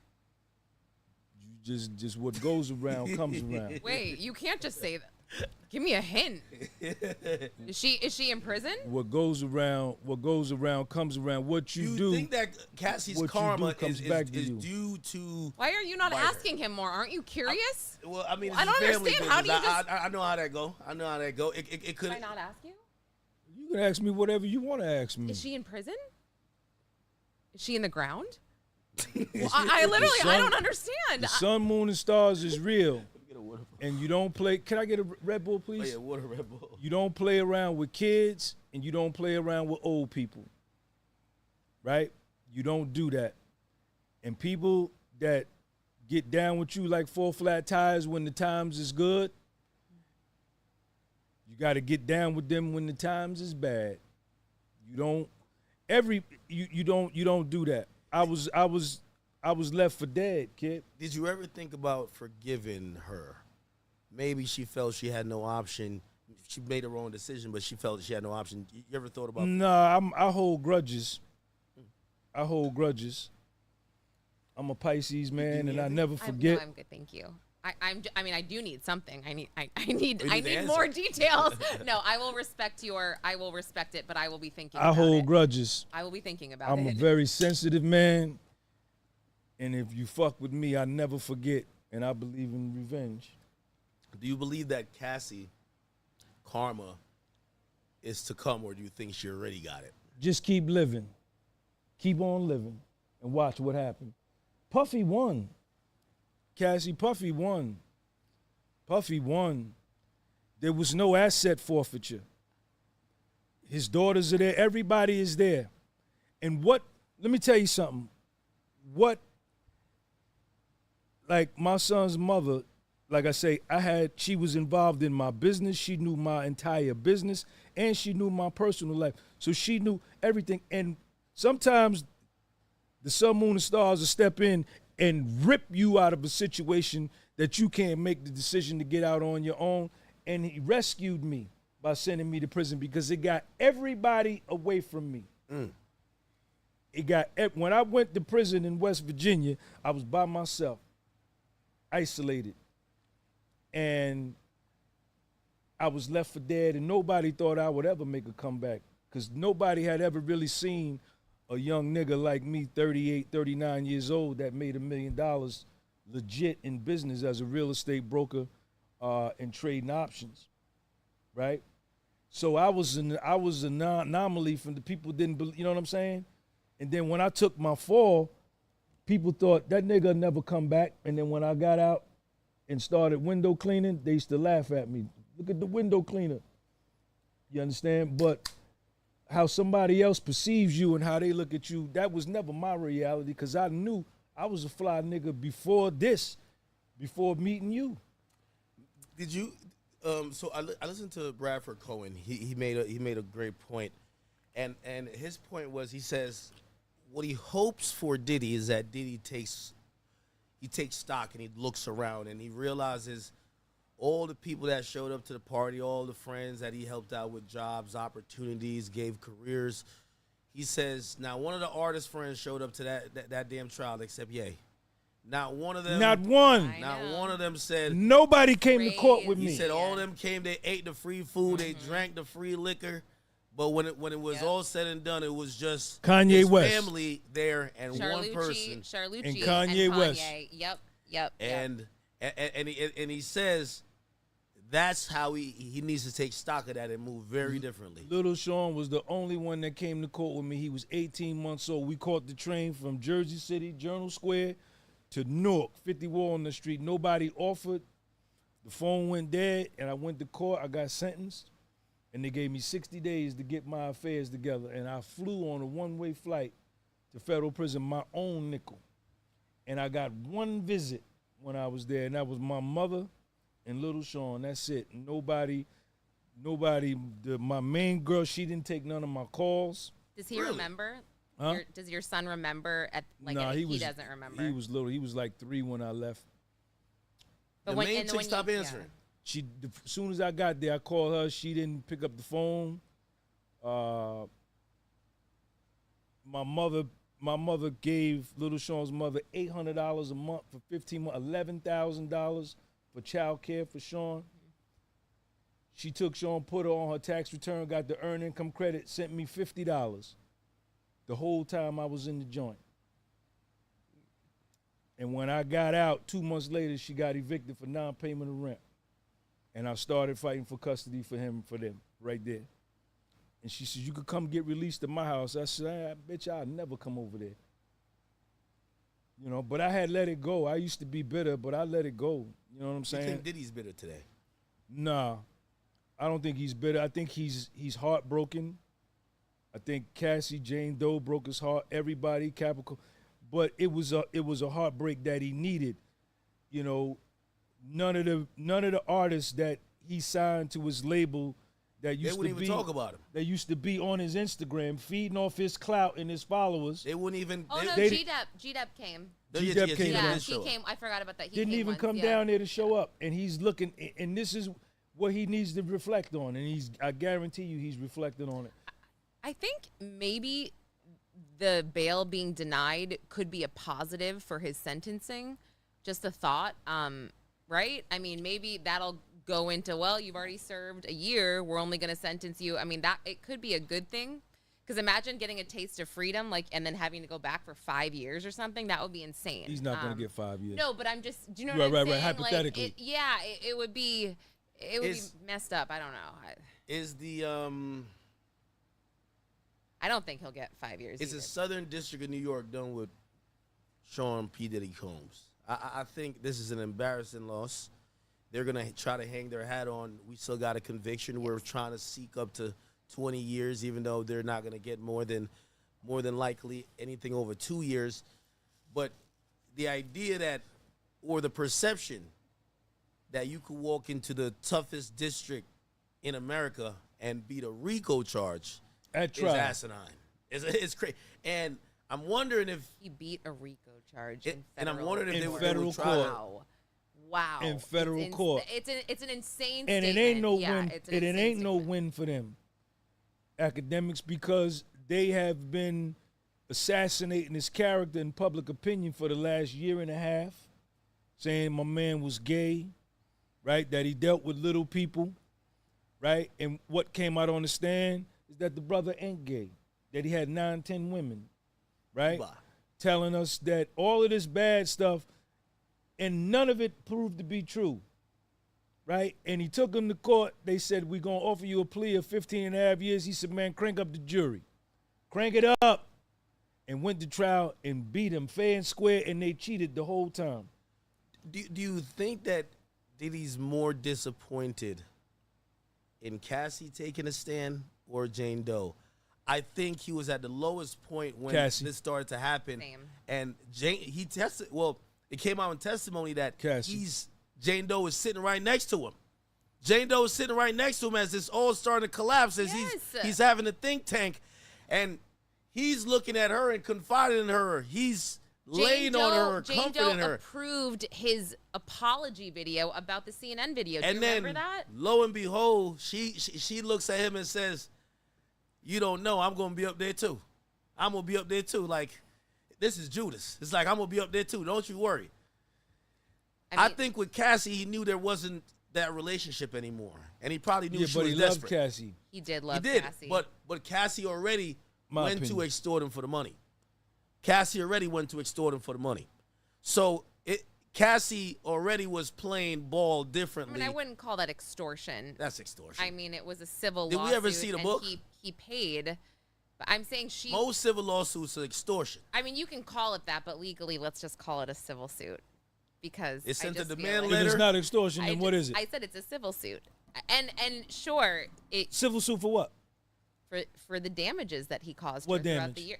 Just what goes around comes around. Wait, you can't just say that. Give me a hint. Is she in prison? What goes around comes around. What you do. You think that Cassie's what karma you do comes is back to you. due to? Why are you not bite her? asking him more? Aren't you curious? Well, I mean, I don't it's family understand. How do you business. just? I know how that go. I know how that go. It could. Should I not ask you? You can ask me whatever you want to ask me. Is she in prison? Is she in the ground? Well, I literally, I don't understand. The sun, moon, and stars is real. And you don't play. Can I get a Red Bull, please? Oh, yeah, water Red Bull. You don't play around with kids, and you don't play around with old people. Right? You don't do that. And people that get down with you like 4 flat tires when the times is good, you got to get down with them when the times is bad. You don't. You don't do that. I was left for dead, kid. Did you ever think about forgiving her? Maybe she felt she had no option. She made her own decision, but she felt she had no option. You ever thought about? Nah, I hold grudges. I hold grudges. I'm a Pisces man, and I never forget. No, I'm good, thank you. I mean, I do need something. I need the more details. No, I will respect it, but I will be thinking. I hold grudges. I will be thinking about I'm it. a very sensitive man, and if you fuck with me, I never forget, and I believe in revenge. Do you believe that Cassie karma is to come, or do you think she already got it? Just keep living. Keep on living, and watch what happens. Puffy won. Cassie, Puffy won. Puffy won. There was no asset forfeiture. His daughters are there. Everybody is there. And let me tell you something. Like my son's mother, like I say, she was involved in my business. She knew my entire business, and she knew my personal life. So she knew everything. And sometimes the sun, moon, and stars will step in and rip you out of a situation that you can't make the decision to get out on your own. And he rescued me by sending me to prison because it got everybody away from me. When I went to prison in West Virginia, I was by myself, isolated. And I was left for dead, and nobody thought I would ever make a comeback because nobody had ever really seen a young nigga like me, 38, 39 years old, that made $1 million legit in business as a real estate broker and trading options, right? So I was an anomaly from the people didn't believe, you know what I'm saying? And then when I took my fall, people thought that nigga never come back. And then when I got out and started window cleaning, they used to laugh at me. Look at the window cleaner. You understand? But how somebody else perceives you and how they look at you, that was never my reality because I knew I was a fly nigga before meeting you. Did you? So I listened to Bradford Cohen. He made a great point, and his point was, he says what he hopes for Diddy is that Diddy takes stock and he looks around and he realizes all the people that showed up to the party, all the friends that he helped out with jobs, opportunities, gave careers. He says, now one of the artist friends showed up to that damn trial except Ye. Not one of them. Not one. Not one of them said. Nobody came to court with me. He said all of them came, they ate the free food, they drank the free liquor. But when it was all said and done, it was just Kanye his West family there and one person. Charlucci and Kanye West. Yep. And he says that's how he needs to take stock of that and move very differently. Little Sean was the only one that came to court with me. He was 18 months old. We caught the train from Jersey City, Journal Square, to Newark, 50 Walnut Street. Nobody offered. The phone went dead, and I went to court. I got sentenced, and they gave me 60 days to get my affairs together. And I flew on a one-way flight to federal prison, my own nickel. And I got one visit when I was there, and that was my mother and Little Sean. That's it. Nobody, my main girl, she didn't take none of my calls. Does he remember? Huh? Does your son remember? Nah, he doesn't remember. He was little. He was like 3 when I left. The main chick stopped answering. As soon as I got there, I called her. She didn't pick up the phone. My mother gave Little Sean's mother $800 a month for 15 months, $11,000 for child care for Sean. She took Sean, put her on her tax return, got the earned income credit, sent me $50 the whole time I was in the joint. And when I got out, 2 months later, she got evicted for non-payment of rent. And I started fighting for custody for them right there. And she said, you could come get released to my house. I said, bitch, I'll never come over there. You know, but I had let it go. I used to be bitter, but I let it go. You know what I'm saying? You think Diddy's bitter today? Nah, I don't think he's bitter. I think he's heartbroken. I think Cassie, Jane Doe broke his heart. Everybody, Capricorn. But it was a heartbreak that he needed. You know, none of the artists that he signed to his label that used they wouldn't even talk about him. That used to be on his Instagram, feeding off his clout and his followers. They wouldn't even. Oh no, G-Dep came. G-Dep came. Yeah, he came. I forgot about that. He didn't came even once, come down there to show up, and he's looking. And this is what he needs to reflect on, and I guarantee you, he's reflecting on it. I think maybe the bail being denied could be a positive for his sentencing. Just a thought, right? I mean, maybe that'll go into, well, you've already served a year. We're only going to sentence you. I mean, that it could be a good thing. Because imagine getting a taste of freedom, and then having to go back for 5 years or something. That would be insane. He's not going to get 5 years. No, but I'm just, do you know what I'm saying? Right, hypothetically. It would be messed up. I don't know. I don't think he'll get 5 years. Is the Southern District of New York done with Sean P. Diddy Combs? I think this is an embarrassing loss. They're going to try to hang their hat on. We still got a conviction. Yes. We're trying to seek up to 20 years, even though they're not going to get more than likely anything over 2 years. But the idea that, or the perception that you could walk into the toughest district in America and beat a RICO charge is asinine. It's crazy. And I'm wondering if he beat a RICO charge and I'm wondering if they would federal court. Wow. In federal court. It's an insane and statement. it ain't no yeah, win. It ain't no win for them, academics, because they have been assassinating his character in public opinion for the last year and a half, saying my man was gay, right? That he dealt with little people, right? And what came out on the stand is that the brother ain't gay, that he had 9, 10 women, right? Wow. Telling us that all of this bad stuff, and none of it proved to be true, right? And he took him to court. They said, we're going to offer you a plea of 15 and a half years. He said, man, crank up the jury. Crank it up. And went to trial and beat him fair and square, and they cheated the whole time. Do you think that Diddy's more disappointed in Cassie taking a stand or Jane Doe? I think he was at the lowest point when Cassie. This started to happen. Same. And it came out in testimony that Cassie. Jane Doe is sitting right next to him. Jane Doe is sitting right next to him as this all starting to collapse, as he's having a think tank, and he's looking at her and confiding in her. He's laying on her, comforting her. Jane Doe approved his apology video about the CNN video. Do you remember that? Lo and behold, she looks at him and says, "You don't know, I'm gonna be up there too. I'm gonna be up there too." Like, this is Judas. It's like, I'm gonna be up there too. Don't you worry. I think with Cassie, he knew there wasn't that relationship anymore, and he probably knew she was desperate. But he loved Cassie. He did love Cassie. But Cassie already went to extort him for the money. Cassie already went to extort him for the money. So Cassie already was playing ball differently. I mean, I wouldn't call that extortion. That's extortion. I mean, it was a civil lawsuit. Did we ever see the book? He paid. But I'm saying most civil lawsuits are extortion. I mean, you can call it that, but legally, let's just call it a civil suit. Because it's sent a demand letter. If it's not extortion, then what is it? I said it's a civil suit, and sure, civil suit for what? For the damages that he caused what her throughout the year.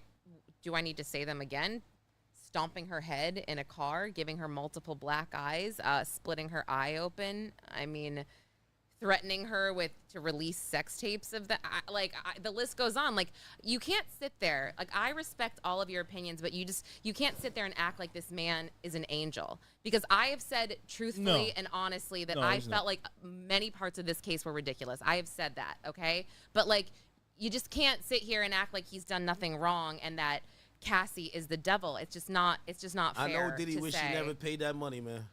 Do I need to say them again? Stomping her head in a car, giving her multiple black eyes, splitting her eye open. I mean, threatening her to release sex tapes of the list goes on. Like, you can't sit there. Like, I respect all of your opinions, but you can't sit there and act like this man is an angel, because I have said truthfully and honestly that I felt like many parts of this case were ridiculous. I have said that, okay? But like, you just can't sit here and act like he's done nothing wrong and that Cassie is the devil. It's just not fair. I know Diddy wish say. he never paid that money, man,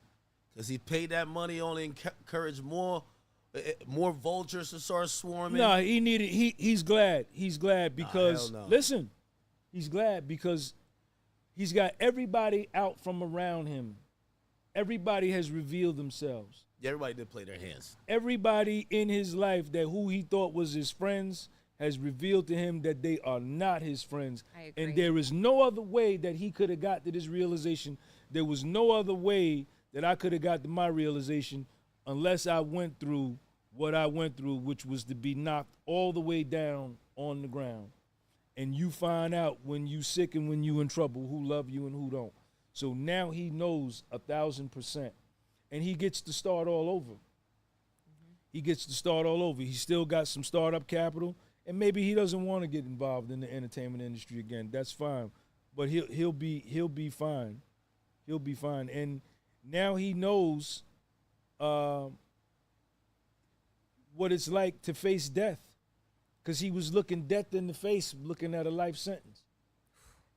because he paid that money only encouraged more vultures to start swarming. No, he's glad. He's glad because listen, he's glad because he's got everybody out from around him. Everybody has revealed themselves. Yeah, everybody did play their hands. Everybody in his life who he thought was his friends has revealed to him that they are not his friends. I agree. And there is no other way that he could have got to this realization. There was no other way that I could have got to my realization unless I went through what I went through, which was to be knocked all the way down on the ground. And you find out when you sick and when you in trouble who love you and who don't. So now he knows 1,000%. And he gets to start all over. He gets to start all over. He still got some startup capital, and maybe he doesn't want to get involved in the entertainment industry again. That's fine. But he'll be fine. He'll be fine. And now he knows what it's like to face death, because he was looking death in the face, looking at a life sentence.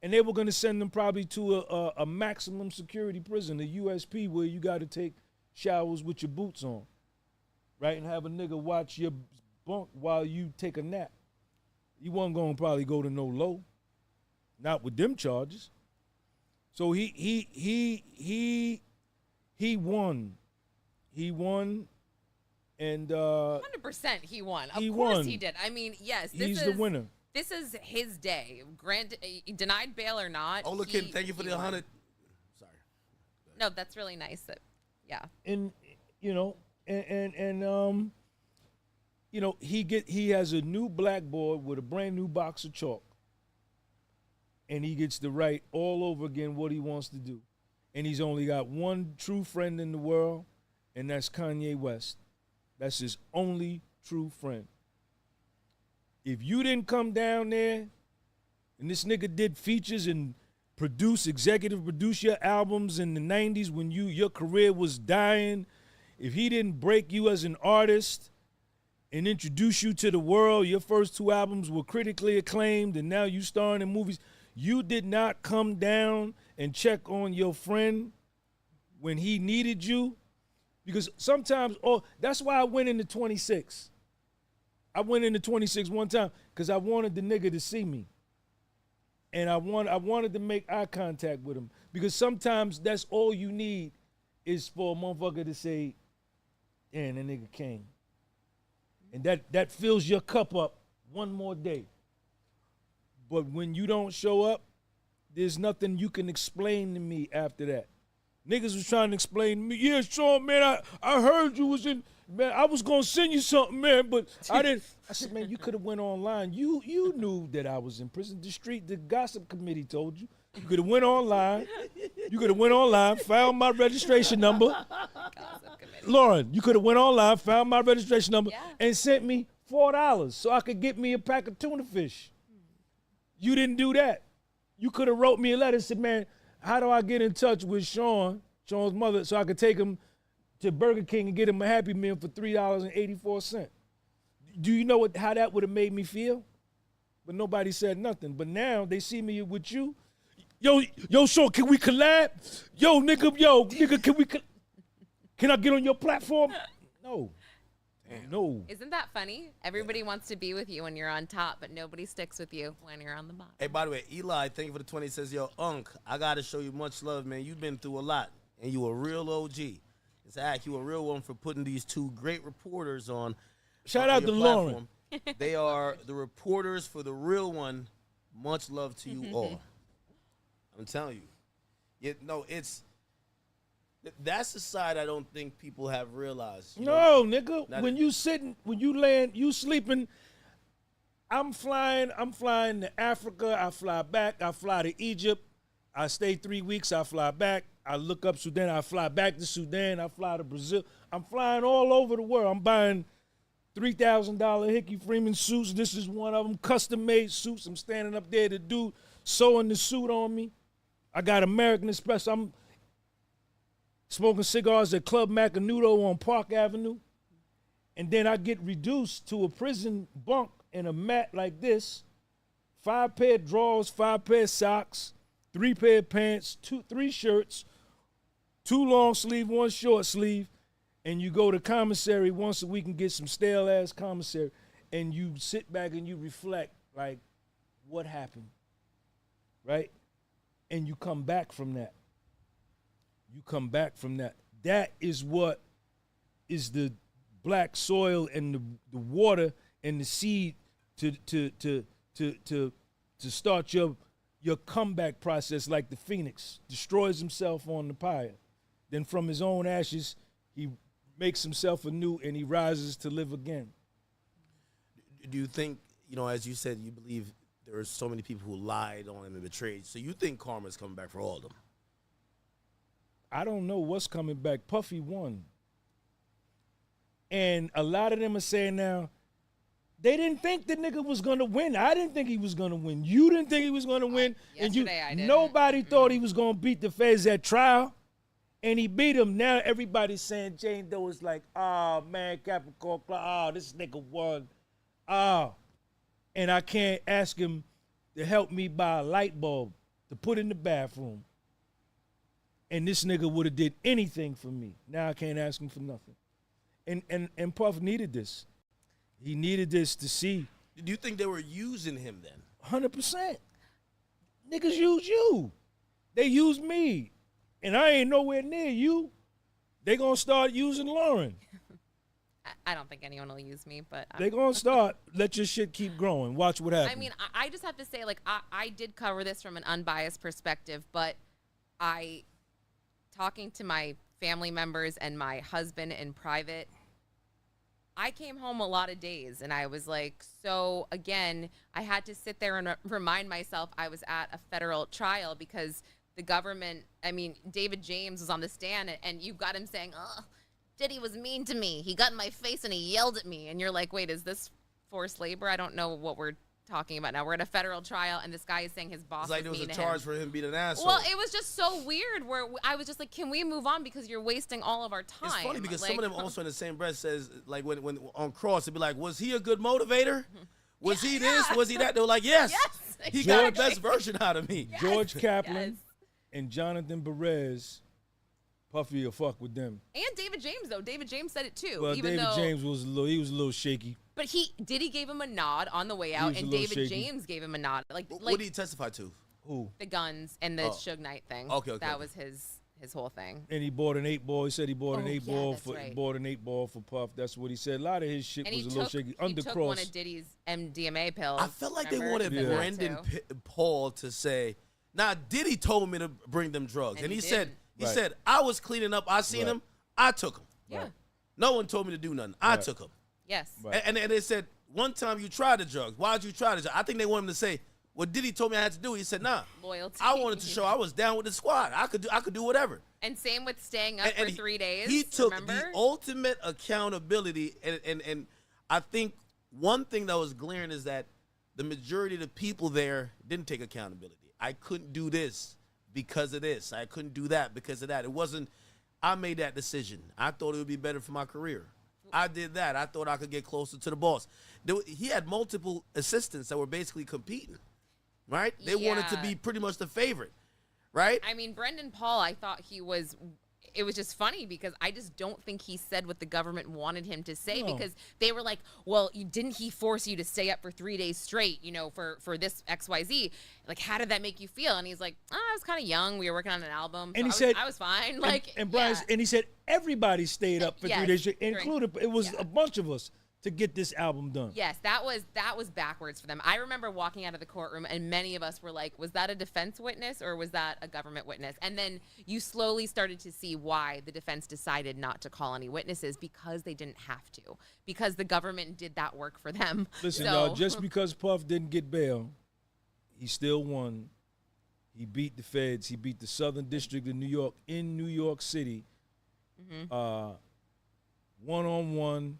And they were going to send him probably to a maximum security prison, a USP, where you got to take showers with your boots on, right? And have a nigga watch your bunk while you take a nap. He wasn't going to probably go to no low, not with them charges. So he won. He won. And 100% he won. Of course he did. I mean, yes, he's the winner. This is his day. Granted, denied bail or not. Oh, look, thank you for the 100. Sorry. No, that's really nice. Yeah. And you know, you know, he has a new blackboard with a brand new box of chalk, and he gets to write all over again what he wants to do. And he's only got one true friend in the world, and that's Kanye West. That's his only true friend. If you didn't come down there and this nigga did features and executive produce your albums in the 90s when your career was dying, if he didn't break you as an artist and introduce you to the world, your first 2 albums were critically acclaimed and now you starring in movies, you did not come down and check on your friend when he needed you. Because sometimes, that's why I went into 26. I went into 26 one time because I wanted the nigga to see me. And I wanted to make eye contact with him. Because sometimes that's all you need is for a motherfucker to say, damn, that nigga came. And that fills your cup up one more day. But when you don't show up, there's nothing you can explain to me after that. Niggas was trying to explain to me, yeah, Sean, man, I heard you was in, man, I was going to send you something, man, but I didn't. I said, man, you could have went online. You knew that I was in prison. The gossip committee told you. You could have went online. Found my registration number. Lauren, you could have went online, found my registration number, and sent me $4 so I could get me a pack of tuna fish. You didn't do that. You could have wrote me a letter and said, man, how do I get in touch with Sean's mother, so I could take him to Burger King and get him a Happy Meal for $3.84? Do you know how that would have made me feel? But nobody said nothing. But now they see me with you. Yo, Sean, can we collab? Yo, nigga, can I get on your platform? No. Damn. No. Isn't that funny? Everybody wants to be with you when you're on top, but nobody sticks with you when you're on the bottom. Hey, by the way, Eli, thank you for the 20. Says, yo, Unc, I got to show you much love, man. You've been through a lot, and you a real OG. It's you a real one for putting these 2 great reporters on. Shout out to Lauren. They are the reporters for the real one. Much love to you all. I'm telling you. That's the side I don't think people have realized. Nigga. When you sitting, when you laying, you sleeping. I'm flying to Africa. I fly back. I fly to Egypt. I stay 3 weeks. I fly back. I look up Sudan. I fly back to Sudan. I fly to Brazil. I'm flying all over the world. I'm buying $3,000 Hickey Freeman suits. This is one of them, custom-made suits. I'm standing up there, the dude sewing the suit on me. I got American Express. I'm smoking cigars at Club Macanudo on Park Avenue. And then I get reduced to a prison bunk in a mat like this. 5 pair of drawers, 5 pair of socks, 3 pair of pants, 3 shirts, 2 long sleeve, 1 short sleeve. And you go to commissary once a week and get some stale-ass commissary. And you sit back and you reflect, like, what happened, right? And you come back from that. You come back from that. That is what is the black soil and the water and the seed to start your comeback process, like the phoenix destroys himself on the pyre. Then from his own ashes, he makes himself anew and he rises to live again. Do you think, as you said, you believe there are so many people who lied on him and betrayed, so you think karma's coming back for all of them? I don't know what's coming back. Puffy won. And a lot of them are saying now, they didn't think the nigga was going to win. I didn't think he was going to win. You didn't think he was going to win. Yesterday I didn't. Nobody thought he was going to beat the feds at trial. And he beat him. Now everybody's saying Jane Doe is like, oh, man, Capricorn, oh, this nigga won. Oh. And I can't ask him to help me buy a light bulb to put in the bathroom. And this nigga would have did anything for me. Now I can't ask him for nothing. And Puff needed this. He needed this to see. Do you think they were using him then? 100%. Niggas use you. They use me. And I ain't nowhere near you. They gonna start using Lauren. I don't think anyone will use me, but They gonna start. Let your shit keep growing. Watch what happens. I mean, I just have to say, like, I did cover this from an unbiased perspective, but talking to my family members and my husband in private, I came home a lot of days and I was like, so again, I had to sit there and remind myself I was at a federal trial because the government, David James was on the stand and you got him saying, oh, Diddy was mean to me. He got in my face and he yelled at me. And you're like, wait, is this forced labor? I don't know what we're talking about now. We're at a federal trial and this guy is saying his boss It's like there was a charge for him being an asshole. Well, it was just so weird where I was just like, can we move on because you're wasting all of our time? It's funny because like, some of them also in the same breath says, like when on cross, it'd be like, was he a good motivator? Was he this? Was he that? They were like, yes. He got the best version out of me. George Kaplan and Jonathan Perez, Puffy will fuck with them. And David James, though. David James said it too. Well, David James was a little shaky. But Diddy gave him a nod on the way out, and David James gave him a nod. Like, what did he testify to? Who? The guns and the Suge Knight thing. Okay. That was his whole thing. And he bought an 8-ball. He said he bought an 8-ball that's right. bought an 8-ball for Puff. That's what he said. A lot of his shit was a little shaky. He took one of Diddy's MDMA pills. I felt like they wanted Brandon Paul to say, "Nah, Diddy told me to bring them drugs," and he said, "I was cleaning up. I seen him. I took him. Yeah. No one told me to do nothing. I took him." Yes. And they said, one time you tried the drugs. Why'd you try the drugs? I think they want him to say, what Diddy told me I had to do. He said, nah. Loyalty. I wanted to show I was down with the squad. I could do whatever. And same with staying up for 3 days. He took remember? the ultimate accountability. And I think one thing that was glaring is that the majority of the people there didn't take accountability. I couldn't do this because of this. I couldn't do that because of that. It wasn't, I made that decision. I thought it would be better for my career. I did that. I thought I could get closer to the boss. He had multiple assistants that were basically competing, right? They wanted to be pretty much the favorite, right? I mean, Brendan Paul, I thought it was just funny because I just don't think he said what the government wanted him to say because they were like, well, didn't he force you to stay up for 3 days straight, for this XYZ? Like, how did that make you feel? And he's like, I was kind of young. We were working on an album. And so he said, I was fine. And Brian, and he said, everybody stayed up for 3 days straight, included, it was a bunch of us to get this album done. Yes, that was backwards for them. I remember walking out of the courtroom and many of us were like, was that a defense witness or was that a government witness? And then you slowly started to see why the defense decided not to call any witnesses because they didn't have to, because the government did that work for them. Listen, y'all, just because Puff didn't get bail, he still won. He beat the feds. He beat the Southern District of New York in New York City. One-on-one.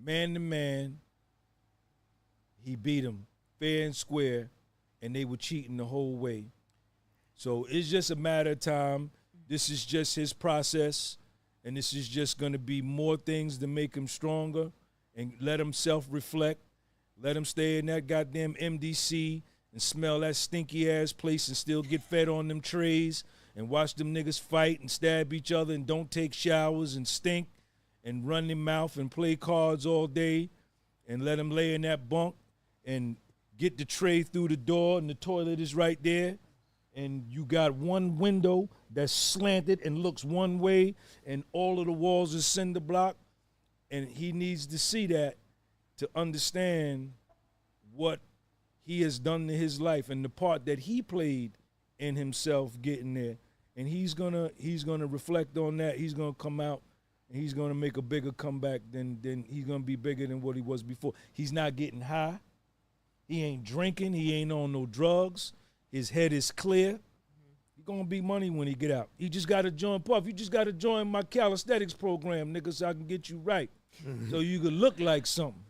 man to man. He beat him fair and square, and they were cheating the whole way. So it's just a matter of time. This is just his process, and this is just going to be more things to make him stronger and let him self-reflect. Let him stay in that goddamn MDC and smell that stinky-ass place and still get fed on them trays and watch them niggas fight and stab each other and don't take showers and stink and run their mouth and play cards all day and let him lay in that bunk and get the tray through the door and the toilet is right there and you got one window that's slanted and looks one way and all of the walls are cinder block, and he needs to see that to understand what he has done to his life and the part that he played in himself getting there. And he's gonna reflect on that. He's gonna come out and he's gonna make a bigger comeback than he's gonna be bigger than what he was before. He's not getting high. He ain't drinking. He ain't on no drugs. His head is clear. He's gonna be money when he get out. He just gotta join Puff. You just gotta join my calisthenics program, nigga, so I can get you right. So you could look like something.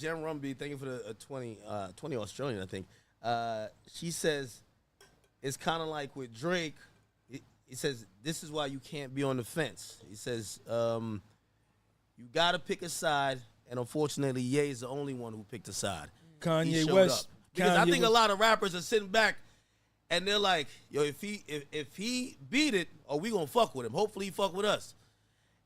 Jen Rumby, thank you for the 20 Australian, I think. She says it's kind of like with Drake. He says this is why you can't be on the fence. He says you got to pick a side, and unfortunately, Ye is the only one who picked a side. Kanye West. Because Kanye I think West. a lot of rappers are sitting back, and they're like, yo, if he beat it, are we gonna fuck with him? Hopefully, he fuck with us.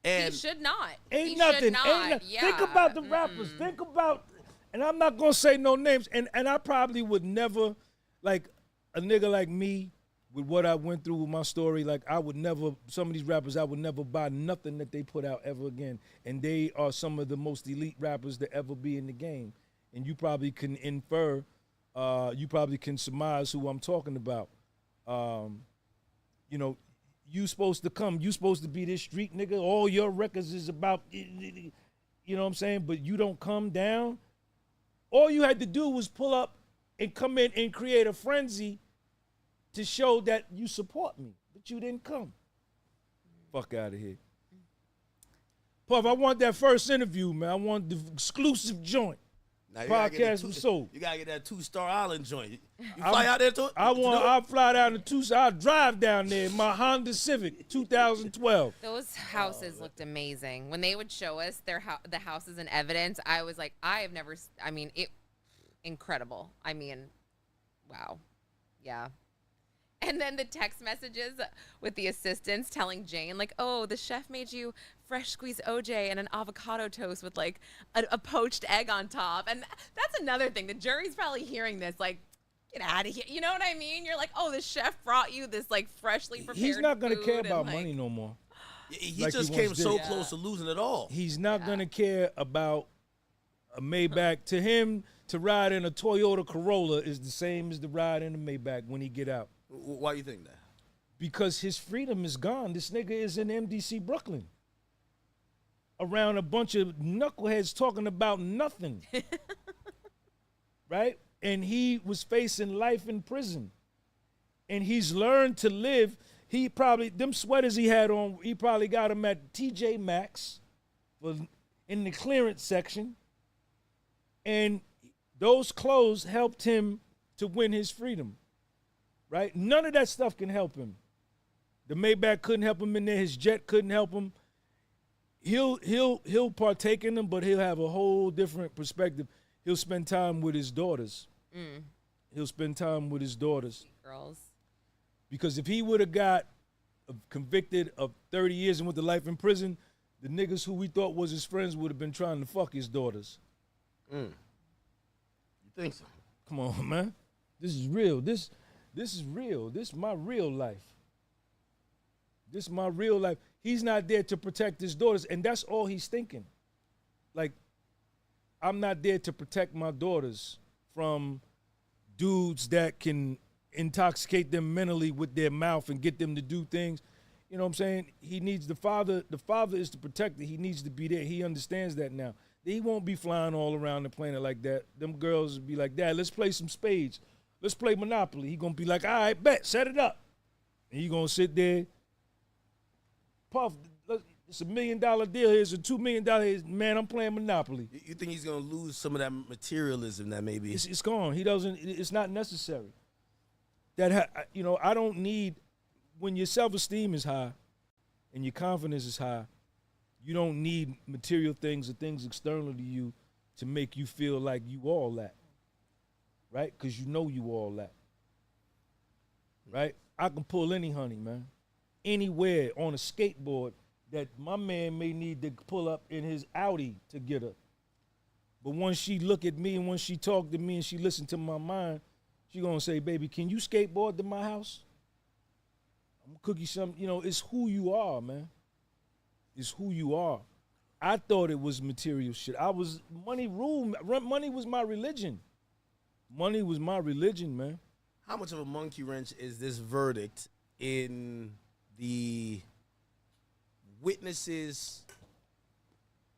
And he should not. Ain't He nothing. should not. Ain't Yeah. Think about the rappers. Think about, and I'm not gonna say no names. And I probably would never, like a nigga like me, with what I went through with my story. Like I would never. Some of these rappers, I would never buy nothing that they put out ever again. And they are some of the most elite rappers to ever be in the game. And you probably can infer, you probably can surmise who I'm talking about. You know. You supposed to come. You supposed to be this street nigga. All your records is about, you know what I'm saying? But you don't come down. All you had to do was pull up and come in and create a frenzy to show that you support me. But you didn't come. Fuck out of here. Puff, I want that first interview, man. I want the exclusive joint. Now you gotta get Podcast was sold. You gotta get that 2-star island joint. You fly out there to I'll fly down to Tucson. I'll drive down there in my Honda Civic 2012. Those houses looked amazing. When they would show us the houses and evidence, I was like, I have never, I mean, it, incredible. I mean, wow. Yeah. And then the text messages with the assistants telling Jane, like, oh, the chef made you fresh squeezed OJ and an avocado toast with, like, a poached egg on top. And that's another thing. The jury's probably hearing this, like, get out of here. You know what I mean? You're like, oh, the chef brought you this, like, freshly prepared He's not going to care food about and, money no more. He Like just he came once so did. close to losing it all. He's not going to care about a Maybach. To him, to ride in a Toyota Corolla is the same as to ride in a Maybach when he get out. Why do you think that? Because his freedom is gone. This nigga is in MDC Brooklyn. Around a bunch of knuckleheads talking about nothing. Right? And he was facing life in prison. And he's learned to live. He probably, them sweaters he had on, he probably got them at TJ Maxx in the clearance section. And those clothes helped him to win his freedom. Right? None of that stuff can help him. The Maybach couldn't help him in there. His jet couldn't help him. He'll partake in them, but he'll have a whole different perspective. He'll spend time with his daughters. He'll spend time with his daughters. Girls. Because if he would have got convicted of 30 years and went to life in prison, the niggas who we thought was his friends would have been trying to fuck his daughters. You think so? Come on, man. This is real. This is real. This is my real life. This is my real life. He's not there to protect his daughters, and that's all he's thinking. Like, I'm not there to protect my daughters from dudes that can intoxicate them mentally with their mouth and get them to do things. You know what I'm saying? He needs the father. The father is the protector. He needs to be there. He understands that now. He won't be flying all around the planet like that. Them girls will be like, Dad, let's play some spades. Let's play Monopoly. He gonna be like, all right, bet, set it up. And he gonna sit there. Puff, It's $1 million deal. Here's a $2 million. Man, I'm playing Monopoly. You think he's gonna lose some of that materialism that maybe? It's gone. He doesn't. It's not necessary. I don't need. When your self-esteem is high, and your confidence is high, you don't need material things or things external to you to make you feel like you all that. Right? Because you know you all that. Right? I can pull any honey, man. Anywhere on a skateboard that my man may need to pull up in his Audi to get her. But once she look at me and once she talk to me and she listen to my mind, she gonna say, baby, can you skateboard to my house? I'm gonna cook you something. It's who you are, man. It's who you are. I thought it was material shit. Money was my religion. Money was my religion, man. How much of a monkey wrench is this verdict in the witnesses'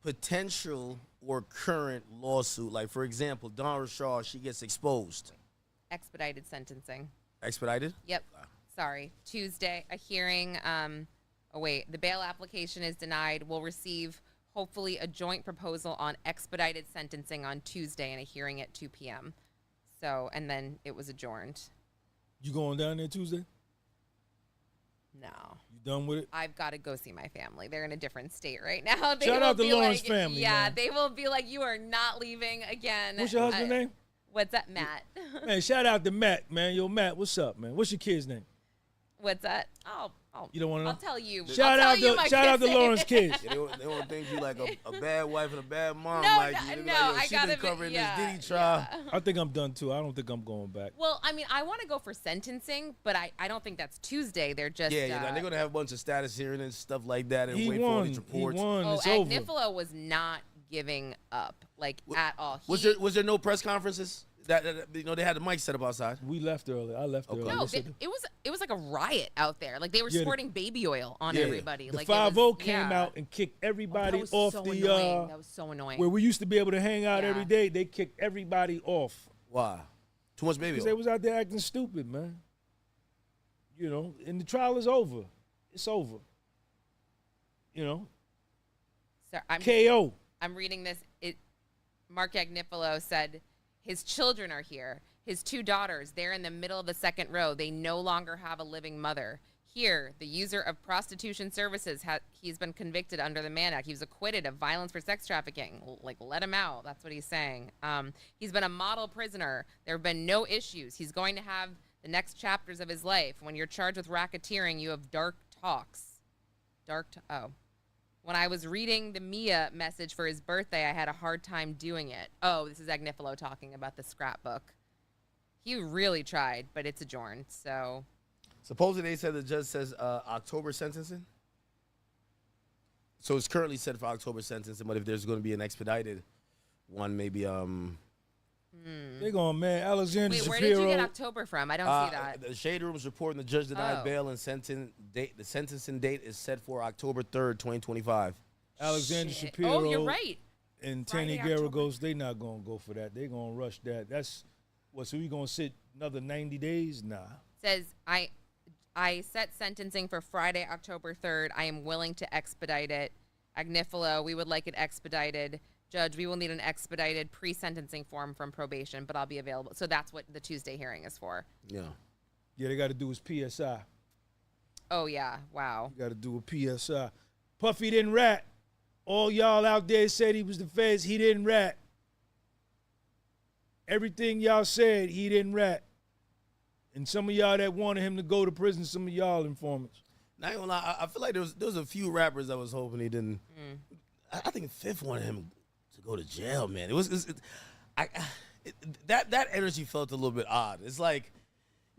potential or current lawsuit? Like, for example, Dawn Rashad, she gets exposed. Expedited sentencing. Expedited? Yep. Sorry. Tuesday, a hearing. The bail application is denied. We'll receive, hopefully, a joint proposal on expedited sentencing on Tuesday and a hearing at 2 p.m. So, and then it was adjourned. You going down there Tuesday? No. You done with it? I've got to go see my family. They're in a different state right now. Shout out to Lauren's family. Yeah, man. they will be like, you are not leaving again. What's your husband's name? What's that, Matt? Man, shout out to Matt, man. Yo, Matt, what's up, man? What's your kid's name? What's that? You don't want to know? I'll tell you. Shout out to Lauren's kids. Yeah, they want to think you like a bad wife and a bad mom. No, I gotta been covering this Diddy trial. Yeah. I think I'm done too. I don't think I'm going back. Well, I mean, I want to go for sentencing, but I don't think that's Tuesday. They're just They're gonna have a bunch of status hearings and stuff like that, and wait won. for all these reports. He won. It's Agnifilo was not giving up at all. Was there no press conferences? That they had the mic set up outside. We left early. I left early. No, it was like a riot out there. Like they were squirting baby oil on everybody. The like 5-0 came out and kicked everybody off so the. Annoying. That was so annoying. Where we used to be able to hang out every day, they kicked everybody off. Why? Too much baby oil. Because they was out there acting stupid, man. And the trial is over. It's over. KO. I'm reading this. Mark Agnifilo said his children are here. His 2 daughters, they're in the middle of the second row. They no longer have a living mother. Here, the user of prostitution services, he's been convicted under the Mann Act. He was acquitted of violence for sex trafficking. Let him out. That's what he's saying. He's been a model prisoner. There have been no issues. He's going to have the next chapters of his life. When you're charged with racketeering, you have dark talks. When I was reading the Mia message for his birthday, I had a hard time doing it. Oh, this is Agnifilo talking about the scrapbook. He really tried, but it's adjourned, so. Supposedly they said the judge says October sentencing. So it's currently set for October sentencing, but if there's going to be an expedited one, maybe They're going, man. Alexander Wait, Shapiro. where did you get October from? I don't see that. The Shade Room is reporting the judge denied bail and the sentencing date is set for October 3rd, 2025. Alexander Shapiro. Oh, you're right. And Tanny Garagos, they not going to go for that. They're going to rush that. That's what, so we going to sit another 90 days? Nah. Says, I set sentencing for Friday, October 3rd. I am willing to expedite it. Agnifilo, we would like it expedited. Judge, we will need an expedited pre-sentencing form from probation, but I'll be available. So that's what the Tuesday hearing is for. Yeah. Yeah, they got to do his PSI. Oh, yeah. Wow. Got to do a PSI. Puffy didn't rat. All y'all out there said he was the feds. He didn't rat. Everything y'all said, he didn't rat. And some of y'all that wanted him to go to prison, some of y'all informants. Not gonna lie, I feel like there was a few rappers I was hoping he didn't. I think Fifth wanted him to go to jail, man. That energy felt a little bit odd. It's like,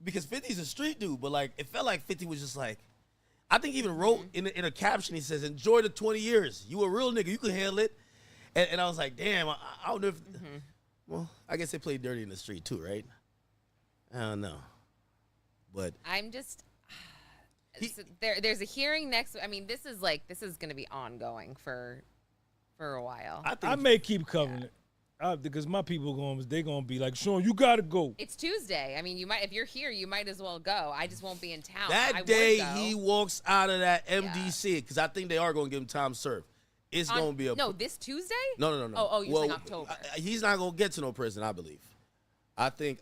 because 50's a street dude, but like it felt like 50 was just like, I think he even wrote in a caption, he says, enjoy the 20 years. You a real nigga, you can handle it. And I was like, damn, I don't know if, well, I guess they play dirty in the street too, right? I don't know. But I'm just, there's a hearing next, I mean, this is going to be ongoing for a while. I may keep covering it. because my people they gonna be like, Sean, you gotta go. It's Tuesday. I mean, you might if you're here, you might as well go. I just won't be in town. That day he walks out of that MDC, because I think they are gonna give him time served. It's gonna be this Tuesday? No. Oh, you're saying October. He's not gonna get to no prison, I believe. I think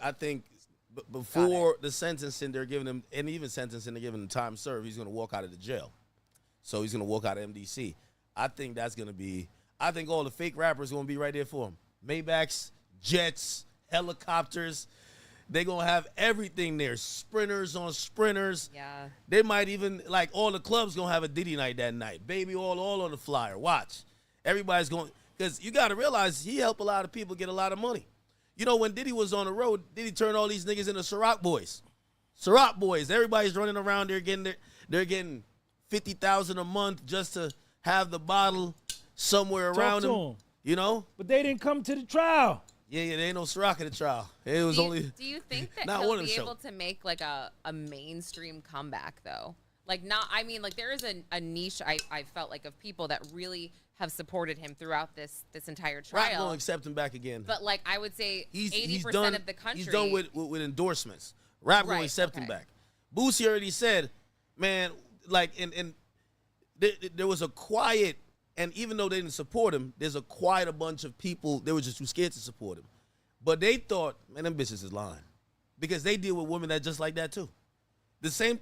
before the sentencing, they're giving him, and even sentencing, they're giving him time served. He's gonna walk out of the jail, so he's gonna walk out of MDC. I think that's gonna be. I think all the fake rappers are gonna be right there for him. Maybachs, jets, helicopters. They're gonna have everything there. Sprinters on sprinters. Yeah. They might even, like, all the clubs gonna have a Diddy night that night. Baby all on the flyer. Watch. Everybody's going, because you gotta realize he helped a lot of people get a lot of money. You know, when Diddy was on the road, Diddy turned all these niggas into Ciroc boys. Ciroc boys. Everybody's running around there they're getting $50,000 a month just to have the bottle somewhere around them. You know? But they didn't come to the trial. Yeah, there ain't no Ciroc at the trial. It was Do you think that not he'll one of be them able to make like a mainstream comeback though? Like there is a niche I felt like of people that really have supported him throughout this entire trial. Rap gonna accept him back again. But like I would say 80% done, of the country. He's done with endorsements. Rap gonna accept him back. Boosie already said, man, like there was a quiet, and even though they didn't support him, there's a quiet bunch of people, they were just too scared to support him. But they thought, man, them bitches is lying. Because they deal with women that just like that too. The same,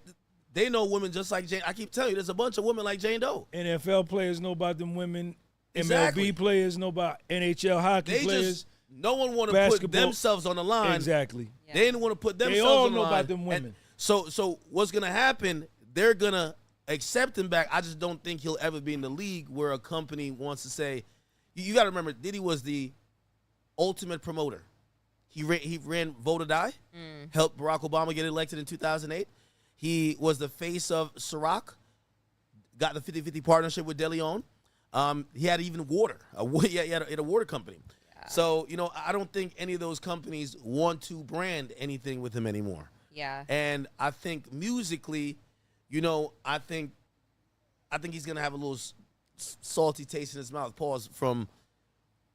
they know women just like Jane. I keep telling you, there's a bunch of women like Jane Doe. NFL players know about them women. Exactly. MLB players know about NHL hockey players. No one want to put themselves on the line. Exactly. They didn't want to put themselves all on the know line. about them women. And so what's going to happen, they're going to accept him back. I just don't think he'll ever be in the league where a company wants to say, you got to remember, Diddy was the ultimate promoter. He ran Vote or Die, helped Barack Obama get elected in 2008. He was the face of Ciroc, got the 50-50 partnership with De Leon. He had even water. He had a water company. Yeah. So, I don't think any of those companies want to brand anything with him anymore. Yeah. And I think musically, I think he's going to have a little salty taste in his mouth, from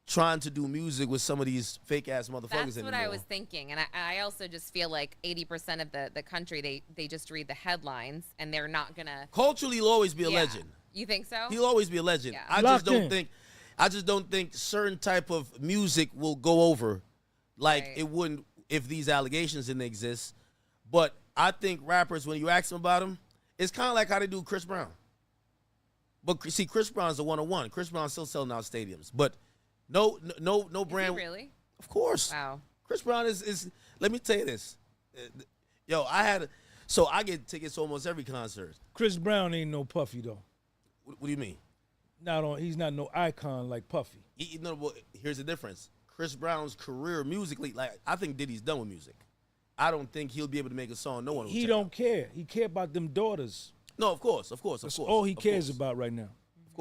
trying to do music with some of these fake-ass motherfuckers That's anymore. what I was thinking. And I also just feel like 80% of the country, they just read the headlines, and they're not going to... Culturally, he'll always be a legend. You think so? He'll always be a legend. Yeah. I just don't think certain type of music will go over like it wouldn't if these allegations didn't exist. But I think rappers, when you ask them about them, it's kind of like how they do Chris Brown. But see, Chris Brown's a one-on-one. Chris Brown's still selling out stadiums. But no brand. Is he really? Of course. Wow. Chris Brown is. Let me tell you this. Yo, I get tickets to almost every concert. Chris Brown ain't no Puffy though. What do you mean? He's not no icon like Puffy. Here's the difference. Chris Brown's career musically, I think Diddy's done with music. I don't think he'll be able to make a song no one will He don't care. He care about them daughters. No, of course. That's all he cares about right now. Of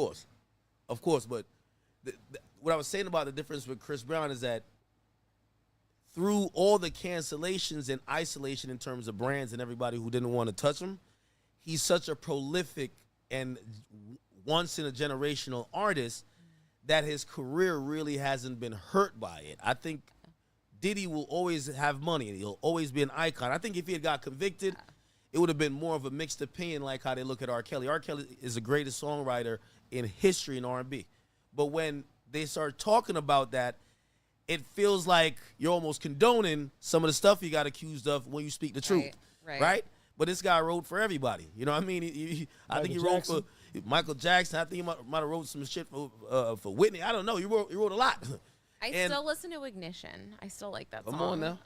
course. But what I was saying about the difference with Chris Brown is that through all the cancellations and isolation in terms of brands and everybody who didn't want to touch him, he's such a prolific and once-in-a-generational artist that his career really hasn't been hurt by it. I think Diddy will always have money, and he'll always be an icon. I think if he had got convicted, it would have been more of a mixed opinion, like how they look at R. Kelly. R. Kelly is the greatest songwriter in history in R&B. But when they start talking about that, it feels like you're almost condoning some of the stuff he got accused of when you speak the truth. Right? But this guy wrote for everybody. You know what I mean? I think he wrote for Michael Jackson. I think he might have wrote some shit for Whitney. I don't know. He wrote a lot. I still listen to Ignition. I still like that song. Come on now.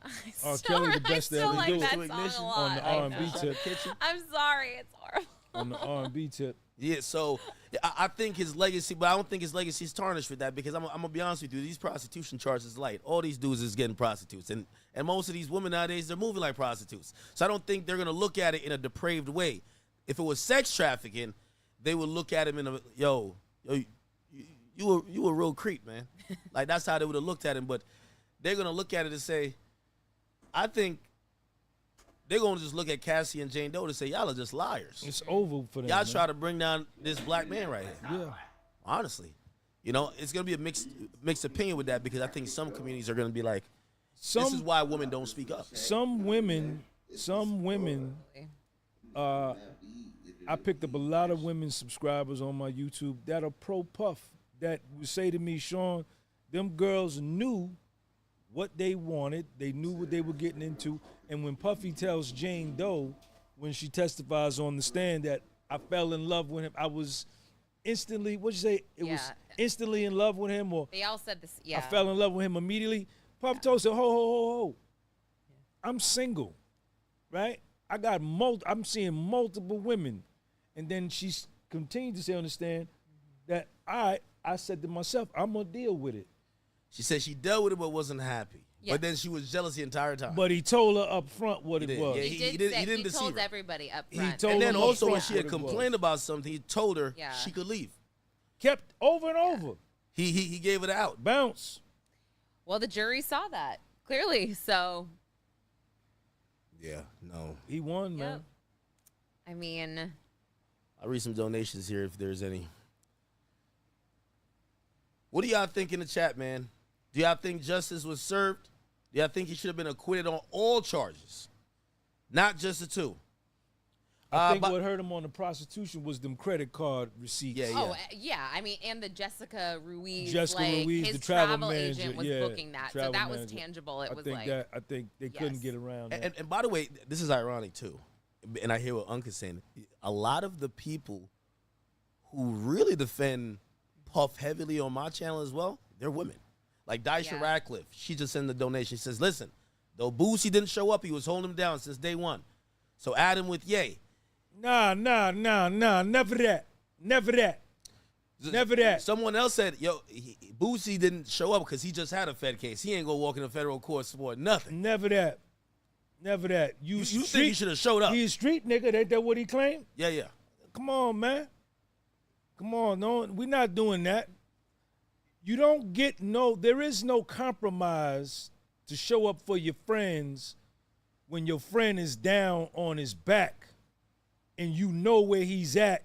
R. Kelly, the best I still to ever like do. that song a lot. On the R&B tip. I'm sorry. It's horrible. On the R&B tip. Yeah, so I think his legacy, but I don't think his legacy is tarnished with that, because I'm going to be honest with you, these prostitution charges light. All these dudes is getting prostitutes. And most of these women nowadays, they're moving like prostitutes. So I don't think they're going to look at it in a depraved way. If it was sex trafficking, they would look at him in a, yo, you a real creep, man. Like, that's how they would have looked at him. But they're going to look at it and say, I think they're going to just look at Cassie and Jane Doe and say, y'all are just liars. It's over for them. Y'all try to bring down this black man right here. Yeah. Honestly. You know, it's gonna be a mixed opinion with that because I think some communities are gonna be like, this is why women don't speak up. Some women. I picked up a lot of women subscribers on my YouTube that are pro Puff that would say to me, Sean, them girls knew what they wanted. They knew what they were getting into. And when Puffy tells Jane Doe, when she testifies on the stand that I fell in love with him, I was instantly, what'd you say? It was instantly in love with him, or They all said this. Yeah. I fell in love with him immediately. Puff told said, ho. I'm single, right? I got I'm seeing multiple women. And then she continued to say on the stand that I said to myself, I'm going to deal with it. She said she dealt with it but wasn't happy. Yeah. But then she was jealous the entire time. But he told her up front what it was. Yeah, he didn't He deceive told her. everybody up front. He told and then them also up when front she had what it was. complained about something, he told her she could leave. Kept over and over. He gave it out. Bounce. Well, the jury saw that clearly, so. Yeah, no. He won, man. I mean. I'll read some donations here if there's any. What do y'all think in the chat, man? Do y'all think justice was served? Do y'all think he should have been acquitted on all charges? Not just the two. I think what hurt him on the prostitution was them credit card receipts. Yeah. I mean, and the Jessica Ruiz, Ruiz, his the travel agent was manager, booking that, so that was tangible. It was like I think they couldn't get around that. And by the way, this is ironic too, and I hear what Uncle's saying. A lot of the people who really defend Puff heavily on my channel as well, they're women. Like Daisha Radcliffe, she just sent the donation. She says, listen, though Boosie didn't show up, he was holding him down since day one. So add him with Ye. Nah, never that. Never that. Someone else said, Boosie didn't show up because he just had a Fed case. He ain't gonna walk in a federal court for nothing. Never that. You think he should have showed up? He a street nigga. Ain't that what he claimed? Yeah. Come on, man. Come on, no, we're not doing that. You don't get there is no compromise to show up for your friends when your friend is down on his back and you know where he's at.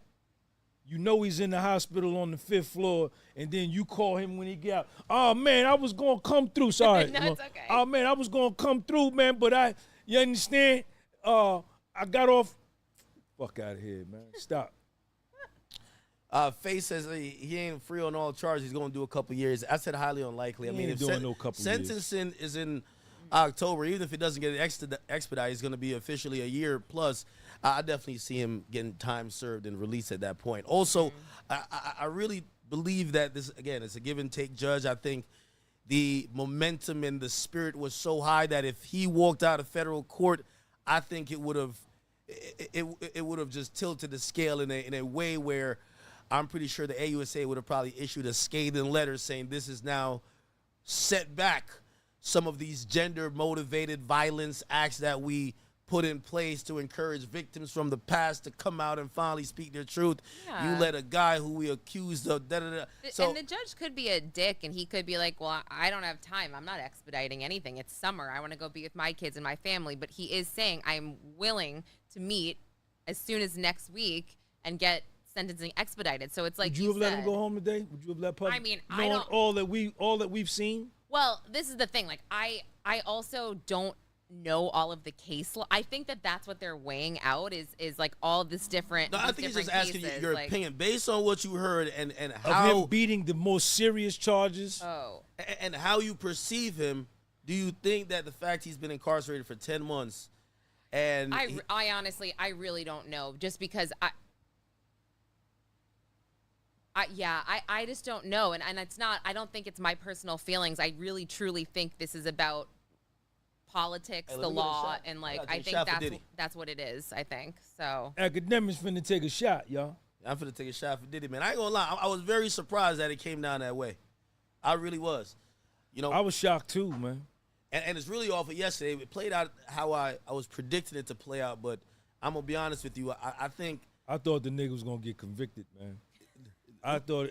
You know he's in the hospital on the 5th floor, and then you call him when he get out. Oh, man, I was going to come through. Sorry. No, it's okay. Oh, man, I was going to come through, man, but you understand? I got off. Fuck out of here, man. Stop. Faye says he ain't free on all charges. He's going to do a couple years. I said highly unlikely. I mean, if sentencing is in October, even if it doesn't get expedited, it's going to be officially a year plus. I definitely see him getting time served and released at that point. Also, I really believe that this, again, it's a give and take judge. I think the momentum and the spirit was so high that if he walked out of federal court, I think it would have just tilted the scale in a way where I'm pretty sure the AUSA would have probably issued a scathing letter saying this is now set back some of these gender-motivated violence acts that we put in place to encourage victims from the past to come out and finally speak their truth. Yeah. You let a guy who we accused of So, and the judge could be a dick, and he could be like, well, I don't have time. I'm not expediting anything. It's summer. I want to go be with my kids and my family. But he is saying, I'm willing to meet as soon as next week and get sentencing expedited. So it's like, would you have let him go home today? Would you have let Puff? I mean, I knowing don't. all that we've seen. Well, this is the thing. Like, I also don't know all of the case law. I think that that's what they're weighing out is like all this different. No, I think he's just asking you cases, your like, opinion based on what you heard and Of how him beating the most serious charges. Oh. And how you perceive him. Do you think that the fact he's been incarcerated for 10 months and I honestly, I really don't know, just because I just don't know. And it's not, I don't think it's my personal feelings. I really, truly think this is about politics, the law, and like, I think that's what it is, I think. So. Academics finna take a shot, y'all. I'm finna take a shot for Diddy, man. I ain't gonna lie. I was very surprised that it came down that way. I really was. You know, I was shocked too, man. And it's really awful yesterday. It played out how I was predicting it to play out, but I'm gonna be honest with you. I think I thought the nigga was gonna get convicted, man. I thought.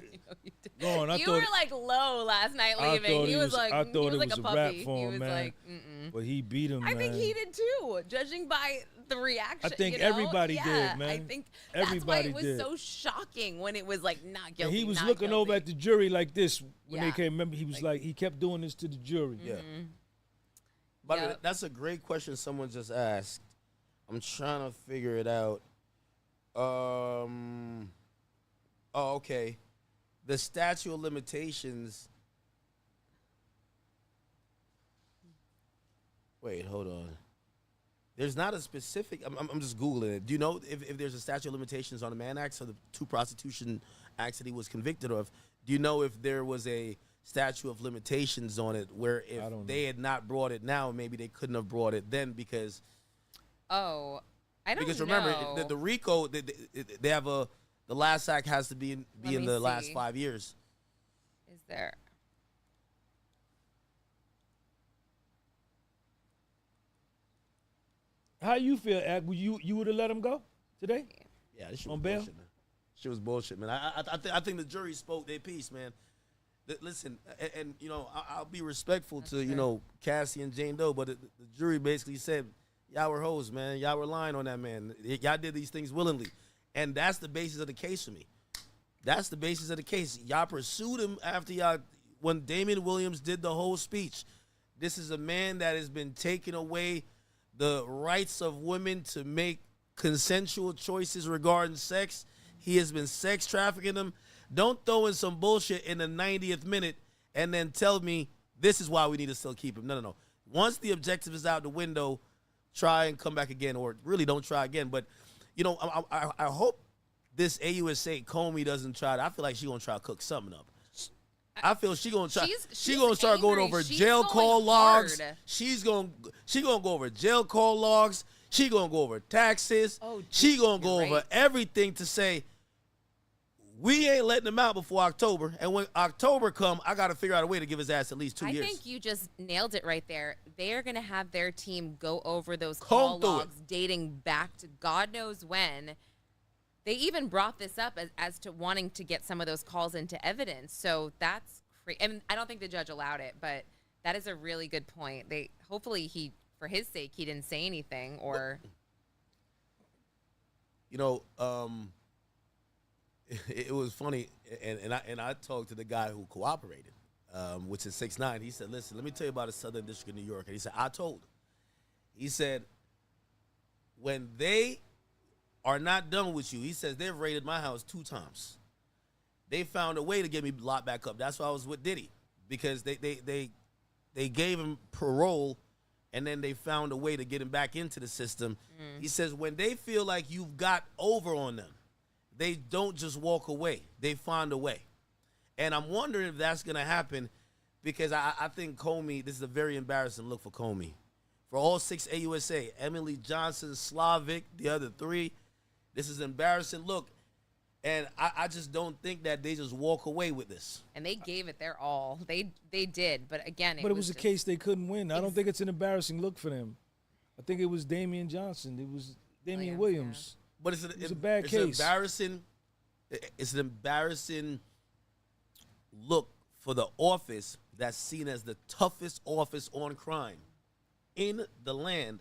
I You thought were like low last night leaving. He was like, I he thought was it like was a a puppy. rap for He him, was man. like, mm-mm. But he beat him, I man. think he did too, judging by the reaction. I think you know? everybody yeah, did, man. I think that's Everybody why it was did. so shocking when it was like not And guilty. he was not looking guilty. over at the jury like this when they Yeah. came. Remember, he was like he kept doing this to the jury. Yeah. By the way, that's a great question someone just asked. I'm trying to figure it out. Oh, okay. The statute of limitations. Wait, hold on. There's not a specific. I'm just Googling it. Do you know if there's a statute of limitations on the Mann Act, so the 2 prostitution acts that he was convicted of? Do you know if there was a statute of limitations on it where if they had not brought it now, maybe they couldn't have brought it then because. Oh, I don't know. Because remember, the RICO, they have the last act has to be in the last 5 years. Is there? How you feel, Ak? You would have let him go today? Yeah, this shit on was bail. bullshit, man. Shit was bullshit, man. I think the jury spoke their piece, man. Listen, and you know, I'll be respectful to you know Cassie and Jane Doe, but the jury basically said y'all were hoes, man. Y'all were lying on that man. Y'all did these things willingly, and that's the basis of the case for me. That's the basis of the case. Y'all pursued him after when Damian Williams did the whole speech. This is a man that has been taking away the rights of women to make consensual choices regarding sex. He has been sex trafficking them. Don't throw in some bullshit in the 90th minute and then tell me this is why we need to still keep him. No. Once the objective is out the window, try and come back again, or really don't try again. But, you know, I hope this AUSA Comey doesn't try to. I feel like she's going to try to cook something up. I feel she gonna try. She's gonna start angry. going over She's jail going call logs. hard. She gonna go over jail call logs. She gonna go over taxes. She gonna go over everything to say we ain't letting him out before October. And when October come, I gotta figure out a way to give his ass at least 2 years. I think you just nailed it right there. They are going to have their team go over those call logs dating back to God knows when. They even brought this up as to wanting to get some of those calls into evidence. So that's crazy. And I don't think the judge allowed it, but that is a really good point. Hopefully for his sake, he didn't say anything or. You know, it was funny, and I talked to the guy who cooperated, which is 6ix9ine. He said, "Listen, let me tell you about the Southern District of New York." And he said, "I told." He said, "When they are not done with you," he says, "they've raided my house 2 times. They found a way to get me locked back up. That's why I was with Diddy, because they gave him parole, and then they found a way to get him back into the system." He says, "When they feel like you've got over on them, they don't just walk away. They find a way." And I'm wondering if that's going to happen, because I think Comey, this is a very embarrassing look for Comey. For all 6 AUSA, Emily Johnson, Slavic, the other 3, this is an embarrassing look. And I just don't think that they just walk away with this. And they gave it their all. They did. But again, But it was a case they couldn't win. I don't think it's an embarrassing look for them. I think it was Damian Johnson. It was Damian Williams. But it was a bad case. It's an embarrassing look for the office that's seen as the toughest office on crime in the land,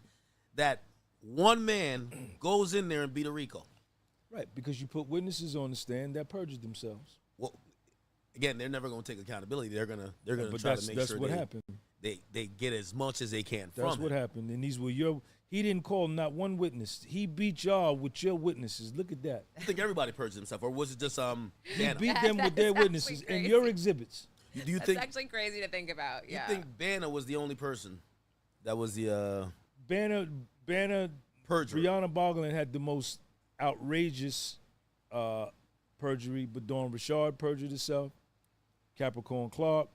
that one man goes in there and beat a RICO. Right, because you put witnesses on the stand that perjured themselves. Well, again, they're never going to take accountability. They're gonna But try to make that's sure what happened. They get as much as they can That's from what it. happened. And these were he didn't call not one witness. He beat y'all with your witnesses. Look at that. I think everybody perjured himself, or was it just He Banner? beat them with their witnesses and your exhibits. Do you That's think actually crazy to think about. you Yeah. think Banner was the only person that was the Banner perjury? Brianna Boglin had the most outrageous perjury, but Dawn Richard perjured herself. Capricorn Clark,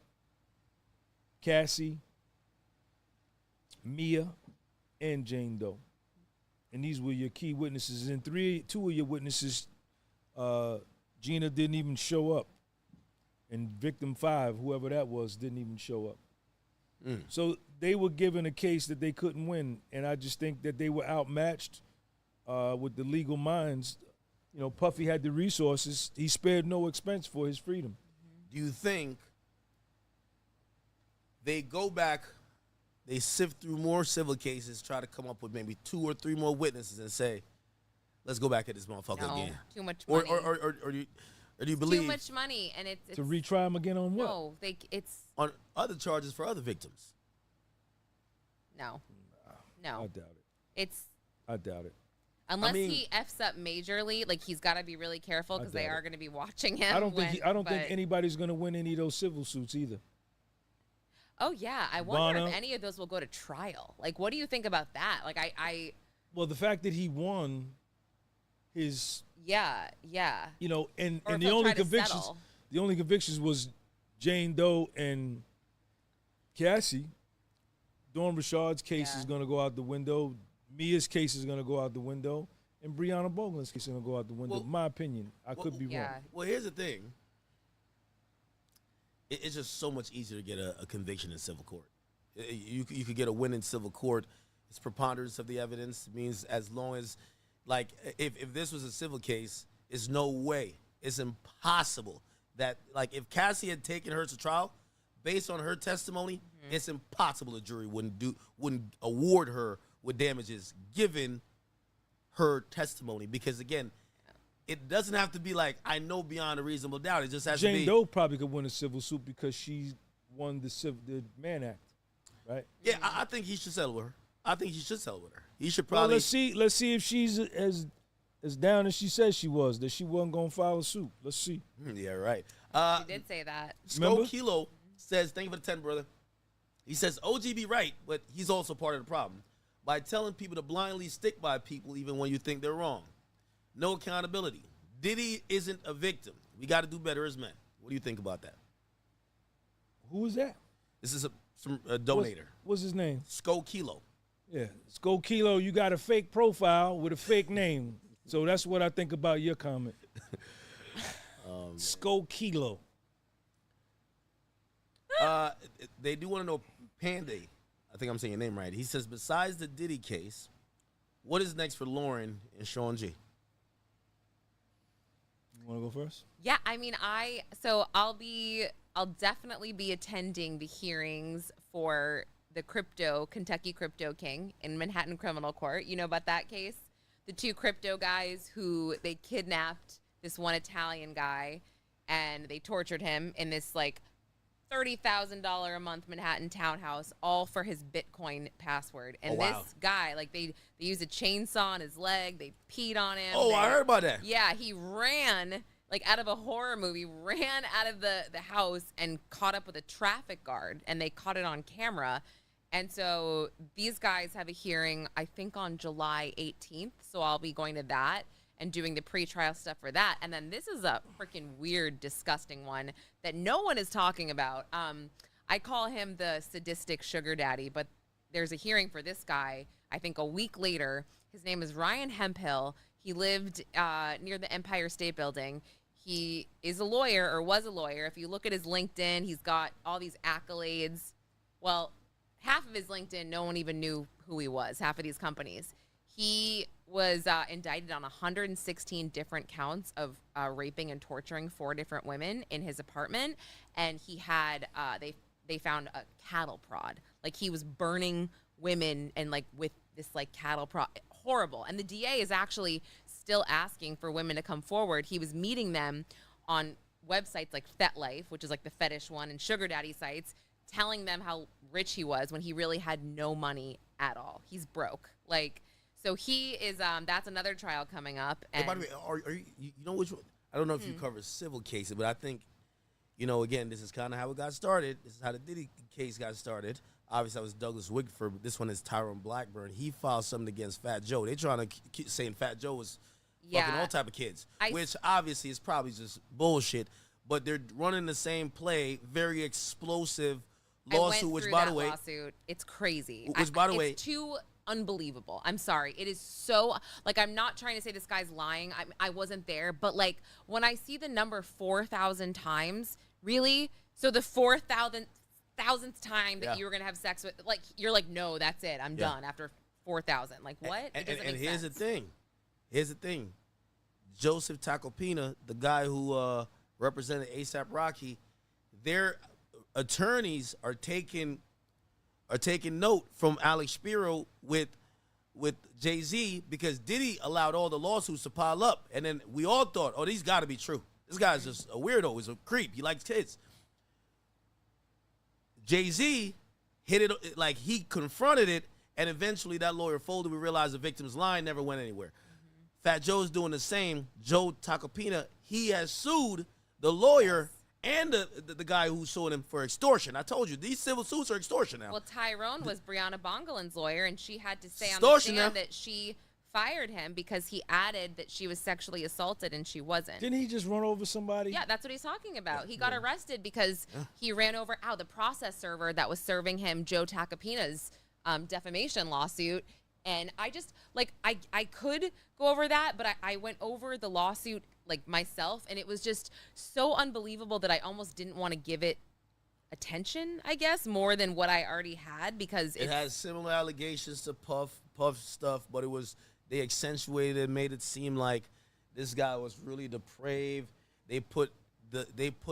Cassie, Mia, and Jane Doe. And these were your key witnesses. And 2 of your witnesses, Gina didn't even show up. And victim 5, whoever that was, didn't even show up. So they were given a case that they couldn't win. And I just think that they were outmatched with the legal minds you know, Puffy had the resources. He spared no expense for his freedom. Do you think they go back, they sift through more civil cases, try to come up with maybe 2 or 3 more witnesses and say, let's go back at this motherfucker No, again? too much money. Or do you believe Too much money, and it's to retry him again on what? No, it's on other charges for other victims? no. I doubt it. I doubt it. Unless he f's up majorly, like he's got to be really careful because they are going to be watching him. I don't think anybody's going to win any of those civil suits either. Oh yeah, I wonder Bono. if any of those will go to trial. Like, what do you think about that? Like, Well, the fact that he won his, yeah. you know, and Or if the he'll only try to convictions, settle. the only convictions was Jane Doe and Cassie. Dawn Richard's case is going to go out the window. Mia's case is going to go out the window. And Breonna Boland's case is going to go out the window. My opinion. I could be wrong. Well, here's the thing. It's just so much easier to get a conviction in civil court. You could get a win in civil court. It's preponderance of the evidence. It means as long as, like, if this was a civil case, it's no way. It's impossible that, like, if Cassie had taken her to trial, based on her testimony, it's impossible the jury wouldn't award her with damages given her testimony. Because, again, it doesn't have to be like, I know beyond a reasonable doubt. It just has to be. Jane Doe probably could win a civil suit because she won the Mann Act, right? Yeah, I think he should settle with her. I think he should settle with her. He should Well, probably. let's see if she's as down as she said she was, that she wasn't going to file a suit. Let's see. Yeah, right. She did say that. Sko Kilo says, thank you for the 10, brother. He says, OG be right, but he's also part of the problem. By telling people to blindly stick by people even when you think they're wrong. No accountability. Diddy isn't a victim. We got to do better as men. What do you think about that? Who is that? This is a donator. What's his name? Sko Kilo. Yeah, Sko Kilo, you got a fake profile with a fake name. So that's what I think about your comment. Sko Kilo. They do want to know, Panday, I think I'm saying your name right. He says, besides the Diddy case, what is next for Lauren and Sean G? You want to go first? Yeah, I mean, I'll definitely be attending the hearings for the Kentucky Crypto King in Manhattan Criminal Court. You know about that case? The 2 crypto guys who they kidnapped this one Italian guy and they tortured him in this like $30,000 a month Manhattan townhouse, all for his Bitcoin password. And this guy, like they used a chainsaw on his leg. They peed on him. I heard about that. Yeah, he ran like out of a horror movie, ran out of the house and caught up with a traffic guard, and they caught it on camera. And so these guys have a hearing, I think, on July 18th. So I'll be going to that and doing the pretrial stuff for that. And then this is a freaking weird, disgusting one that no one is talking about. I call him the sadistic sugar daddy, but there's a hearing for this guy, I think a week later. His name is Ryan Hemphill. He lived near the Empire State Building. He is a lawyer, or was a lawyer. If you look at his LinkedIn, he's got all these accolades. Well, half of his LinkedIn, no one even knew who he was, half of these companies. He was indicted on 116 different counts of raping and torturing 4 different women in his apartment. And he had, they found a cattle prod. Like, he was burning women and, like, with this, like, cattle prod. Horrible. And the DA is actually still asking for women to come forward. He was meeting them on websites like FetLife, which is, like, the fetish one, and sugar daddy sites, telling them how rich he was when he really had no money at all. He's broke. Like, so he is, that's another trial coming up. And Hey, by the way, are you know which one? I don't know if you cover civil cases, but I think, you know, again, this is kind of how it got started. This is how the Diddy case got started. Obviously, that was Douglas Wigford, but this one is Tyrone Blackburn. He filed something against Fat Joe. They trying to keep saying Fat Joe was fucking all type of kids, which obviously is probably just bullshit, but they're running the same play, very explosive lawsuit, which, by the way, lawsuit. It's crazy. Which, by the way, it's too unbelievable. I'm sorry. It is so, like, I'm not trying to say this guy's lying. I wasn't there, but like when I see the number 4,000 times, really? So the 4,000th time that you were gonna have sex with, like, you're like, no, that's it. I'm done after 4,000. Like, what? It doesn't make here's sense. the thing. Here's the thing. Joseph Tacopina, the guy who represented ASAP Rocky, their attorneys are taking note from Alex Spiro with Jay-Z, because Diddy allowed all the lawsuits to pile up, and then we all thought, oh, these got to be true. This guy's just a weirdo. He's a creep. He likes kids. Jay-Z hit it, like, he confronted it, and eventually that lawyer folded. We realized the victim's line never went anywhere. Fat Joe's doing the same. Joe Tacopina, he has sued the lawyer and the guy who sued him for extortion. I told you, these civil suits are extortion now. Well, Tyrone was Brianna Bongolan's lawyer, and she had to say on the stand that she fired him because he added that she was sexually assaulted and she wasn't. Didn't he just run over somebody? Yeah, that's what he's talking about. He got arrested because he ran over the process server that was serving him Joe Tacopina's defamation lawsuit. And I just, like, I could go over that, but I went over the lawsuit, like, myself, and it was just so unbelievable that I almost didn't want to give it attention, I guess, more than what I already had, because it has similar allegations to Puff stuff, but they accentuated it, made it seem like this guy was really depraved. They put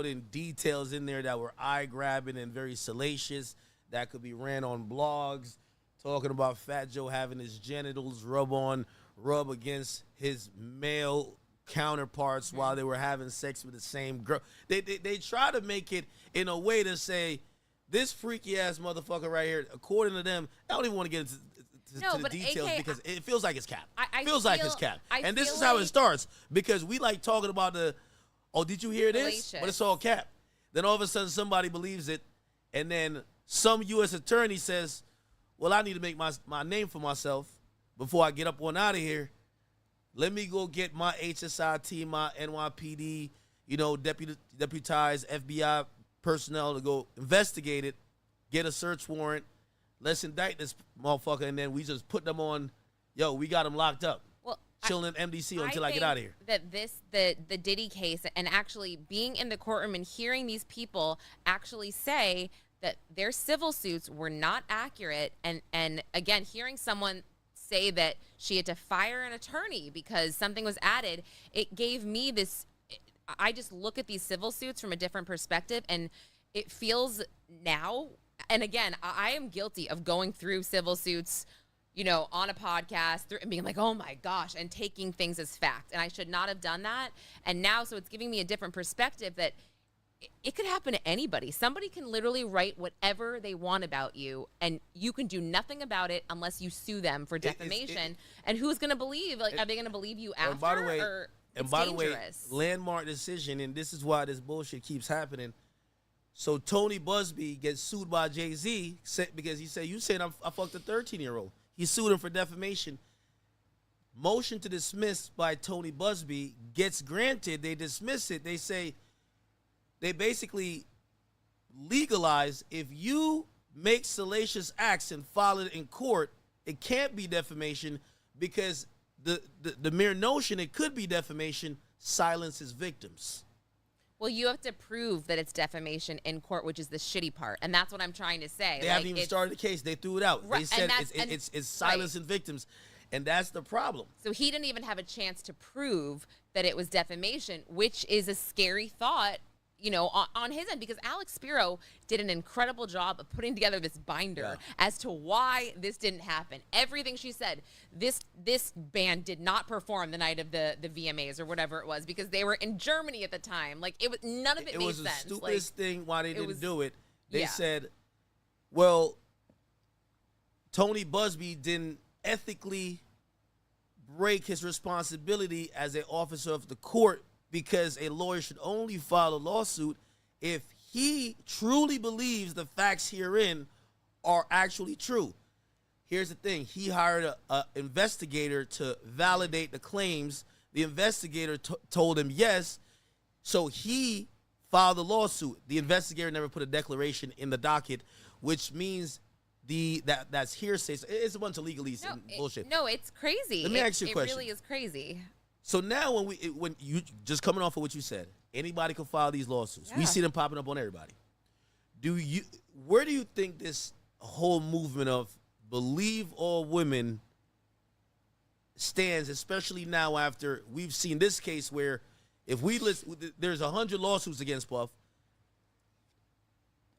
in details in there that were eye-grabbing and very salacious that could be ran on blogs, talking about Fat Joe having his genitals rub against his male counterparts while they were having sex with the same girl. They try to make it in a way to say, this freaky ass motherfucker right here, according to them, I don't even want to get into the details, because it feels like it's cap. It feels like it's cap. And this is how it starts, because we like talking about did you hear this? But it's all cap. Then all of a sudden somebody believes it, and then some U.S. attorney says, well, I need to make my name for myself before I get up on out of here. Let me go get my HSIT, my NYPD, deputized FBI personnel to go investigate it, get a search warrant. Let's indict this motherfucker, and then we just put them on. We got them locked up. Well, chilling in MDC until I get out of here. That the Diddy case, and actually being in the courtroom and hearing these people actually say that their civil suits were not accurate, and again, hearing someone say that she had to fire an attorney because something was added, it gave me this, I just look at these civil suits from a different perspective, and it feels now, and again, I am guilty of going through civil suits, on a podcast and being like, oh my gosh, and taking things as fact, and I should not have done that. And now, so it's giving me a different perspective that it could happen to anybody. Somebody can literally write whatever they want about you, and you can do nothing about it unless you sue them for defamation. And who's going to believe? Like, are they going to believe you after? By the way, landmark decision, and this is why this bullshit keeps happening. So Tony Busby gets sued by Jay-Z because he said, you said I fucked a 13-year-old. He sued him for defamation. Motion to dismiss by Tony Busby gets granted. They dismiss it. They say, they basically legalize, if you make salacious acts and file it in court, it can't be defamation, because the mere notion it could be defamation silences victims. Well, you have to prove that it's defamation in court, which is the shitty part, and that's what I'm trying to say. They haven't even started the case. They threw it out. Right, they said it's silencing victims, and that's the problem. So he didn't even have a chance to prove that it was defamation, which is a scary thought, on his end, because Alex Spiro did an incredible job of putting together this binder as to why this didn't happen. Everything she said, this band did not perform the night of the VMAs or whatever it was, because they were in Germany at the time. Like, none of it made sense. It was the stupidest thing why they didn't do it. They said, well, Tony Busby didn't ethically break his responsibility as an officer of the court, because a lawyer should only file a lawsuit if he truly believes the facts herein are actually true. Here's the thing. He hired an investigator to validate the claims. The investigator told him yes, so he filed the lawsuit. The investigator never put a declaration in the docket, which means that's hearsay. It's a bunch of legalese and bullshit. No, it's crazy. Let me ask you a question. It really is crazy. So now when you just coming off of what you said, anybody can file these lawsuits. Yeah. We see them popping up on everybody. Where do you think this whole movement of believe all women stands, especially now after we've seen this case where if we listen, there's 100 lawsuits against Puff.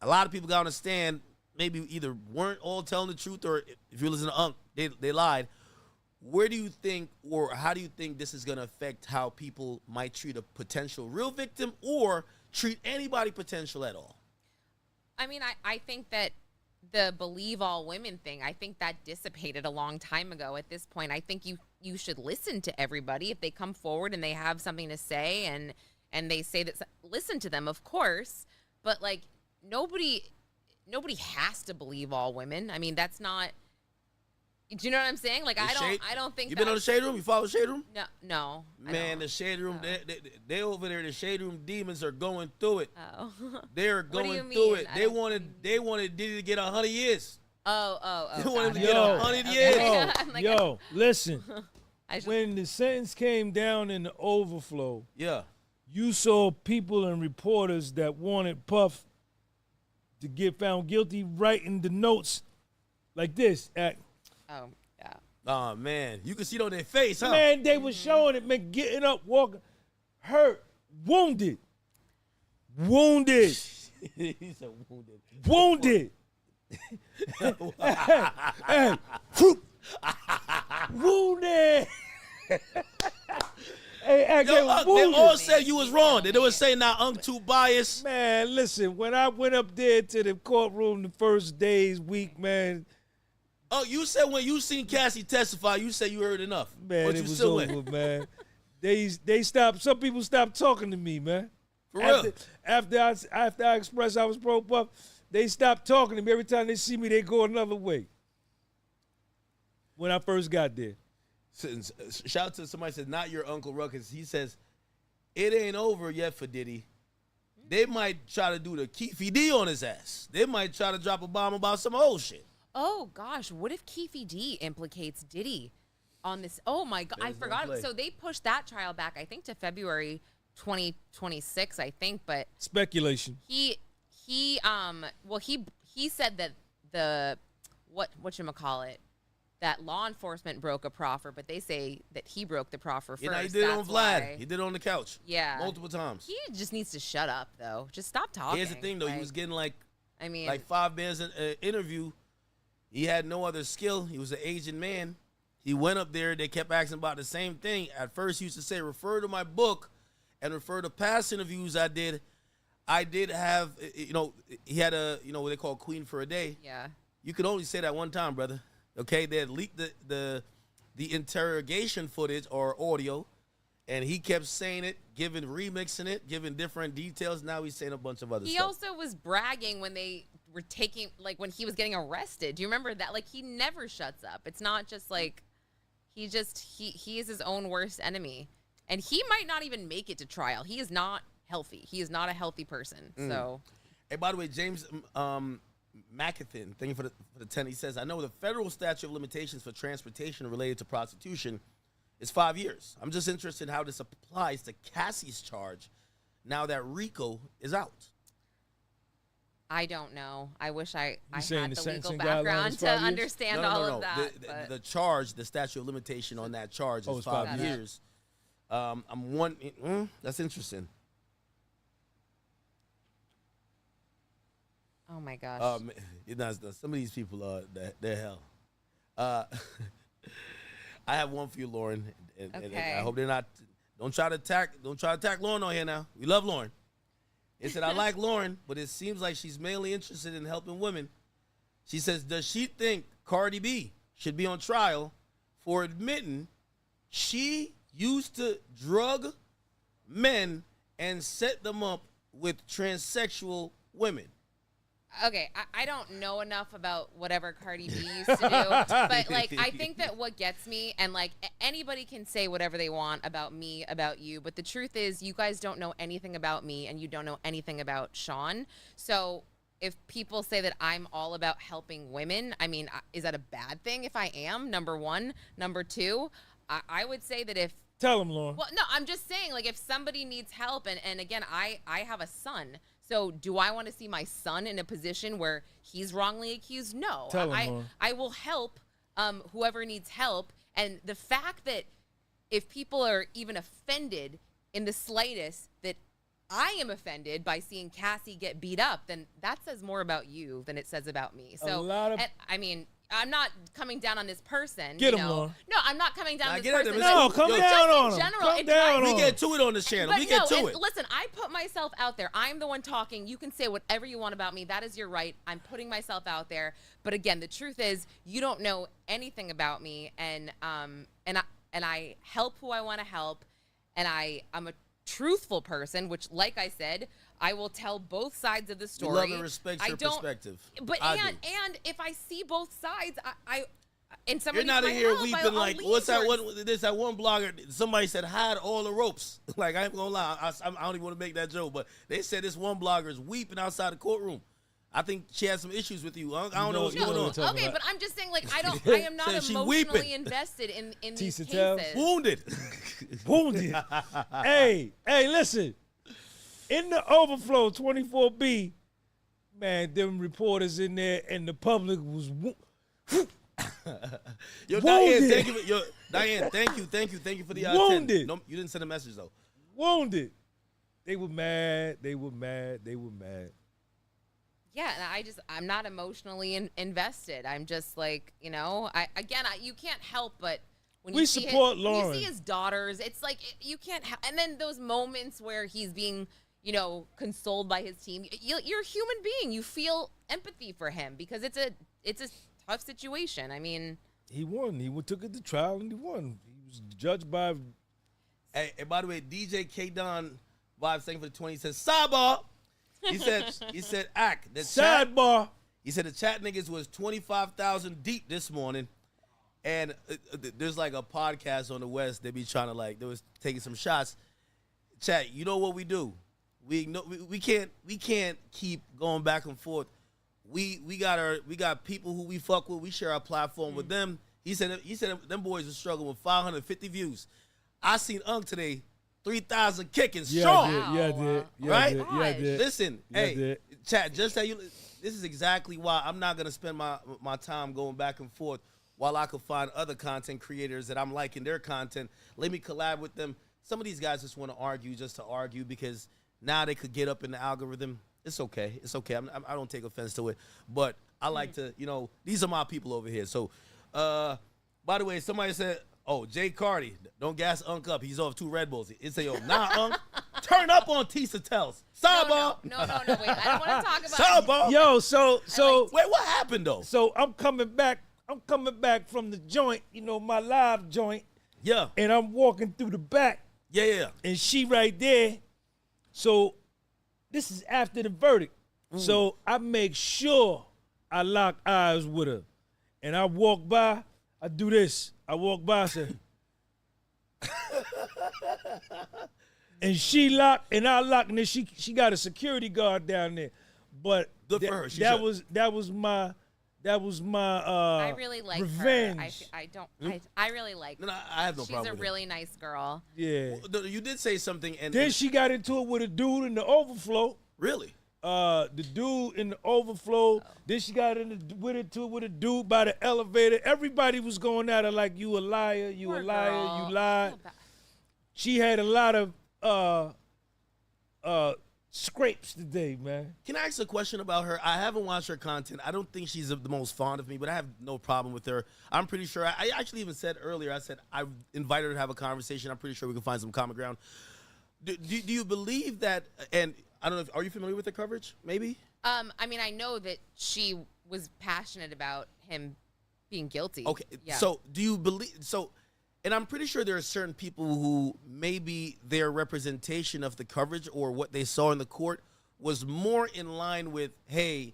A lot of people got on the stand, maybe either weren't all telling the truth, or if you listen to Unc, they lied. Where do you think, or how do you think this is going to affect how people might treat a potential real victim or treat anybody potential at all? I mean, I think that the believe all women thing, I think that dissipated a long time ago. At this point, I think you should listen to everybody. If they come forward and they have something to say and they say that, listen to them, of course. But like nobody has to believe all women. I mean, that's not. Do you know what I'm saying? Like, I don't think you been on the Shade Room. You follow Shade Room? No. Man, the Shade Room, they over there. The Shade Room demons are going through it. Oh, they're going through it. They wanted Diddy to get 100 years. Oh. They wanted him to get 100 years. Yo, listen. When the sentence came down in the overflow, you saw people and reporters that wanted Puff to get found guilty writing the notes like this. Oh, yeah. Oh, man. You can see it on their face, huh? Man, they was showing it, man, getting up, walking, hurt, wounded. Wounded. He said wounded. Wounded. Hey, wounded. Hey, they all said you was wrong. They were saying now Unc too biased. Man, listen, when I went up there to the courtroom the first days, week, man. Oh, you said when you seen Cassie testify, you said you heard enough. Man, but it you was still over, went. man. They stopped. Some people stopped talking to me, man. For real. After I expressed I was pro Puff, they stopped talking to me. Every time they see me, they go another way. When I first got there. Shout out to somebody said, not your Uncle Ruckus. He says, it ain't over yet for Diddy. They might try to do the Keefy D on his ass. They might try to drop a bomb about some old shit. Oh, gosh. What if Keefy D implicates Diddy on this? Oh, my God. I forgot. So they pushed that trial back, I think, to February 2026, I think. But speculation. He said that whatchamacallit, that law enforcement broke a proffer, but they say that he broke the proffer first. He did it on Vlad. He did it on the couch. Yeah. Multiple times. He just needs to shut up, though. Just stop talking. Here's the thing, though. He was getting like 5 bands in an interview. He had no other skill. He was an Asian man. He went up there. They kept asking about the same thing. At first, he used to say, refer to my book and refer to past interviews I did. I did have, he had what they call Queen for a Day. Yeah. You could only say that one time, brother. Okay? They had leaked the interrogation footage or audio, and he kept saying it, remixing it, giving different details. Now he's saying a bunch of other stuff. He also was bragging when they were taking, like, when he was getting arrested. Do you remember that? Like, he never shuts up. It's not just like he is his own worst enemy, and he might not even make it to trial. He is not healthy. He is not a healthy person. So, hey, by the way, James McAthin, thank you for the 10. He says, I know the federal statute of limitations for transportation related to prostitution is 5 years. I'm just interested in how this applies to Cassie's charge now that RICO is out. I don't know. I wish I had the the legal sentencing background guidelines to 5 years? understand all of that. The charge, the statute of limitation on that charge is 5 years. That's interesting. Oh my gosh. Some of these people they're hell. I have one for you, Lauren. And I hope they're not. Don't try to attack Lauren on here now. We love Lauren. It said, I like Lauren, but it seems like she's mainly interested in helping women. She says, does she think Cardi B should be on trial for admitting she used to drug men and set them up with transsexual women? Okay, I don't know enough about whatever Cardi B used to do, but, like, I think that what gets me, and, like, anybody can say whatever they want about me, about you, but the truth is you guys don't know anything about me, and you don't know anything about Sean. So if people say that I'm all about helping women, I mean, is that a bad thing if I am, number one? Number two, I would say that if... Tell him, Lauren. Well, no, I'm just saying, like, if somebody needs help, and again, I have a son. So do I want to see my son in a position where he's wrongly accused? No. Tell him, Lauren. I will help whoever needs help. And the fact that if people are even offended in the slightest that I am offended by seeing Cassie get beat up, then that says more about you than it says about me. So, and, I mean, I'm not coming down on this person. Get you him, know. Lauren. No, I'm not coming down on this get at person. him. No, come But down just on in him. general, Come it down drives- on We him. get to it on this channel. But We get to and it. listen, I put myself out there. I'm the one talking. You can say whatever you want about me. That is your right. I'm putting myself out there. But again, the truth is, you don't know anything about me, and I help who I want to help, and I'm a truthful person, which, like I said, I will tell both sides of the We story. love and respect I your don't- perspective. But I and if I see both sides, I and You're somebody not in here help, weeping I'll like, lean what's that towards- one? There's that one blogger. Somebody said hide all the ropes. Like, I ain't gonna lie, I don't even want to make that joke, but they said this one blogger is weeping outside the courtroom. I think she has some issues with you. I don't know what's going on. Okay, but I'm just saying, like, I am not Said she emotionally weeping. invested in these Tisa cases. tells. Wounded. Wounded. hey, listen. In the overflow 24B, man, them reporters in there and the public was Yo, wounded. Diane, thank you for the Wounded. No, you didn't send a message though. Wounded. They were mad. Yeah, and I'm not emotionally invested. I'm just like, you know, you can't help but when We you see support when you Lauren. see his daughters, it's like you can't help. And then those moments where he's being, you know, consoled by his team, you're a human being. You feel empathy for him because it's a tough situation. I mean, He won. He took it to trial and he won. He was judged by. Hey, and by the way, DJ K Don Vibes, thank you for the 20. He says sidebar. He said act. The Sidebar. He said the chat niggas was 25,000 deep this morning, and there's like a podcast on the West. They be trying to they was taking some shots. Chat, you know what we do? We can't keep going back and forth. We got people who we fuck with. We share our platform with them. He said them boys are struggling with 550 views. I seen Unk today, 3,000 kicking strong. Yeah, I did. Right? Yeah, I did. Listen, Yeah, I hey, did. chat, just that this is exactly why I'm not gonna spend my time going back and forth while I could find other content creators that I'm liking their content. Let me collab with them. Some of these guys just want to argue just to argue because now they could get up in the algorithm. It's okay. It's okay. I don't take offense to it, but I like to, these are my people over here. So, by the way, somebody said, oh, Jay Cardi, don't gas Unk up. He's off 2 Red Bulls. It say, yo, nah, Unk, turn up on Tisa Tells. Sidebar. No, wait. I don't want to talk about Sidebar. Yo, so wait, what happened though? So I'm coming back from the joint, my live joint. Yeah. And I'm walking through the back. Yeah. And she right there. So this is after the verdict. So I make sure I lock eyes with her. And I walk by, I do this. I walk by, I say, and she locked, and I locked, and then she got a security guard down there. But good for her. That was my I really like revenge. her. I really like her. No, I have no She's problem a with really nice girl. Yeah. You did say something, and Then she got into it with a dude in the overflow. Really? The dude in the overflow. Then she got with a dude by the elevator. Everybody was going at her like, you a liar, you a liar, girl. you lied. She had a lot of scrapes today, man. Can I ask a question about her? I haven't watched her content. I don't think she's the most fond of me, but I have no problem with her. I'm pretty sure. I actually even said earlier, I said I invited her to have a conversation. I'm pretty sure we can find some common ground. Do you believe that, and I don't know, are you familiar with the coverage, maybe? I mean, I know that she was passionate about him being guilty. Okay, Yeah. so do you believe, and I'm pretty sure there are certain people who maybe their representation of the coverage or what they saw in the court was more in line with, hey,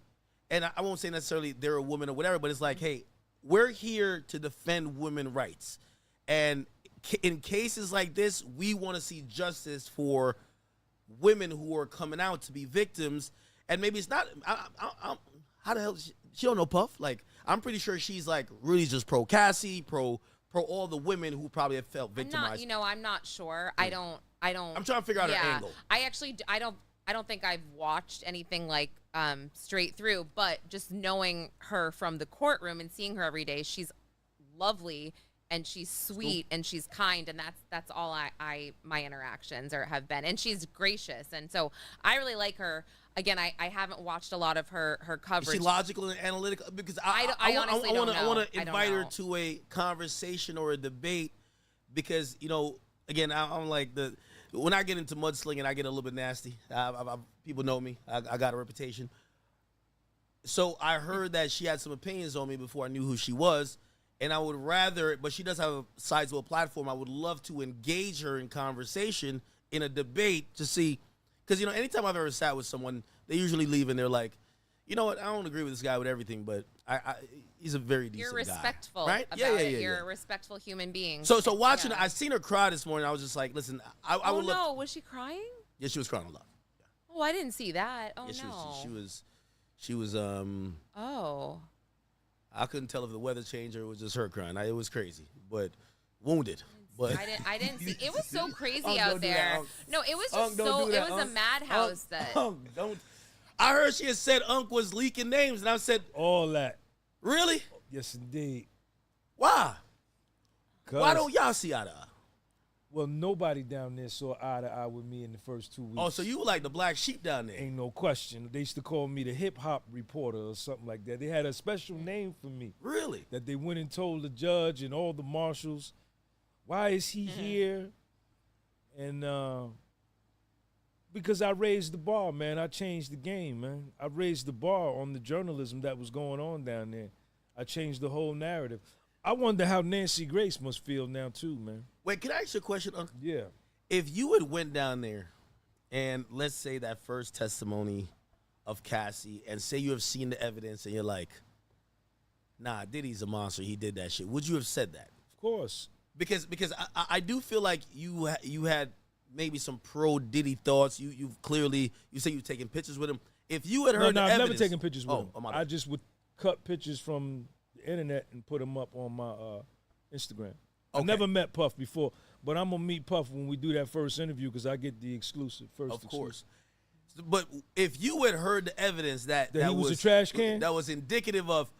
and I won't say necessarily they're a woman or whatever, but it's like, hey, we're here to defend women's rights. And in cases like this, we want to see justice for women who are coming out to be victims. And maybe it's not, how the hell, she don't know Puff? Like, I'm pretty sure she's like really just pro Cassie, pro all the women who probably have felt victimized. I'm not sure. I don't. I'm trying to figure out her angle. I actually, I don't think I've watched anything like straight through, but just knowing her from the courtroom and seeing her every day, she's lovely and she's sweet and she's kind, and that's all my interactions have been. And she's gracious, and so I really like her. Again, I haven't watched a lot of her coverage. Is she logical and analytical? Because I honestly don't know. I want to I don't invite her know. to a conversation or a debate because, again, I'm like when I get into mudslinging, I get a little bit nasty. People know me. I got a reputation. So I heard that she had some opinions on me before I knew who she was, and I would rather, but she does have a sizable platform. I would love to engage her in conversation in a debate to see. Because, anytime I've ever sat with someone, they usually leave and they're like, you know what, I don't agree with this guy with everything, but he's a very decent guy. You're respectful right? about Yeah. it. You're a respectful human being. So watching, I seen her cry this morning. I was just like, listen, I would love. Oh, no, was she crying? Yeah, she was crying a lot. Oh, I didn't see that. Oh, Yeah, no. she was. Oh. I couldn't tell if the weather changed or it was just her crying. It was crazy, but wounded. But I didn't see. It was so crazy don't out do that, there. Unc. No, it was Unc, just don't do that, it was a Unc. madhouse that. Don't. I heard she had said Unc was leaking names, and I said, all that. Really? Yes, indeed. Why? Why don't y'all see eye to eye? Well, nobody down there saw eye to eye with me in the first 2 weeks. Oh, so you were like the black sheep down there? Ain't no question. They used to call me the hip-hop reporter or something like that. They had a special name for me. Really? That they went and told the judge and all the marshals, why is he here? And because I raised the bar, man. I changed the game, man. I raised the bar on the journalism that was going on down there. I changed the whole narrative. I wonder how Nancy Grace must feel now, too, man. Wait, can I ask you a question, Uncle? Yeah. If you had went down there and let's say that first testimony of Cassie and say you have seen the evidence and you're like, nah, Diddy's a monster. He did that shit. Would you have said that? Of course. Because I do feel like you had maybe some pro Diddy thoughts. You say you've taken pictures with him. If you had heard No, the I've never evidence, taken pictures with him. my I just would cut pictures from the internet and put them up on my Instagram. I never met Puff before, but I'm going to meet Puff when we do that first interview because I get the exclusive first. Of course. But if you had heard the evidence that he was a trash can? that was indicative of,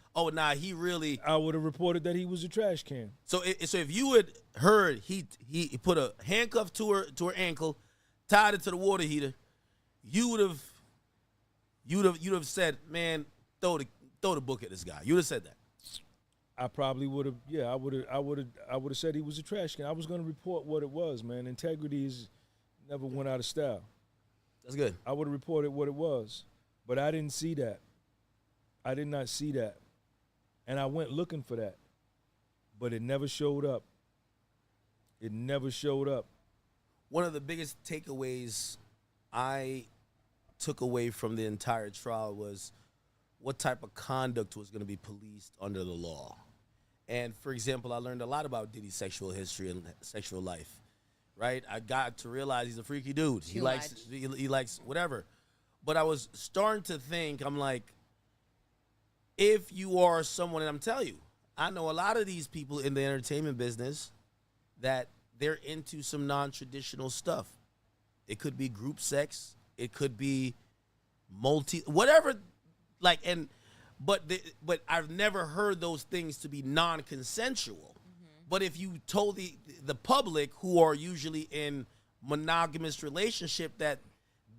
he really, I would have reported that he was a trash can. So if you had heard he put a handcuff to her ankle, tied it to the water heater, you'd have said, man, throw the book at this guy. You would have said that. I probably would have. Yeah, I would have said he was a trash can. I was going to report what it was, man. Integrity never went out of style. That's good. I would have reported what it was, but I didn't see that. I did not see that, and I went looking for that, but it never showed up. It never showed up. One of the biggest takeaways I took away from the entire trial was what type of conduct was going to be policed under the law. And, for example, I learned a lot about Diddy's sexual history and sexual life, right? I got to realize he's a freaky dude. He likes whatever. But I was starting to think, I'm like, if you are someone, and I'm telling you, I know a lot of these people in the entertainment business that they're into some non-traditional stuff. It could be group sex. It could be whatever, but I've never heard those things to be non-consensual. Mm-hmm. But if you told the public who are usually in monogamous relationship that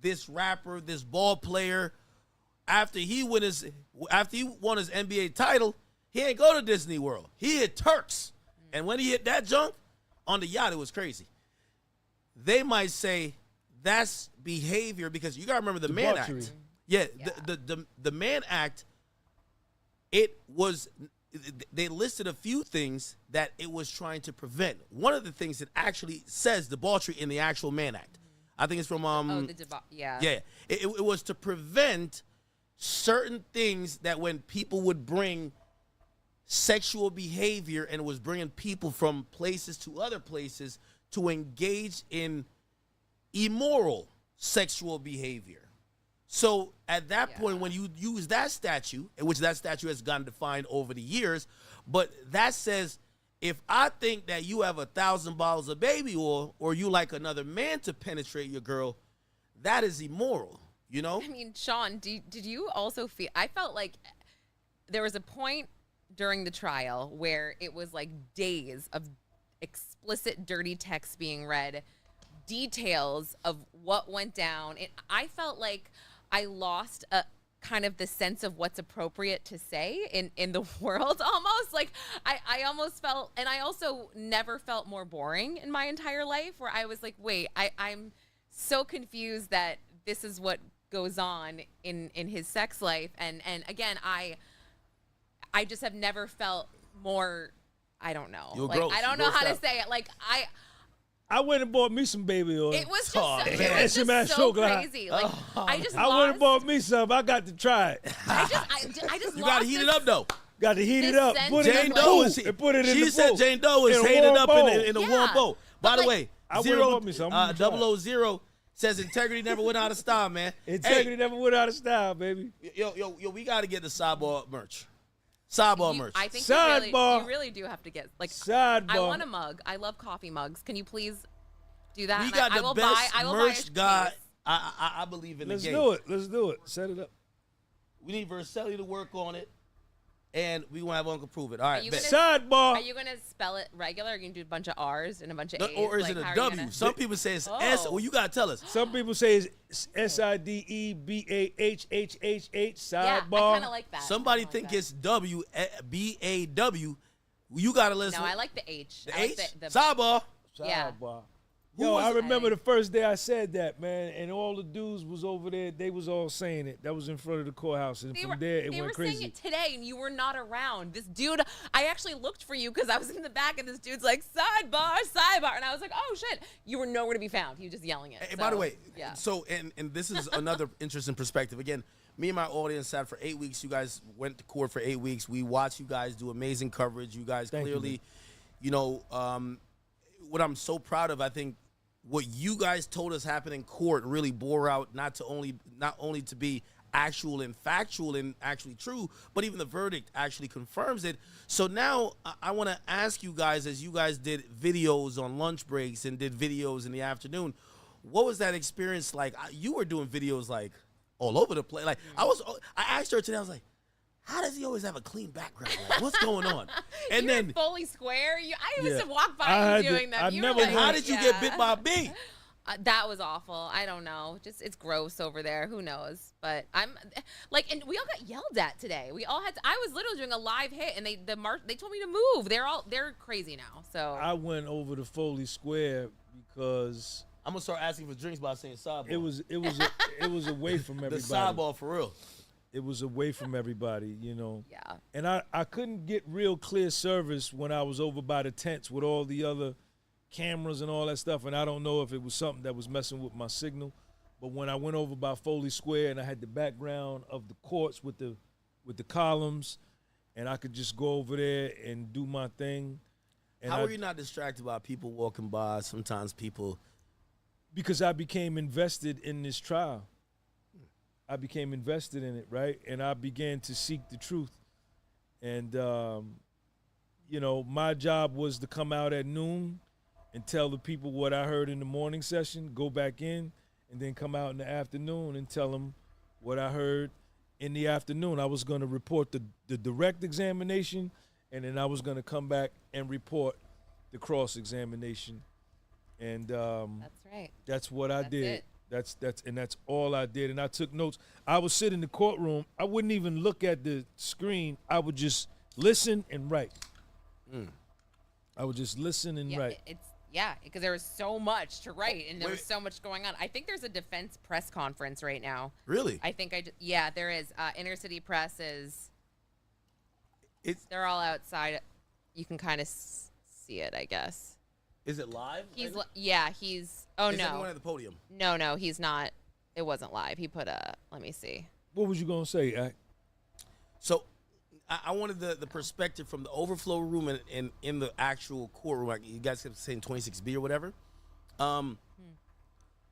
this rapper, this ball player, after he won his NBA title, he ain't go to Disney World. He hit Turks. Mm-hmm. And when he hit that junk on the yacht, it was crazy. They might say that's behavior because you got to remember the Mann Act. Yeah, the Mann Act, they listed a few things that it was trying to prevent. One of the things that actually says debauchery in the actual Mann Act. I think it's from Yeah. It was to prevent certain things that when people would bring sexual behavior and it was bringing people from places to other places to engage in immoral sexual behavior. So at that point, when you use that statute, which that statute has gotten defined over the years, but that says if I think that you have 1,000 bottles of baby oil or you like another man to penetrate your girl, that is immoral, you know? I mean, Sean, did you also feel, I felt like there was a point during the trial where it was like days of explicit dirty text being read, details of what went down. I felt like I lost a kind of the sense of what's appropriate to say in the world almost. Like I almost felt, and I also never felt more boring in my entire life, where I was like, wait, I'm so confused that this is what goes on in his sex life. And again, I just have never felt more, I don't know. You're like gross. I don't know how to say it. Like I went and bought me some baby oil. it was just so crazy. Like I went and bought me some. I got to try it. I just You gotta heat it up though. Got to heat This it up. sense Put it Jane in Doe the is pool and put it in she the said pool. Jane Doe is In a heated warm up bowl. in a warm bowl. By the way, I went and zero bought me some. I'm gonna try it. 000 says integrity never went out of style, man. Integrity never went out of style, baby. Yo, we gotta get the sidebar merch. Sidebar merch. I think Sidebar. you really do have to get like Sidebar. I want a mug. I love coffee mugs. Can you please do that? We And got I the will best buy, I will merch buy a guy. case. I believe in Let's the game. do it. Let's do it. Set it up. We need Verselli to work on it, and we gonna have Uncle prove it. All right, bet. Sidebar. Are you gonna spell it regular? Or are you gonna do a bunch of R's and a bunch of No, A's? or is Like, it a how are you W? gonna- Some people say it's S. Well, you gotta tell us. Some people say it's SIDEBAHHHH. Sidebar. kind of like that. Somebody think it's WBAW. You gotta listen. No, I like the H. The I like H? the Sidebar. Yeah. Sidebar. Who Yo, was I it? remember the first day I said that, man, and all the dudes was over there. They was all saying it. That was in front of the courthouse, and from there it They went were crazy. saying it today, and you were not around. This dude, I actually looked for you because I was in the back, and this dude's like, sidebar, sidebar. And I was like, oh, shit. You were nowhere to be found. He was just yelling it. Hey, by the way, yeah. so, and this is another interesting perspective. Again, me and my audience sat for 8 weeks. You guys went to court for 8 weeks. We watched you guys do amazing coverage. You guys Thank you, clearly, what I'm so proud of, I think, what you guys told us happened in court really bore out not only to be actual and factual and actually true, but even the verdict actually confirms it. So now I want to ask you guys, as you guys did videos on lunch breaks and did videos in the afternoon, what was that experience like? You were doing videos like all over the place. Like I asked her today, I was like, how does he always have a clean background? Like, what's going on? And you then were fully square. I used Yeah. to walk I by had you to- doing that. I You never were and like, how did you get bit by a bee? That was awful. I don't know. Just it's gross over there. Who knows? But I'm like, and we all got yelled at today. We all had. I was literally doing a live hit, and they told me to move. They're crazy now. So I went over to Foley Square because I'm gonna start asking for drinks by saying sidebar. it was away from the everybody. sidebar for real. It was away from everybody, you know. Yeah. And I couldn't get real clear service when I was over by the tents with all the other cameras and all that stuff. And I don't know if it was something that was messing with my signal. But when I went over by Foley Square and I had the background of the courts with the columns, and I could just go over there and do my thing. And How are you not distracted by people walking by? Sometimes people. Because I became invested in this trial. I became invested in it, right? And I began to seek the truth. And, my job was to come out at noon and tell the people what I heard in the morning session, go back in, and then come out in the afternoon and tell them what I heard in the afternoon. I was going to report the direct examination, and then I was going to come back and report the cross-examination. And that's right. That's what I did. it. That's all I did. And I took notes. I would sit in the courtroom. I wouldn't even look at the screen. I would just listen and write. I would just listen and write. Because there was so much to write, and there was so much going on. I think there's a defense press conference right now. Really? I think there is. Inner City Press is. They're all outside. You can kind of see it, I guess. Is it live? He's. Is Oh no. anyone at the podium? No, he's not. It wasn't live. He put a. Let me see. What was you gonna say, Ak? So, I wanted the perspective from the overflow room and in the actual courtroom. Like you guys kept saying 26B or whatever.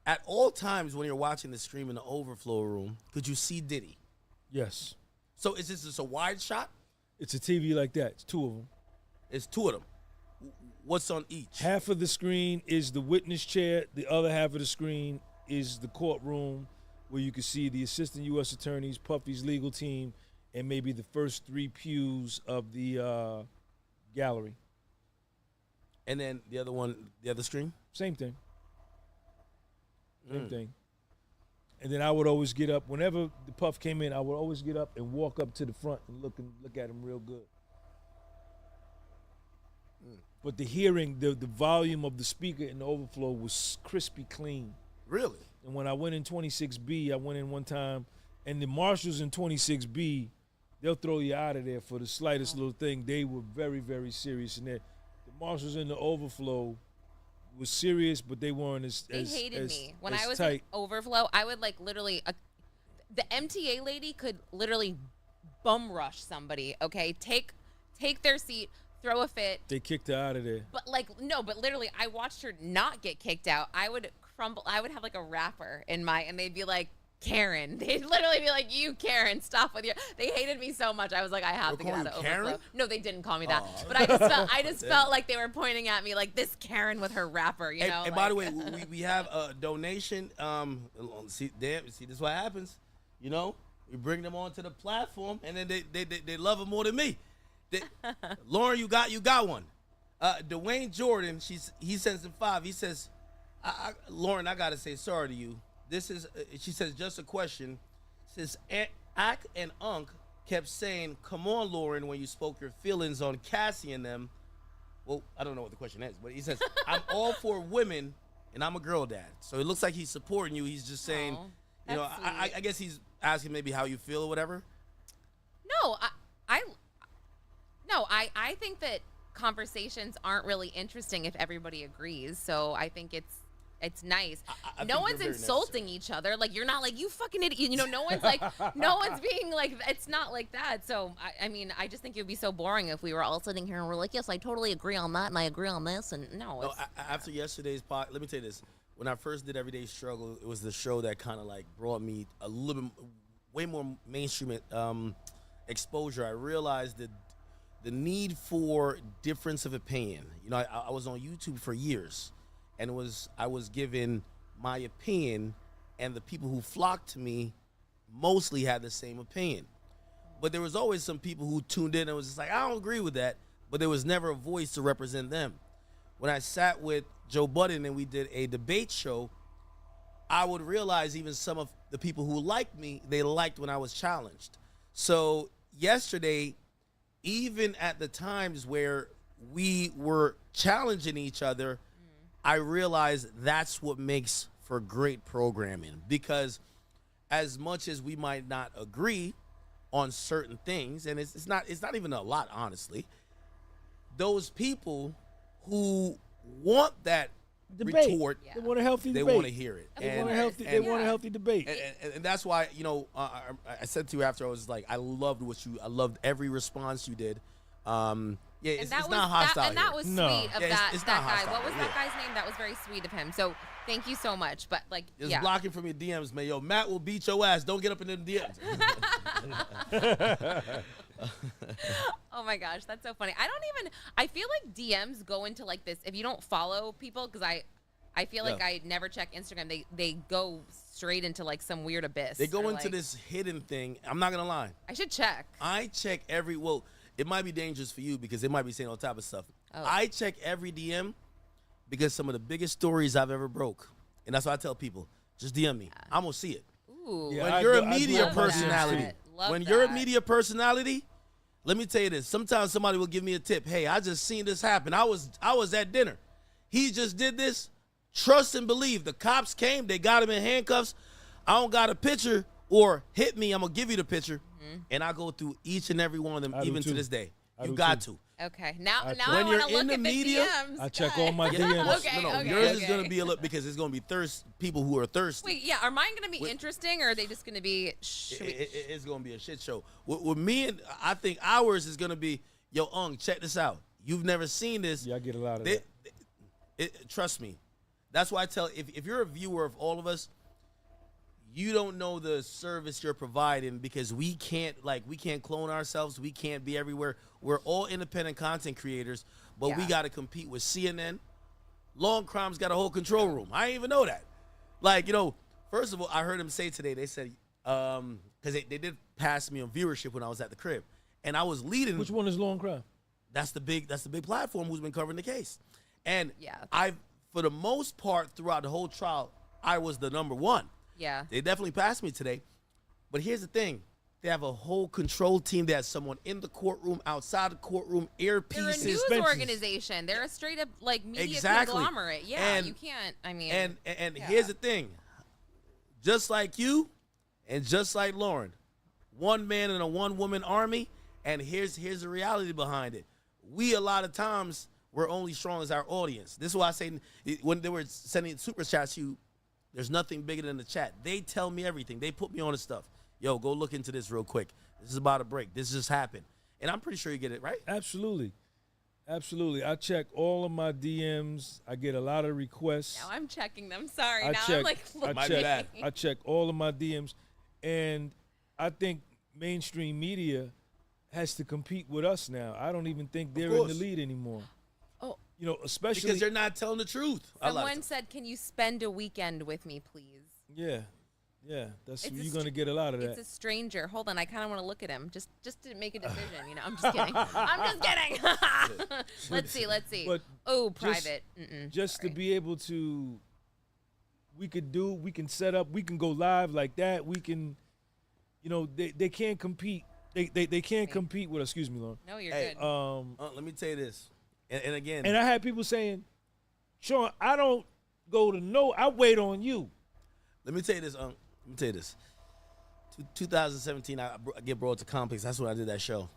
At all times when you're watching the stream in the overflow room, could you see Diddy? Yes. So is this just a wide shot? It's a TV like that. It's two of them. It's two of them. What's on each? Half of the screen is the witness chair. The other half of the screen is the courtroom where you can see the assistant U.S. attorneys, Puffy's legal team, and maybe the first 3 pews of the gallery. And then the other one, the other screen? Same thing. Same thing. And then I would always get up whenever the Puff came in. I would always get up and walk up to the front and look at him real good. But the hearing, the volume of the speaker in the overflow was crispy clean. Really? And when I went in 26B, I went in one time, and the marshals in 26B, they'll throw you out of there for the slightest little thing. They were very, very serious in there. The marshals in the overflow was serious, but they weren't as They hated me. When as I was tight. in overflow, I would like literally, the MTA lady could literally bum rush somebody, okay? Take their seat, throw a fit. They kicked her out of there. But but literally, I watched her not get kicked out. I would have like a wrapper in and they'd be like, Karen. They'd literally be like, you Karen, stop with your. They hated me so much. I was like, I have to get out of overflow. Karen? No, they didn't call me that. Oh. But I just felt like they were pointing at me like this Karen with her wrapper, you know. And by the way, we have a donation. See, this is what happens. You know, we bring them onto the platform, and then they love them more than me. Lauren, you got one. Dwayne Jordan, he sends him 5. He says, Lauren, I gotta say sorry to you. This is, she says, just a question. Since Ak and Unc kept saying, come on, Lauren, when you spoke your feelings on Cassie and them. Well, I don't know what the question is, but he says, I'm all for women, and I'm a girl dad. So it looks like he's supporting you. He's just saying, you know, I guess he's asking maybe how you feel or whatever. No, I think that conversations aren't really interesting if everybody agrees. So I think it's nice. I no think one's they're very insulting each other. Like, you're not like, you fucking idiot. You know, no one's like, no one's being like, it's not like that. So, I mean, I just think it would be so boring if we were all sitting here and we're like, yes, I totally agree on that and I agree on this. And no. After yesterday's pod, let me tell you this. When I first did Everyday Struggle, it was the show that kind of like brought me a little bit, way more mainstream exposure. I realized that the need for difference of opinion. You know, I was on YouTube for years. And I was given my opinion, and the people who flocked to me mostly had the same opinion. But there was always some people who tuned in and was just like, I don't agree with that, but there was never a voice to represent them. When I sat with Joe Budden and we did a debate show, I would realize even some of the people who liked me, they liked when I was challenged. So yesterday, even at the times where we were challenging each other, I realized that's what makes for great programming, because as much as we might not agree on certain things, and it's not even a lot, honestly, those people who want that debate. retort, They want a healthy debate. They want to hear it. They want a healthy debate. And that's why, you know, I said to you after, I was like, I loved every response you did. Yeah, it's not hostile. And that was sweet of that guy. hostile. What was that guy's name? That was very sweet of him. So thank you so much. But like, it's blocking from your DMs, man. Yo, Matt will beat your ass. Don't get up in them DMs. Oh my gosh, that's so funny. I feel like DMs go into like this if you don't follow people, because I feel like I never check Instagram. They go straight into like some weird abyss. They go into this hidden thing. I'm not gonna lie. I should check. I check it might be dangerous for you because it might be saying all type of stuff. Oh. I check every DM because some of the biggest stories I've ever broke, and that's why I tell people, just DM me. I'm gonna see it. Ooh. Yeah, When you're a media personality, You're a media personality, let me tell you this. Sometimes somebody will give me a tip. Hey, I just seen this happen. I was at dinner. He just did this. Trust and believe. The cops came. They got him in handcuffs. I don't got a picture, or hit me. I'm gonna give you the picture. And I go through each and every one of them, even to this day. You got to. Okay, now When I want to you're in look the at media, the DMs. I check all my DMs. Okay, yours is gonna be a look because it's gonna be people who are thirsty. Wait, yeah, are mine gonna be interesting, or are they just gonna be? It's gonna be a shit show. With me, and I think ours is gonna be, yo, check this out. You've never seen this. Yeah, I get a lot of that. Trust me. That's why I tell, if you're a viewer of all of us, you don't know the service you're providing, because we can't clone ourselves. We can't be everywhere. We're all independent content creators, but we got to compete with CNN. Long Crime's got a whole control room. I didn't even know that. Like, you know, first of all, I heard him say today, they said, because they did pass me on viewership when I was at the crib, and I was leading. Which one is Law and Crime? That's the big platform who's been covering the case, and Yeah. for the most part throughout the whole trial, I was the number one. Yeah. They definitely passed me today, but here's the thing. They have a whole control team. They have someone in the courtroom, outside the courtroom, earpieces. They're a news organization. They're a straight up like media conglomerate. Yeah, And- you can't. I mean, And yeah. here's the thing. Just like you, and just like Lauren, one man in a one woman army. And here's the reality behind it. We a lot of times we're only strong as our audience. This is why I say when they were sending super chats to you, there's nothing bigger than the chat. They tell me everything. They put me on the stuff. Yo, go look into this real quick. This is about to break. This just happened. And I'm pretty sure you get it, right? Absolutely. Absolutely. I check all of my DMs. I get a lot of requests. Now I'm checking them. Sorry. I now check, I'm like, I check all of my DMs. And I think mainstream media has to compete with us now. I don't even think they're in the lead anymore. Oh. You know, especially because they're not telling the truth. Someone said, "Can you spend a weekend with me, please?" Yeah. Yeah, you're gonna get a lot of that. It's a stranger. Hold on, I kind of want to look at him just to make a decision. You know, I'm just kidding. I'm just kidding. Let's see. But private. Just to be able to, we can set up, we can go live like that. We can, you know, they can't compete. They can't compete with us. Excuse me, Lauren. No, you're good. Let me tell you this, and again, and I had people saying, Sean, I don't go to I wait on you. Let me tell you this. Let me tell you this. 2017, I get brought to Complex. That's when I did that show.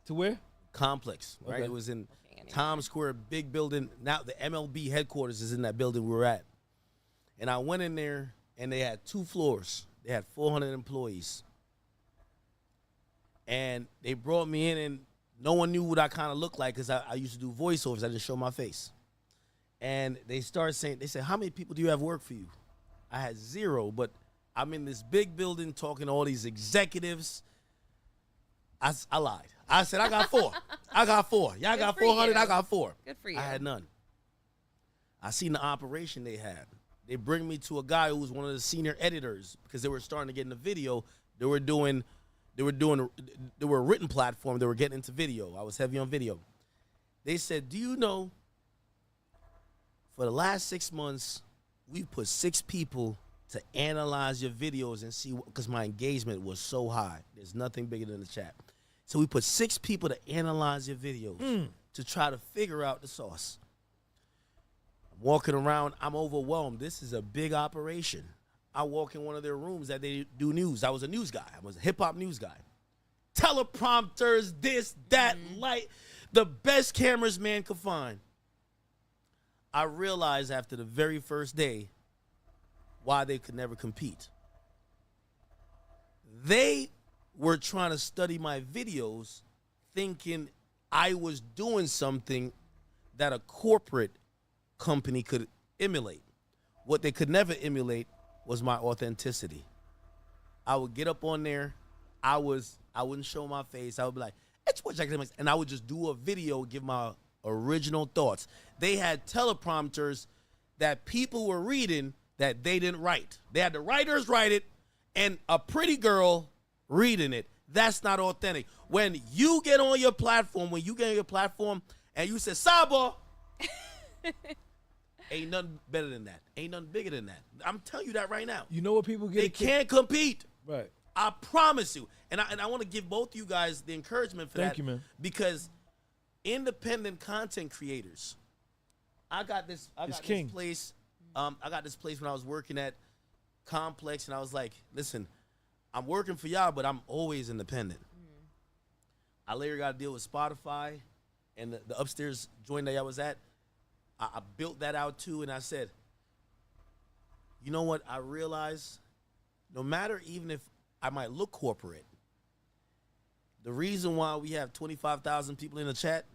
To where? Complex, right? Okay. It was in Times Square, big building. Now the MLB headquarters is in that building we were at. And I went in there, and they had 2 floors. They had 400 employees. And they brought me in, and no one knew what I kind of looked like because I used to do voiceovers. I didn't show my face. And they said, how many people do you have work for you? I had 0, but I'm in this big building talking to all these executives. I lied. I said, I got 4. I got 4. Y'all got 400, I got 4. Good for you. I had none. I seen the operation they had. They bring me to a guy who was one of the senior editors because they were starting to get into video. They were a written platform. They were getting into video. I was heavy on video. They said, do you know, for the last 6 months, we've put 6 people to analyze your videos and see, because my engagement was so high. There's nothing bigger than the chat. So we put 6 people to analyze your videos to try to figure out the sauce. I'm walking around, I'm overwhelmed. This is a big operation. I walk in one of their rooms that they do news. I was a news guy. I was a hip-hop news guy. Teleprompters, this, that, light. The best cameras man could find. I realized after the very first day why they could never compete. They were trying to study my videos thinking I was doing something that a corporate company could emulate. What they could never emulate was my authenticity. I would get up on there, I wouldn't show my face. I would be like, it's what Jack, and I would just do a video, give my original thoughts. They had teleprompters that people were reading that they didn't write. They had the writers write it and a pretty girl reading it. That's not authentic. When you get on your platform, and you say, Saba, ain't nothing better than that. Ain't nothing bigger than that. I'm telling you that right now. You know what people get? They can't compete. Right. I promise you. And I want to give both you guys the encouragement for that. Thank you, man. Because independent content creators, I got this place. I got this place when I was working at Complex, and I was like, listen, I'm working for y'all, but I'm always independent. I later got to deal with Spotify and the upstairs joint that I was at. I built that out too, and I said, you know what? I realized no matter even if I might look corporate, the reason why we have 25,000 people in the chat,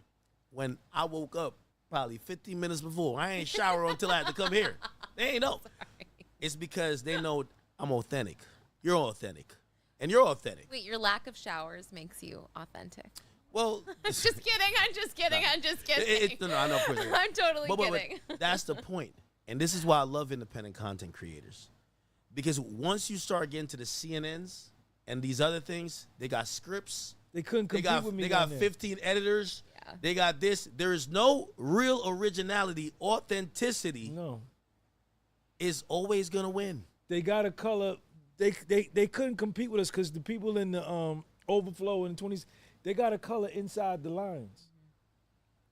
when I woke up probably 15 minutes before, I ain't shower until I had to come here. They ain't know. It's because they know I'm authentic. You're authentic. And you're authentic. Wait, your lack of showers makes you authentic. Well, I'm just kidding. No, I know. I'm totally kidding. But that's the point. And this is why I love independent content creators. Because once you start getting to the CNNs and these other things, they got scripts. They couldn't compete with me. They got on there. 15 editors. Yeah. They got this. There is no real originality. Authenticity is always gonna win. They got a color. They couldn't compete with us because the people in the overflow in the 20s, they got a color inside the lines.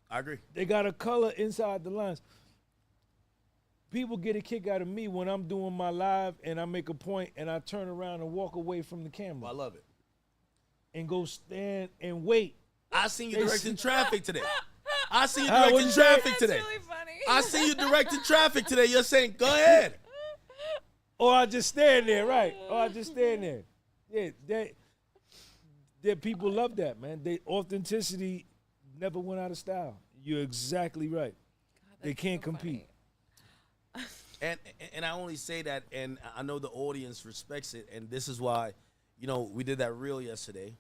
I agree. They got a color inside the lines. People get a kick out of me when I'm doing my live and I make a point and I turn around and walk away from the camera. I love it. And go stand and wait. I seen you directing traffic today. I seen you directing traffic today. Really funny. I seen you directing traffic today. You're saying, go ahead. Or I just stand there, right? Or I just stand there. Yeah, that people love that, man. Authenticity never went out of style. You're exactly right. God, they can't compete. And I only say that, and I know the audience respects it, and this is why, we did that reel yesterday.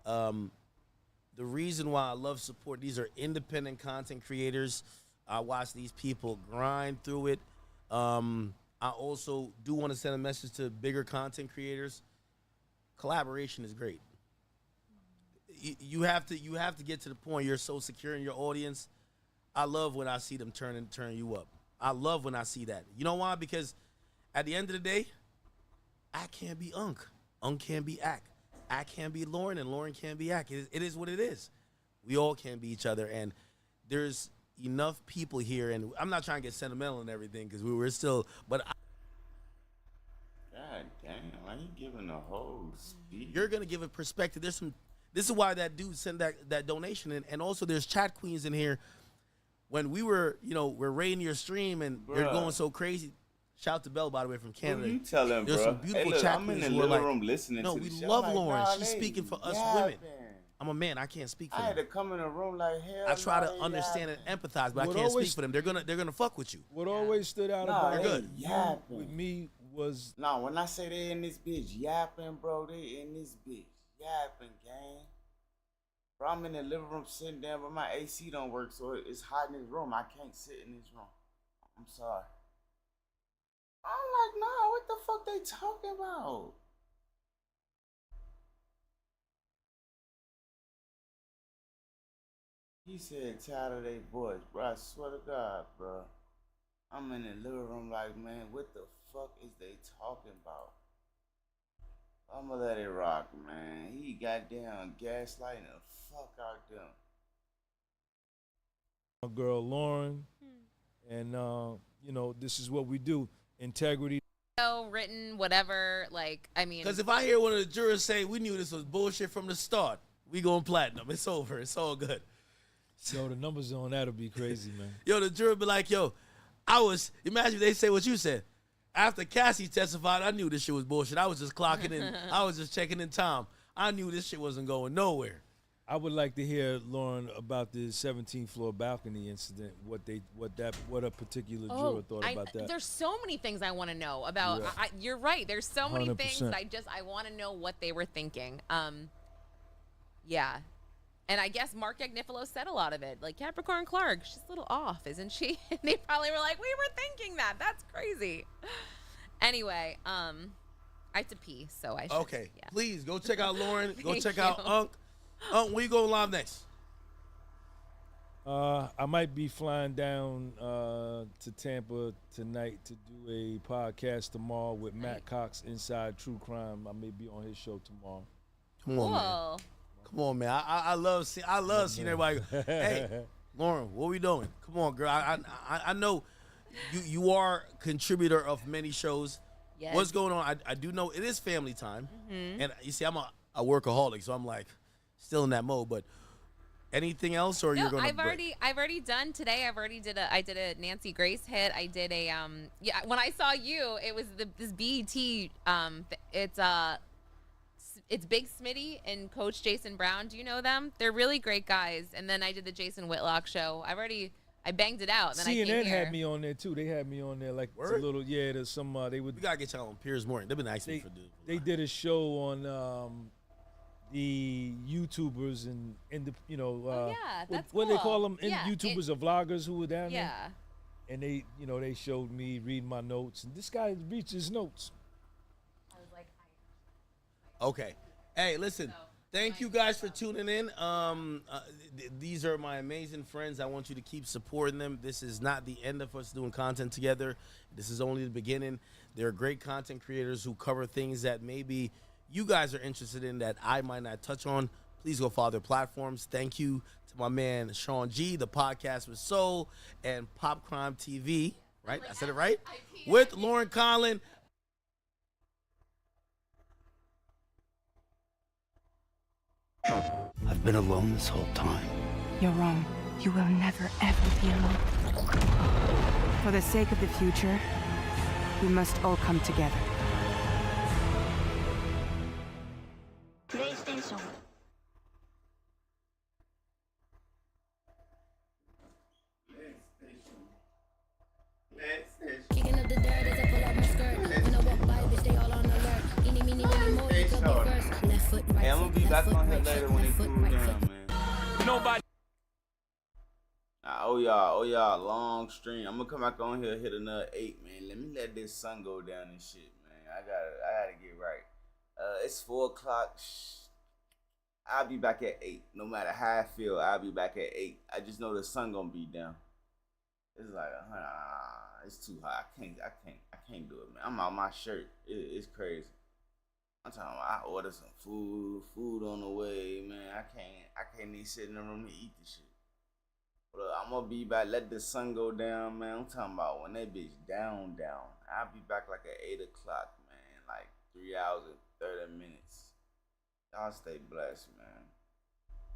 The reason why I love support, these are independent content creators. I watch these people grind through it. I also do want to send a message to bigger content creators. Collaboration is great. You have to get to the point you're so secure in your audience. I love when I see them turn you up. I love when I see that. You know why? Because at the end of the day, I can't be Unc. Unc can't be Ack. Ack can't be Lauren, and Lauren can't be Ack. It is what it is. We all can't be each other, and there's enough people here, and I'm not trying to get sentimental and everything because we were still, but God damn, why you giving a whole speech? You're gonna give a perspective. This is why that dude sent that donation, and also there's chat queens in here. When we were, we're raiding your stream and they're going so crazy. Shout out to Belle, by the way, from Canada. Who you telling, There's bro? some beautiful look, chat I'm in queens the who are living like, room listening no, to we the shit. love I'm like, Lauren. nah, She's they speaking for us yapping. women. I'm a man. I can't speak for I them. had to come in the room like hell. I try to they understand yapping. and empathize, but What I can't always- speak for them. They're gonna fuck with you. What always stood out Nah, about they good. yapping. with me was Nah, when I say they in this bitch yapping, bro, they in this bitch yapping, gang. Bro, I'm in the living room sitting down, but my AC don't work, so it's hot in this room. I can't sit in this room. I'm sorry. I'm like, nah, what the fuck they talking about? He said, tired of they voice, bro. I swear to God, bro. I'm in the living room like, man, what the fuck is they talking about? I'ma let it rock, man. He goddamn gaslighting the fuck out them. my girl Lauren, and this is what we do. Integrity. Written, whatever. Like, I mean, Because if I hear one of the jurors say we knew this was bullshit from the start, we going platinum. It's over. It's all good. Yo, the numbers on that'll be crazy, man. Yo, the juror be like, yo, imagine if they say what you said. After Cassie testified, I knew this shit was bullshit. I was just clocking in. I was just checking in time. I knew this shit wasn't going nowhere. I would like to hear, Lauren, about the 17th floor balcony incident. What a particular juror thought about that. There's so many things I want to know about. Yeah. You're right. There's so many 100%. things I want to know what they were thinking. Yeah. And I guess Mark Agnifilo said a lot of it. Like, Capricorn Clark, she's a little off, isn't she? And they probably were like, we were thinking that. That's crazy. Anyway, I have to pee, so I should. Okay, yeah. please go check out Lauren. Go Thank check you. out Unc. Unc, where you going live next? I might be flying down to Tampa tonight to do a podcast tomorrow with Matt Cox, Inside True Crime. I may be on his show tomorrow. Come on, man. Cool. Come on, man. I love seeing everybody go, hey, Lauren, what we doing? Come on, girl. I know you are a contributor of many shows. Yes. What's going on? I do know it is family time. Mhm. And you see, I'm a workaholic, so I'm like still in that mode. But anything else, or you're gonna I've already done today. I did a Nancy Grace hit. I did a when I saw you, it was this BET it's Big Smitty and Coach Jason Brown. Do you know them? They're really great guys. And then I did the Jason Whitlock show. I banged it out. And then I CNN came here. had me on there too. They had me on there like it's a Word? little there's some they would We gotta get y'all on Piers Morning. They've been asking me for this. they did a show on the YouTubers and the yeah, that's what they cool. call them Yeah, YouTubers or vloggers who were down there. Yeah. and they, they showed me reading my notes, and this guy reads his notes. Okay. Hey, listen. Thank you guys for tuning in. These are my amazing friends. I want you to keep supporting them. This is not the end of us doing content together. This is only the beginning. They're great content creators who cover things that maybe you guys are interested in that I might not touch on. Please go follow their platforms. Thank you to my man Sean G, the podcast with Soul, and Pop Crime TV. Right? I said it right? With Lauren Conlon. I've been alone this whole time. You're wrong. You will never, ever be alone. For the sake of the future, we must all come together. PlayStation. Kicking up the dirt as I pull out my skirt. When I walk by, bitch, they all on alert. Eeny, meeny, miny, mo, you could be first. Left foot, right Hey, I'm gonna be back on here later when they cool down, man. Nobody. I owe y'all a long stream. I'm gonna come back on here, hit another 8, man. Let me let this sun go down and shit, man. I gotta get right. It's 4 o'clock. I'll be back at 8. No matter how I feel, I'll be back at 8. I just know the sun gonna be down. It's like, it's too hot. I can't do it, man. I'm out my shirt. It's crazy. I'm talking about I order some food on the way, man. I can't even sit in the room and eat this shit. But I'm gonna be back. Let the sun go down, man. I'm talking about when that bitch down. I'll be back like at 8 o'clock, man. Like 3 hours and 30 minutes. Y'all stay blessed, man.